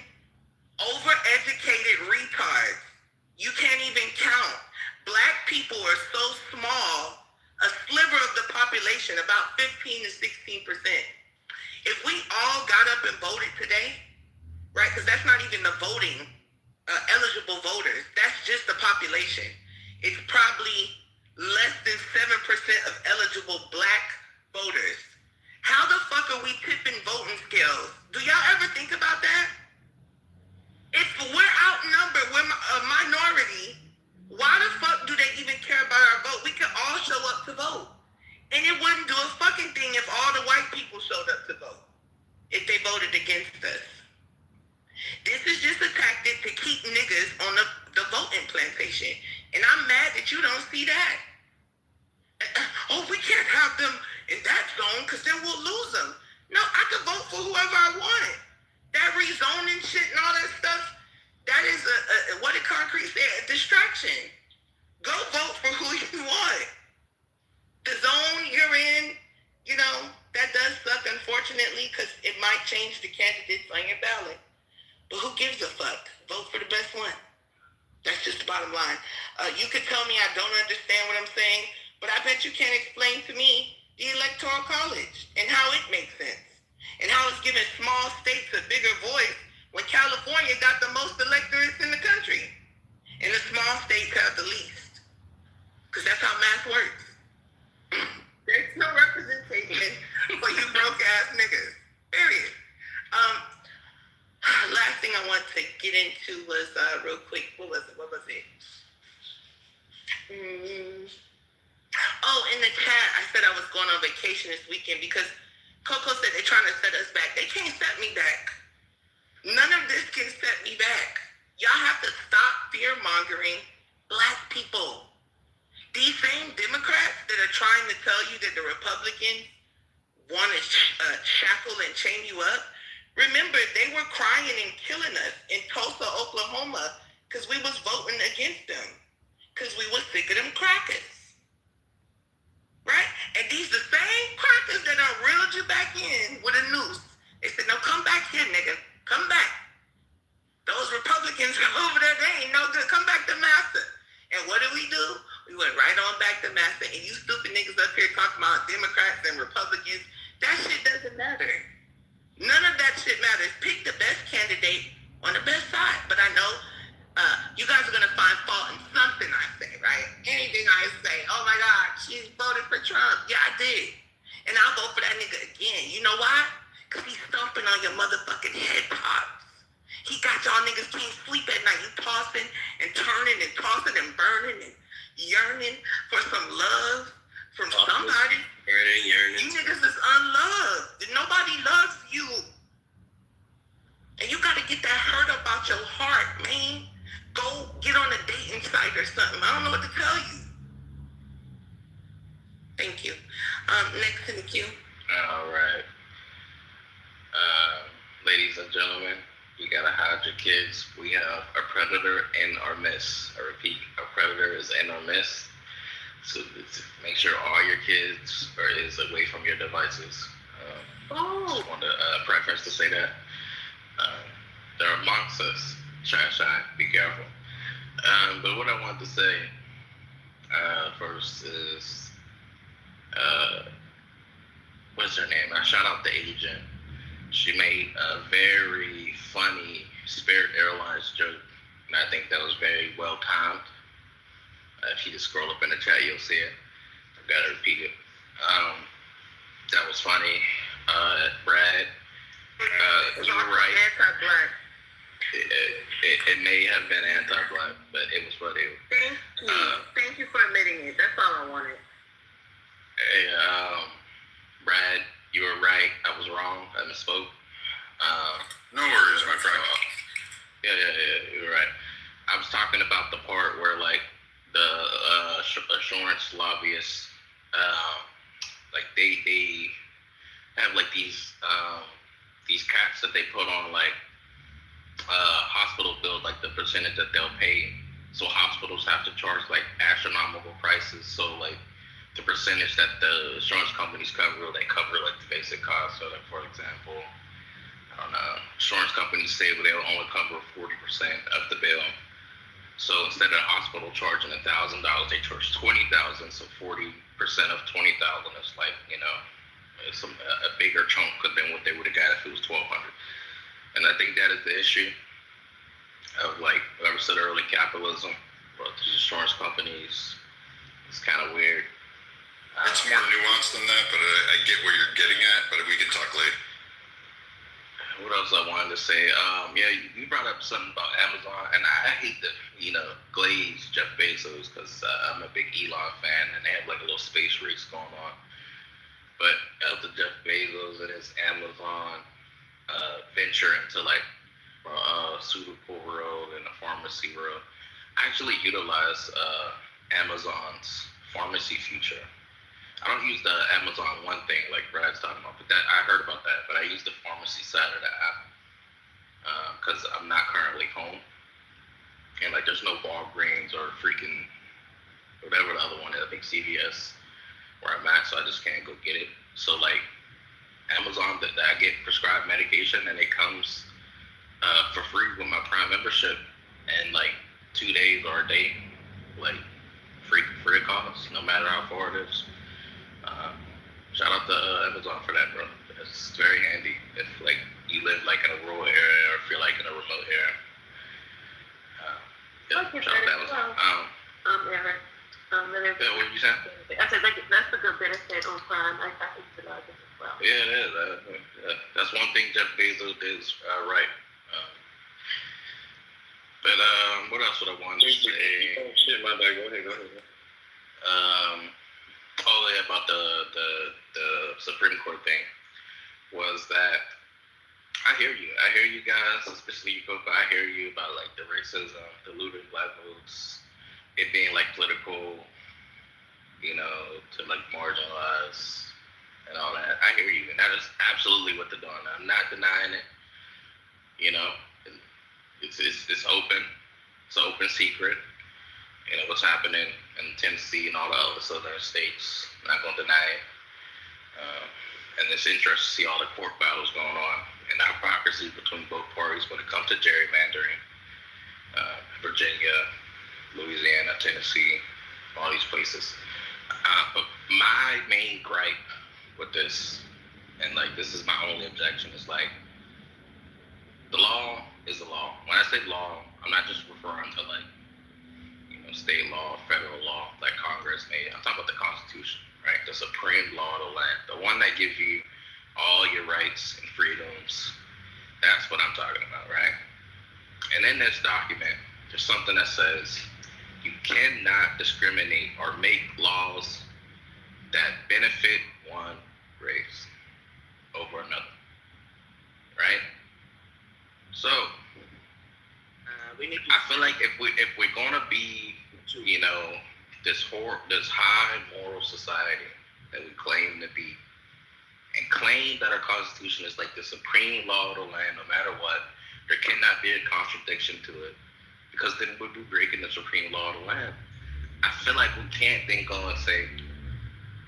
overeducated retards. You can't even count. Black people are so small, a sliver of the population, about 15 to 16%. If we all got up and voted today, right, because that's not even the voting, eligible voters, that's just the population. It's probably less than 7% of eligible black voters. How the fuck are we tipping voting scales? Do y'all ever think about that? If we're outnumbered, we're a minority, why the fuck do they even care about our vote? We could all show up to vote. And it wouldn't do a fucking thing if all the white people showed up to vote, if they voted against us. This is just a tactic to keep niggas on the voting plantation. And I'm mad that you don't see that. Oh, we can't have them in that zone because then we'll lose them. No, I could vote for whoever I wanted. That rezoning shit and all that stuff, that is what did Concrete say? A distraction. Go vote for who you want. The zone you're in, you know, that does suck, unfortunately, because it might change the candidates on your ballot. But who gives a fuck? Vote for the best one. That's just the bottom line. You could tell me I don't understand what I'm saying, but I bet you can't explain to me the Electoral College and how it makes sense and how it's giving small states a bigger voice when California got the most electorates in the country and the small states have the least. Because that's how math works. There's no representation for you broke ass niggas. Period. Last thing I want to get into was real quick. What was it? Oh, in the chat, I said I was going on vacation this weekend because Coco said they're trying to set us back. They can't set me back. None of this can set me back. Y'all have to stop fear-mongering black people. These same Democrats that are trying to tell you that the Republicans want to shackle and chain you up, remember, they were crying and killing us in Tulsa, Oklahoma, because we was voting against them, because we was sick of them crackers. Right? And these the same crackers that done reeled you back in with a noose. They said, no, come back here, nigga. Come back. Those Republicans over there, they ain't no good. Come back to Massa. And what did we do? We went right on back to Massa. And you stupid niggas up here talking about Democrats and Republicans. That shit doesn't matter. None of that shit matters. Pick the best candidate on the best side. But I know you guys are going to find fault in something I say, right? Anything I say, oh my God, she voted for Trump. Yeah, I did. And I'll vote for that nigga again. You know why? Because he's stomping on your motherfucking head tops. He got y'all niggas can't sleep at night. You tossing and turning and tossing and burning and yearning for some love from somebody. Yearning. You niggas is unloved. Nobody loves you. And you gotta get that hurt up out your heart, man. Go get on a dating site or something. I don't know what to tell you. Thank you. Next in the queue. All right. Ladies and gentlemen, you gotta hide your kids. We have a predator in our midst. I repeat, a predator is in our midst. So make sure all your kids is away from your devices. Just want a preference to say that. They're amongst us. Shine, be careful. But what I wanted to say first is, what's her name? I shout out the agent. She made a very funny Spirit Airlines joke, and I think that was very well timed. If you just scroll up in the chat, you'll see it. I've got to repeat it. That was funny. Brad, you were right. Anti-black. It may have been anti-black, but it was funny. Thank you. Thank you for admitting it. That's all I wanted. Hey, Brad, you were right. I was wrong. I misspoke. No worries, my friend. Yeah, you were right. I was talking about the part where, like, the assurance lobbyists, like, they have, like, these caps that they put on, like, hospital bills, like the percentage that they'll pay. So hospitals have to charge like astronomical prices. So like the percentage that the insurance companies cover, they cover like the basic cost. So like for example, I don't know, insurance companies say they'll only cover 40% of the bill. So instead of the hospital charging $1,000, they charge $20,000. So 40% of $20,000 is like, you know, it's a bigger chunk than what they would have got if it was $1,200. And I think that is the issue of, like, like I said earlier, capitalism. But the insurance companies, it's kind of weird. It's more nuanced than that, but I get where you're getting at, but we can talk later. What else I wanted to say? Yeah, you brought up something about Amazon, and I hate to, you know, glaze Jeff Bezos because I'm a big Elon fan, and they have, like, a little space race going on. But after Jeff Bezos and his Amazon venture into like pharmaceutical world and the pharmacy world, I actually utilize Amazon's pharmacy future. I don't use the Amazon One thing like Brad's talking about, but that I heard about that. But I use the pharmacy side of the app because I'm not currently home, and like there's no Walgreens or freaking whatever the other one is. I think CVS where I'm at, so I just can't go get it. So like Amazon, that I get prescribed medication and it comes for free with my Prime membership, and like 2 days or a day, like free of cost, no matter how far it is. Shout out to Amazon for that, bro. It's very handy if like you live like in a rural area or if you're like in a remote area. Yeah, shout out to Amazon. Eric. Yeah, what you saying? I said that's a good benefit on Prime. I utilize it as well. Yeah, it is. That's one thing Jeff Bezos did right. But what else would I want to say? Shit, my bad. Go ahead. Oh yeah, about the Supreme Court thing was that I hear you guys, especially you folks. I hear you about like the racism, the looting black votes, it being like political, to like marginalize and all that. I hear you, and that is absolutely what they're doing. I'm not denying it. It's open. It's an open secret. What's happening in Tennessee and all the other southern states. I'm not gonna deny it. And it's interesting to see all the court battles going on and the hypocrisy between both parties when it comes to gerrymandering. Virginia, Louisiana, Tennessee, all these places. But my main gripe with this, and like this is my only objection, is like the law is the law. When I say law, I'm not just referring to like state law, federal law, like Congress made. I'm talking about the Constitution, right? The supreme law of the land, the one that gives you all your rights and freedoms. That's what I'm talking about, right? And in this document, there's something that says you cannot discriminate or make laws that benefit one race over another, right? So I feel like if we're gonna be, this high moral society that we claim to be, and claim that our Constitution is like the supreme law of the land, no matter what, there cannot be a contradiction to it, because then we'd be breaking the supreme law of the land. I feel like we can't then go and say,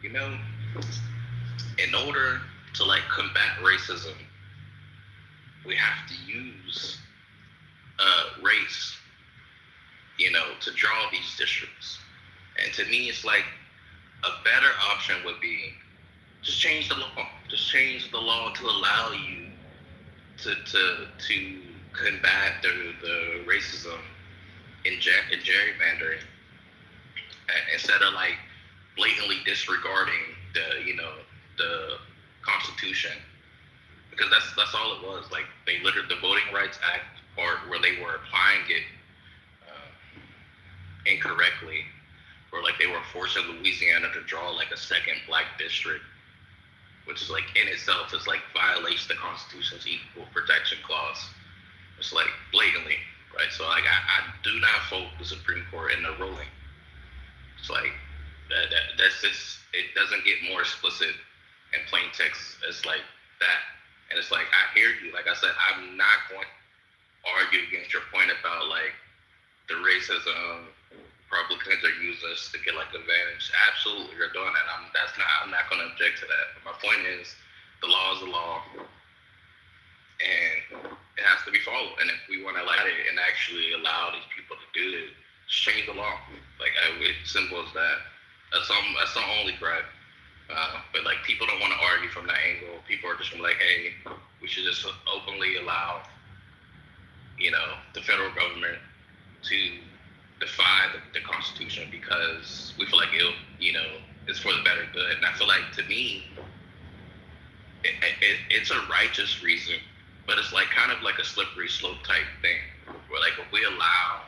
in order to like combat racism, we have to use race, to draw these districts. And to me, it's like a better option would be just change the law. Just change the law to allow you to combat the racism in gerrymandering, instead of like blatantly disregarding the Constitution, because that's all it was. Like they literally, the Voting Rights Act part where they were applying it incorrectly, or like they were forcing Louisiana to draw like a second black district, which is like in itself is like violates the Constitution's equal protection clause. It's like blatantly, right? So like I do not fault the Supreme Court in the ruling. It's like that's just, it doesn't get more explicit in plain text. It's like that, and it's like I hear you. Like I said, I'm not going to argue against your point about like the racism Republicans are using this to get like advantage. Absolutely, you're doing that. I'm not going to object to that. But my point is, the law is the law, and it has to be followed. And if we want to like it and actually allow these people to do it, just change the law. Like it's simple as that. That's the only gripe. But like people don't want to argue from that angle. People are just gonna be like, hey, we should just openly allow, the federal government to defy the Constitution because we feel like it's for the better good. And I feel like, to me, it's a righteous reason, but it's like kind of like a slippery slope type thing, where like if we allow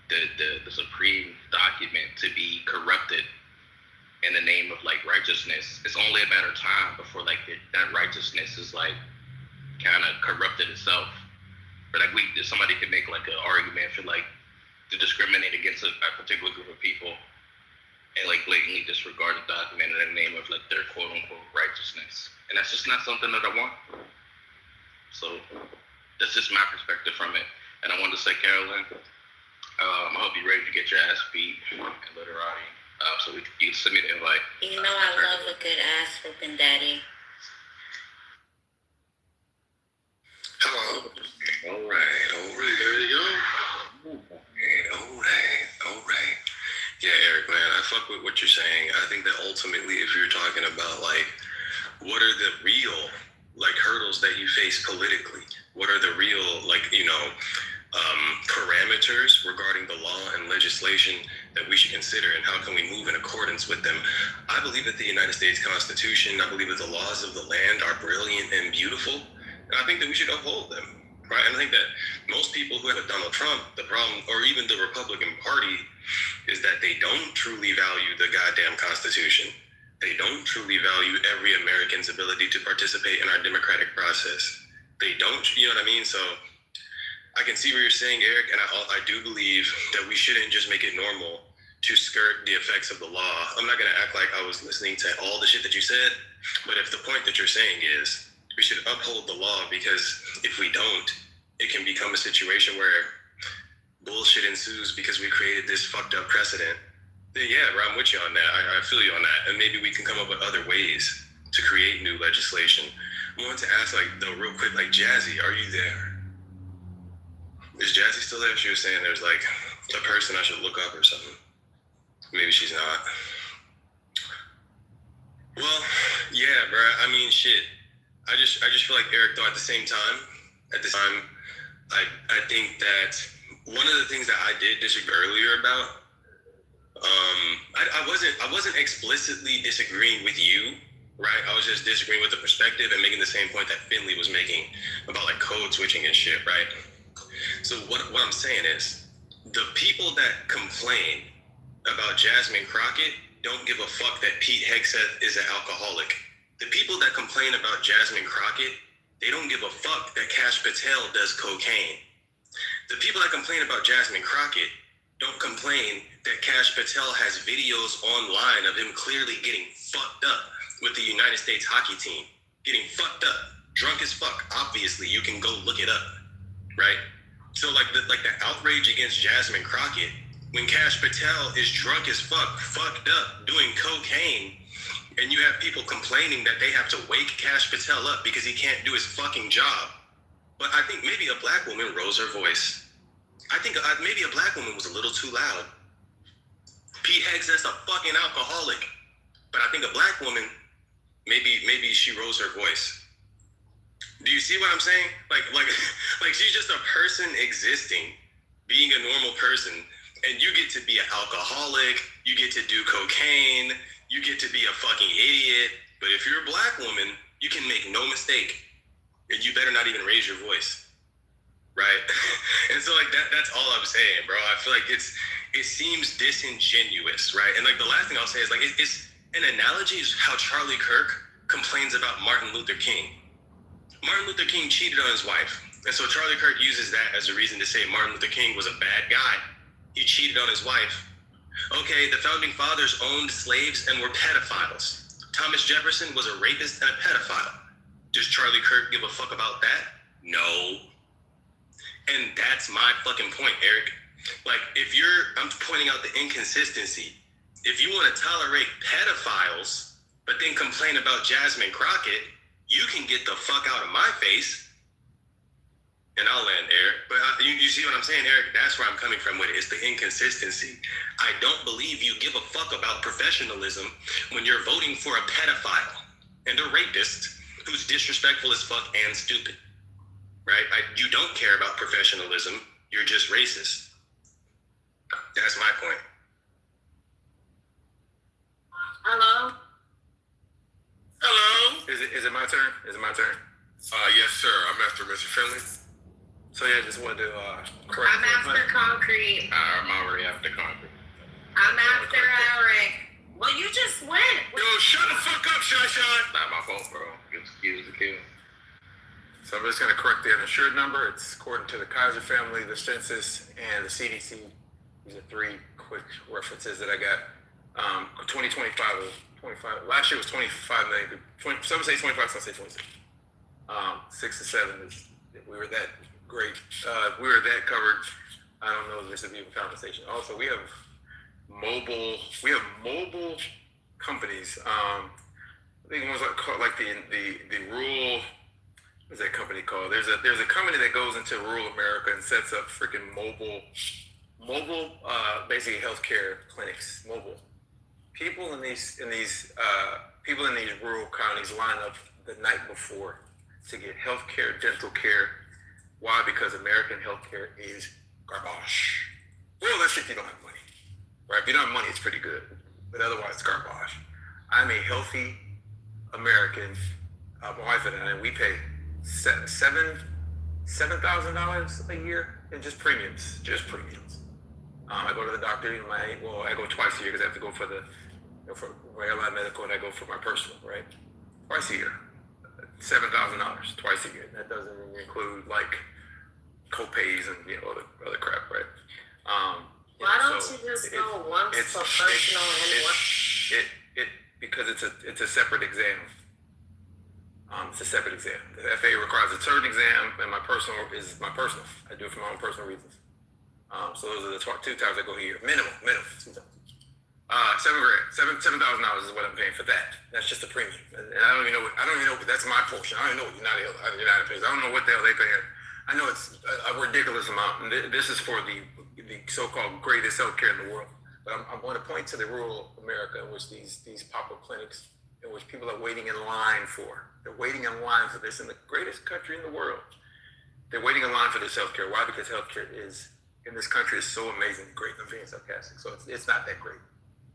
the supreme document to be corrupted in the name of like righteousness, it's only a matter of time before like that righteousness is like kind of corrupted itself. But like somebody could make like an argument for like to discriminate against a particular group of people and like blatantly disregard the document in the name of like their quote unquote righteousness. And that's just not something that I want. So that's just my perspective from it. And I wanted to say, Carolyn, I hope you're ready to get your ass beat in literati. So you send me the invite. I love a good ass whooping, daddy. Hello. All right. There you go. what you're saying. I think that ultimately, if you're talking about like, what are the real like hurdles that you face politically? What are the real parameters regarding the law and legislation that we should consider, and how can we move in accordance with them? I believe that the United States Constitution, I believe that the laws of the land are brilliant and beautiful, and I think that we should uphold them, right? And I think that most people who have a Donald Trump, the problem, or even the Republican Party, is that they don't truly value the goddamn Constitution. They don't truly value every American's ability to participate in our democratic process. They don't, you know what I mean? So I can see what you're saying, Eric, and I do believe that we shouldn't just make it normal to skirt the effects of the law. I'm not going to act like I was listening to all the shit that you said, but if the point that you're saying is we should uphold the law, because if we don't, it can become a situation where bullshit ensues because we created this fucked up precedent, then yeah, bro, I'm with you on that. I feel you on that. And maybe we can come up with other ways to create new legislation. I wanted to ask, like, though, real quick, like, Jazzy, are you there? Is Jazzy still there? She was saying there's like a person I should look up or something. Maybe she's not. Well, yeah, bro. I mean, shit. I just feel like Eric, though, at the time, I think that one of the things that I did disagree earlier about, I wasn't explicitly disagreeing with you, right? I was just disagreeing with the perspective and making the same point that Finley was making about like code switching and shit, right? So what I'm saying is, the people that complain about Jasmine Crockett don't give a fuck that Pete Hegseth is an alcoholic. The people that complain about Jasmine Crockett, they don't give a fuck that Kash Patel does cocaine. The people that complain about Jasmine Crockett don't complain that Kash Patel has videos online of him clearly getting fucked up with the United States hockey team. Getting fucked up, drunk as fuck. Obviously, you can go look it up, right? So like the outrage against Jasmine Crockett, when Kash Patel is drunk as fuck, fucked up, doing cocaine, and you have people complaining that they have to wake Kash Patel up because he can't do his fucking job. But I think maybe a black woman rose her voice. I think maybe a black woman was a little too loud. Pete Hegseth's a fucking alcoholic, but I think a black woman, maybe she rose her voice. Do you see what I'm saying? Like she's just a person existing, being a normal person, and you get to be an alcoholic, you get to do cocaine, you get to be a fucking idiot. But if you're a black woman, you can make no mistake, and you better not even raise your voice, right? And so like that's all I'm saying, bro. I feel like it seems disingenuous, right? And like the last thing I'll say is like it's an analogy is how Charlie Kirk complains about Martin Luther King. Martin Luther King cheated on his wife. And so Charlie Kirk uses that as a reason to say Martin Luther King was a bad guy. He cheated on his wife. Okay, the founding fathers owned slaves and were pedophiles. Thomas Jefferson was a rapist and a pedophile. Does Charlie Kirk give a fuck about that? No. And that's my fucking point, Eric. Like, I'm pointing out the inconsistency. If you want to tolerate pedophiles, but then complain about Jasmine Crockett, you can get the fuck out of my face. And I'll land, Eric. But you see what I'm saying, Eric? That's where I'm coming from with it. It's the inconsistency. I don't believe you give a fuck about professionalism when you're voting for a pedophile and a rapist who's disrespectful as fuck and stupid, right? You don't care about professionalism. You're just racist. That's my point. Hello? Hello? Is it my turn? Is it my turn? Yes, sir. I'm after Mr. Finley. So yeah, just wanted to correct. I'm after concrete. I'm already after concrete. I'm after Eric. Well, you just went. Yo, shut the fuck up, Shot. Not my fault, bro. Excuse the kill. So I'm just going to correct the uninsured number. It's according to the Kaiser family, the census, and the CDC. These are three quick references that I got. 2025 was 25. Last year was 25 million. Some say 25, some say 26. 6 to 7 is, we were that great. We were that covered. I don't know if this would be a conversation. Also, we have mobile companies. I think ones like the rural. What's that company called? There's a company that goes into rural America and sets up freaking mobile, basically healthcare clinics, mobile. people in these rural counties line up the night before to get health care, dental care. Why? Because American healthcare is garbage. Well, that's if you don't have money, right? If you don't have money, it's pretty good, but otherwise it's garbage. I'm a healthy American. My wife and I, we pay $7,000 a year in just premiums. I go to the doctor. I go twice a year because I have to go for for airline medical, and I go for my personal, right? Twice a year. $7,000 twice a year. That doesn't include like co-pays and other crap, right? Why don't you just go once for personal and once? Because it's a separate exam. It's a separate exam. The FAA requires a certain exam, and my personal is my personal. I do it for my own personal reasons. So those are the 2 times I go here. Minimum 2 times. $7,000 is what I'm paying for that. That's just a premium, and I don't even know. But that's my portion. I don't even know what United pays. I don't know what the hell they pay. I know it's a ridiculous amount, and this is for the so-called greatest healthcare in the world. But I want to point to the rural America in which these pop-up clinics, in which people are waiting in line for. They're waiting in line for this in the greatest country in the world. They're waiting in line for this healthcare. Why? Because healthcare in this country is so amazing, great. I'm being sarcastic, so it's not that great.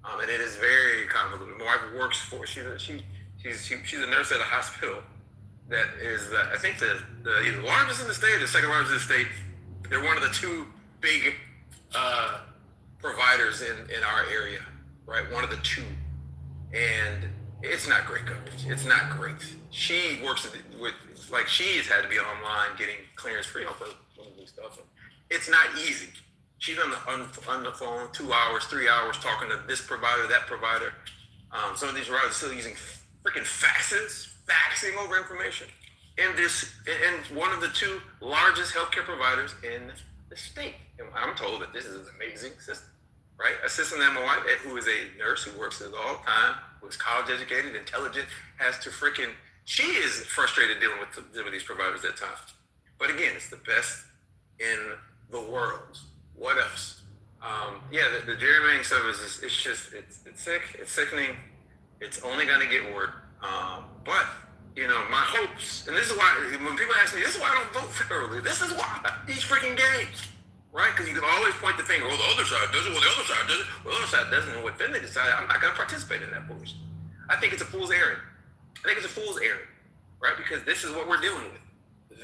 And it is very convoluted. My wife works for. She's a nurse at a hospital that is I think the either largest in the state or the second largest in the state. They're one of the 2 big providers in our area, right? One of the 2, and it's not great coverage. It's not great. She works with she's had to be online getting clearance for for stuff. And it's not easy. She's on the phone 2 hours, 3 hours talking to this provider, that provider. Some of these providers are still using freaking faxing over information. And one of the 2 largest healthcare providers in the state. And I'm told that this is an amazing system, right? A system that my wife, who is a nurse who works at all the time, who is college educated, intelligent, has to she is frustrated dealing with these providers at times. But again, it's the best in the world. What else? The gerrymandering stuff is it's sick. It's sickening. It's only going to get worse. But my hopes, and this is why when people ask me, this is why I don't vote federally. This is why these freaking games, right? Because you can always point the finger. Well, the other side does it. Well, the other side does it. Well, the other side doesn't. And then they decide I'm not going to participate in that bullshit. I think it's a fool's errand. Right? Because this is what we're dealing with.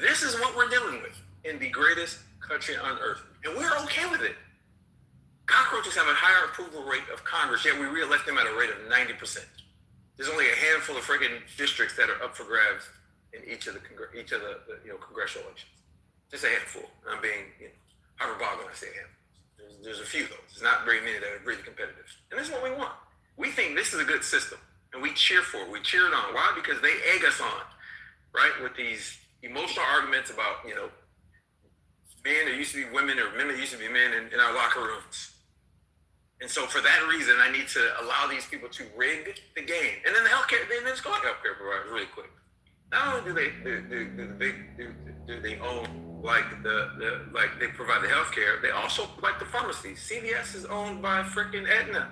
This is what we're dealing with in the greatest country on earth. And we're okay with it. Cockroaches have a higher approval rate of Congress, yet we re-elect them at a rate of 90%. There's only a handful of friggin' districts that are up for grabs in each of the congressional elections. Just a handful. I'm being hyperbolic when I say a handful. There's a few though. There's not very many that are really competitive. And this is what we want. We think this is a good system, and we cheer for it. We cheer it on. Why? Because they egg us on, right? With these emotional arguments about men that used to be women or men that used to be men in our locker rooms. And so for that reason, I need to allow these people to rig the game. And then let's go to healthcare providers really quick. Not only do they own they provide the healthcare, they also like the pharmacies. CVS is owned by freaking Aetna,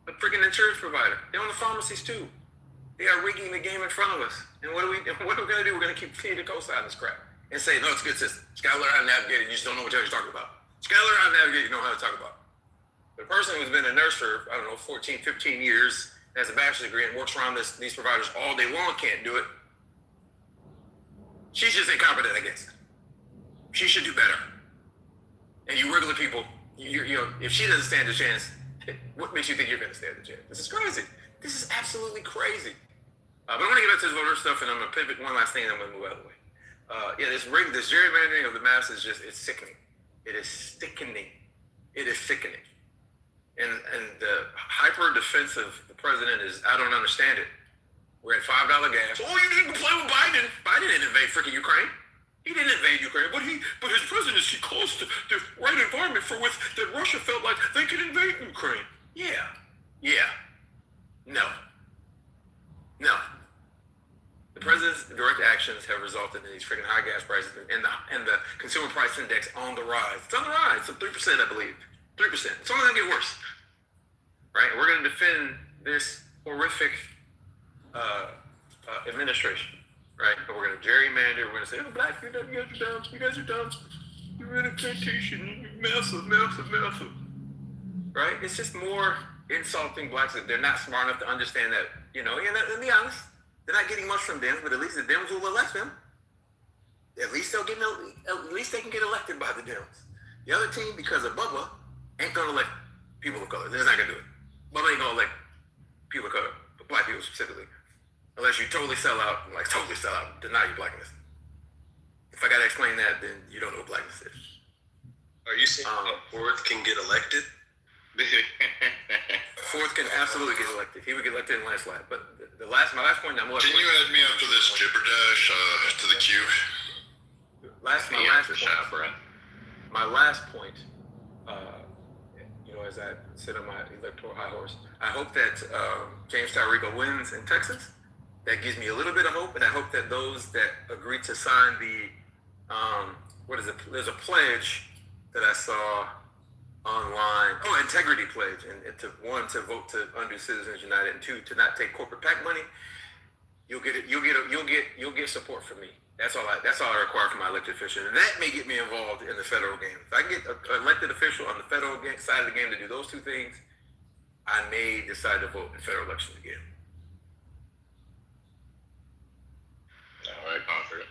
the freaking insurance provider. They own the pharmacies too. They are rigging the game in front of us. And what are we going to do? We're going to continue to co-sign this crap and say, no, it's a good system. You got to learn how to navigate it. You just don't know what you're talking about. You got to learn how to navigate it. You know how to talk about it. The person who's been a nurse for, 14, 15 years, has a bachelor's degree and works around these providers all day long, can't do it. She's just incompetent, I guess. She should do better. And you regular people, if she doesn't stand a chance, what makes you think you're going to stand a chance? This is crazy. This is absolutely crazy. But I want to get back to this voter stuff, and I'm going to pivot one last thing, and I'm going to move out of the way. This gerrymandering of the mass is it's sickening. It is sickening. It is sickening. And the hyper defense of the president is, I don't understand it. We're at $5 gas. Oh, you didn't play with Biden. Biden didn't invade freaking Ukraine. He didn't invade Ukraine, but his presidency caused the right environment for which that Russia felt like they could invade Ukraine. Yeah. No. The president's direct actions have resulted in these freaking high gas prices and the consumer price index on the rise. It's on the rise. It's 3%, I believe. 3%. Some of them get worse. Right? We're going to defend this horrific administration, right? But we're going to gerrymander. We're going to say, oh, black people, you guys are dumb. You guys are dumb. You're in a plantation. You're massive. Right? It's just more insulting blacks that they're not smart enough to understand that, and to be honest, they're not getting much from Dems, but at least the Dems will elect them. At least they can get elected by the Dems. The other team, because of Bubba, ain't gonna elect people of color. They're not gonna do it. Bubba ain't gonna elect people of color, but black people specifically. Unless you totally sell out, deny your blackness. If I gotta explain that, then you don't know what blackness is. Are you saying Ford can get elected? Ford can absolutely get elected. He would get elected in the landslide. But my last point, Can you add me after this jibberdash to the queue? My last point, as I sit on my electoral high horse, I hope that James Tallarico wins in Texas. That gives me a little bit of hope, and I hope that those that agree to sign the, there's a pledge that I saw online. Integrity pledge, and to vote to undo Citizens United, and 2, to not take corporate PAC money. You'll get support from me. That's all I require from my elected official, and that may get me involved in the federal game. If I get an elected official on the federal side of the game to do those 2 things, I may decide to vote in federal elections again. All right, confident.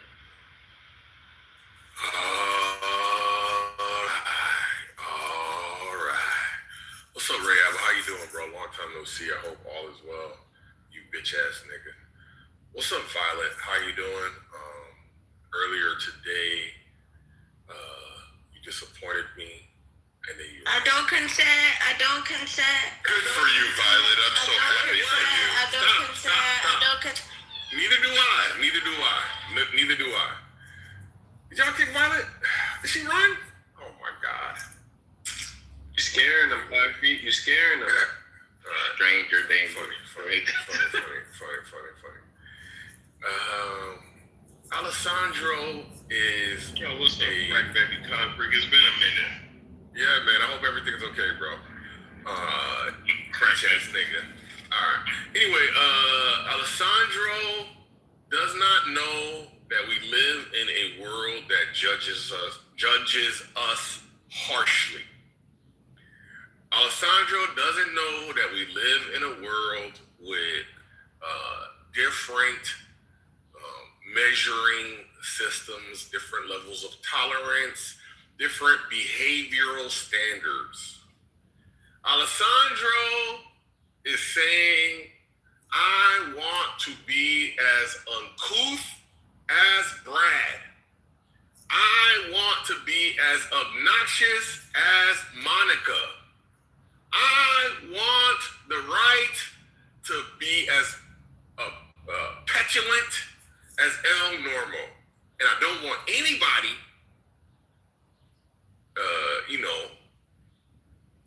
All right. What's up, Ray Alba? How you doing, bro? Long time no see. I hope all is well. You bitch ass nigga. What's up, Violet? How you doing? Earlier today, you disappointed me, and then you. I don't consent. Good for you, Violet. I'm so happy for you. I don't consent. Neither do I. Did y'all kick Violet? Did she run? Oh my God. You scaring them, 5 feet. You scaring them. Stranger danger. Funny. Alessandro is what's up, Black Baby Concrete? It's been a minute. Yeah, man. I hope everything's okay, bro. Crash ass nigga. Alright. Anyway, Alessandro does not know that we live in a world that judges us harshly. Alessandro doesn't know that we live in a world with different measuring systems, different levels of tolerance, different behavioral standards. Alessandro is saying, I want to be as uncouth as Brad. I want to be as obnoxious as Monica. I want the right to be as petulant as El Normo. And I don't want anybody,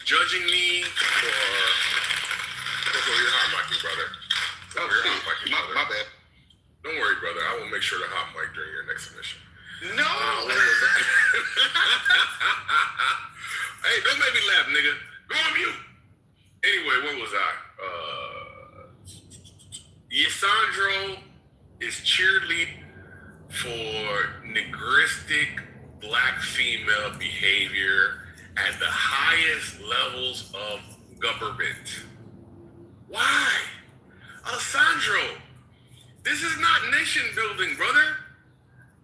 judging me or... You're hot mic, brother. My bad. Don't worry, brother. I will make sure to hot mic during your next submission. No! Hey, don't make me laugh, nigga. Go on mute. Anyway, what was I? Yesandro is cheerleading for negristic black female behavior at the highest levels of government. Why? Alessandro, this is not nation building, brother.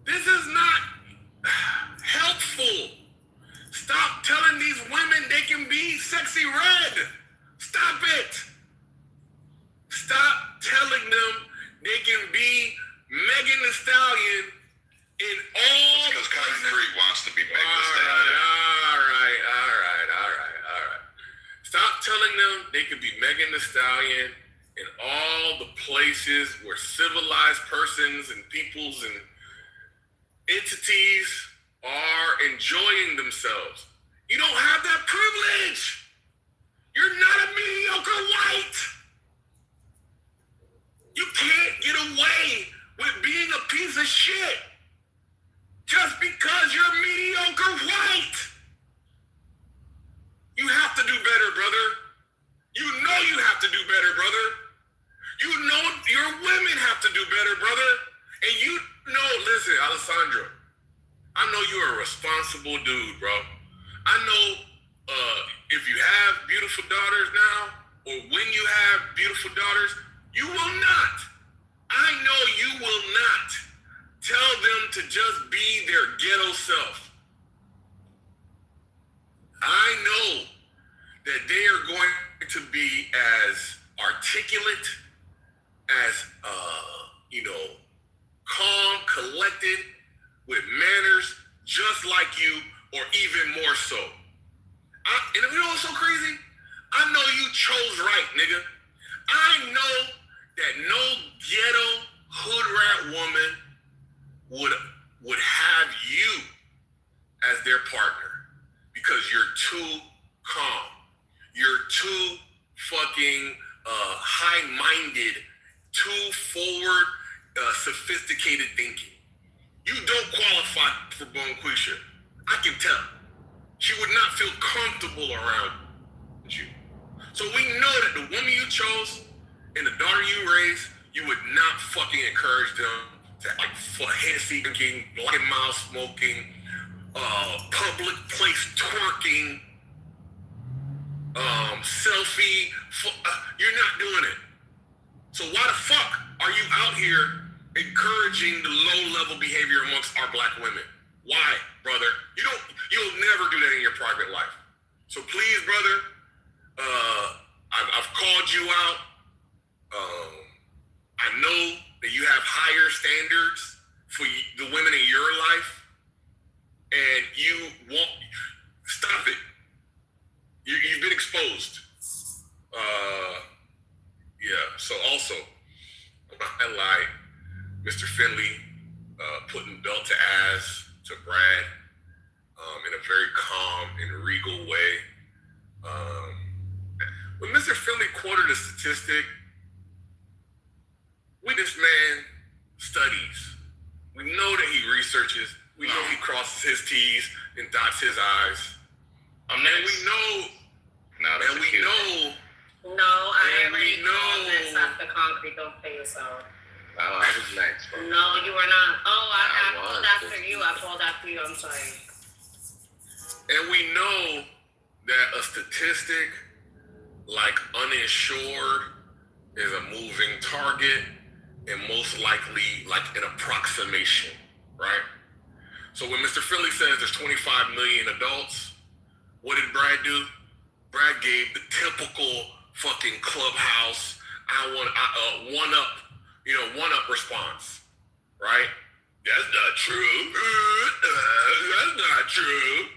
This is not helpful. Stop telling these women they can be sexy red. Stop it. Stop telling them they can be Megan Thee Stallion in all... Because Concrete wants to be Megan Thee Stallion. All right. Stop telling them they can be Megan Thee Stallion in all the places where civilized persons and peoples and entities are enjoying themselves. You don't have that privilege. You're not a mediocre white. You can't get away with being a piece of shit just because you're mediocre white. You have to do better, brother. You know you have to do better, brother. You know your women have to do better, brother. And you know, listen, Alessandro, I know you're a responsible dude, bro. I know if you have beautiful daughters now, or when you have beautiful daughters, you will not. I know you will not tell them to just be their ghetto self. I know that they are going to be as articulate, as calm, collected, with manners, just like you, or even more so. And you know what's so crazy? I know you chose right, nigga. I know that no ghetto hood rat woman would have you as their partner because you're too calm. You're too fucking high-minded, too forward, sophisticated thinking. You don't qualify for Bonquisha. I can tell. She would not feel comfortable around you. So we know that the woman you chose and the daughter you raised, you would not fucking encourage them to like Hennessy drinking, black and mild smoking, public place twerking, selfie. You're not doing it. So why the fuck are you out here encouraging the low-level behavior amongst our black women? Why, brother? You'll never do that in your private life. So please, brother, I've called you out. I know that you have higher standards for the women in your life, and you won't stop it. You've been exposed. So also, I'm not gonna lie, Mr. Finley putting belt to ass to Brad in a very calm and regal way. When Mr. Finley quoted a statistic, this man studies. We know that he researches. We know he crosses his T's and dots his I's. And we know. And we know. No, I already know that's off the concrete. Don't play yourself. I was next. No, you were not. Oh, I pulled after you. I pulled after you. I'm sorry. And we know that a statistic like uninsured is a moving target and most likely like an approximation, right? So when Mr. Finley says there's 25 million adults, what did Brad do? Brad gave the typical fucking clubhouse, one up response, right? That's not true. That's not true.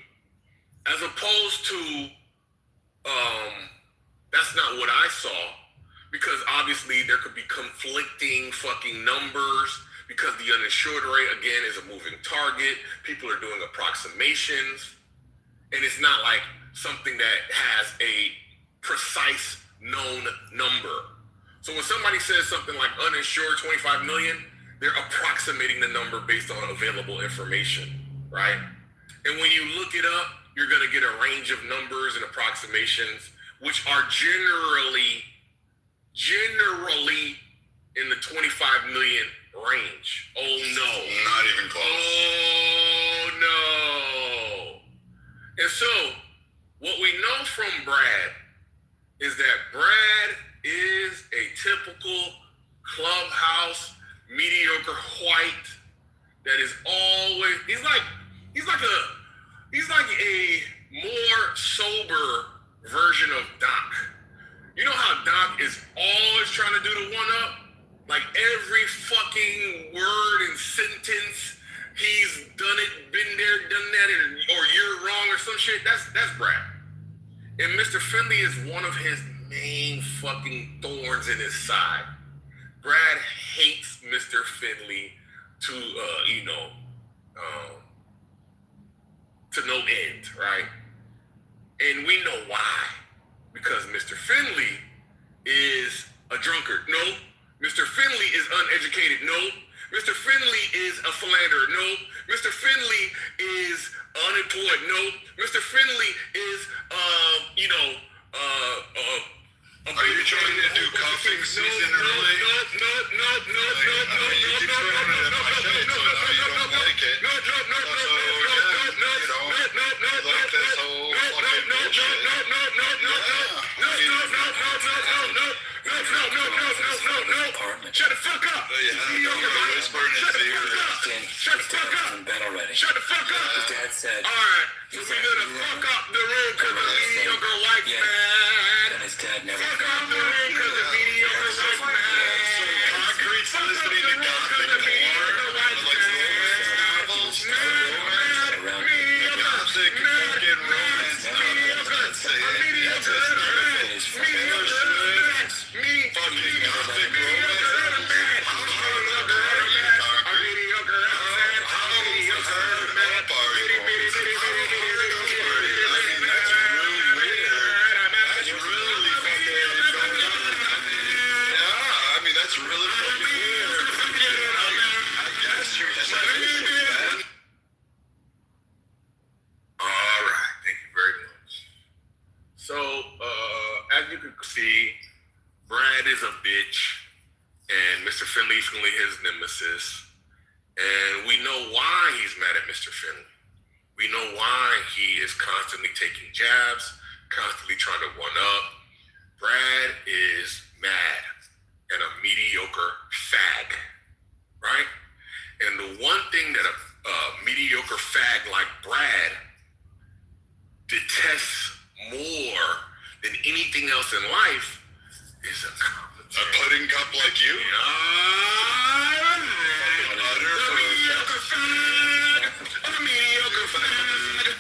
As opposed to, that's not what I saw, because obviously there could be conflicting fucking numbers, because the uninsured rate, again, is a moving target. People are doing approximations, and it's not like something that has a precise known number. So when somebody says something like uninsured 25 million, they're approximating the number based on available information, right? And when you look it up, you're gonna get a range of numbers and approximations, which are generally in the 25 million range. Oh no. Not even close. Oh no. And so, what we know from Brad is that Brad is a typical clubhouse mediocre white that is always he's like a more sober version of Doc. You know how Doc is always trying to do the one up? Like every fucking word and sentence, he's done it, been there, done that, or you're wrong or some shit. That's Brad. And Mr. Finley is one of his main fucking thorns in his side. Brad hates Mr. Finley to no end, right? And we know why. Because Mr. Finley is a drunkard. No. Mr. Finley is uneducated. No. Mr. Finley is a philanderer. No. Mr. Finley is unemployed. No. Mr. Finley is, you're trying to do cuffing season early. No. You keep throwing it at my face, so now you don't like it. So, like this whole fucking bullshit. Shut the fuck up! Whispering in his ear. Shut the fuck up! Shut the fuck up! His dad said. Alright, so we're gonna fuck up the room because of mediocre white man. And his dad never. Fuck up the room because of mediocre white man. Concrete's listening to Gothic porn. Gothic fucking romance novels. That's it. Fucking Gothic That's really fucking weird. I guess you're just like, All right, thank you very much. So, as you can see, Brad is a bitch, and Mr. Finley's really his nemesis. And we know why he's mad at Mr. Finley. We know why he is constantly taking jabs, constantly trying to one up. Brad is mad and a mediocre fag, right? And the one thing that a mediocre fag like Brad detests more than anything else in life is a competent. A pudding cup like you? A mediocre fag.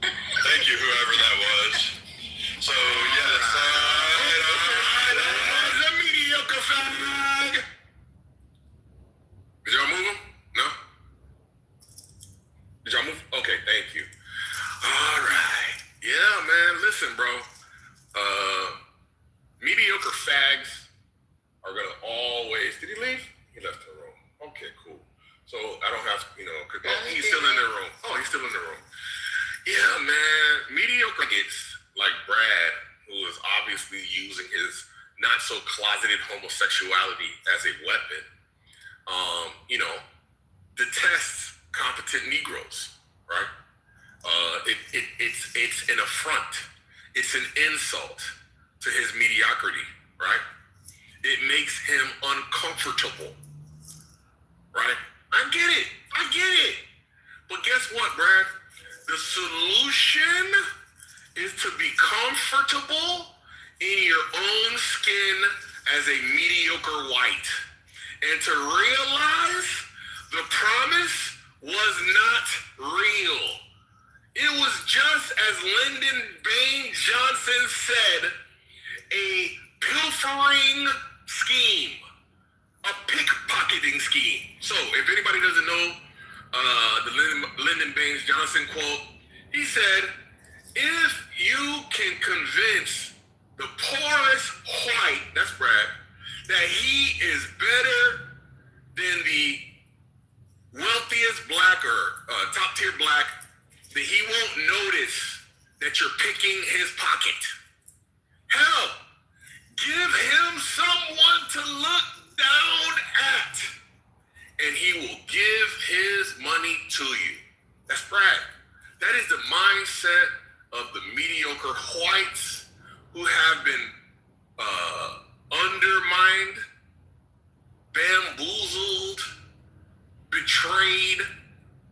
Thank you, whoever that was. So, yes, a mediocre fag. Did y'all move him? No? Did y'all move? Okay, thank you. All right. Yeah, man, listen, bro. Mediocre fags are gonna always... Did he leave? He left the room. Okay, cool. So I don't have, he's still in the room. Oh, he's still in the room. Yeah, man. Mediocre gets like Brad, who is obviously using his not so closeted homosexuality as a weapon, detests competent Negroes, right? It's an affront. It's an insult to his mediocrity, right? It makes him uncomfortable, right? I get it. But guess what, Brad? The solution is to be comfortable in your own skin as a mediocre white and to realize the promise was not real. It was just as Lyndon Baines Johnson said, a pilfering scheme, a pickpocketing scheme. So if anybody doesn't know the Lyndon Baines Johnson quote, he said, if you can convince the poorest white, that's Brad, that he is better than the wealthiest black or top tier black, that he won't notice that you're picking his pocket. Hell, give him someone to look down at, and he will give his money to you. That's Brad. That is the mindset of the mediocre whites who have been undermined, bamboozled, betrayed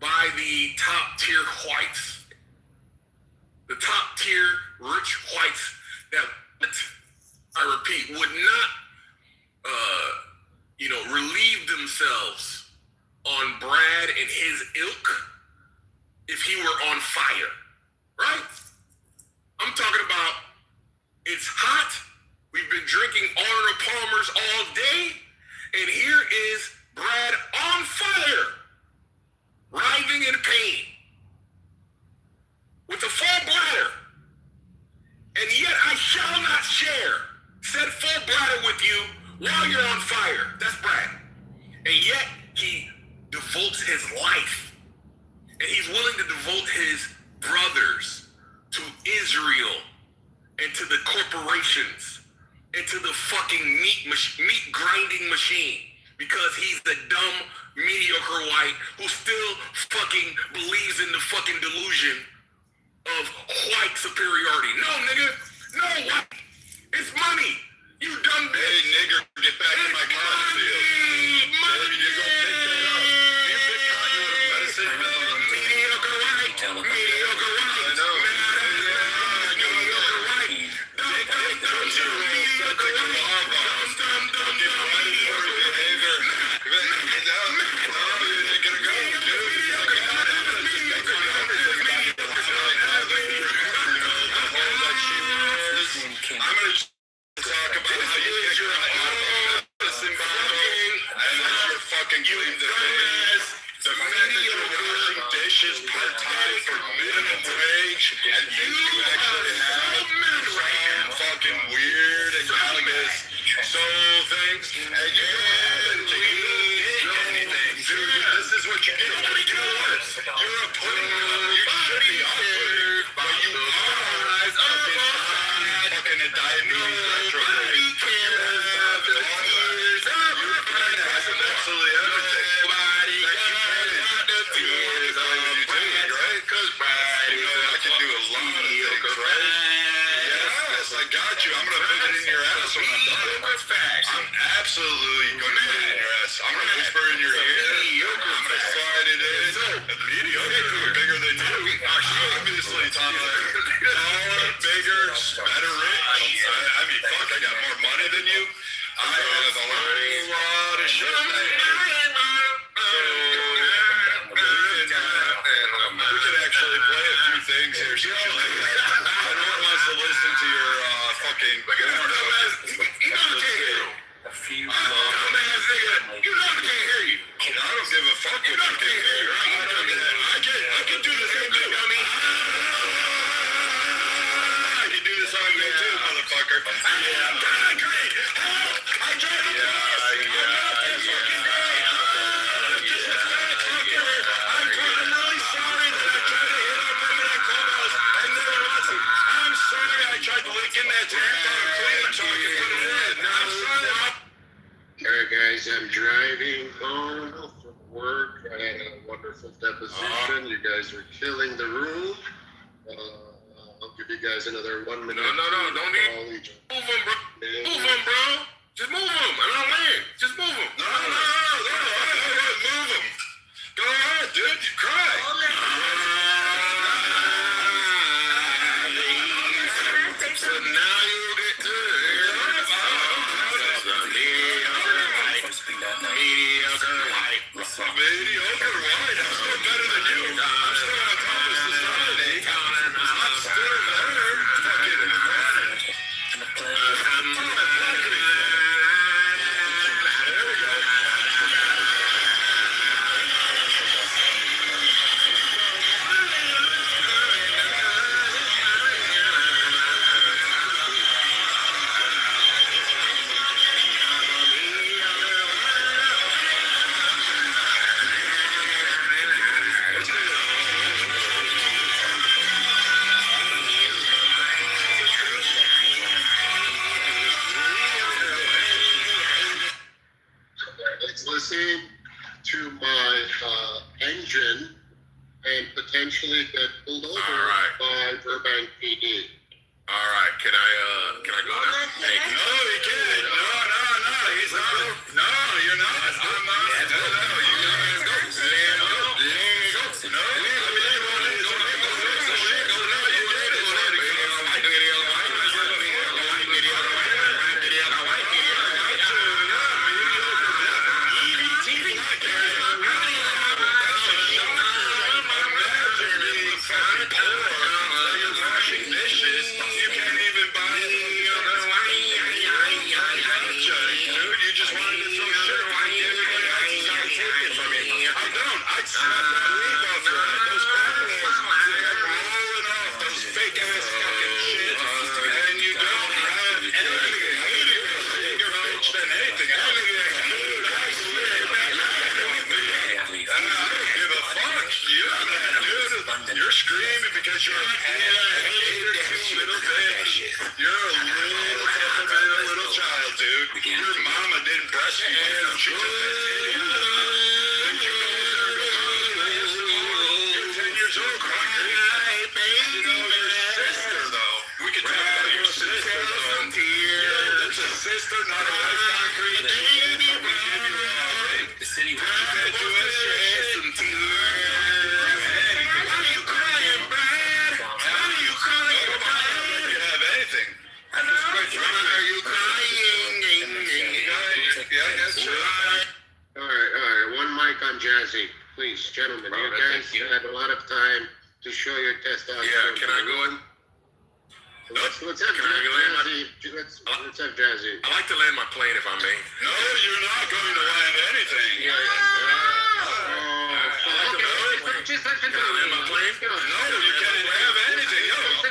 by the top tier whites. The top tier rich whites that, I repeat, would not, relieve themselves on Brad and his ilk if he were on fire, right? I'm talking about, it's hot, we've been drinking Arnold Palmer's all day, and here is Brad on fire, writhing in pain, with a full bladder, and yet I shall not share said full bladder with you while you're on fire. That's Brad. And yet he devotes his life, and he's willing to devote his brothers to Israel and to the corporations and to the fucking meat grinding machine because he's a dumb, mediocre white who still fucking believes in the fucking delusion of white superiority. No, nigga. No, white. It's money. You dumb bitch. Hey, nigger, get back in my cotton field. Money. You go pick that up. You pick cotton with a medicine mill. Mediocre white. Mediocre white. I know. Mediocre white. Mediocre I'm gonna talk about how you get your medicine bottle and then your fucking claim to fame. The fact that you're washing dishes part-time for minimum wage and think you actually have some fucking weird economist soul things and you don't believe anything. Dude, this is what you get. You're a pudding. You should be up here, but you are fucking a diabetes retrograde. Absolutely everything. I can do a lot of things, right? Yes, I got you. I'm gonna put it in your ass when I'm done. I'm absolutely gonna put it in your ass. I'm gonna whisper in your ear. I'm gonna slide it in. Mediocre, bigger than you. Obviously, taller, bigger, better, rich. I mean, fuck, I got more money than you. I have a whole lot of shit. We could actually play a few things here. So no one wants to listen to your fucking. A few. You know I can't hear you. I don't give a fuck what you can hear. I can do the same thing. I mean, I can do this on me too, motherfucker. I'm trying to great. I'm trying to Alright guys, I'm driving home from work. I had a wonderful deposition. You guys are killing the room. I'll give you guys another 1 minute. No, don't need. Move them, bro. Move them, bro. Just move them. I don't land. Just move them. No. Move them. Go ahead, dude. You cry. So now you get to mediocre white. I'm still better than you. I'm still on top of society. I'm still better. Let's listen to my engine and potentially get pulled over by Burbank PD. All right, can I go now? Hey, no, you can't. No, he's not. No, you're not. I'm not. No, you guys go. No, You're screaming because because you're a little bitch. You're a little temperamental little child, dude. Your mama didn't breastfeed you. She took that titty out of her. You're 10 years old, Concrete. You know, your sister, though. We could talk about your sister, though. That's a sister, not a wife, Concrete. The city was All right. One mic on Jazzy, please, gentlemen. You guys had a lot of time to show your testosterone. Yeah, can I go in? Let's have Jazzy. Let's have Jazzy. I like to land my plane if I may. No, you're not going to land anything. Just let Can I land my plane? No, you can't have anything.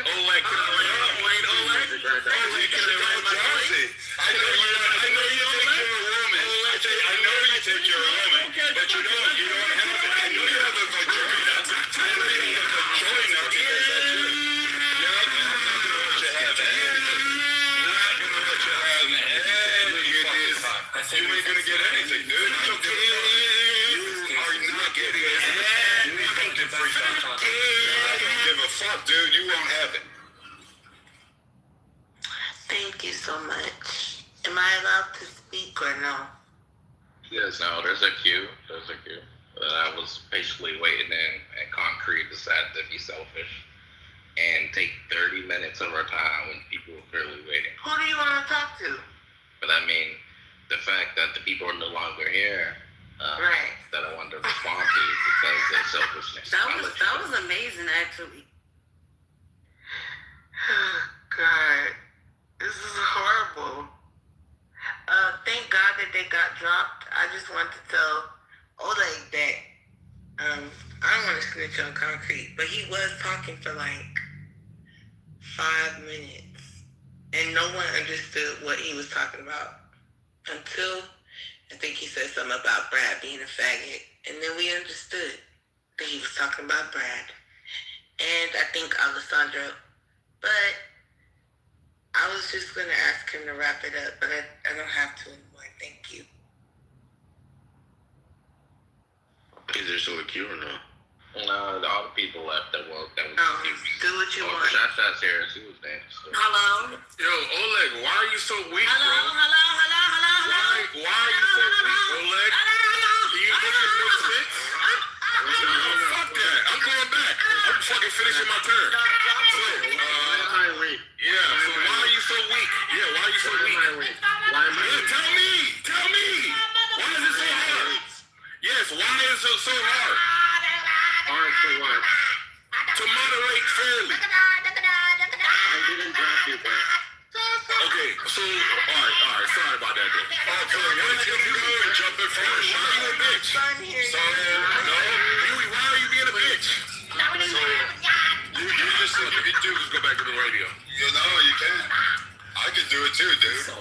Oleg, can I land my plane? Oleg, can I land my plane? I know you think you're a woman. I know you think you're a woman, but you don't have it. I know you have a vagina. I know you have a vagina because that's you. You're not going to let you have anything. Not going to let you have anything. You ain't going to get anything, dude. I don't give a fuck. You are not getting anything. I don't give a fuck, dude. You won't have it. Thank you so much. Am I allowed to speak or no? Yes, no, there's a queue. I was patiently waiting in, and Concrete decided to be selfish and take 30 minutes of our time when people were clearly waiting. Who do you want to talk to? But I mean, the fact that the people are no longer here, right, that I wanted to respond to because of selfishness. That was amazing, actually. God, this is horrible. Thank God that they got dropped. I just want to tell Oleg that I don't want to snitch on Concrete, but he was talking for like 5 minutes, and no one understood what he was talking about until I think he said something about Brad being a faggot, and then we understood that he was talking about Brad, and I think Alessandro, but I was just going to ask him to wrap it up, but I don't have to anymore. Thank you. Is there still a queue or no? No, all the people left that was do what you want. Shot's here. She was there. So. Hello? Yo, Oleg, why are you so weak, Hello? bro? Why are you so weak, Oleg? Do you think it makes sense? Fuck that. I'm going back. I'm fucking finishing my turn. So why are you so weak? Yeah, why are you so weak? Tell me. Why is it so hard? Yes, why is it so hard? Hard for what? To moderate fairly. I didn't drop you, bro. Okay, so, alright, sorry about that, dude. Okay, when's you go and jump in first? Why are you a bitch? Why are you being a bitch? You just what you can do is go back to the radio. You know, you can. I could do it too, dude.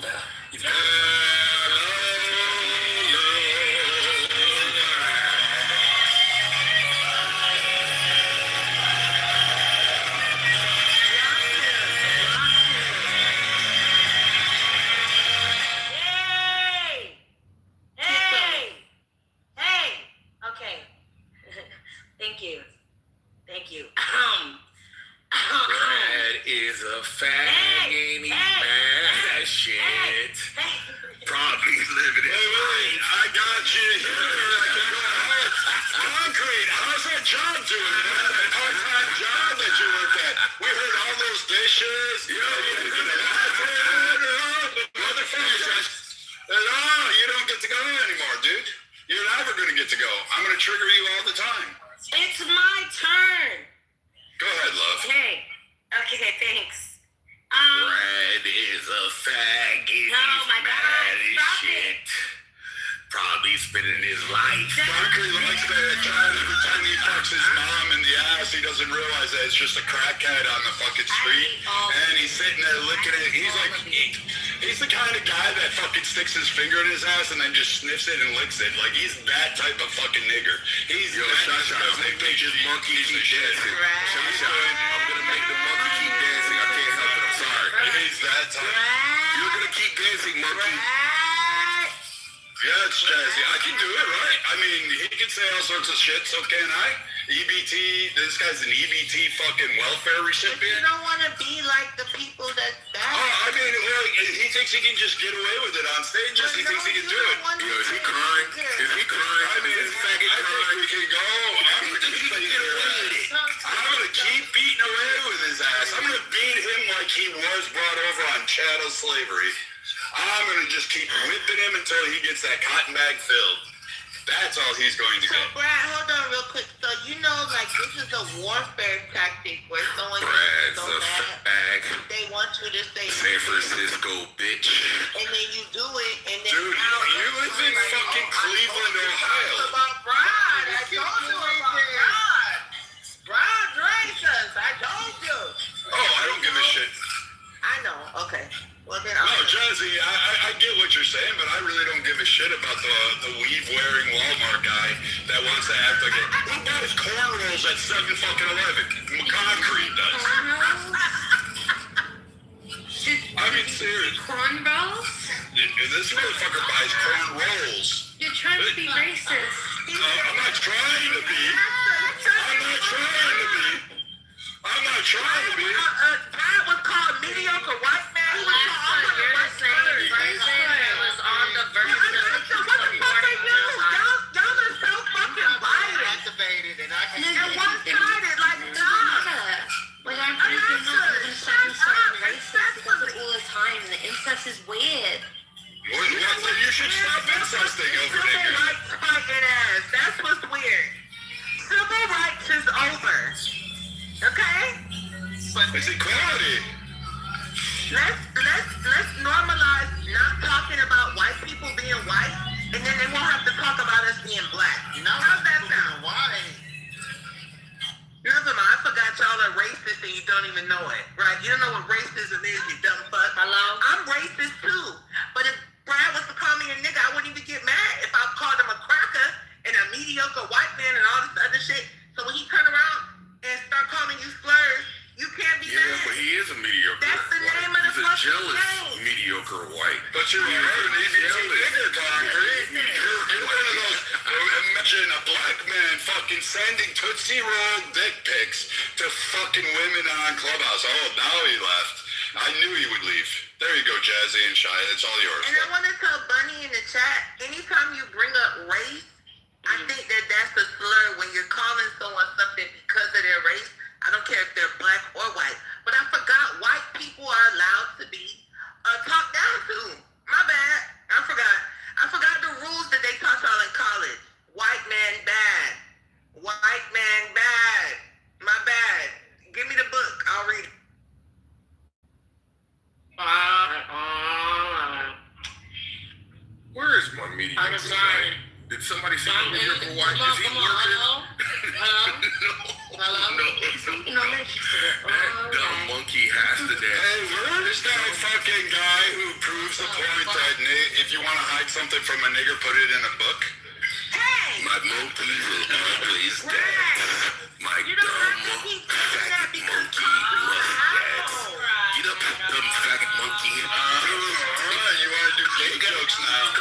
Hey! Okay. Thank you. Brad is a fag and he bad shit. Probably living it. Wait, I got you here. Concrete, how's that job doing? That part-time job that you work at? We heard all those dishes. You don't get to go anymore, dude. You're never going to get to go. I'm going to trigger you all the time. It's my turn. Go ahead, love. Hey. Okay, thanks. Brad is a faggot. Oh my God, stop shit. Probably spending his life. Concrete likes to try every time he fucks his mom in the ass, he doesn't realize that it's just a crackhead on the fucking street. And he's sitting there licking it. He's like, He's the kind of guy that fucking sticks his finger in his ass and then just sniffs it and licks it. Like, he's that type of fucking nigger. He's Yo, Shasha, I'm gonna make this monkey keep dancing. Shasha, I'm gonna make the monkey keep dancing. I can't help it. I'm sorry. He's that type. You're gonna keep dancing, monkey. Yeah, it's Jazzy. I can do it, right? I mean, he can say all sorts of shit, so can I. EBT, this guy's an EBT fucking welfare recipient. You don't want to be like the people that. Oh, I mean, well, he thinks he can just get away with it on stage. Just he thinks he can do it. Yo, is he crying? Is he crying? I mean, Is this faggot I think crying? we can go. I'm gonna keep beating away with his ass. I'm gonna beat him like he was brought over on chattel slavery. I'm gonna just keep whipping him until he gets that cotton bag filled. That's all he's going to So, get. Brad, hold on real quick. So, you know, like, this is a warfare tactic where someone Brad's gets so a mad. fag. They want you to say, San Francisco, bitch. and then you do it, and then Dude, you live in fucking Cleveland, Ohio. about Brad. I told you about Brad. Brad racist. I told you. Oh, I don't give a shit. I know. Okay. Well, then No, Jazzy, I get what you're saying, but I really don't give a shit about the weave-wearing Walmart guy that wants to act like it. Who buys cornrows at 7-Eleven? Concrete does. I mean, seriously. Corn rolls? This motherfucker buys corn rolls. You're trying to be racist. I'm not trying to be. I'm not trying to be. I'm not trying to be. Brad was called mediocre white man. He was called You're the same person that was on the verge of supporting Y'all are so fucking biased. Activated, and I can. And one-sided, like, stop. Like, I'm freaking out. You're gonna start me starting racist. He does it all the time, and the incest is weird. You should stop incesting over Civil niggas. rights fucking ass. That's what's weird. Civil rights is over. Okay? It's equality. Let's normalize not talking about white people being white, and then they won't have to talk about us being black. How's that sound? Why? Never mind, I forgot y'all are racist and you don't even know it, right? You don't know what racism is, you dumb fuck. Hello? I'm racist too. But if Brad was to call me a nigga, I wouldn't even get mad if I called him a cracker and a mediocre white man and all this other shit. So when he turn around and start calling you slurs, you can't be Yeah, mad. but he is a mediocre That's the white. name of the He's a fucking jealous game. mediocre white. But you're an EBT nigger, Concrete. You're one of those. Imagine a black man fucking sending Tootsie Roll dick pics to fucking women on Clubhouse. Oh, now he left. I knew he would leave. There you go, Jazzy and Shy. It's all yours. And I want to tell Bunny in the chat, anytime you bring up race, I think that that's a slur when you're calling someone something because of their race. I don't care if they're black or white. But I forgot white people are allowed to be talked down to. My bad. I forgot the rules that they taught y'all in college. White man bad. White man bad. My bad. Give me the book. I'll read it. Where is my mediocre white? Did somebody say my mediocre white? Is he working? No. That dumb monkey has to dance. Hey, where's that fucking guy who proves the point that if you want to hide something from a nigger, put it in a book? Hey! My monkey will always dance. My dumb faggot monkey must dance. Get up, dumb faggot monkey. Alright, you want to do gay jokes now?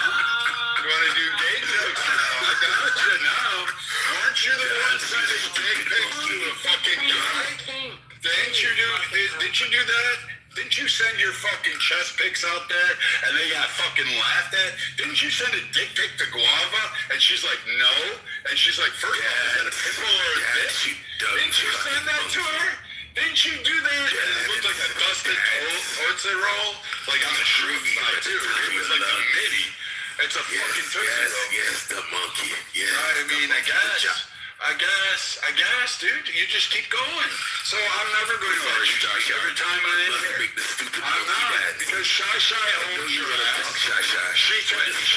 You want to do gay jokes now? I gotcha now. Weren't you the one sending dick pics to a fucking guy? Didn't you do that? Didn't you send your fucking chest pics out there and they got fucking laughed at? Didn't you send a dick pic to Guava and she's like, no? And she's like, first of all, is that a pimple or a dick? Didn't you send that to her? Didn't you do that? And it looked like a dusted Tootsie Roll, like on the shooting side too. It was like a mini. It's a fucking Tootsie Roll. Yes, the monkey. Yeah. I mean, I guess, dude, you just keep going. So I'm never going to let you talk every time I'm in here. I'm not, because Shy owns your ass. She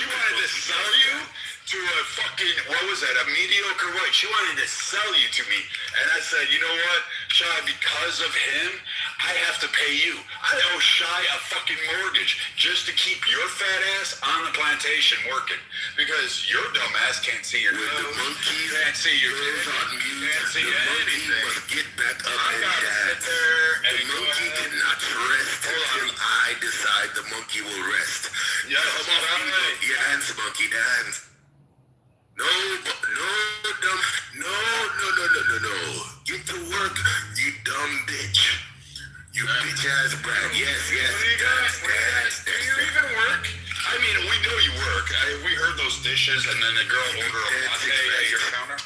wanted to sell you to a fucking, what was that, a mediocre white. She wanted to sell you to me. And I said, you know what, Shy, because of him, I have to pay you. I owe Shy a fucking mortgage just to keep your fat ass on the plantation working. Because your dumb ass can't see your nose, can't see your dick, can't see anything. Must get back up I and gotta sit dance. there and The monkey cannot rest until I decide the monkey will rest. Yes, Come off, right. dance, monkey, dance. No, no. Get to work, you dumb bitch. You bitch ass brat. Yes. What do you got? Do you even work? I mean, we know you work. We heard those dishes, and then the girl order a latte at your counter.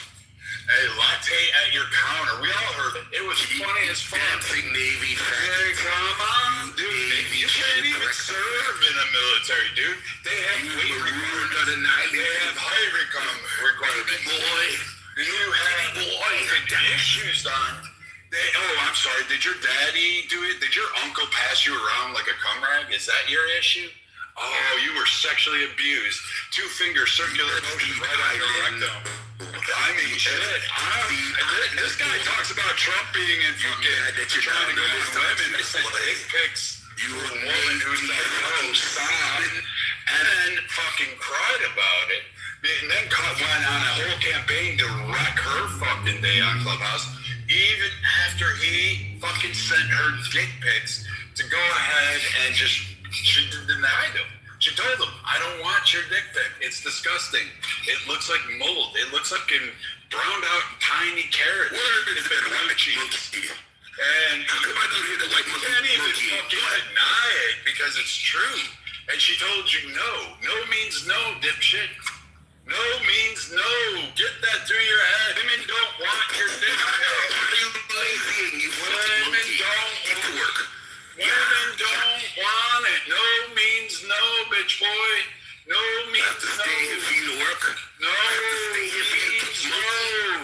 A latte at your counter. We all heard it. It was funny as fuck. Dancing Navy Hey, come on, dude. You can't even serve in the military, dude. They have weight requirements. They have height requirements. Boy. You have issues on. I'm sorry. Did your daddy do it? Did your uncle pass you around like a cum rag? Is that your issue? Oh, you were sexually abused. 2-finger circular motion right on your rectum. I mean, shit. This guy talks about Trump being in fucking trying to go to women. This is dick pics. You a woman who's like, oh, stop. And then fucking cried about it. And then went on a whole campaign to wreck her fucking day on Clubhouse. Even after he fucking sent her dick pics to go ahead and she denied him. She told him, I don't want your dick pic. It's disgusting. It looks like mold. It looks like browned out tiny carrots. It's been white cheeks. And how come I don't hear the white monkey? Can't even fucking deny it because it's true. And she told you no. No means no, dipshit. No means no. Get that through your head. Women don't want your dick pic. Women don't work. Women don't want it. No means no, bitch boy. No means no. Stay here for you to work. No means no.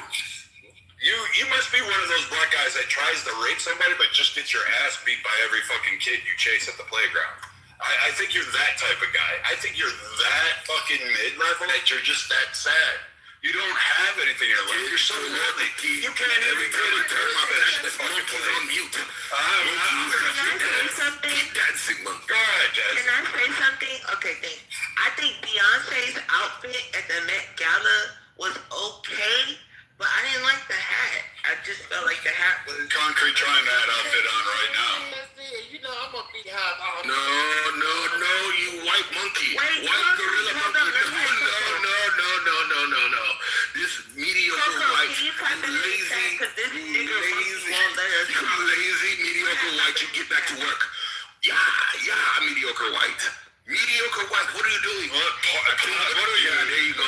You must be one of those black guys that tries to rape somebody but just gets your ass beat by every fucking kid you chase at the playground. I think you're that type of guy. I think you're that fucking mid-level that you're just that sad. You don't have anything in your life. You're so lonely. You can't even really turn my bitch. The fucking play on mute. Can I say something? Dancing monkey. Go ahead, Jazz. Can I say something? Okay, thanks. I think Beyonce's outfit at the Met Gala was okay, but I didn't like the hat. I just felt like the hat was... Concrete trying that outfit on right now. You know, I'm a big hat. No, you white monkey. Wait, white gorilla hold monkey. on, No. This mediocre white, lazy, mediocre white, you get back to work. Yeah, mediocre white. Mediocre white, what are you doing? What are you? Yeah, there you go.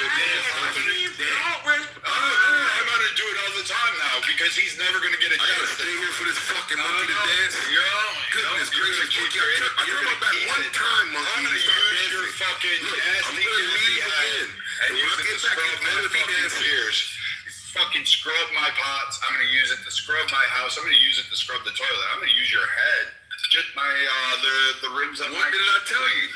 I'm gonna do it all the time now because he's never gonna get a chance. I gotta stay here for this fucking monkey to dance. Goodness gracious, I throw my back one time, monkey. I'm gonna use your fucking nasty again. And use it to scrub my fucking ears. Fucking scrub my pots. I'm gonna use it to scrub my house. I'm gonna use it to scrub the toilet. I'm gonna use your head. Just my the rims of my. What did I tell you?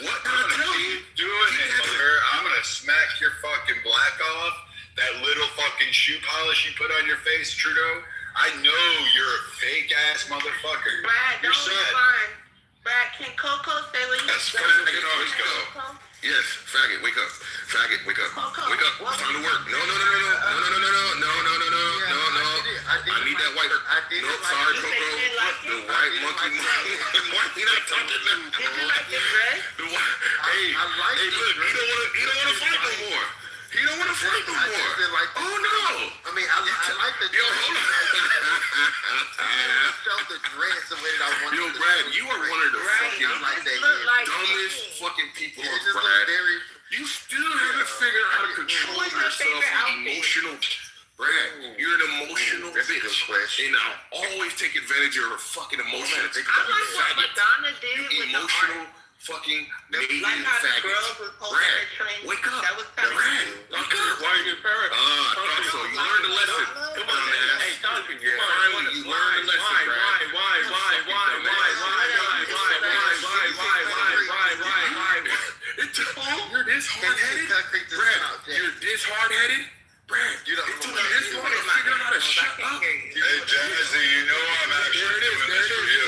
What did I tell you? Doing it, mother. I'm gonna smack your fucking black off. That little fucking shoe polish you put on your face, Trudeau. I know you're a fake ass motherfucker. Brad, You're don't sad. respond. Brad, can Coco say what you Yes, said? I can always go. Yes, faggot, wake up. Faggot, wake up. Wake up. It's time to work. No. I need that white. No, sorry, Coco. The white monkey. Why he not talking to me? Did you like the dress? Hey, look, he don't want to fight no more. He don't want to fight no more. Oh no! I mean, I like the Yo, hold on. I felt the dress the way that I wanted. Yo, Brad, you are one of the fucking dumbest fucking people, Brad. You still haven't figured out how to control yourself emotional. Brad, you're an emotional bitch, and I'll always take advantage of your fucking emotions. I like what Madonna did with the emotional art. Fucking Canadian Like how the faggots. girls was holding Brad, their train. wake up. That was kind of Brad, wake up. Why are you parrot? I thought so. You learned a lesson. Come on, man. Hey, Duncan, Finally, you learned a lesson, Brad. You're this hard-headed? Brad, you're this hard-headed? Brad, it took me this long to figure out how to shut up. Hey, Jazzy, you know I'm actually doing this for you.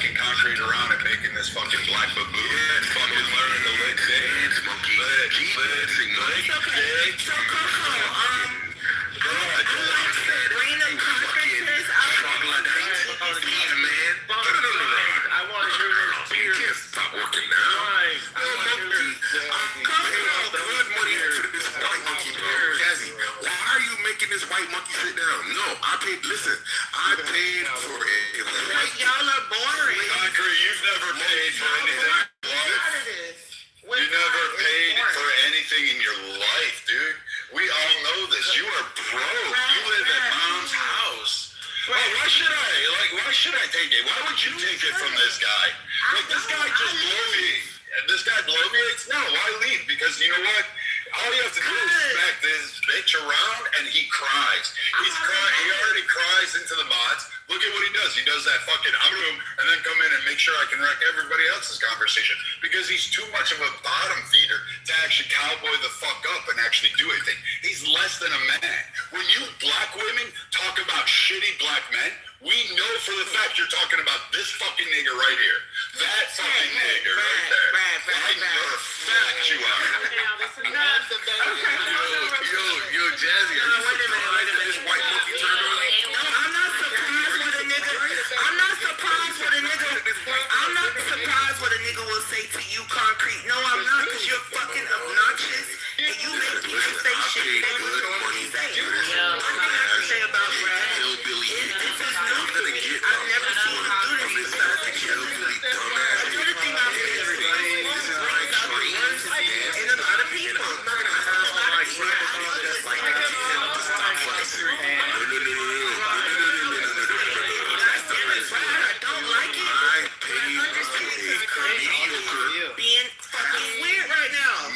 smacking concrete around and making this fucking black baboon fucking learning to lick dance, monkey. So Coco, I like Sabrina conferences. I want to hear those tears. You can't stop working now. Good money for this white monkey, bro. Jazzy, why are you making this white monkey sit down? No, I paid for it. Y'all are boring. Concrete, you've never paid for anything. You never paid for anything in your life, dude. We all know this. You are broke. You live at mom's house. Well, why should I take it? Why would you take it from this guy? Like, this guy just blew me. This guy bloviates? No, why leave? Because you know what? All you have to do is smack this bitch around and he cries. He's crying. He already cries into the mods. Look at what he does. He does that fucking and then come in and make sure I can wreck everybody else's conversation because he's too much of a bottom feeder to actually cowboy the fuck up and actually do anything. He's less than a man. When you black women talk about shitty black men, we know for the fact you're talking about this fucking nigga right here. That fucking nigga right there. I know for a fact you are. Yo, Jazzy, are you surprised that this white monkey turned on me? No, I'm not surprised what a nigga. I'm not surprised what a nigga. I'm not surprised what a nigga will say to you, Concrete. No, I'm not, because you're fucking obnoxious and you make people say shit they would normally say. One thing I can say about Brad is this is new to me. I've never seen him do this besides the children. Another thing I've seen is brings out the worst in a lot of people. I don't like it. I paid for a being fucking weird right now. I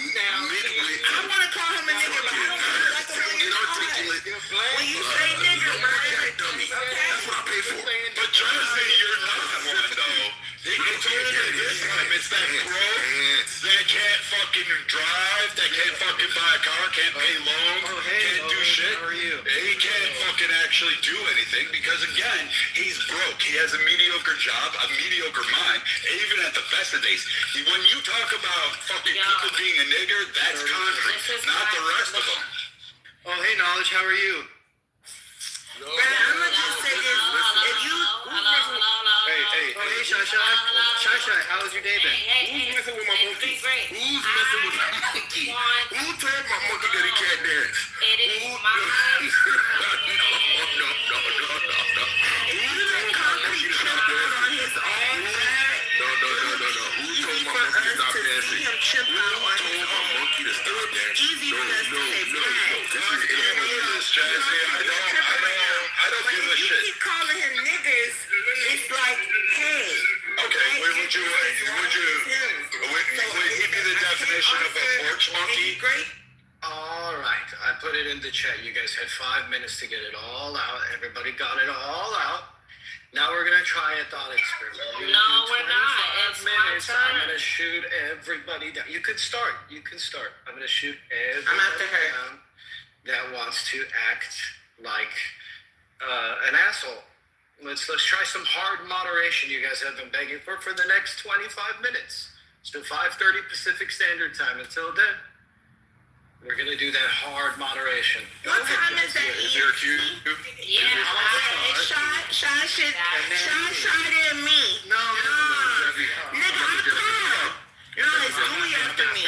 want to call him a nigga, but I don't like the way you call it. When you say nigga, that's what I pay for. But Jersey, you're not one though. It's only this time. It's that bro that can't fucking drive, that can't fucking buy a car, can't pay loans, can't do shit. He can't fucking actually do anything because again, he's broke. He has a mediocre job, a mediocre mind. Even at the best of days, when you talk about fucking people being a nigger, that's Concrete, not the rest of them. Oh, hey, Knowledge, how are you? I'm gonna just say this. If you Hey, Shy, how was your day been? Who's messing with my monkey? Who's messing with my monkey? Who told my monkey that he can't dance? It is my No. Who told my monkey to stop dancing? No. Who told my monkey to stop dancing? Who told my monkey to stop dancing? I don't give a shit. You keep calling him niggers. It's like, hey. Okay, would he be the definition of a porch monkey? All right, I put it in the chat. You guys had 5 minutes to get it all out. Everybody got it all out. Now we're gonna try a thought experiment. No, we're not. It's my turn. I'm gonna shoot everybody down. You can start. I'm gonna shoot everybody I'm after her. down that wants to act like an asshole. Let's try some hard moderation you guys have been begging for the next 25 minutes. Let's do 5:30 Pacific Standard Time. Until then, we're gonna do that hard moderation. What time is that? Is there a cue? Yeah, it's Shy and me. No. Nigga, I'm calm. No, it's Dewey after me.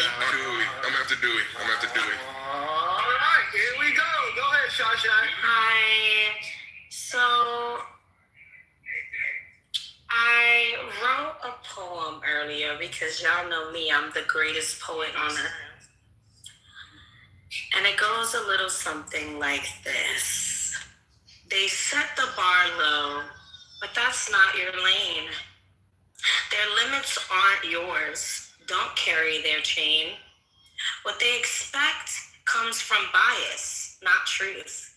I'm after Dewey. All right, here we go. Go ahead, Shy. Hi. So, I wrote a poem earlier because y'all know me, I'm the greatest poet on earth. And it goes a little something like this. They set the bar low, but that's not your lane. Their limits aren't yours. Don't carry their chain. What they expect comes from bias, not truth.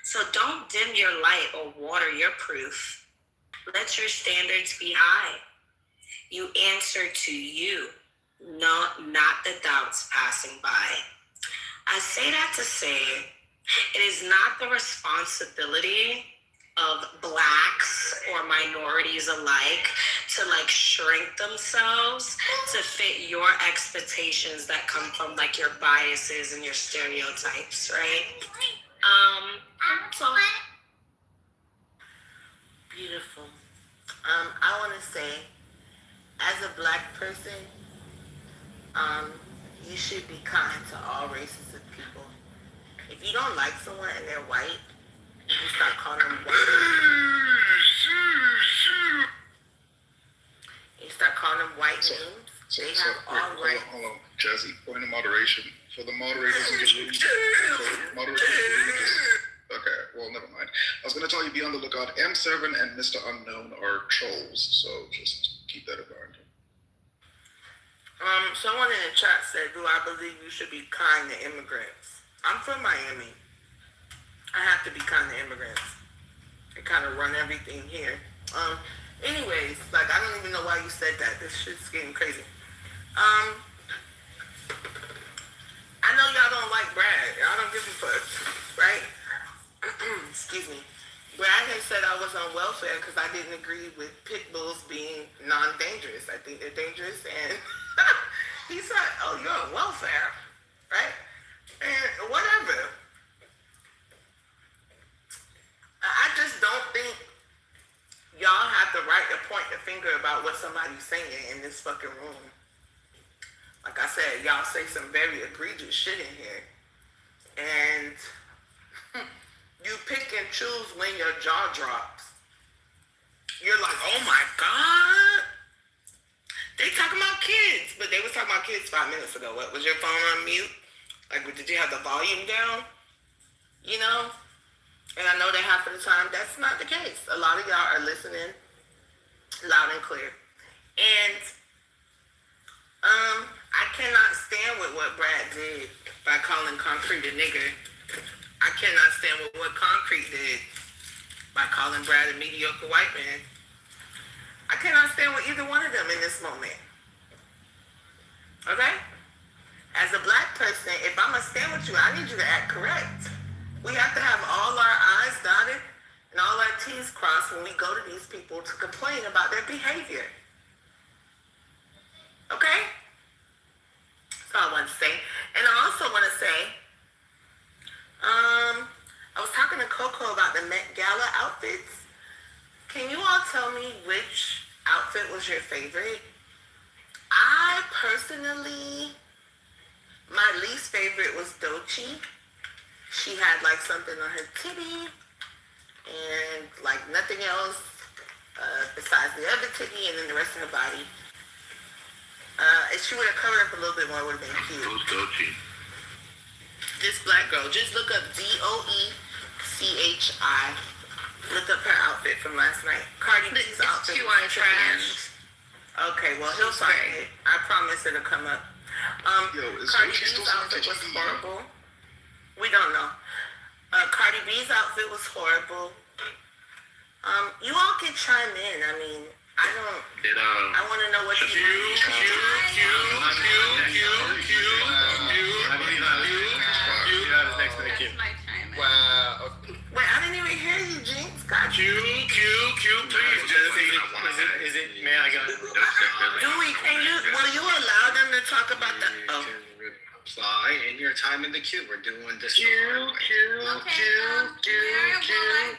So don't dim your light or water your proof. Let your standards be high. You answer to you, not the doubts passing by. I say that to say it is not the responsibility of Blacks or minorities alike to like shrink themselves to fit your expectations that come from like your biases and your stereotypes, right? So Beautiful. I want to say, as a black person, you should be kind to all races of people. If you don't like someone and they're white, you start calling them white. You start calling them white names. They have all right. Hold on, Jazzy. Point of moderation for the moderators in the room. Moderators in the room. Okay, well, never mind. I was going to tell you, be on the lookout. M7 and Mr. Unknown are trolls, so just keep that in mind. Someone in the chat said, do I believe you should be kind to immigrants? I'm from Miami. I have to be kind to immigrants. They kind of run everything here. Anyways, like, I don't even know why you said that. This shit's getting crazy. I know y'all don't like Brad. Y'all don't give a fuck, right? Excuse me. Brad had said I was on welfare because I didn't agree with pit bulls being non-dangerous. I think they're dangerous, and he said, oh, you're on welfare, right? And whatever. I just don't think y'all have the right to point the finger about what somebody's saying in this fucking room. Like I said, y'all say some very egregious shit in here. And you pick and choose when your jaw drops. You're like, oh my God. They talking about kids. But they was talking about kids 5 minutes ago. What, was your phone on mute? Like, did you have the volume down? You know? And I know that half of the time, that's not the case. A lot of y'all are listening loud and clear. And I cannot stand with what Brad did by calling Concrete a nigger. I cannot stand with what Concrete did by calling Brad a mediocre white man. I cannot stand with either one of them in this moment. Okay? As a black person, if I'm going to stand with you, I need you to act correct. We have to have all our I's dotted and all our T's crossed when we go to these people to complain about their behavior. Okay? That's all I want to say. And I also want to say, I was talking to Coco about the Met Gala outfits. Can you all tell me which outfit was your favorite? I personally, my least favorite was Doechii. She had like something on her titty and like nothing else besides the other titty and then the rest of her body. If she would have covered up a little bit more, it would have been cute. Who's Doechii? This black girl. Just look up Doechi. Look up her outfit from last night. Cardi B's outfit. She was trash. Okay, well he'll find it. I promise it'll come up. Cardi B's outfit was horrible. We don't know. Cardi B's outfit was horrible. You all can chime in. I mean, I don't. I want to know what you Wow. Wait, I didn't even hear you, Jinx. God. Q, please. Is it, man, I got it. Dewey, will you allow them to talk about the, Apply in your time in the queue. We're doing this. Where will I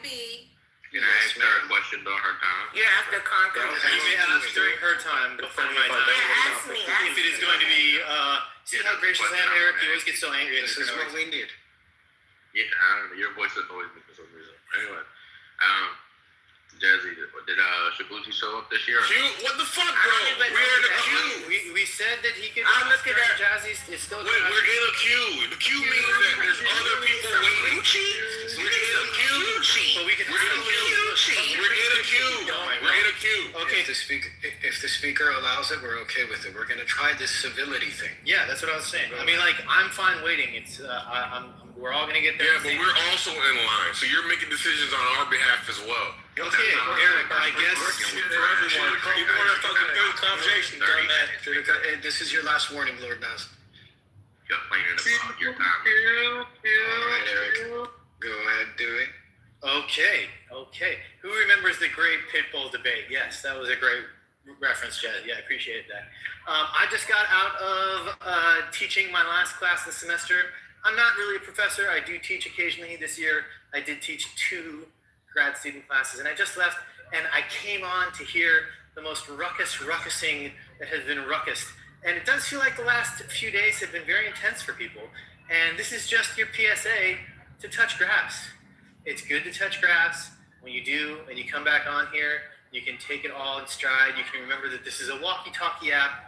be? You know, ask her a question during her time. You're after Conquer. You may ask during her time before my time. Yeah, ask me. If it is going to be, see how gracious I am, Eric? You always get so angry. This is what we need. Yeah, I don't know. Your voice annoys me for some reason. Anyway, Jazzy, did Shibuchi show up this year? Q, what the fuck, bro? We're in the queue. We said that he could. I'm looking at Jazzy. It's still. Wait, we're in a queue. The queue means that there's other people waiting. We're in a queue. So we can. We're in a queue. We're in a queue. We're in a queue. Okay. If the speaker allows it, we're okay with it. We're gonna try this civility thing. Yeah, that's what I was saying. I mean, like, I'm fine waiting. It's we're all gonna get there. Yeah, but we're also in line, so you're making decisions on our behalf as well. Okay, Eric, I guess for everyone. People want to talk a good conversation on that. This is your last warning, Lord Nas. You're complaining about your time. All right, Eric. Go ahead, do it. Okay. Who remembers the great Pitbull debate? Yes, that was a great reference, Jed. Yeah, I appreciate that. I just got out of teaching my last class this semester. I'm not really a professor. I do teach occasionally. This year, I did teach 2 grad student classes, and I just left, and I came on to hear the most ruckusing that has been ruckused. And it does feel like the last few days have been very intense for people. And this is just your PSA to touch grass. It's good to touch grass. When you do, and you come back on here, you can take it all in stride. You can remember that this is a walkie-talkie app,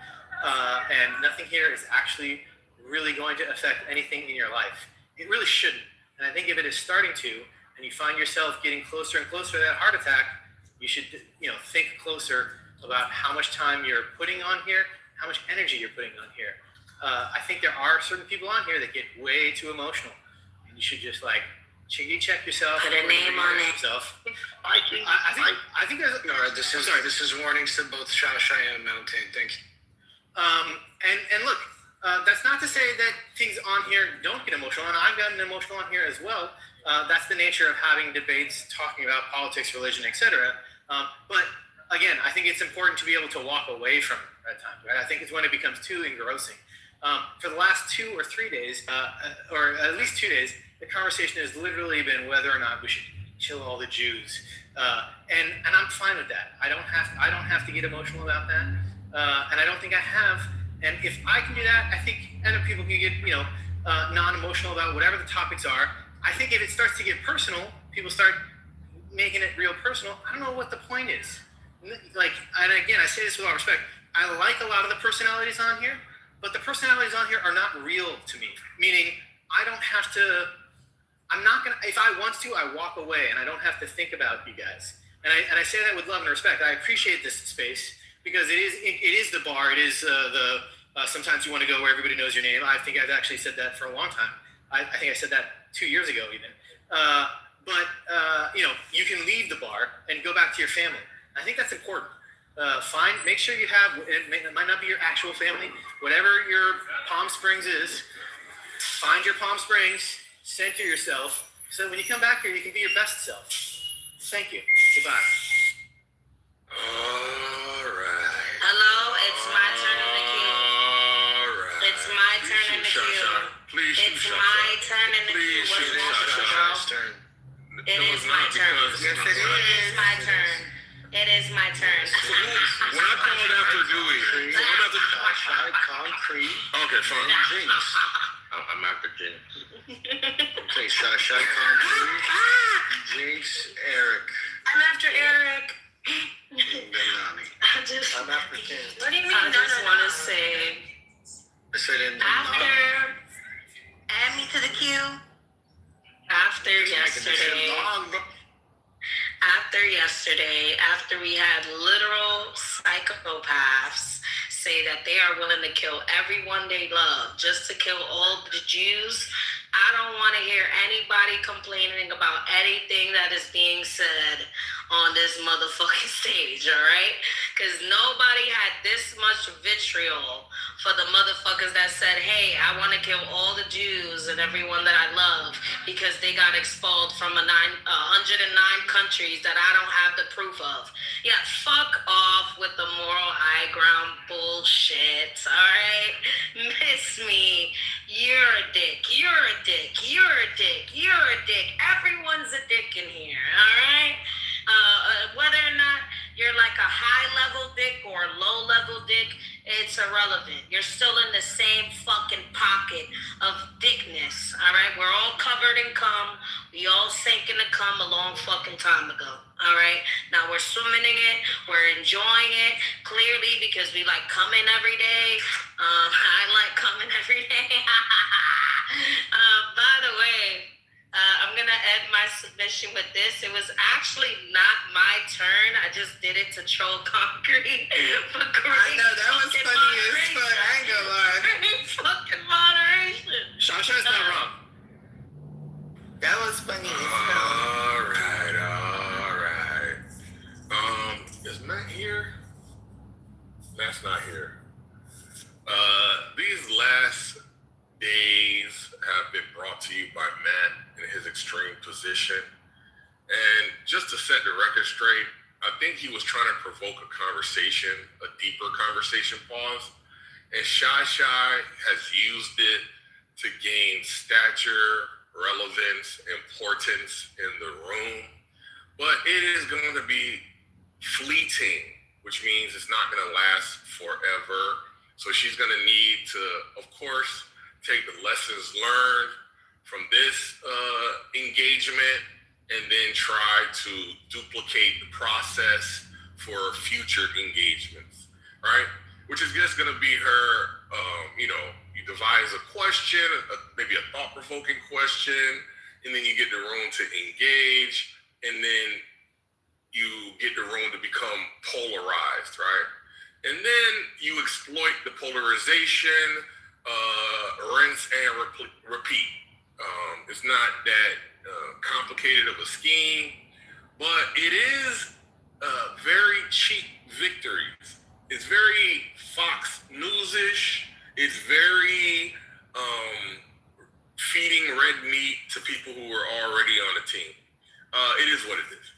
and nothing here is actually really going to affect anything in your life. It really shouldn't. And I think if it is starting to, and you find yourself getting closer and closer to that heart attack, you should, think closer about how much time you're putting on here, how much energy you're putting on here. I think there are certain people on here that get way too emotional, and you should just check yourself. Put a name on it. I think there's. No, this is warnings to both Shasha and Mountain. Thank you. And look, that's not to say that things on here don't get emotional, and I've gotten emotional on here as well. That's the nature of having debates, talking about politics, religion, etc. But again, I think it's important to be able to walk away from it at times. Right? I think it's when it becomes too engrossing. For the last 2 or 3 days, or at least 2 days, the conversation has literally been whether or not we should kill all the Jews, and I'm fine with that. I don't have to get emotional about that, and I don't think I have. And if I can do that, I think other people can get non-emotional about whatever the topics are. I think if it starts to get personal, people start making it real personal. I don't know what the point is. And again, I say this with all respect. I like a lot of the personalities on here, but the personalities on here are not real to me. Meaning, I don't have to. I'm not gonna. If I want to, I walk away, and I don't have to think about you guys. And I say that with love and respect. I appreciate this space because it is the bar. It is sometimes you want to go where everybody knows your name. I think I've actually said that for a long time. I think I said that 2 years ago even. But you can leave the bar and go back to your family. I think that's important. Make sure you have. It might not be your actual family. Whatever your Palm Springs is, find your Palm Springs. Center yourself, so when you come back here, you can be your best self. Thank you. Goodbye. All right. Hello, it's my turn in the queue. All right. It's my turn in the queue. Please shoot It's my turn in the queue. What's wrong with you, bro? It is my turn. Yes, it is. It is my turn. It is my turn. When I called after Dewey, so I'm after Concrete. Okay, fine. Jinx. I'm after Jinx. Okay, Shasha, Concrete, Jinx, Eric. I'm after Eric. I'm after Tim. What do you mean? I just want to say. I said After. Add me to the queue. After yesterday, after we had literal psychopaths say that they are willing to kill everyone they love just to kill all the Jews, I don't want to hear anybody complaining about anything that is being said on this motherfucking stage, all right? Because nobody had this much vitriol for the motherfuckers that said, hey, I want to kill all the Jews and everyone that I love because they got expelled from 109 countries that I don't have the proof of. Yeah, fuck off with the moral high ground bullshit, all right? Miss me. You're a dick. You're a dick. You're a dick. You're a dick. Everyone's a dick in here, all right? Whether or not you're like a high-level dick or a low-level dick, it's irrelevant. You're still in the same fucking pocket of dickness, all right? We're all covered in cum. We all sank in the cum a long fucking time ago, all right? Now we're swimming in it. We're enjoying it, clearly, because we like coming every day. I like coming every day. By the way, I'm going to end my submission with this. It was actually not my turn. I just did it to troll Concrete. I know, that was funny as fuck. I ain't gonna lie. Great fucking moderation. Shasha's not wrong. That was funny as hell. All right. Is Matt here? Matt's not here. These last days have been brought to you by Matt in his extreme position. And just to set the record straight, I think he was trying to provoke a conversation, a deeper conversation pause. And Shy has used it to gain stature, relevance, importance in the room. But it is going to be fleeting, which means it's not going to last forever. So she's going to need to, of course, take the lessons learned from this engagement and then try to duplicate the process for future engagements, right? Which is just going to be her, you devise a question, maybe a thought-provoking question, and then you get the room to engage, and then you get the room to become polarized, right? And then you exploit the polarization, rinse and repeat. It's not that complicated of a scheme, but it is very cheap victories. It's very Fox News-ish. It's very feeding red meat to people who are already on the team. It is what it is.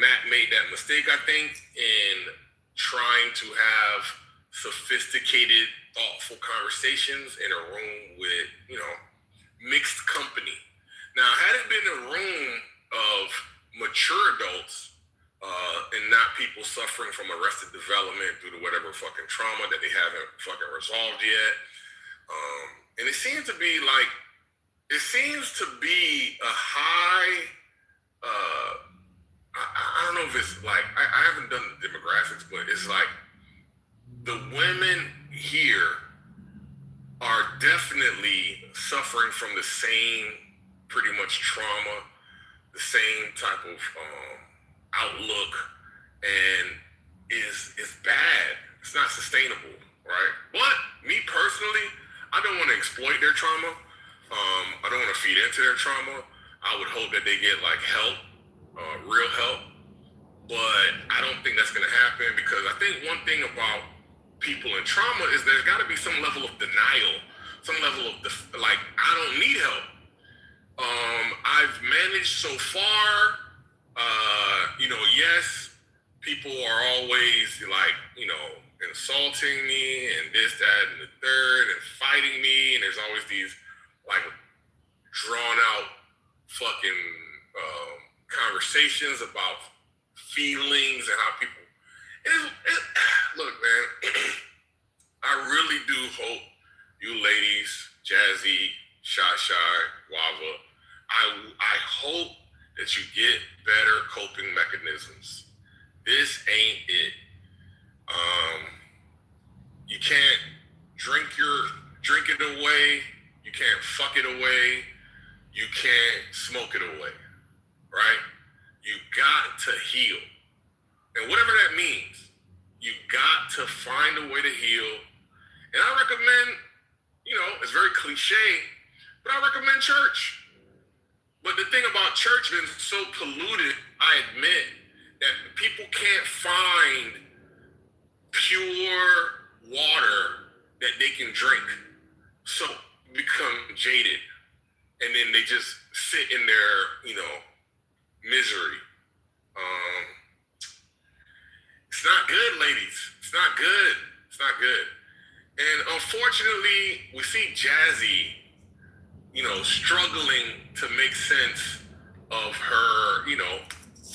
Matt made that mistake, I think, in trying to have sophisticated, thoughtful conversations in a room with, mixed company. Now, had it been a room of mature adults and not people suffering from arrested development due to whatever fucking trauma that they haven't fucking resolved yet, and it seems to be a high, I don't know if it's like, I haven't done the demographics, but it's like the women here are definitely suffering from the same pretty much trauma, the same type of outlook, and is bad. It's not sustainable, right? But me personally, I don't want to exploit their trauma. I don't want to feed into their trauma. I would hope that they get like help, real help. But I don't think that's going to happen, because I think one thing about people in trauma is there's got to be some level of denial, some level of I don't need help. I've managed so far. Yes, people are always insulting me and this, that, and the third, and fighting me, and there's always these drawn out fucking conversations about feelings and how people. Look, man, I really do hope you ladies, Jazzy, Shy, Wava, I hope that you get better coping mechanisms. This ain't it. You can't drink it away. You can't fuck it away. You can't smoke it away, right? You got to heal. And whatever that means, you got to find a way to heal. And I recommend, it's very cliche, but I recommend church. But the thing about church is so polluted, I admit, that people can't find pure water that they can drink. So become jaded. And then they just sit in their, misery. It's not good, ladies. It's not good. It's not good. And unfortunately, we see Jazzy, struggling to make sense of her,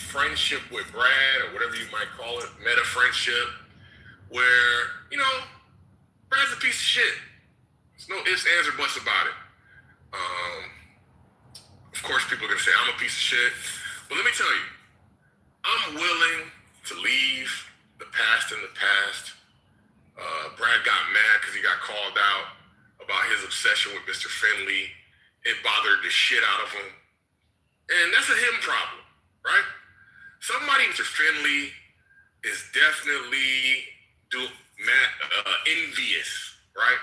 friendship with Brad, or whatever you might call it, meta friendship, where, Brad's a piece of shit. There's no ifs, ands, or buts about it. Of course, people are going to say, I'm a piece of shit. But let me tell you, I'm willing to leave the past in the past. Brad got mad because he got called out about his obsession with Mr. Finley. It bothered the shit out of him. And that's a him problem, right? Somebody, Mr. Finley, is definitely envious, right?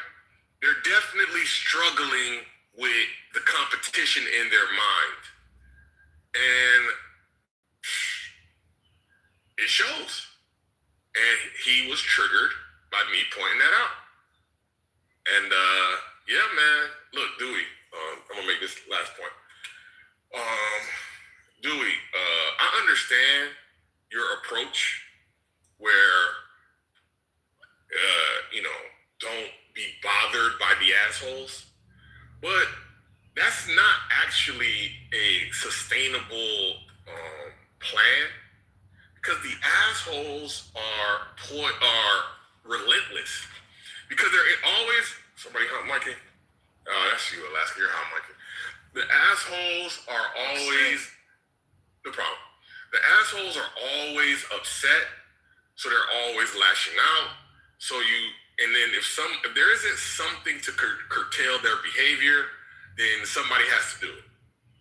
They're definitely struggling with the competition in their mind. And it shows. And he was triggered by me pointing that out. And yeah, man, look, Dewey, I'm gonna make this last point. Dewey, I understand your approach where, don't be bothered by the assholes. But that's not actually a sustainable plan, because the assholes are relentless. Because they're always, somebody hot micing? Oh, that's you, Alaska. You're hot micing. The assholes are always the problem. The assholes are always upset, so they're always lashing out. And then if there isn't something to curtail their behavior, then somebody has to do it,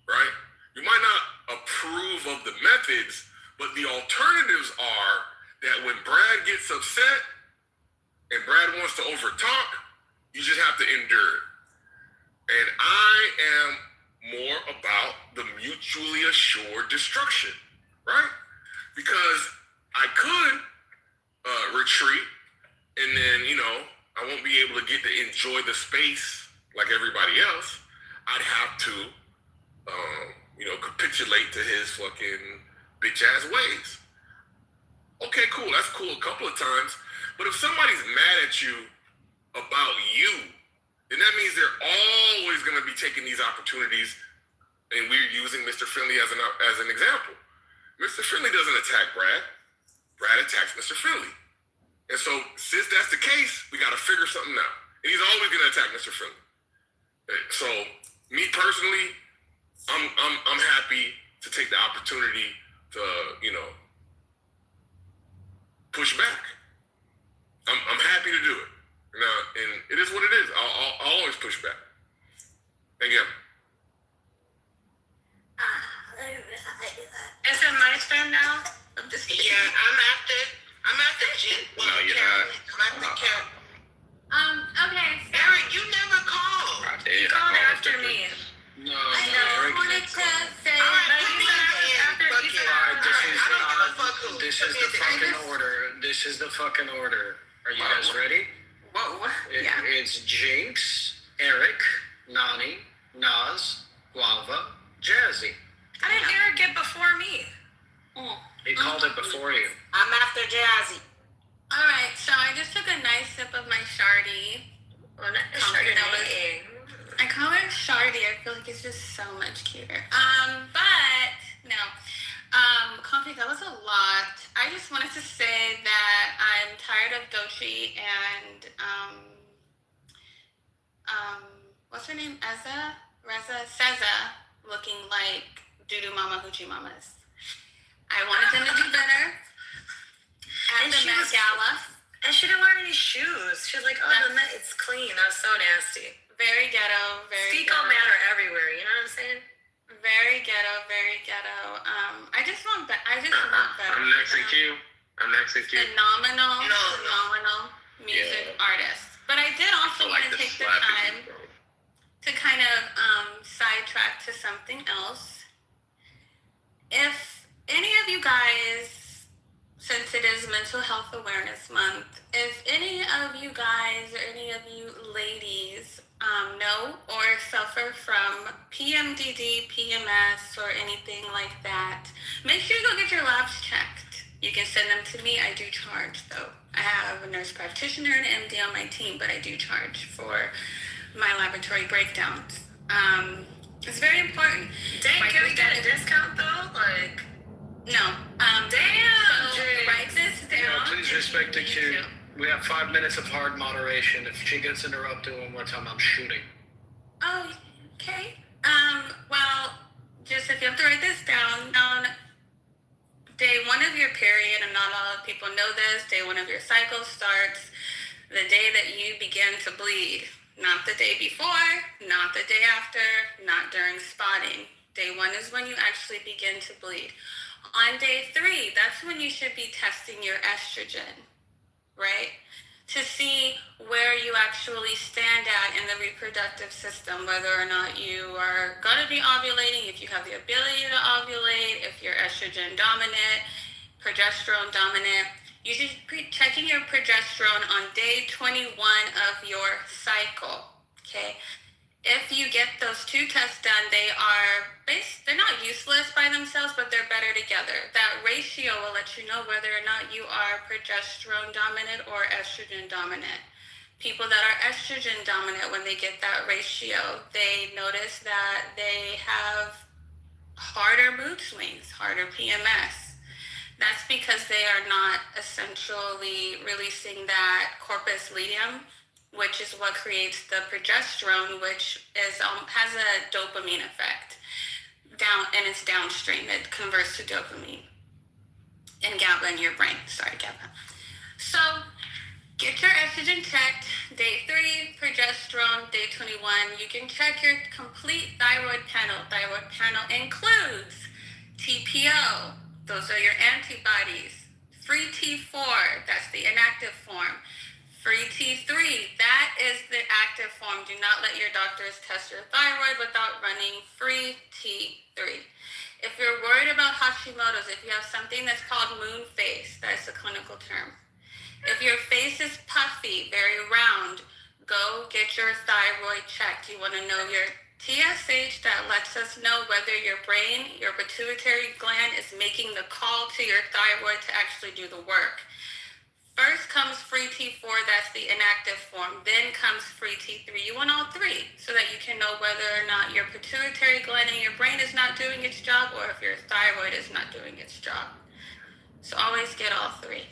right? You might not approve of the methods, but the alternatives are that when Brad gets upset and Brad wants to overtalk, you just have to endure it. And I am more about the mutually assured destruction, right? Because I could retreat, and then, I won't be able to get to enjoy the space like everybody else. I'd have to, capitulate to his fucking bitch ass ways. Okay, cool. That's cool a couple of times. But if somebody's mad at you about you, then that means they're always going to be taking these opportunities. And we're using Mr. Finley as an example. Mr. Finley doesn't attack Brad. Brad attacks Mr. Finley. And so, since that's the case, we got to figure something out. And he's always going to attack Mr. Finley. So, me personally, I'm happy to take the opportunity to, push back. I'm happy to do it. And it is what it is. I'll always push back. Thank you. Is it my turn now? I'm just kidding. Yeah, I'm after Jen. No, you're not. I'm after Karen. Okay. Eric, you never called. I did. You called after me. No, I know. I wanted to say. This is the fucking order. This is the fucking order. Are you guys ready? What? It's Jinx, Eric, Nani, Nas, Guava, Jazzy. How did Eric get before me? He called it before you. I'm after Jazzy. All right, so I just took a nice sip of my Shardy. I call her Shardy. I feel like it's just so much cuter. But no. Comfy, that was a lot. I just wanted to say that I'm tired of Dochi and what's her name? Seza looking like Doodoo Mama Hoochie Mamas. I wanted them to do better at the Met Gala. And she didn't wear any shoes. She was like, it's clean. That was so nasty. Very ghetto, very fecal matter everywhere, you know what I'm saying? Very ghetto, very ghetto. I just want better. I'm next in queue. Phenomenal music artist. But I did also want to take the time to kind of sidetrack to something else. If any of you guys, since it is Mental Health Awareness Month, if any of you guys or any of you ladies know or suffer from PMDD, PMS, or anything like that, make sure you go get your labs checked. You can send them to me. I do charge, though. I have a nurse practitioner and an MD on my team, but I do charge for my laboratory breakdowns. It's very important. Dang, can we get a discount, though? No. Damn! So write this down. Please respect the queue. We have 5 minutes of hard moderation. If she gets interrupted one more time, I'm shooting. Oh, okay. Well, just if you have to write this down, day 1 of your period, and not a lot of people know this, day 1 of your cycle starts the day that you begin to bleed. Not the day before, not the day after, not during spotting. Day 1 is when you actually begin to bleed. On day 3, that's when you should be testing your estrogen, right? To see where you actually stand at in the reproductive system, whether or not you are going to be ovulating, if you have the ability to ovulate, if you're estrogen dominant, progesterone dominant. You should be checking your progesterone on day 21 of your cycle, okay? if you get those 2 tests done, they're not useless by themselves, but they're better together. That ratio will let you know whether or not you are progesterone dominant or estrogen dominant. People that are estrogen dominant, when they get that ratio, they notice that they have harder mood swings, harder PMS. That's because they are not essentially releasing that corpus luteum, which is what creates the progesterone, which has a dopamine effect and it's downstream. It converts to dopamine and GABA in your brain. Sorry, GABA. So get your estrogen checked. Day 3, progesterone. Day 21, you can check your complete thyroid panel. Thyroid panel includes TPO. Those are your antibodies. Free T4, that's the inactive form. Free T3, that is the active form. Do not let your doctors test your thyroid without running free T3. If you're worried about Hashimoto's, if you have something that's called moon face, that's a clinical term. If your face is puffy, very round, go get your thyroid checked. You want to know your TSH. That lets us know whether your brain, your pituitary gland, is making the call to your thyroid to actually do the work. First comes free T4, that's the inactive form. Then comes free T3. You want all 3 so that you can know whether or not your pituitary gland in your brain is not doing its job or if your thyroid is not doing its job. So always get all 3.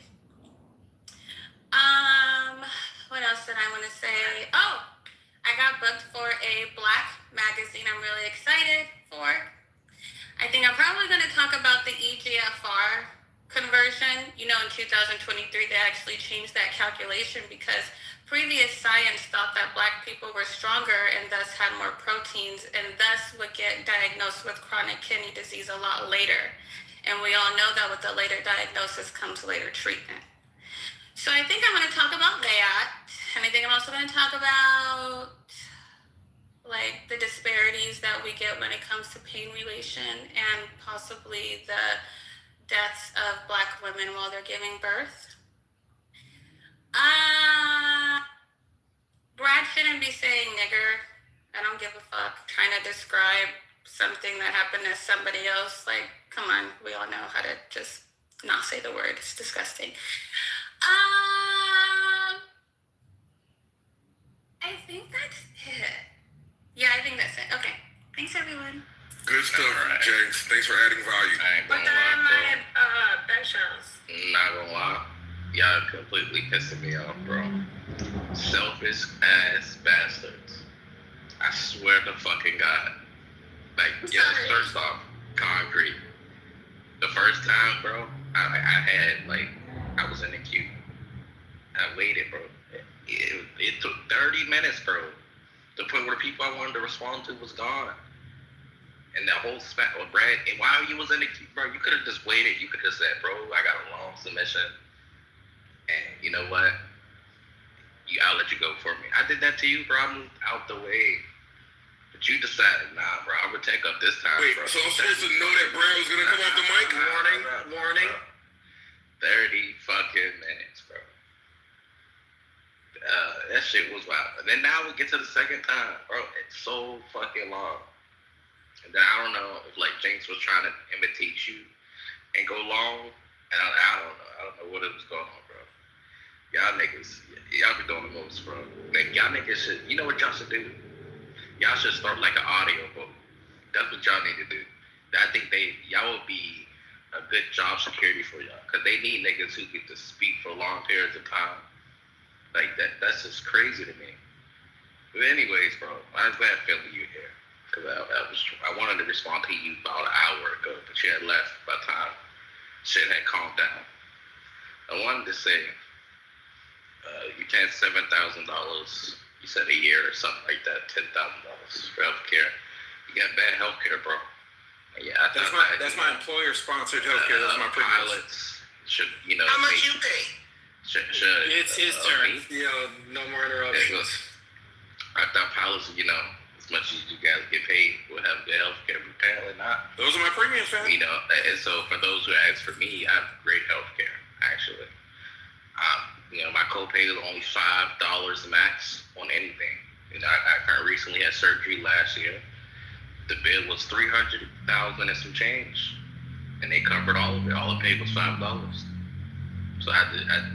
What else did I want to say? Oh, I got booked for a Black magazine I'm really excited for. I think I'm probably going to talk about the EGFR conversion. You know, in 2023, they actually changed that calculation because previous science thought that Black people were stronger and thus had more proteins and thus would get diagnosed with chronic kidney disease a lot later. And we all know that with the later diagnosis comes later treatment. So I think I'm going to talk about that. And I think I'm also going to talk about like the disparities that we get when it comes to pain relation and possibly the deaths of Black women while they're giving birth. Brad shouldn't be saying nigger. I don't give a fuck. Trying to describe something that happened to somebody else. Like, come on, we all know how to just not say the word. It's disgusting. I think that's it. Yeah, I think that's it. Okay. Thanks, everyone. Good stuff, James. Thanks for adding value. I ain't gonna lie, bro. Not gonna lie. Y'all completely pissing me off, bro. Selfish ass bastards. I swear to fucking God. Like, yeah, first off, concrete. The first time, bro, I was in the queue. I waited, bro. It took 30 minutes, bro. The point where the people I wanted to respond to was gone. And that whole smack, Brad, and while you was in the queue, bro, you could have just waited. You could have said, bro, I got a long submission. And you know what? I'll let you go for me. I did that to you, bro. I moved out the way. But you decided, nah, bro, I'm going to take up this time, Wait, bro. so I'm supposed to know that Brad was going to come off the mic? Warning. 30 fucking minutes, bro. That shit was wild. And then now we get to the second time, bro. It's so fucking long. And then I don't know if like Jinx was trying to imitate you and go long. And I don't know. I don't know what it was going on, bro. Y'all niggas, y'all be doing the most, bro. Like, y'all niggas should, you know what y'all should do? Y'all should start like an audio book. That's what y'all need to do. I think y'all will be a good job security for y'all. Because they need niggas who get to speak for long periods of time. Like, that's just crazy to me. But anyways, bro, I'm glad Philly you here. Because I wanted to respond to you about an hour ago, but you had left by the time shit had calmed down. I wanted to say, you paid $7,000, you said a year or something like that, $10,000 for healthcare. You got bad healthcare, bro. Yeah, that's my employer-sponsored healthcare. That's my pilots should, you know. How much you pay? It's his turn. No more interruptions. I thought pilots, you know, as much as you guys get paid, will have good healthcare, but apparently not. Those are my premium fans. You know, and so for those who ask for me, I have great healthcare, actually. You know, my copay is only $5 max on anything. You know, I recently had surgery last year. The bill was $300,000 and some change, and they covered all of it. All I paid was $5. So I had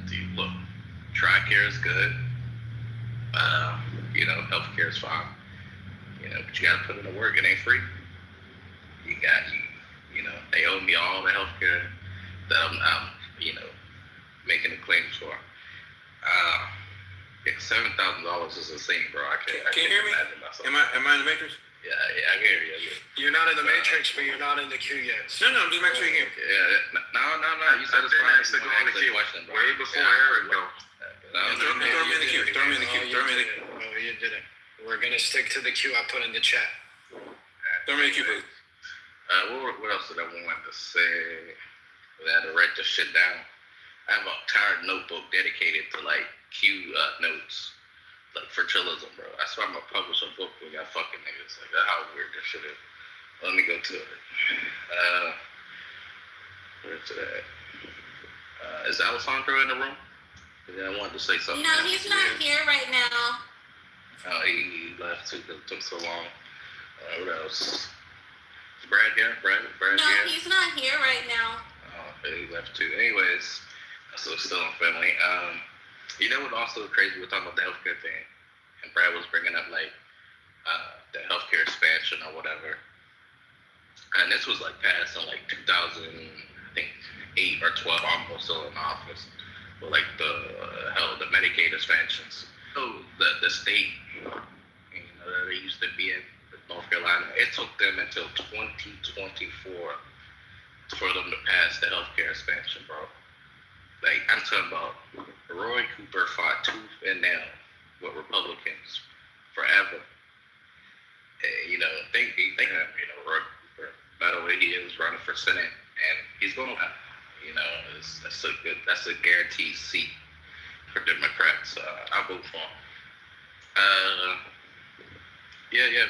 to look. TRICARE is good. You know, healthcare is fine. You know, but you gotta put in the work. It ain't free. You know, they owe me all the healthcare that I'm you know, making the claims for. Yeah, $7,000 is insane, bro. I can't hear me? imagine myself. Am I in the Matrix? Yeah, I can hear you. You're not in the Matrix, but you're not in the queue yet. No, I'm just making sure you hear. Yeah, no. You said it's fine. Next to go in the queue. Way before Eric go. Throw me in the queue. Throw me in the queue. Throw me in the queue. No, you didn't. We're gonna stick to the queue I put in the chat. Throw me in the queue, please. What else did I want to say? I had to write this shit down. I have an entire notebook dedicated to like Q notes, like for chillism, bro. I swear I'm gonna publish a book with y'all fucking niggas. Like that's how weird this shit is. Let me go to it. Where's it at? Is Alessandro in the room? Yeah, I wanted to say something. No, he's not here right now. Oh, he left too because it took so long. What else? Is Brad here? Brad No, here? he's not here right now. Oh, he left too. Anyways, so still in family. You know what also crazy, we're talking about the healthcare thing, and Brad was bringing up like the healthcare expansion or whatever. And this was like passed in like 2000, I think 8 or 12, almost still in office. But like the Medicaid expansions. So the state, you know, that they used to be in North Carolina, it took them until 2024 for them to pass the healthcare expansion, bro. Like, I'm talking about Roy Cooper fought tooth and nail with Republicans forever. You know, think you know, Roy Cooper, by the way, he is running for Senate, and he's going to, you know, that's a guaranteed seat for Democrats. I'll vote for him.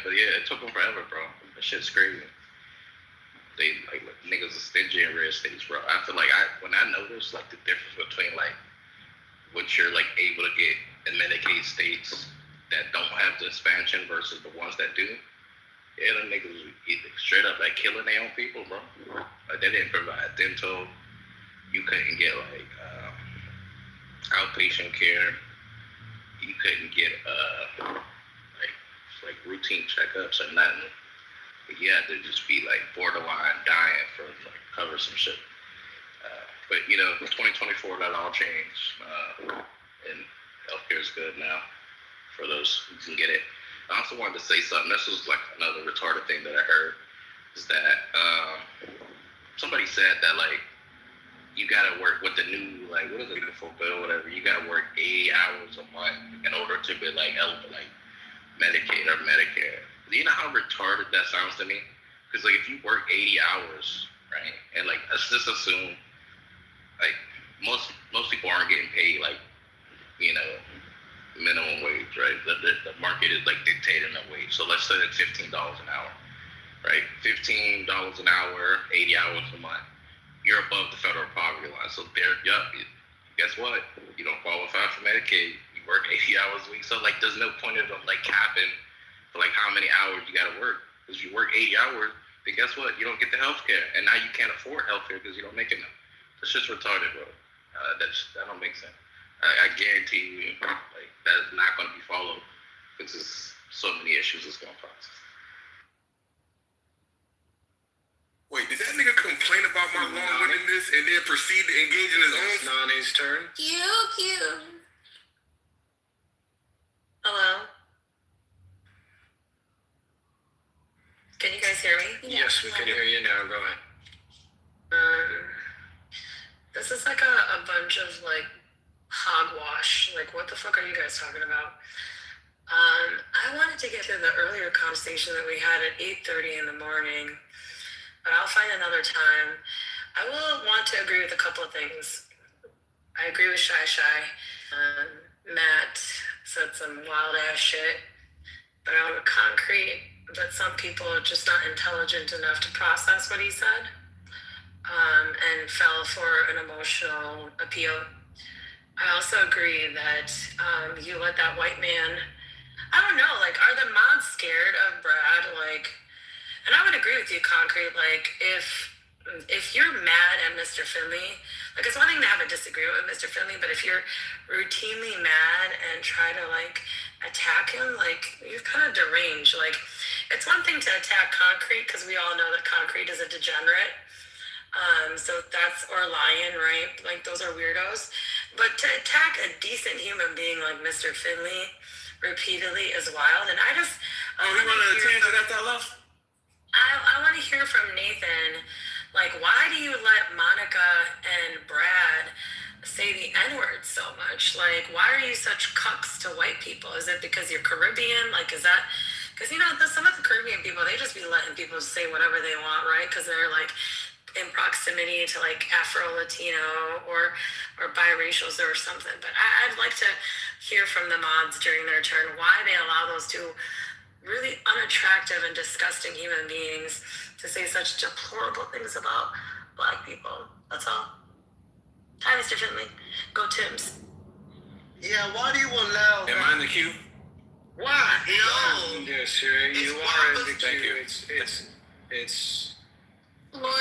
But it took them forever, bro. That shit's crazy. They like niggas are stingy in red states, bro. I feel like when I notice like the difference between like what you're like able to get in Medicaid states that don't have the expansion versus the ones that do. Yeah, them niggas straight up like killing their own people, bro. Like they didn't provide dental. You couldn't get like outpatient care. You couldn't get like routine checkups or nothing. You had to just be like borderline dying for like cover some shit. But you know, 2024 that all changed, and healthcare is good now for those who can get it. I also wanted to say something. This was like another retarded thing that I heard is that somebody said that like you gotta work with the new like what is it for bill whatever. You gotta work 80 hours a month in order to be like eligible like Medicaid or Medicare. Do you know how retarded that sounds to me? Because like if you work 80 hours, right, and like let's just assume like most people aren't getting paid like, you know, minimum wage, right? The market is like dictating the wage. So let's say it's $15 an hour, right? $15 an hour, 80 hours a month. You're above the federal poverty line. So guess what? You don't qualify for Medicaid. You work 80 hours a week. So like there's no point of like capping for like how many hours you gotta work. Because you work 80 hours, then guess what? You don't get the health care. And now you can't afford health care because you don't make enough. That's just retarded, bro. That don't make sense. I guarantee you, like, that is not going to be followed because there's so many issues that's going to process. Wait, did that nigga complain about my long-windedness and then proceed to engage in his own? Nani's turn. Cute. Hello? Can you guys hear me? Yes, we can hear you now. Go ahead. This is like a bunch of like hogwash. Like, what the fuck are you guys talking about? I wanted to get to the earlier conversation that we had at 8:30 in the morning, but I'll find another time. I will want to agree with a couple of things. I agree with Shy. Matt said some wild ass shit, but on concrete, that some people are just not intelligent enough to process what he said, and fell for an emotional appeal. I also agree that you let that white man I don't know. Like, are the mods scared of Brad? Like, and I would agree with you, Concrete. Like, if you're mad at Mr. Finley, like, it's one thing to have a disagreement with Mr. Finley, but if you're routinely mad and try to like attack him, like, you're kind of deranged. Like, it's one thing to attack Concrete because we all know that Concrete is a degenerate. So that's, or Lion, right? Like, those are weirdos. But to attack a decent human being like Mr. Finley repeatedly is wild. And I want to tangent after I left. I want to hear from Nathan. Like, why do you let Monica and Brad say the N-word so much? Like, why are you such cucks to white people? Is it because you're Caribbean? Like, is that, because, you know, some of the Caribbean people, they just be letting people say whatever they want, right? Because they're, like, in proximity to, like, Afro-Latino or biracials or something. But I'd like to hear from the mods during their turn why they allow those two really unattractive and disgusting human beings to say such deplorable things about Black people. That's all. Hi, Mr. Finley. Go Tims. Yeah, why do you allow? Am I in the queue? Why? No. Yes, you are in the queue. It's Lord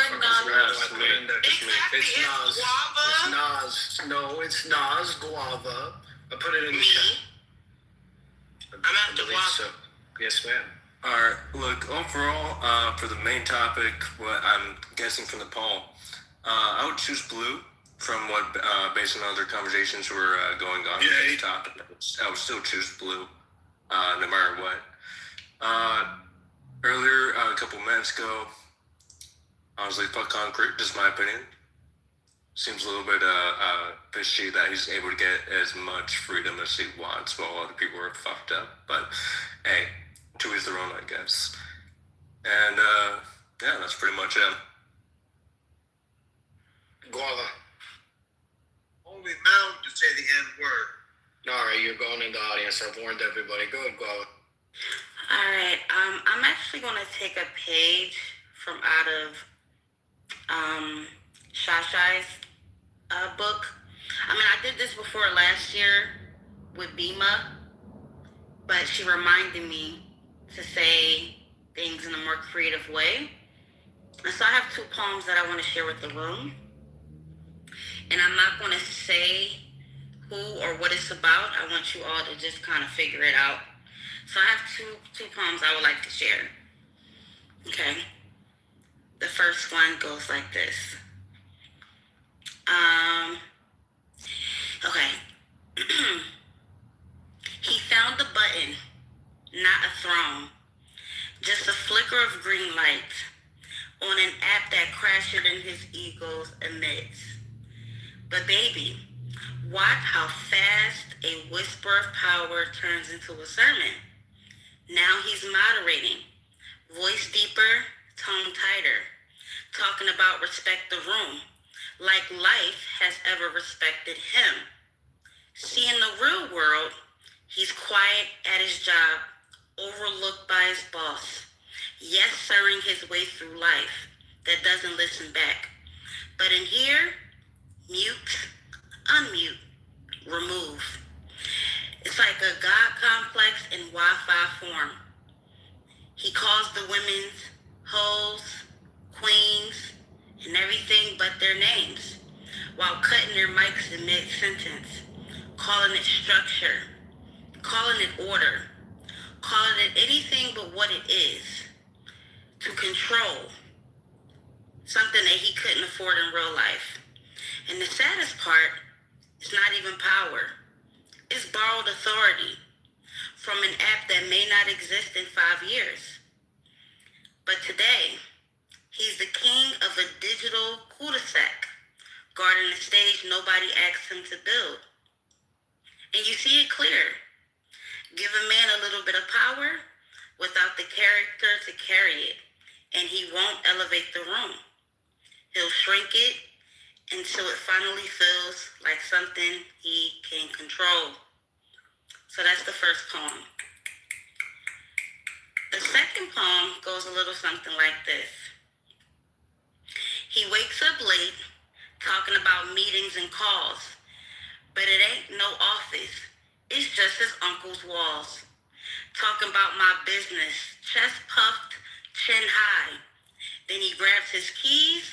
Exactly. It's Nas. Guava. It's Nas. No, it's Nas Guava. I put it in the chat. I'm at the guava. So. Yes, ma'am. All right. Look, overall, for the main topic, what I'm guessing from the poll, I would choose blue. From what, based on other conversations were going on with this topic, I would still choose blue, no matter what. Earlier, a couple minutes ago, I was like, fuck Concrete, just my opinion. Seems a little bit fishy that he's able to get as much freedom as he wants while other people are fucked up. But hey, to each their own, I guess. And yeah, that's pretty much it. Guava. Only now to say the N-word. All right, you're going in the audience. I've warned everybody. Go ahead, Guava. All right. I'm actually going to take a page from out of Shashai's book. I mean, I did this before last year with Bima, but she reminded me to say things in a more creative way. And so I have two poems that I want to share with the room. And I'm not going to say who or what it's about. I want you all to just kind of figure it out. So I have two poems I would like to share. Okay. The first one goes like this. Okay. He found the button, not a throne. Just a flicker of green light on an app that crashed in his ego's amidst. But baby, watch how fast a whisper of power turns into a sermon. Now he's moderating, voice deeper, tone tighter, talking about respect the room, like life has ever respected him. See, in the real world, he's quiet at his job, overlooked by his boss, yes, sirring his way through life that doesn't listen back. But in here, mute, unmute, remove. It's like a God complex in Wi-Fi form. He calls the women's hoes, queens, and everything but their names, while cutting their mics in mid-sentence, calling it structure, calling it order, calling it anything but what it is, to control, something that he couldn't afford in real life. And the saddest part is not even power. It's borrowed authority from an app that may not exist in 5 years. But today, he's the king of a digital cul-de-sac, guarding the stage nobody asked him to build. And you see it clear. Give a man a little bit of power without the character to carry it, and he won't elevate the room. He'll shrink it until it finally feels like something he can control. So that's the first poem. The second poem goes a little something like this. He wakes up late talking about meetings and calls, but it ain't no office. It's just his uncle's walls. talking about my business, chest puffed, chin high. Then he grabs his keys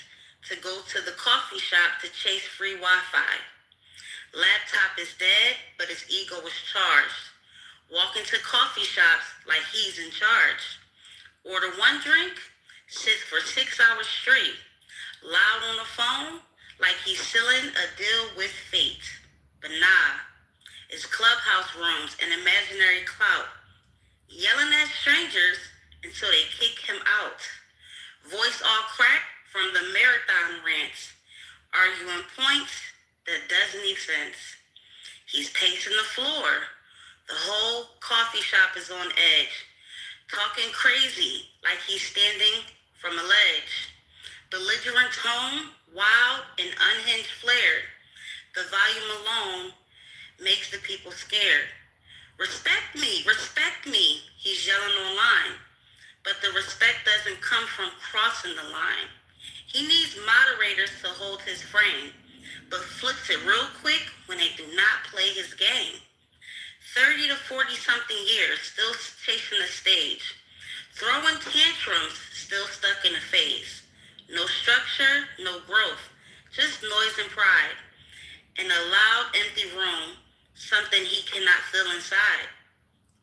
to go to the coffee shop to chase free Wi-Fi. Laptop is dead, but his ego is charged. Walking to coffee shops like he's in charge. Order one drink, sits for 6 hours straight. Loud on the phone like he's sealing a deal with fate. But nah, it's clubhouse rooms and imaginary clout. Yelling at strangers until they kick him out. Voice all cracked from the marathon rants. Arguing points that doesn't make sense. He's pacing the floor. The whole coffee shop is on edge. Talking crazy like he's standing from a ledge. Belligerent tone, wild and unhinged flair. The volume alone makes the people scared. Respect me, he's yelling online. But the respect doesn't come from crossing the line. He needs moderators to hold his frame, but flips it real quick when they do not play his game. 30 to 40 something years, still chasing the stage. Throwing tantrums, still stuck in a phase. No structure, no growth, just noise and pride. In a loud, empty room, something he cannot feel inside.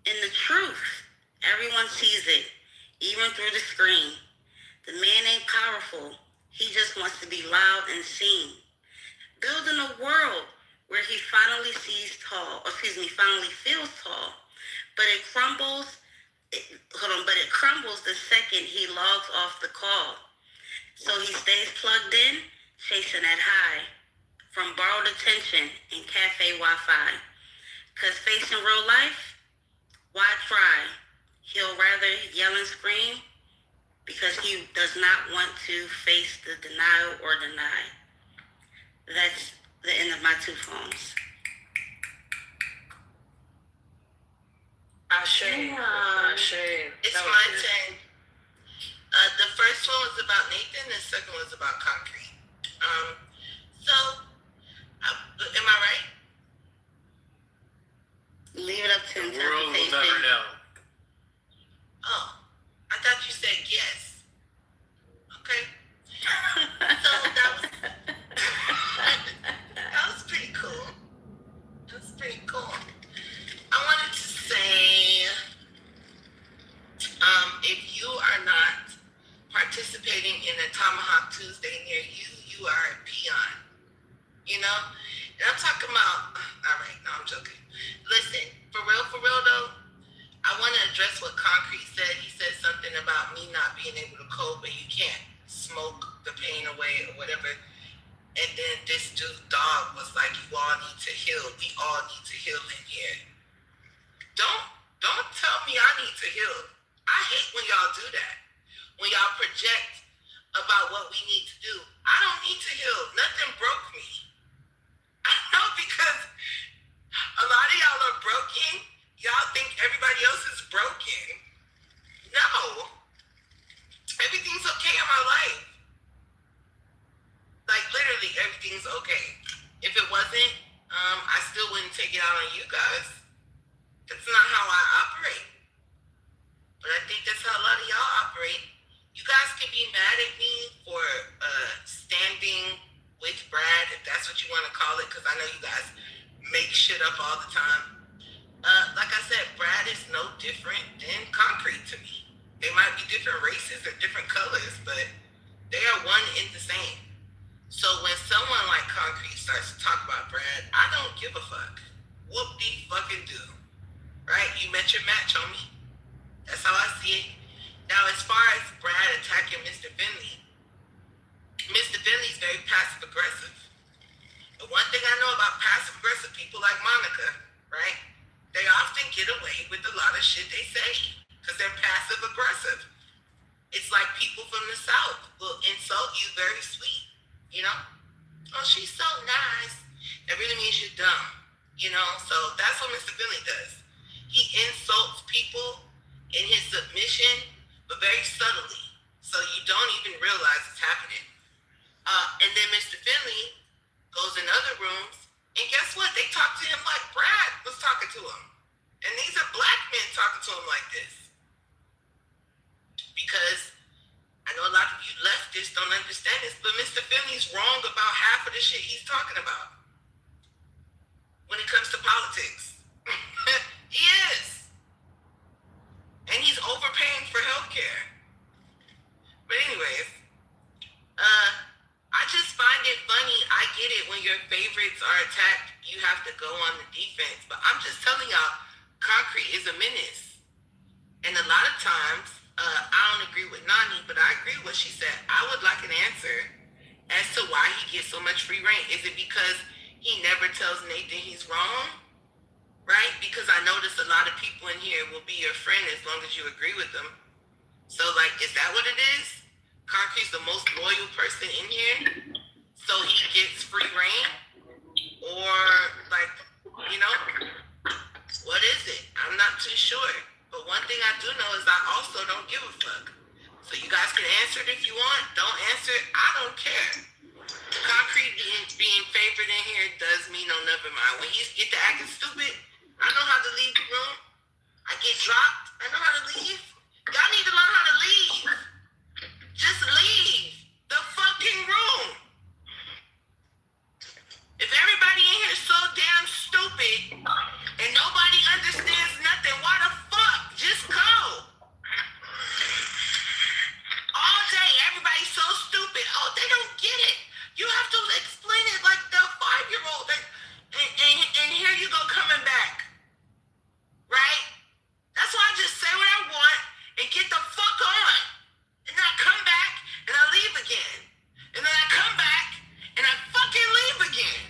And the truth, everyone sees it, even through the screen. The man ain't powerful, he just wants to be loud and seen. Building a world where he finally finally feels tall. But it crumbles the second he logs off the call. So he stays plugged in, chasing that high. From borrowed attention and cafe Wi-Fi. Cause facing real life, why try? He'll rather yell and scream because he does not want to face the denial or deny. That's the end of my 2 poems. Ashe. It's my turn. The first one was about Nathan, the second one was about concrete. Am I right? Leave it up to the world will never know. Oh, I thought you said yes. Okay. So that was pretty cool. That's pretty cool. I wanted to say, if you are not participating in a Tomahawk Tuesday near you, you are a peon. You know? And I'm talking about, all right, no, I'm joking. Listen, for real though, I want to address what Concrete said. He said something about me not being able to cope, but you can't smoke the pain away or whatever. And then this dude, dog, was like, you all need to heal. We all need to heal in here. Don't tell me I need to heal. I hate when y'all do that. When y'all project about what we need to do. I don't need to heal. Nothing broke me. I know, because a lot of y'all are broken. Y'all think everybody else is broken. No. Everything's okay in my life. Like, literally, everything's okay. If it wasn't, I still wouldn't take it out on you guys. That's not how I operate. But I think that's how a lot of y'all operate. You guys can be mad at me for standing with Brad, if that's what you want to call it, because I know you guys make shit up all the time. Like I said, Brad is no different than Concrete to me. They might be different races or different colors, but they are one and the same. So when someone like Concrete starts to talk about Brad, I don't give a fuck. Whoop-de-fucking-do. Right? You met your match, homie. That's how I see it. Now, as far as Brad attacking Mr. Finley, Mr. Finley's very passive-aggressive. The one thing I know about passive-aggressive people like Monica, right? They often get away with a lot of shit they say because they're passive-aggressive. It's like people from the South will insult you very sweet, you know? Oh, she's so nice. That really means you're dumb, you know? So that's what Mr. Finley does. He insults people in his submission, but very subtly. So you don't even realize it's happening. And then Mr. Finley goes in other rooms, and guess what? They talk to him like Brad was talking to him. And these are black men talking to him like this? Because I know a lot of you leftists don't understand this, but Mr. Finley's wrong about half of the shit he's talking about when it comes to politics. He is. And he's overpaying for healthcare. But anyways, I just find it funny. I get it when your favorites are attacked, you have to go on the defense. But I'm just telling y'all, Concrete is a menace. And a lot of times, I don't agree with Nani, but I agree with what she said. I would like an answer as to why he gets so much free reign. Is it because he never tells Nathan he's wrong? Right? Because I notice a lot of people in here will be your friend as long as you agree with them. So, like, is that what it is? Concrete's the most loyal person in here, so he gets free reign? Or, like, you know, what is it? I'm not too sure. But one thing I do know is I also don't give a fuck. So you guys can answer it if you want. Don't answer it. I don't care. Concrete being favored in here does me no never mind. When he get to acting stupid, I know how to leave the room. I get dropped. I know how to leave. Y'all need to learn how to leave. Just leave the fucking room. If everybody in here is so damn stupid and nobody understands nothing, why the fuck? Just go. All day, everybody's so stupid. Oh, they don't get it. You have to explain it like the 5-year-old. And here you go coming back. Right? That's why I just say what I want and get the fuck on. And then I come back and I leave again. And then I come back and I fucking leave again.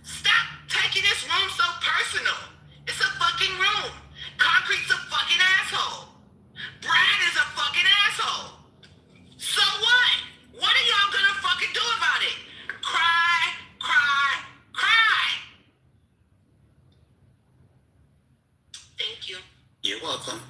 Stop taking this room so personal. It's a fucking room. Concrete's a fucking asshole. Brad is a fucking asshole. So what? What are y'all gonna fucking do about it? Cry, cry, cry. Thank you. You're welcome.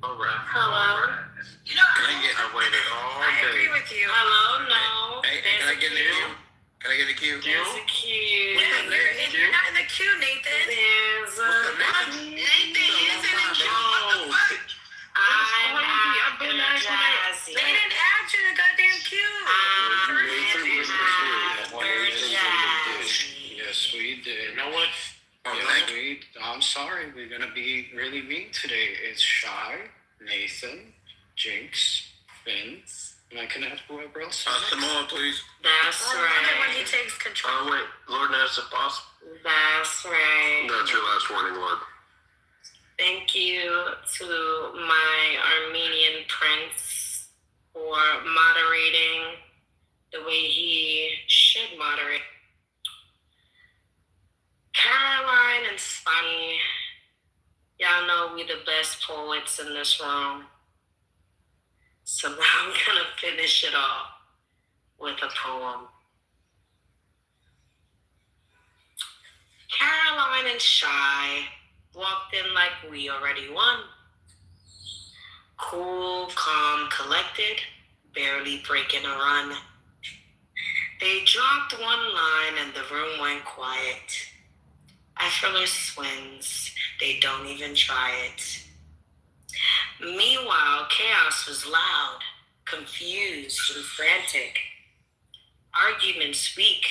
All right. Hello. You know, I waited all I day. agree with you. Hello, no. Hey, can I get in the queue? Can I get in the queue? There's a queue. Yeah, you're not in the queue, Nathan. There's a Nathan is in the queue. What the fuck? I'm after Jazzy. They didn't add you in the goddamn queue. Yes, we did. You know what? I'm sorry. We're gonna be really mean today. It's Shy, Nathan, Jinx, Vince, and I can add whoever else. Simone, please. That's right. When he takes control. Oh, wait. Lord, that's if possible. That's right. That's your last warning, Lord. Thank you to my Armenian prince for moderating the way he should moderate. Caroline and Sonny, y'all know we the best poets in this room. So now I'm gonna finish it off with a poem. Caroline and Shy walked in like we already won. Cool, calm, collected, barely breaking a run. They dropped one line and the room went quiet. Effortless swings, they don't even try it. Meanwhile, chaos was loud, confused and frantic. Arguments weak,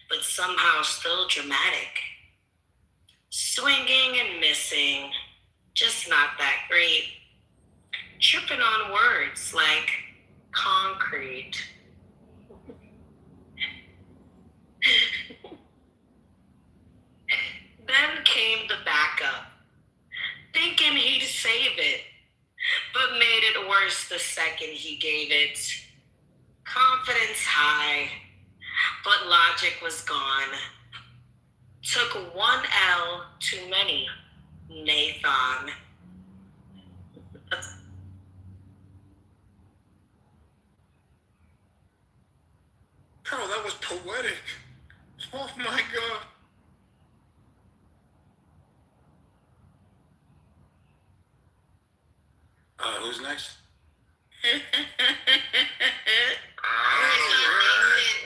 but somehow still dramatic. Swinging and missing, just not that great. Tripping on words like concrete. Then came the backup, thinking he'd save it, but made it worse the second he gave it. Confidence high, but logic was gone. Took one L too many, Nathan. Bro, that was poetic. Oh my God. Who's next?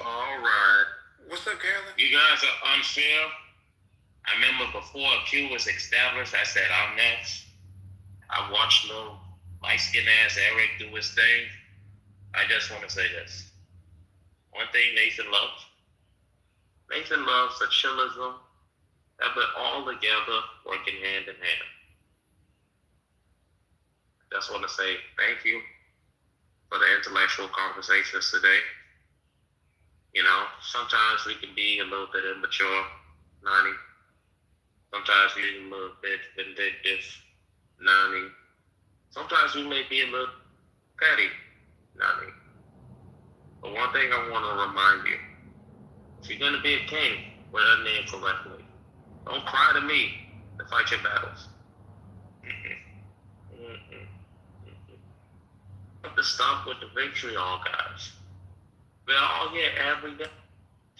All right. What's up, Carolyn? You guys are unfair. I remember before Q was established, I said, I'm next. I watched little light-skinned ass Eric do his thing. I just want to say this. One thing Nathan loves the chillism, have it all together, working hand in hand. Just want to say thank you for the intellectual conversations today. You know, sometimes we can be a little bit immature, Nani. Sometimes we a little bit vindictive, Nani. Sometimes we may be a little petty, Nani. But one thing I want to remind you, if you're going to be a king, wear that name correctly. Don't cry to me to fight your battles. Have to stop with the vitriol, guys. We're all here every day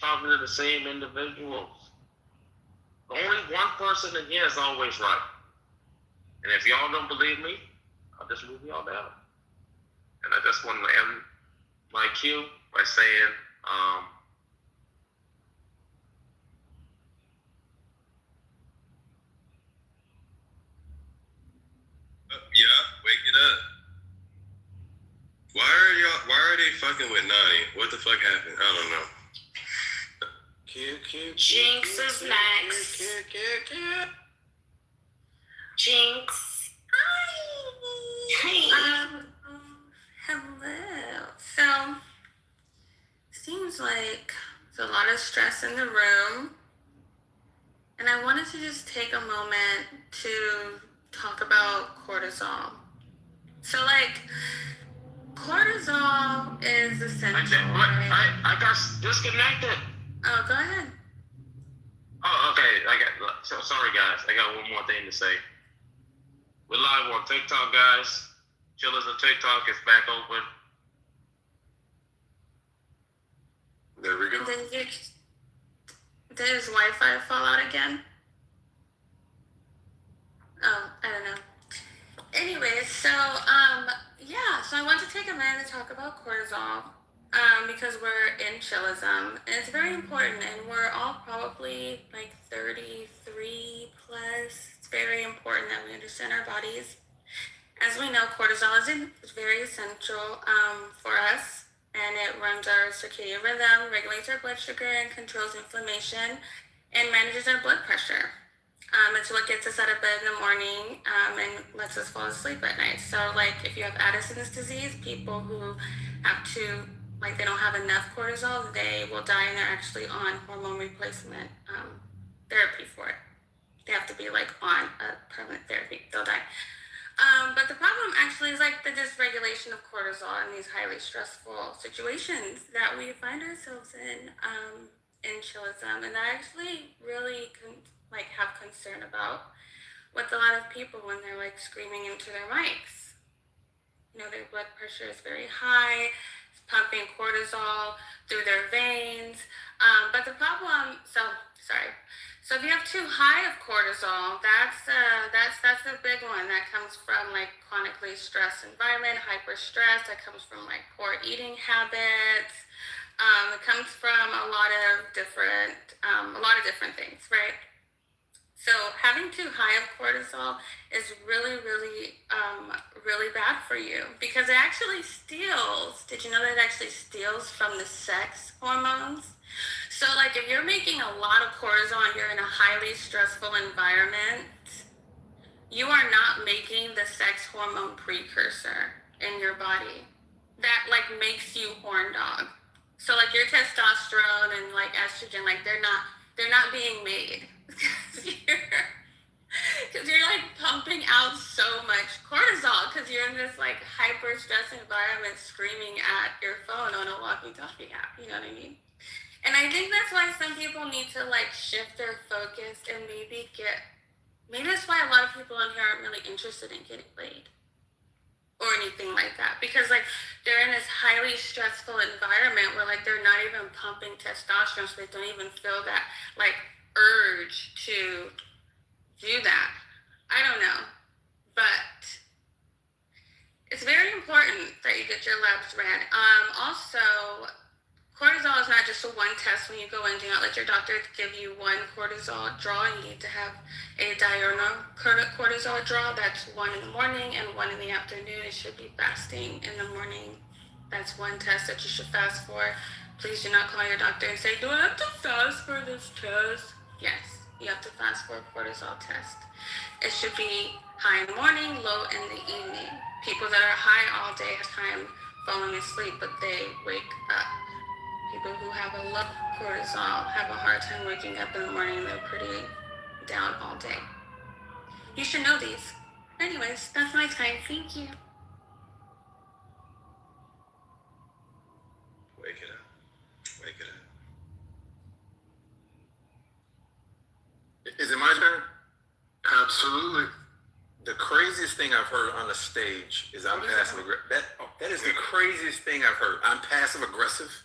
talking to the same individuals. Only one person in here is always right. And if y'all don't believe me, I'll just move y'all down. And I just want to end my cue by saying, yeah, wake it up. Why are they fucking with Nani? What the fuck happened? I don't know. Jinx is next. Jinx. Hi. Hello. So, seems like there's a lot of stress in the room. And I wanted to just take a moment to talk about cortisol. So, like, cortisol is essential. I got disconnected. Oh, go ahead. Oh, okay. So sorry, guys. I got one more thing to say. We're live on TikTok, guys. Chillers on TikTok is back open. There we go. Did his Wi-Fi fall out again? Oh, I don't know. Anyway, so I want to take a minute to talk about cortisol because we're in chillism, and it's very important, and we're all probably like 33 plus. It's very important that we understand our bodies. As we know, cortisol is very essential for us, and it runs our circadian rhythm, regulates our blood sugar, and controls inflammation, and manages our blood pressure. It's what gets us out of bed in the morning and lets us fall asleep at night. So, like, if you have Addison's disease, people who have to, like, they don't have enough cortisol, they will die, and they're actually on hormone replacement therapy for it. They have to be, like, on a permanent therapy. They'll die. But the problem actually is, like, the dysregulation of cortisol in these highly stressful situations that we find ourselves in chillism. And I actually really have concern about with a lot of people when they're like screaming into their mics. You know, their blood pressure is very high, it's pumping cortisol through their veins. But the problem, so if you have too high of cortisol, that's the big one. That comes from like chronically stressed environment, hyper stress. That comes from like poor eating habits. It comes from a lot of different things, right? So having too high of cortisol is really, really, really bad for you because it actually steals. Did you know that it actually steals from the sex hormones? So like if you're making a lot of cortisol and you're in a highly stressful environment, you are not making the sex hormone precursor in your body that like makes you horn dog. So like your testosterone and like estrogen, like they're not being made. Because you're like pumping out so much cortisol because you're in this like hyper stress environment screaming at your phone on a walkie-talkie app, you know what I mean? And I think that's why some people need to like shift their focus and maybe that's why a lot of people in here aren't really interested in getting laid or anything like that, because like they're in this highly stressful environment where like they're not even pumping testosterone, so they don't even feel that like urge to do that. I don't know, but it's very important that you get your labs ran. Also, cortisol is not just to one test when you go in. Do not let your doctor give you one cortisol draw. You need to have a diurnal cortisol draw. That's one in the morning and one in the afternoon. It should be fasting in the morning. That's one test that you should fast for. Please do not call your doctor and say, do I have to fast for this test? Yes, you have to fast for a cortisol test. It should be high in the morning, low in the evening. People that are high all day have time falling asleep, but they wake up. People who have a low cortisol have a hard time waking up in the morning. They're pretty down all day. You should know these. Anyways, that's my time. Thank you. Wake it up. Wake it up. Is it my turn? Absolutely. The craziest thing I've heard on the stage is I'm passive aggressive. That is the craziest thing I've heard. I'm passive aggressive.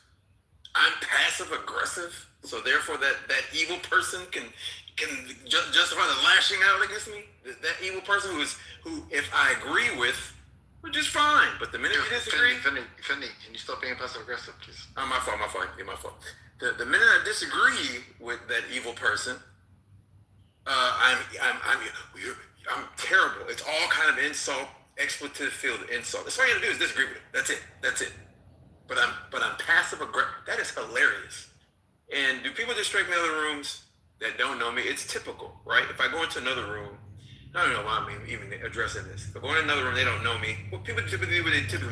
I'm passive aggressive. So therefore, that evil person can justify the lashing out against me. That evil person who if I agree with, which is fine. But the minute you disagree, Finny, can you stop being passive aggressive, please? Oh, my fault. Yeah, my fault. The minute I disagree with that evil person, I'm terrible. It's all kind of insult, expletive filled insult. That's all you gotta do is disagree with it. That's it. But I'm passive aggressive. That is hilarious. And do people just strike me in other rooms that don't know me? It's typical, right? If I go into another room, I don't know why I'm even addressing this. If I go into another room, they don't know me. What people typically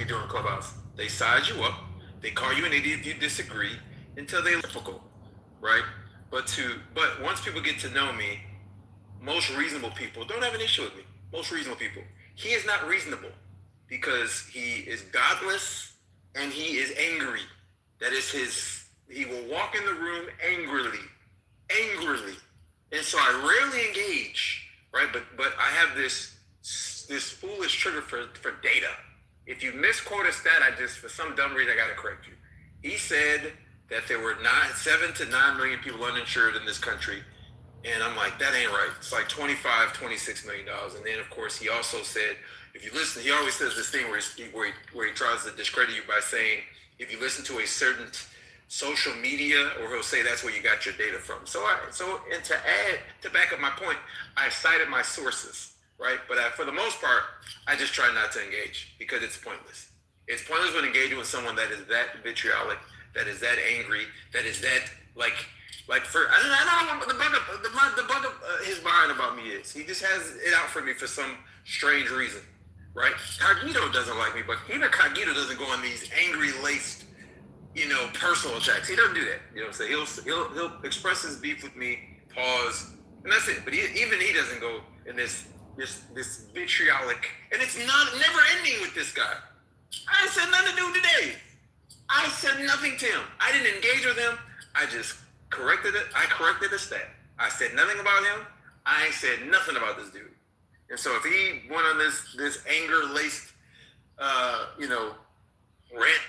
do in Clubhouse, they size you up, they call you an idiot if you disagree until they're typical, right? But once people get to know me, most reasonable people don't have an issue with me. Most reasonable people. He is not reasonable because he is godless and he is angry. That is he will walk in the room angrily. And so I rarely engage, right? But I have this foolish trigger for data. If you misquote a stat, for some dumb reason, I gotta correct you. He said that there were 7 to 9 million people uninsured in this country. And I'm like, that ain't right. It's like $26 million. And then, of course, he also said, if you listen, he always says this thing where he tries to discredit you by saying, if you listen to a certain social media, or he'll say that's where you got your data from. To back up my point, I cited my sources, right? But for the most part, I just try not to engage because it's pointless. It's pointless when engaging with someone that is that vitriolic, that is that angry, that is that I don't know what the bug of his mind about me is. He just has it out for me for some strange reason, right? Cogito doesn't like me, but even Cogito doesn't go on these angry laced, personal attacks. He doesn't do that. You know what I'm saying? He'll express his beef with me, pause, and that's it. But even he doesn't go in this vitriolic, and it's never ending with this guy. I said nothing to do today. I said nothing to him. I didn't engage with him. I just corrected it. I corrected the stat. I said nothing about him. I ain't said nothing about this dude. And so if he went on this anger-laced, rant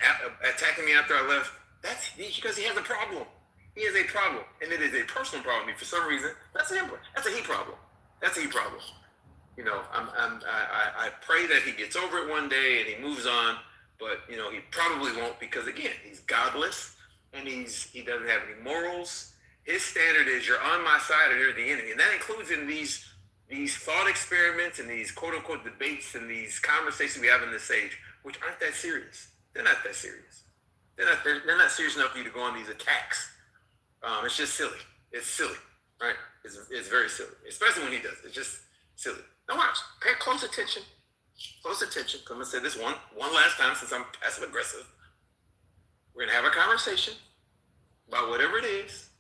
attacking me after I left, that's because he has a problem. He has a problem, and it is a personal problem for some reason. That's a he problem. That's a he problem. I pray that he gets over it one day and he moves on, but he probably won't because again, he's godless and he doesn't have any morals. His standard is you're on my side or you're the enemy, and that includes in these thought experiments and these quote unquote debates and these conversations we have in this stage, which aren't that serious. They're not that serious. They're not serious enough for you to go on these attacks. It's just silly. It's silly, right? It's very silly, especially when he does it. It's just silly. Now watch. Pay close attention. Close attention. I'm gonna say this one last time since I'm passive aggressive. We're gonna have a conversation about whatever it is.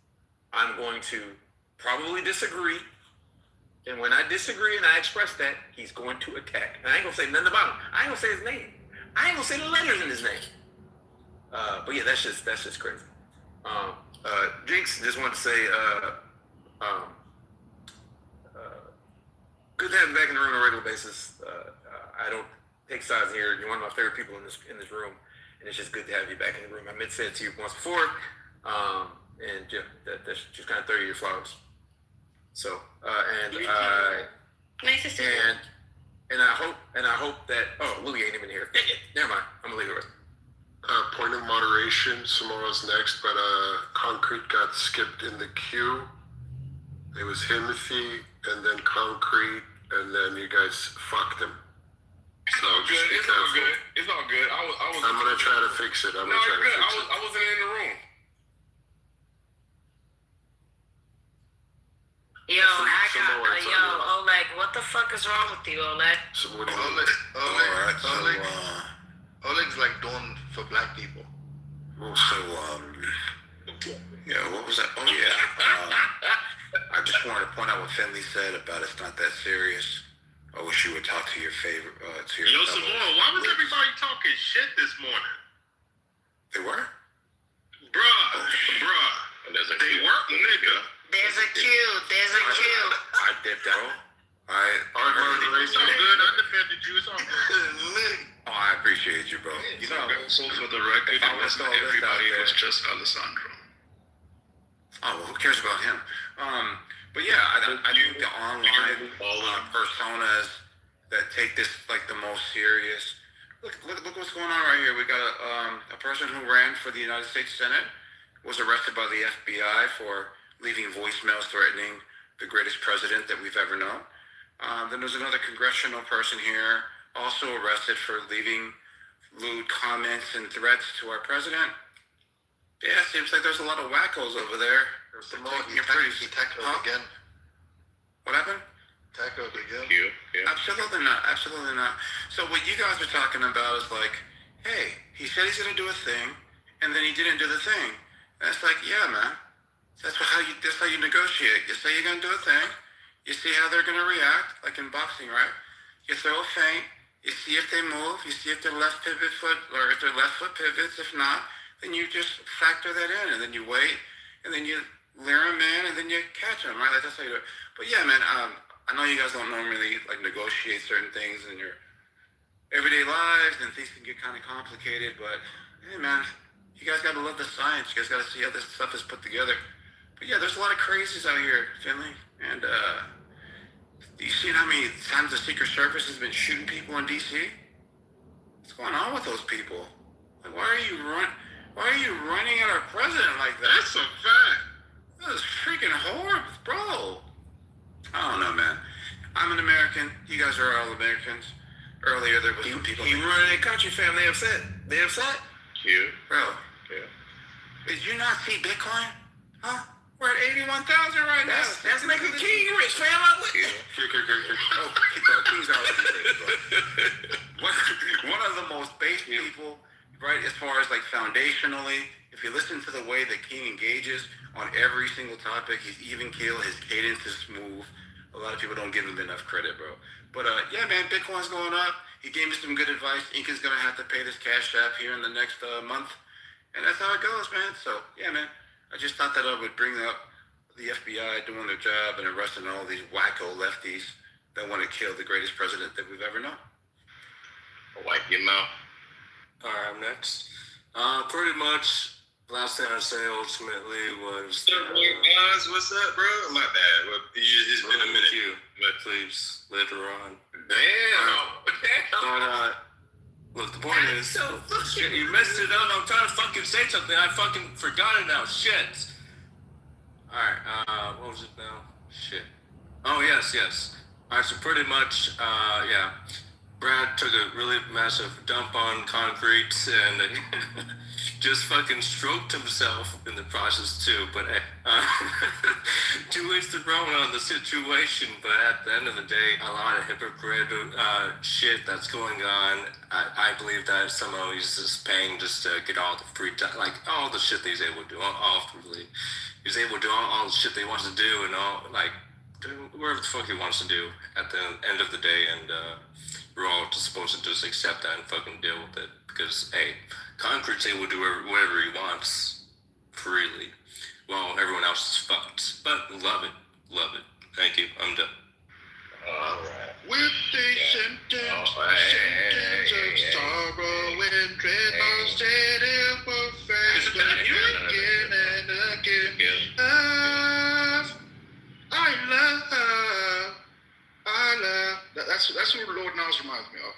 I'm going to probably disagree. And when I disagree and I express that, he's going to attack. And I ain't gonna say nothing about him. I ain't gonna say his name. I ain't gonna say the letters in his name. But yeah, that's just crazy. Jinx just wanted to say, good to have you back in the room on a regular basis. I don't take sides here. You're one of my favorite people in this room, and it's just good to have you back in the room. I said it to you once before, and yeah, that's just kind of 30 year flowers. So, nice to see you. And I hope that Louie ain't even here. Dang it. Never mind. I'm gonna leave it right. Point of moderation. Samoa's next, but Concrete got skipped in the queue. It was Himothy, and then Concrete, and then you guys fucked him. So just be It's all careful. good. It's all good. I'm gonna try to fix it. No, you're good. I wasn't in the room. Yo, Oleg, what the fuck is wrong with you, Oleg? So what do you Oleg's like doing for black people. Yeah, what was that? Oh, yeah. I just wanted to point out what Finley said about it's not that serious. I wish you would talk to your favorite, to your Yo, fellow- Samoa, why was everybody talking shit this morning? They were? Bruh. They weren't, nigga. There's a queue. I dipped out. It's all good. I defended you. It's all good. Oh, I appreciate you, bro. You know, So for the record, it wasn't everybody. It was just Alessandro. oh, well, who cares about him? But yeah, I think the online personas that take this like the most serious. Look what's going on right here. We got a person who ran for the United States Senate was arrested by the FBI for leaving voicemails threatening the greatest president that we've ever known. Then there's another congressional person here also arrested for leaving lewd comments and threats to our president. Yeah, seems like there's a lot of wackos over there. He tackled again. What happened? Tackled again. Absolutely not. Absolutely not. So what you guys are talking about is like, hey, he said he's going to do a thing, and then he didn't do the thing. And it's like, yeah, man. That's how you negotiate. You say you're going to do a thing. You see how they're going to react, like in boxing, right? You throw a feint. You see if they move. You see if their left pivot foot, or if their left foot pivots. If not, then you just factor that in, and then you wait, and then you lure them in, and then you catch them, right? Like that's how you do it. But yeah, man, I know you guys don't normally like negotiate certain things in your everyday lives, and things can get kind of complicated. But hey, man, you guys gotta love the science. You guys gotta see how this stuff is put together. But yeah, there's a lot of crazies out here, Finley, and you seen how many times the Secret Service has been shooting people in DC? What's going on with those people? Like, why are you running at our president like that? That's a fact. That is freaking horrible, bro. I don't know, man. I'm an American. You guys are all Americans. Earlier, there was some people. He running their country, fam. They upset. Bro. Yeah. Did you not see Bitcoin? Huh? We're at 81,000 right now. That's making King rich, fam. Oh, King's always rich, bro. One of the most base people, right, as far as like foundationally, if you listen to the way that King engages on every single topic, he's even keel, his cadence is smooth. A lot of people don't give him enough credit, bro. But yeah, man, Bitcoin's going up. He gave me some good advice. Inca's gonna have to pay this cash app here in the next month. And that's how it goes, man. So yeah, man. I just thought that I would bring up the FBI doing their job and arresting all these wacko lefties that want to kill the greatest president that we've ever known. Wipe your mouth. Alright, I'm next. Pretty much, last thing I'd say ultimately was... guys, what's up, bro? My bad. It's been a minute. Please, later on. Damn. Look, the point is, shit, you messed it up. I'm trying to fucking say something. I fucking forgot it now. Shit. Alright, what was it now? Shit. Oh, yes. Alright, so pretty much, yeah. Brad took a really massive dump on concrete and just fucking stroked himself in the process too. But to each their own on the situation. But at the end of the day, a lot of hypocrite shit that's going on. I believe that somehow he's just paying just to get all the free time, like all the shit that he's able to do. He's able to do all the shit that he wants to do and all like do whatever the fuck he wants to do at the end of the day. And we're all just supposed to just accept that and fucking deal with it because hey, Concrete's able to do whatever he wants freely. Well, everyone else is fucked. But love it. Thank you. I'm done. Alright. With the sentence of sorrow and dread, I'll set it perfect again and again. I love. That's what Lord Nas reminds me of.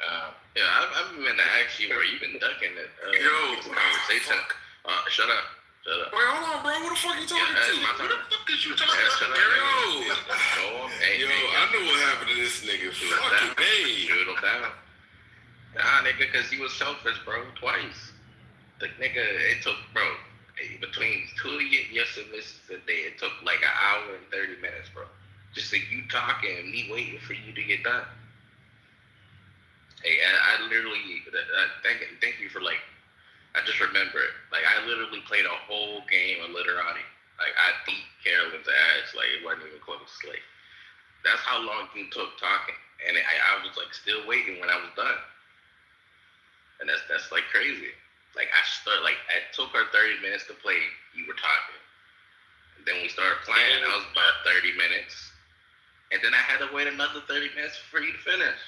Alright. Yeah, I've been to ask you where you've been ducking it. Yo, conversation. Shut up. Wait, hold on, bro. Who the fuck you talking to? Who the fuck is you talking Shut to? up. Yo, I know what happened to this nigga for fucking days. Shoot him down. Nah, nigga, because he was selfish, bro, twice. The nigga, it took, bro, between two of your submissions a day, it took like an hour and 30 minutes, bro. Just like you talking and me waiting for you to get done. Hey, I literally, thank you for like, I just remember it. Like, I literally played a whole game of literati. Like, I beat Carolyn's ass. Like, it wasn't even close. Like, that's how long you took talking. And I was, like, still waiting when I was done. And that's like, crazy. Like, it took her 30 minutes to play. You were talking. And then we started playing. That was about 30 minutes. And then I had to wait another 30 minutes for you to finish.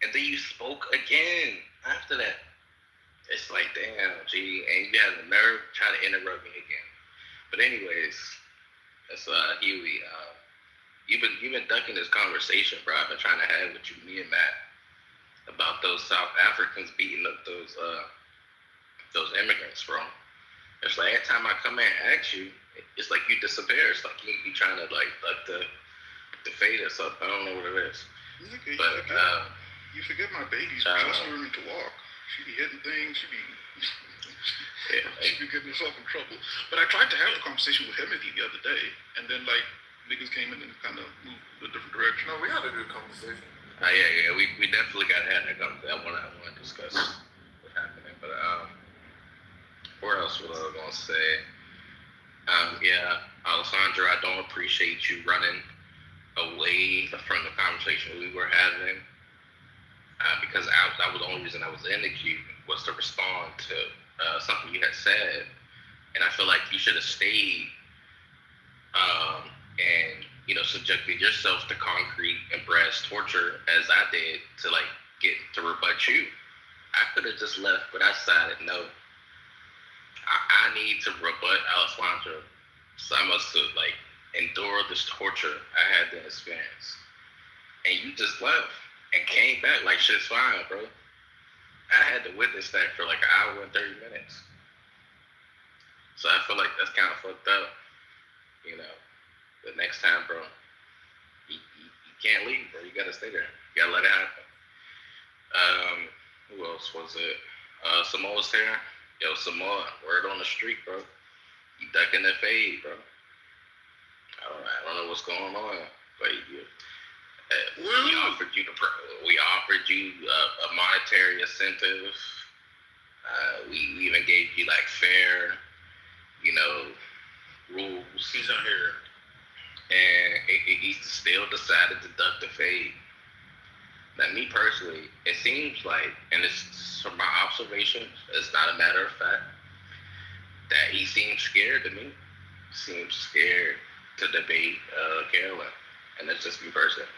And then you spoke again after that. It's like, damn, gee, and you had the nerve to try to interrupt me again. But anyways, that's Huey. You've been ducking this conversation, bro. I've been trying to have with you, me and Matt, about those South Africans beating up those immigrants, bro. It's like every time I come in and ask you, it's like you disappear. It's like you trying to like duck the fade or something. I don't know what it is. You forget my baby's just learning to walk. She be hitting things, she be getting herself in trouble. But I tried to have a conversation with Himothy the other day, and then like niggas came in and kind of moved a different direction. No, we had a good conversation. Yeah, we definitely gotta have that conversation. I wanna discuss what's happening. But where else was I gonna say? Yeah, Alessandra, I don't appreciate you running away from the conversation we were having. Because that was the only reason I was in the queue was to respond to something you had said, and I feel like you should have stayed and subjected yourself to concrete and brass torture as I did to like get to rebut you. I could have just left, but I decided no. I need to rebut Alessandra, so I must have like endure this torture I had to experience, and you just left. And came back like shit's fine, bro. I had to witness that for like an hour and 30 minutes. So I feel like that's kind of fucked up. The next time, bro, you can't leave, bro. You gotta stay there. You gotta let it happen. Who else was it? Samoa's here. Yo, Samoa, word on the street, bro. You ducking the fade, bro. I don't know what's going on, but we offered you a monetary incentive. We even gave you like fair, rules. He's not here. And he still decided to duck the fade. Now, me personally, it seems like, and it's from my observations, it's not a matter of fact, that he seems scared to me. Seems scared to debate Carolyn. And that's just me personally.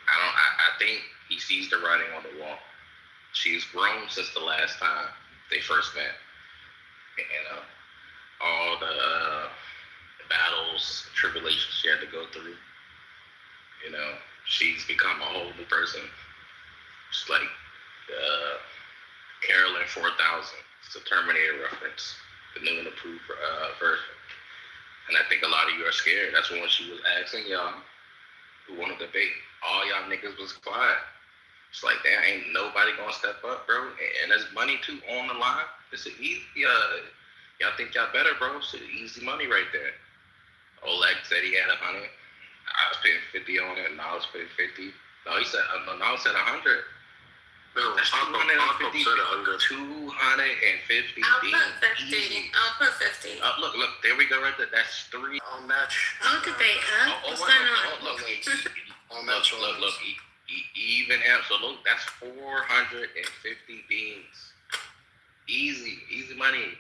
I think he sees the writing on the wall. She's grown since the last time they first met. All the battles, tribulations she had to go through. She's become a whole new person. Just like Carolyn 4000. It's a Terminator reference. The new and improved version. And I think a lot of you are scared. That's when she was asking y'all who want to debate. All y'all niggas was quiet. It's like, damn, ain't nobody gonna step up, bro. And there's money too on the line. It's an easy, y'all think y'all better, bro. It's easy money right there. Oleg said he had 100. I was paying 50 on it, and I was paying 50. No, he said 100. No, that's 250. 250 I'll put 50. Look, there we go right there. That's 3. I'll match. I'll debate, huh? What's going on? Look, even so look, that's 450 beans. Easy money.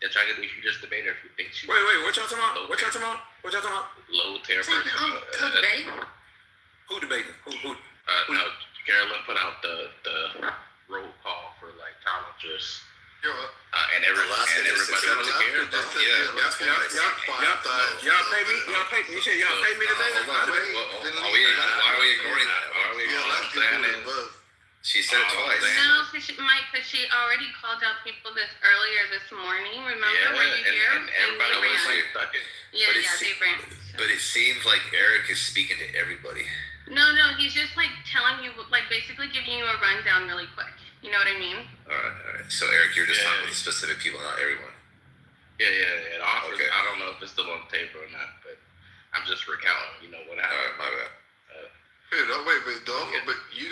That's all you do if you just debate her if you think she. Wait, what y'all talking about? What y'all talking about? Low tier person. Who debating? Who? No, Carolyn put out the roll call for like challengers. And everybody was scared. Y'all pay me. You said y'all pay me today. Why are we ignoring that? Why are we ignoring that? She said it twice. No, because she already called out people earlier this morning. Remember? Were you here? And everybody was here. Yeah, they ran. But it seems like Eric is speaking to everybody. No, he's just like telling you, like basically giving you a rundown really quick. You know what I mean? All right. So Eric, you're just talking with specific people, not everyone. Yeah. The office, okay. I don't know if it's still on paper or not, but I'm just recounting, what happened. All right, my bad. But you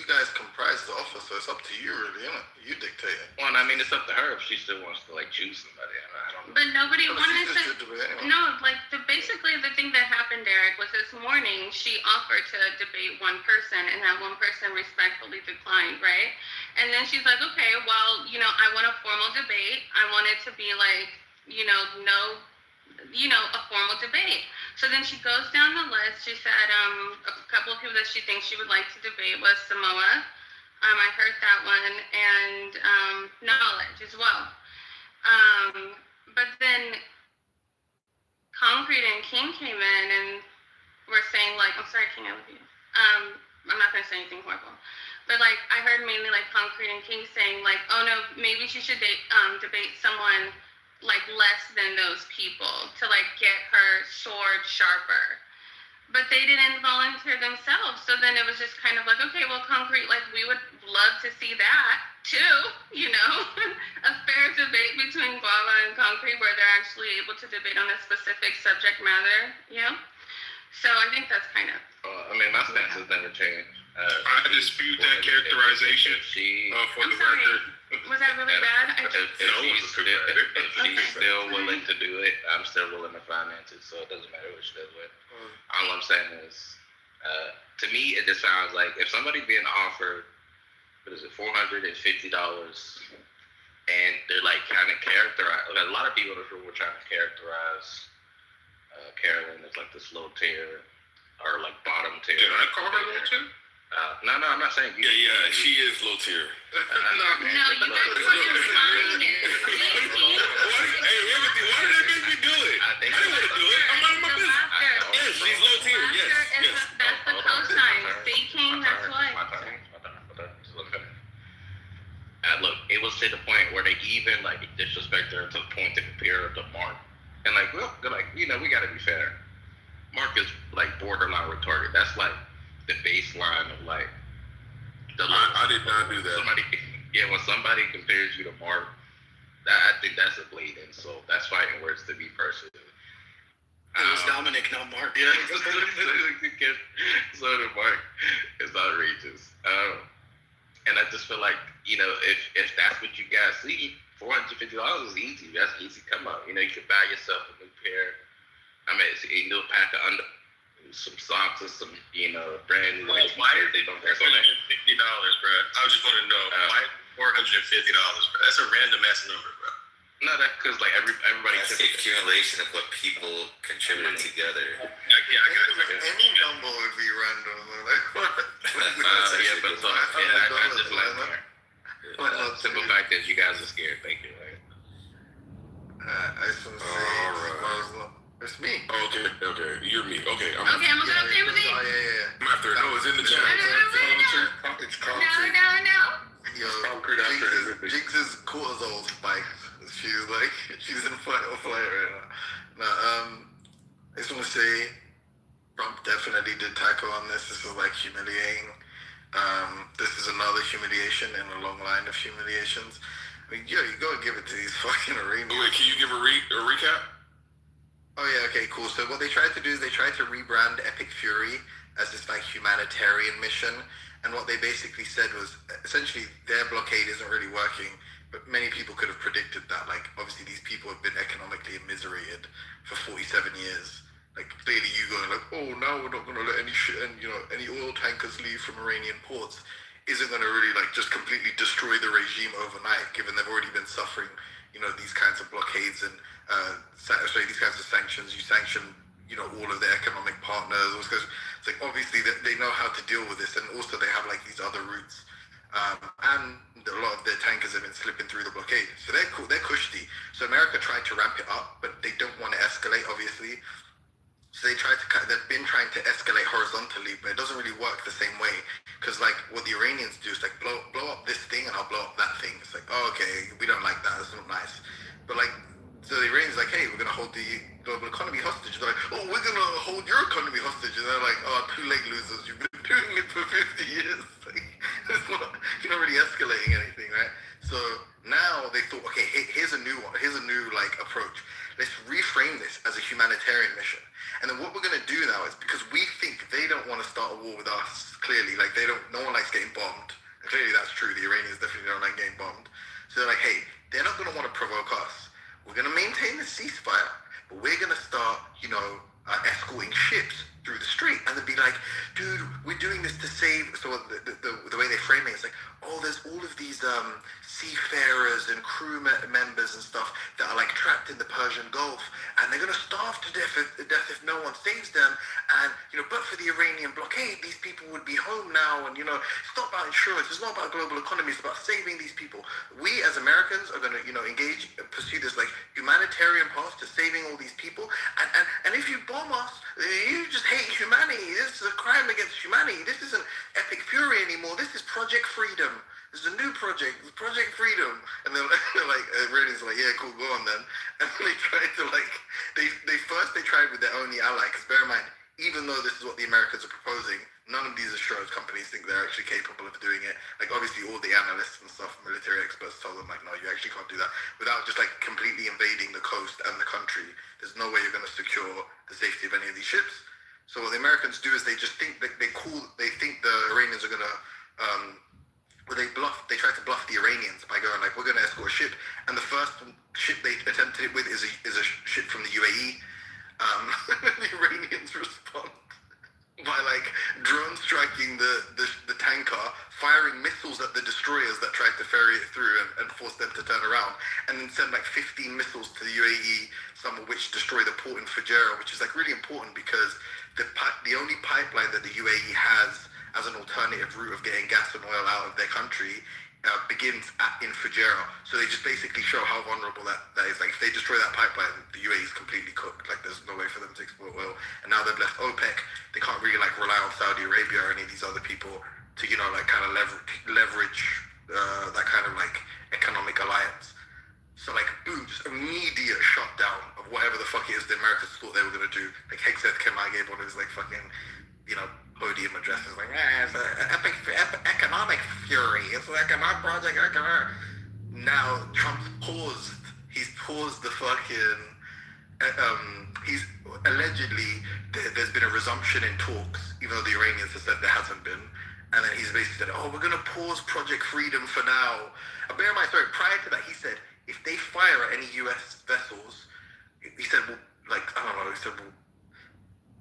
guys comprise the office, so it's up to you, really, isn't it? You dictate it. Well, I mean, it's up to her if she still wants to choose somebody. I don't know. But nobody wanted to. Anyway. No, basically the thing that happened, Derek, was this morning she offered to debate one person, and that one person respectfully declined, right? And then she's like, okay, well, I want a formal debate. I want it to be a formal debate. So then she goes down the list. She said a couple of people that she thinks she would like to debate was Samoa. I heard that one, and Knowledge as well. But then Concrete and King came in and were saying I'm sorry, King, I love you. I'm not gonna say anything horrible. But I heard mainly Concrete and King saying oh no, maybe she should debate someone less than those people to get her sword sharper. But they didn't volunteer themselves. So then it was just kind of okay, well, Concrete, we would love to see that too, a fair debate between Guava and Concrete where they're actually able to debate on a specific subject matter, So I think that's kind of... my stance has never changed. I dispute that characterization for the record. Was that really bad? If she's still willing to do it, I'm still willing to finance it, so it doesn't matter what she does with it. All I'm saying is, to me, it just sounds like if somebody being offered, $450, and they're kind of characterized, a lot of people in this room were trying to characterize Carolyn as this low tier, or bottom tier. Did I call her low tier? No, I'm not saying you. Yeah, she is low tier. No, you guys were implying it. Hey, everything. Why did they make me do it? I didn't want to do it. I'm out of my business. Yes, she's low tier. Yes. That's the cosign. Speaking, that's why. Look, it was to the point where they even disrespect her to the point to compare her to Mark. And they're we gotta be fair. Mark is borderline retarded. That's the baseline of I did not do that. When somebody compares you to Mark, I think that's a bleed insult. That's fighting words to be person. It was Dominic, not Mark. Yeah, so the Mark is outrageous. And I just feel if that's what you guys see, $450 is easy. That's easy. Come on, you can buy yourself a new pair. It's a new pack of some socks or some, brand new. Why are they $450, bro? I just want to know why $450, bro? That's a random ass number, bro. No, that's because everybody. That's the accumulation of what people contributed together. I got any number would be random. I just like that. Simple fact is, you guys are scared. Thank you. I just want to say, it's me. Okay. You're me. Okay, I'm gonna go upstairs with you. Yeah. I'm after. No, it's in the chat. It's concrete. No. Yo, concrete after everything. Jinx's cortisol spikes. She's in fight or flight right now. I just want to say, Trump definitely did tackle on this. This is humiliating. This is another humiliation in a long line of humiliations. I mean, you gotta give it to these fucking Iranians. Wait, can you give a recap? Oh yeah, okay, cool. So what they tried to do is they tried to rebrand Epic Fury as this humanitarian mission, and what they basically said was essentially their blockade isn't really working, but many people could have predicted that. Obviously these people have been economically immiserated for 47 years. Clearly you going oh, now we're not going to let any any oil tankers leave from Iranian ports isn't going to really just completely destroy the regime overnight, given they've already been suffering these kinds of blockades and these kinds of sanctions. You sanction all of their economic partners. It's obviously they know how to deal with this, and also they have these other routes, and a lot of their tankers have been slipping through the blockade, so they're cool, they're cushy. So America tried to ramp it up, but they don't want to escalate, obviously. So they've been trying to escalate horizontally, but it doesn't really work the same way. Because like what the Iranians do is like blow up this thing and I'll blow up that thing. It's like, oh, okay, we don't like that. It's not nice. But like, so the Iranians like, hey, we're gonna hold the global economy hostage. They're like, oh, we're gonna hold your economy hostage. And they're like, oh, too late, losers. You've been doing it for 50 years. Like, you're not really escalating anything, right? So now they thought, okay, here's a new one. Here's a new like approach. Let's reframe this as a humanitarian mission. And then what we're going to do now is, because we think they don't want to start a war with us, clearly, like no one likes getting bombed. And clearly that's true. The Iranians definitely don't like getting bombed. So they're like, hey, they're not going to want to provoke us. We're going to maintain the ceasefire, but we're going to start, escorting ships through the strait, and then be like, dude, we're doing this to save. So the way they frame it is like, oh, there's all of these seafarers and crew members and stuff that are like trapped in the Persian Gulf, and they're gonna starve to death if no one saves them. And but for the Iranian blockade, these people would be home now. And it's not about insurance. It's not about global economy. It's about saving these people. We as Americans are gonna engage, pursue this like humanitarian path to saving all these people. And if you bomb us, you just hate humanity. This is a crime against humanity. This isn't Epic Fury anymore. This is Project Freedom. This is a new project. It's Project Freedom. And they're like, Iranians are like, yeah, cool, go on then. And they tried to they tried with their only ally, because bear in mind, even though this is what the Americans are proposing, none of these assurance companies think they're actually capable of doing it. Like, obviously, all the analysts and stuff, military experts tell them, like, no, you actually can't do that without just, like, completely invading the coast and the country. There's no way you're going to secure the safety of any of these ships. So what the Americans do is they just think that they think the Iranians are going to, they try to bluff the Iranians by going, like, we're going to escort a ship. And the first ship they attempted it with is a ship from the UAE. The Iranians respond by like drone striking the tanker, firing missiles at the destroyers that tried to ferry it through and force them to turn around, and then send like 15 missiles to the UAE, some of which destroy the port in Fujairah, which is like really important because the only pipeline that the UAE has as an alternative route of getting gas and oil out of their country begins in Fujairah. So they just basically show how vulnerable that is. Like, if they destroy that pipeline, the UAE is completely cooked. Like, there's no way for them to export oil. And now they've left OPEC. They can't really like rely on Saudi Arabia or any of these other people to like kind of leverage that kind of like economic alliance. So like, boom, just immediate shutdown of whatever the fuck it is the Americans thought they were gonna do. Like, Hexeth Kemai gave one of his like fucking podium addresses, like, it's an economic fury. It's like an project. Now Trump's paused. He's paused the fucking. He's allegedly there's been a resumption in talks, even though the Iranians have said there hasn't been. And then he's basically said, "Oh, we're gonna pause Project Freedom for now." Bear in mind, sorry. Prior to that, he said if they fire at any U.S. vessels, he said, well, like, I don't know. He said, we'll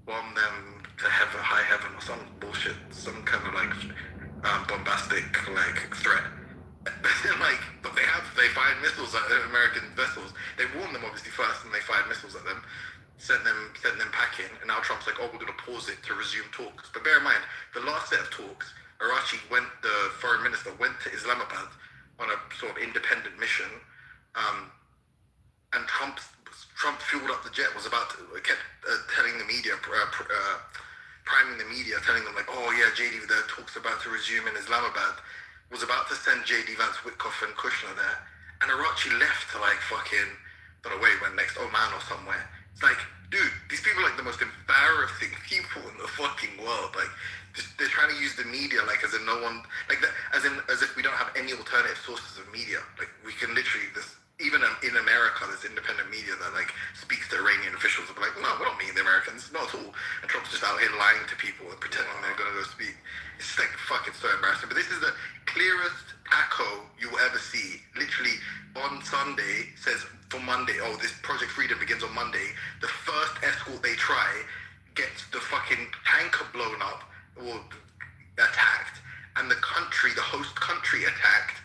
bomb them to high heaven or some bullshit, some kind of like bombastic like threat. But they fired missiles at American vessels. They warned them obviously first, and they fired missiles at them, sent them packing. And now Trump's like, oh, we're gonna pause it to resume talks. But bear in mind, the last set of talks, the foreign minister went to Islamabad on a sort of independent mission, and Trump fueled up the jet, kept telling the media, priming the media, telling them like, oh yeah, JD, the talks about to resume in Islamabad, was about to send JD Vance, Witkoff and Kushner there, and Arachi left to like fucking, don't know where he went next, Oman or somewhere. It's like, dude, these people are like the most embarrassing people in the fucking world. Like, they're trying to use the media like as in no one, like that, as if we don't have any alternative sources of media. Like, we can literally even in America, there's independent media that like speaks to Iranian officials and be like, no, we don't mean the Americans, not at all. And Trump's just out here lying to people and pretending they're gonna go speak. It's just like fucking so embarrassing. But this is the clearest taco you will ever see. Literally on Sunday says for Monday, oh, this Project Freedom begins on Monday. The first escort they try gets the fucking tanker blown up or attacked, and the host country attacked,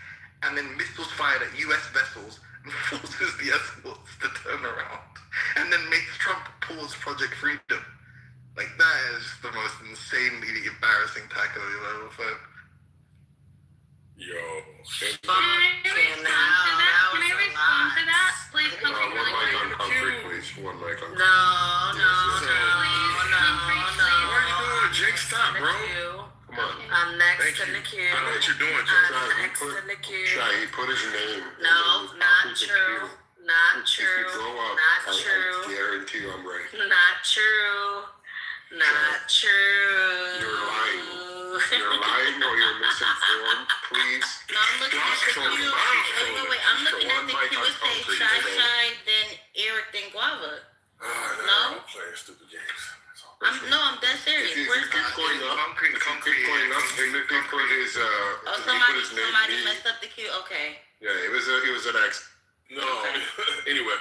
and then missiles fired at US vessels and forces the escorts to turn around, and then makes Trump pause Project Freedom. Like, that is the most insanely embarrassing tackle you've ever found. Yo. Can I respond to that? Please come one mic on country, please. One mic on country. No. Please. bro. you. Come on. I'm next Thank in you. the queue. I know what you're doing, I'm Jay. next in the queue. He put his name. No, not true. Not true. If you grow up, Not I true. guarantee you I'm right. Not true. Not true. You're lying. You're lying or you're misinformed. Please. No, I'm looking at the queue. Wait. I'm looking at the queue. It says Shy, then Eric, then Guava. No? I'm playing stupid games. I'm dead serious. Where's the going up? Concrete going up. And if he put his somebody messed up the queue. Okay. Yeah, it was an accident. No. Anyway,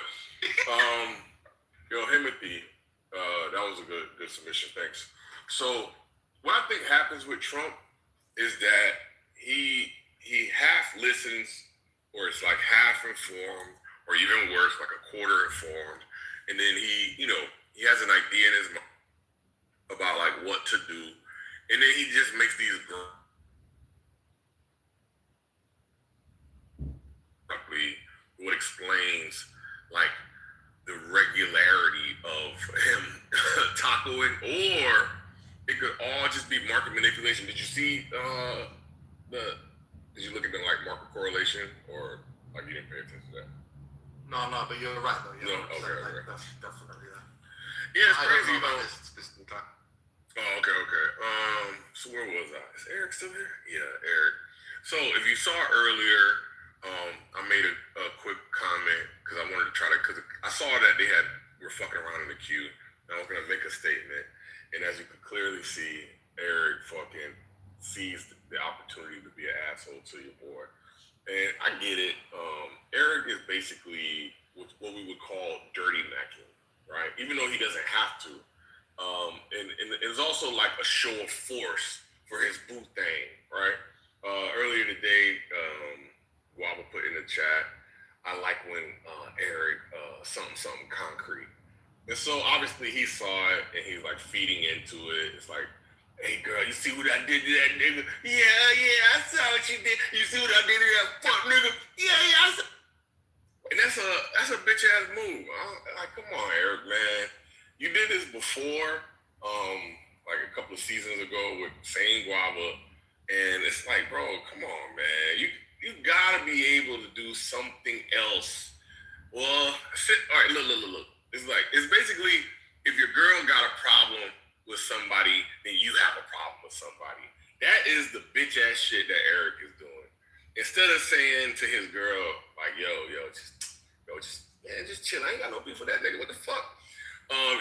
Himothy, that was a good submission. Thanks. So, what I think happens with Trump is that he half listens, or it's like half informed, or even worse, like a quarter informed, and then he has an idea in his mind about like what to do, and then he just makes these what explains like the regularity of him tacoing, or it could all just be market manipulation. Did you see did you look at the like market correlation, or like you didn't pay attention to that? No, but you're right though. No, okay. That's definitely that. Yeah, it's crazy. Oh, okay. So where was I? Is Eric still here? Yeah, Eric. So if you saw earlier, I made a quick comment because I wanted to because I saw that they were fucking around in the queue, and I was gonna make a statement. And as you could clearly see, Eric fucking seized the opportunity to be an asshole to your boy. And I get it. Eric is basically what we would call dirty macking, right? Even though he doesn't have to. And it's also like a show of force for his boo thing, right? Earlier today, Guava put in the chat, I like when Eric something concrete. And so obviously he saw it and he's like feeding into it. It's like, hey girl, you see what I did to that nigga? Yeah, I saw what you did. You see what I did to that fuck nigga? Yeah, I saw. And that's a bitch ass move. Like, come on, Eric, man. You did this before, like a couple of seasons ago with same Guava, and it's like, bro, come on, man. You gotta be able to do something else. Well, all right, look. It's basically if your girl got a problem with somebody, then you have a problem with somebody. That is the bitch ass shit that Eric is doing. Instead of saying to his girl, like, yo, just chill. I ain't got no beef with that nigga. What the fuck?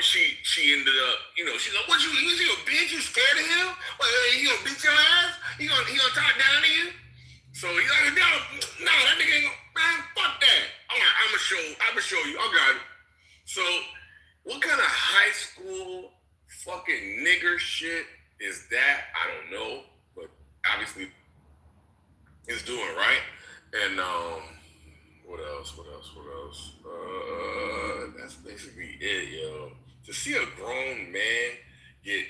She ended up, she's like, what you a bitch? You scared of him? What, he gonna beat your ass? He gonna talk down to you? So he's like, no, that nigga ain't gonna, man, fuck that. All right, I'ma show you. I got it. So what kind of high school fucking nigger shit is that? I don't know, but obviously it's doing, right? And what else? That's basically it, yo. To see a grown man get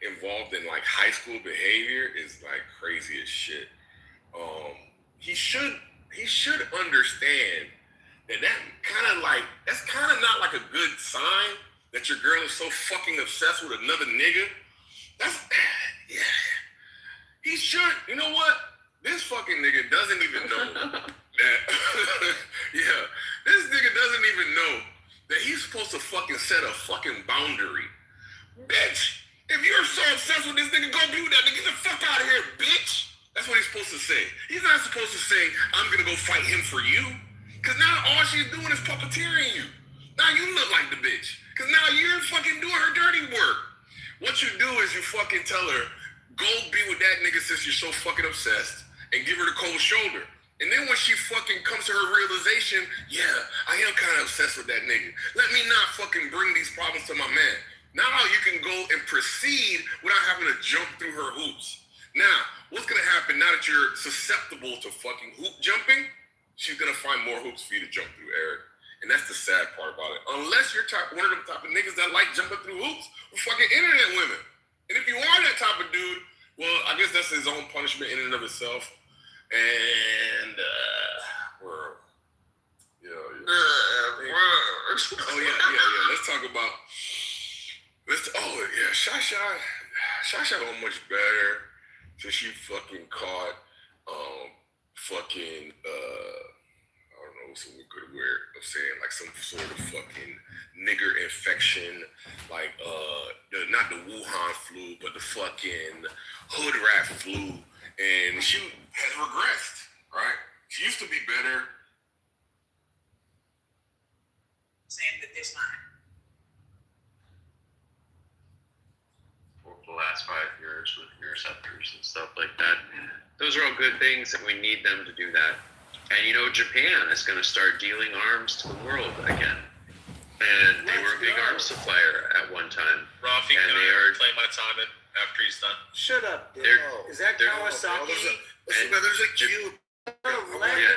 involved in like high school behavior is like crazy as shit. He should understand that's kind of not like a good sign that your girl is so fucking obsessed with another nigga. He should. You know what? This fucking nigga doesn't even know that. This nigga doesn't even know that he's supposed to fucking set a fucking boundary. Bitch, if you're so obsessed with this nigga, go be with that nigga. Get the fuck out of here, bitch. That's what he's supposed to say. He's not supposed to say, I'm gonna go fight him for you. Cause now all she's doing is puppeteering you. Now you look like the bitch. Cause now you're fucking doing her dirty work. What you do is you fucking tell her, go be with that nigga since you're so fucking obsessed, and give her the cold shoulder. And then when she fucking comes to her realization, I am kind of obsessed with that nigga. Let me not fucking bring these problems to my man. Now you can go and proceed without having to jump through her hoops. Now, what's gonna happen now that you're susceptible to fucking hoop jumping? She's gonna find more hoops for you to jump through, Eric. And that's the sad part about it. Unless you're one of them type of niggas that like jumping through hoops with fucking internet women. And if you are that type of dude, well, I guess that's his own punishment in and of itself. And Let's talk about Shy. Sasha so much better since she fucking caught fucking I don't know what's a good word of saying, like some sort of fucking nigger infection, like not the Wuhan flu, but the fucking hood rat flu, and she has regressed, right? She used to be better. Saying that there's not. For the last 5 years with receptors and stuff like that. Those are all good things, and we need them to do that. And you know, Japan is going to start dealing arms to the world again. And they were a big arms supplier at one time. Rafi, and can they I are play my time after he's done? Shut up. They're, Is that they're, Kawasaki? There's a cube. Yeah.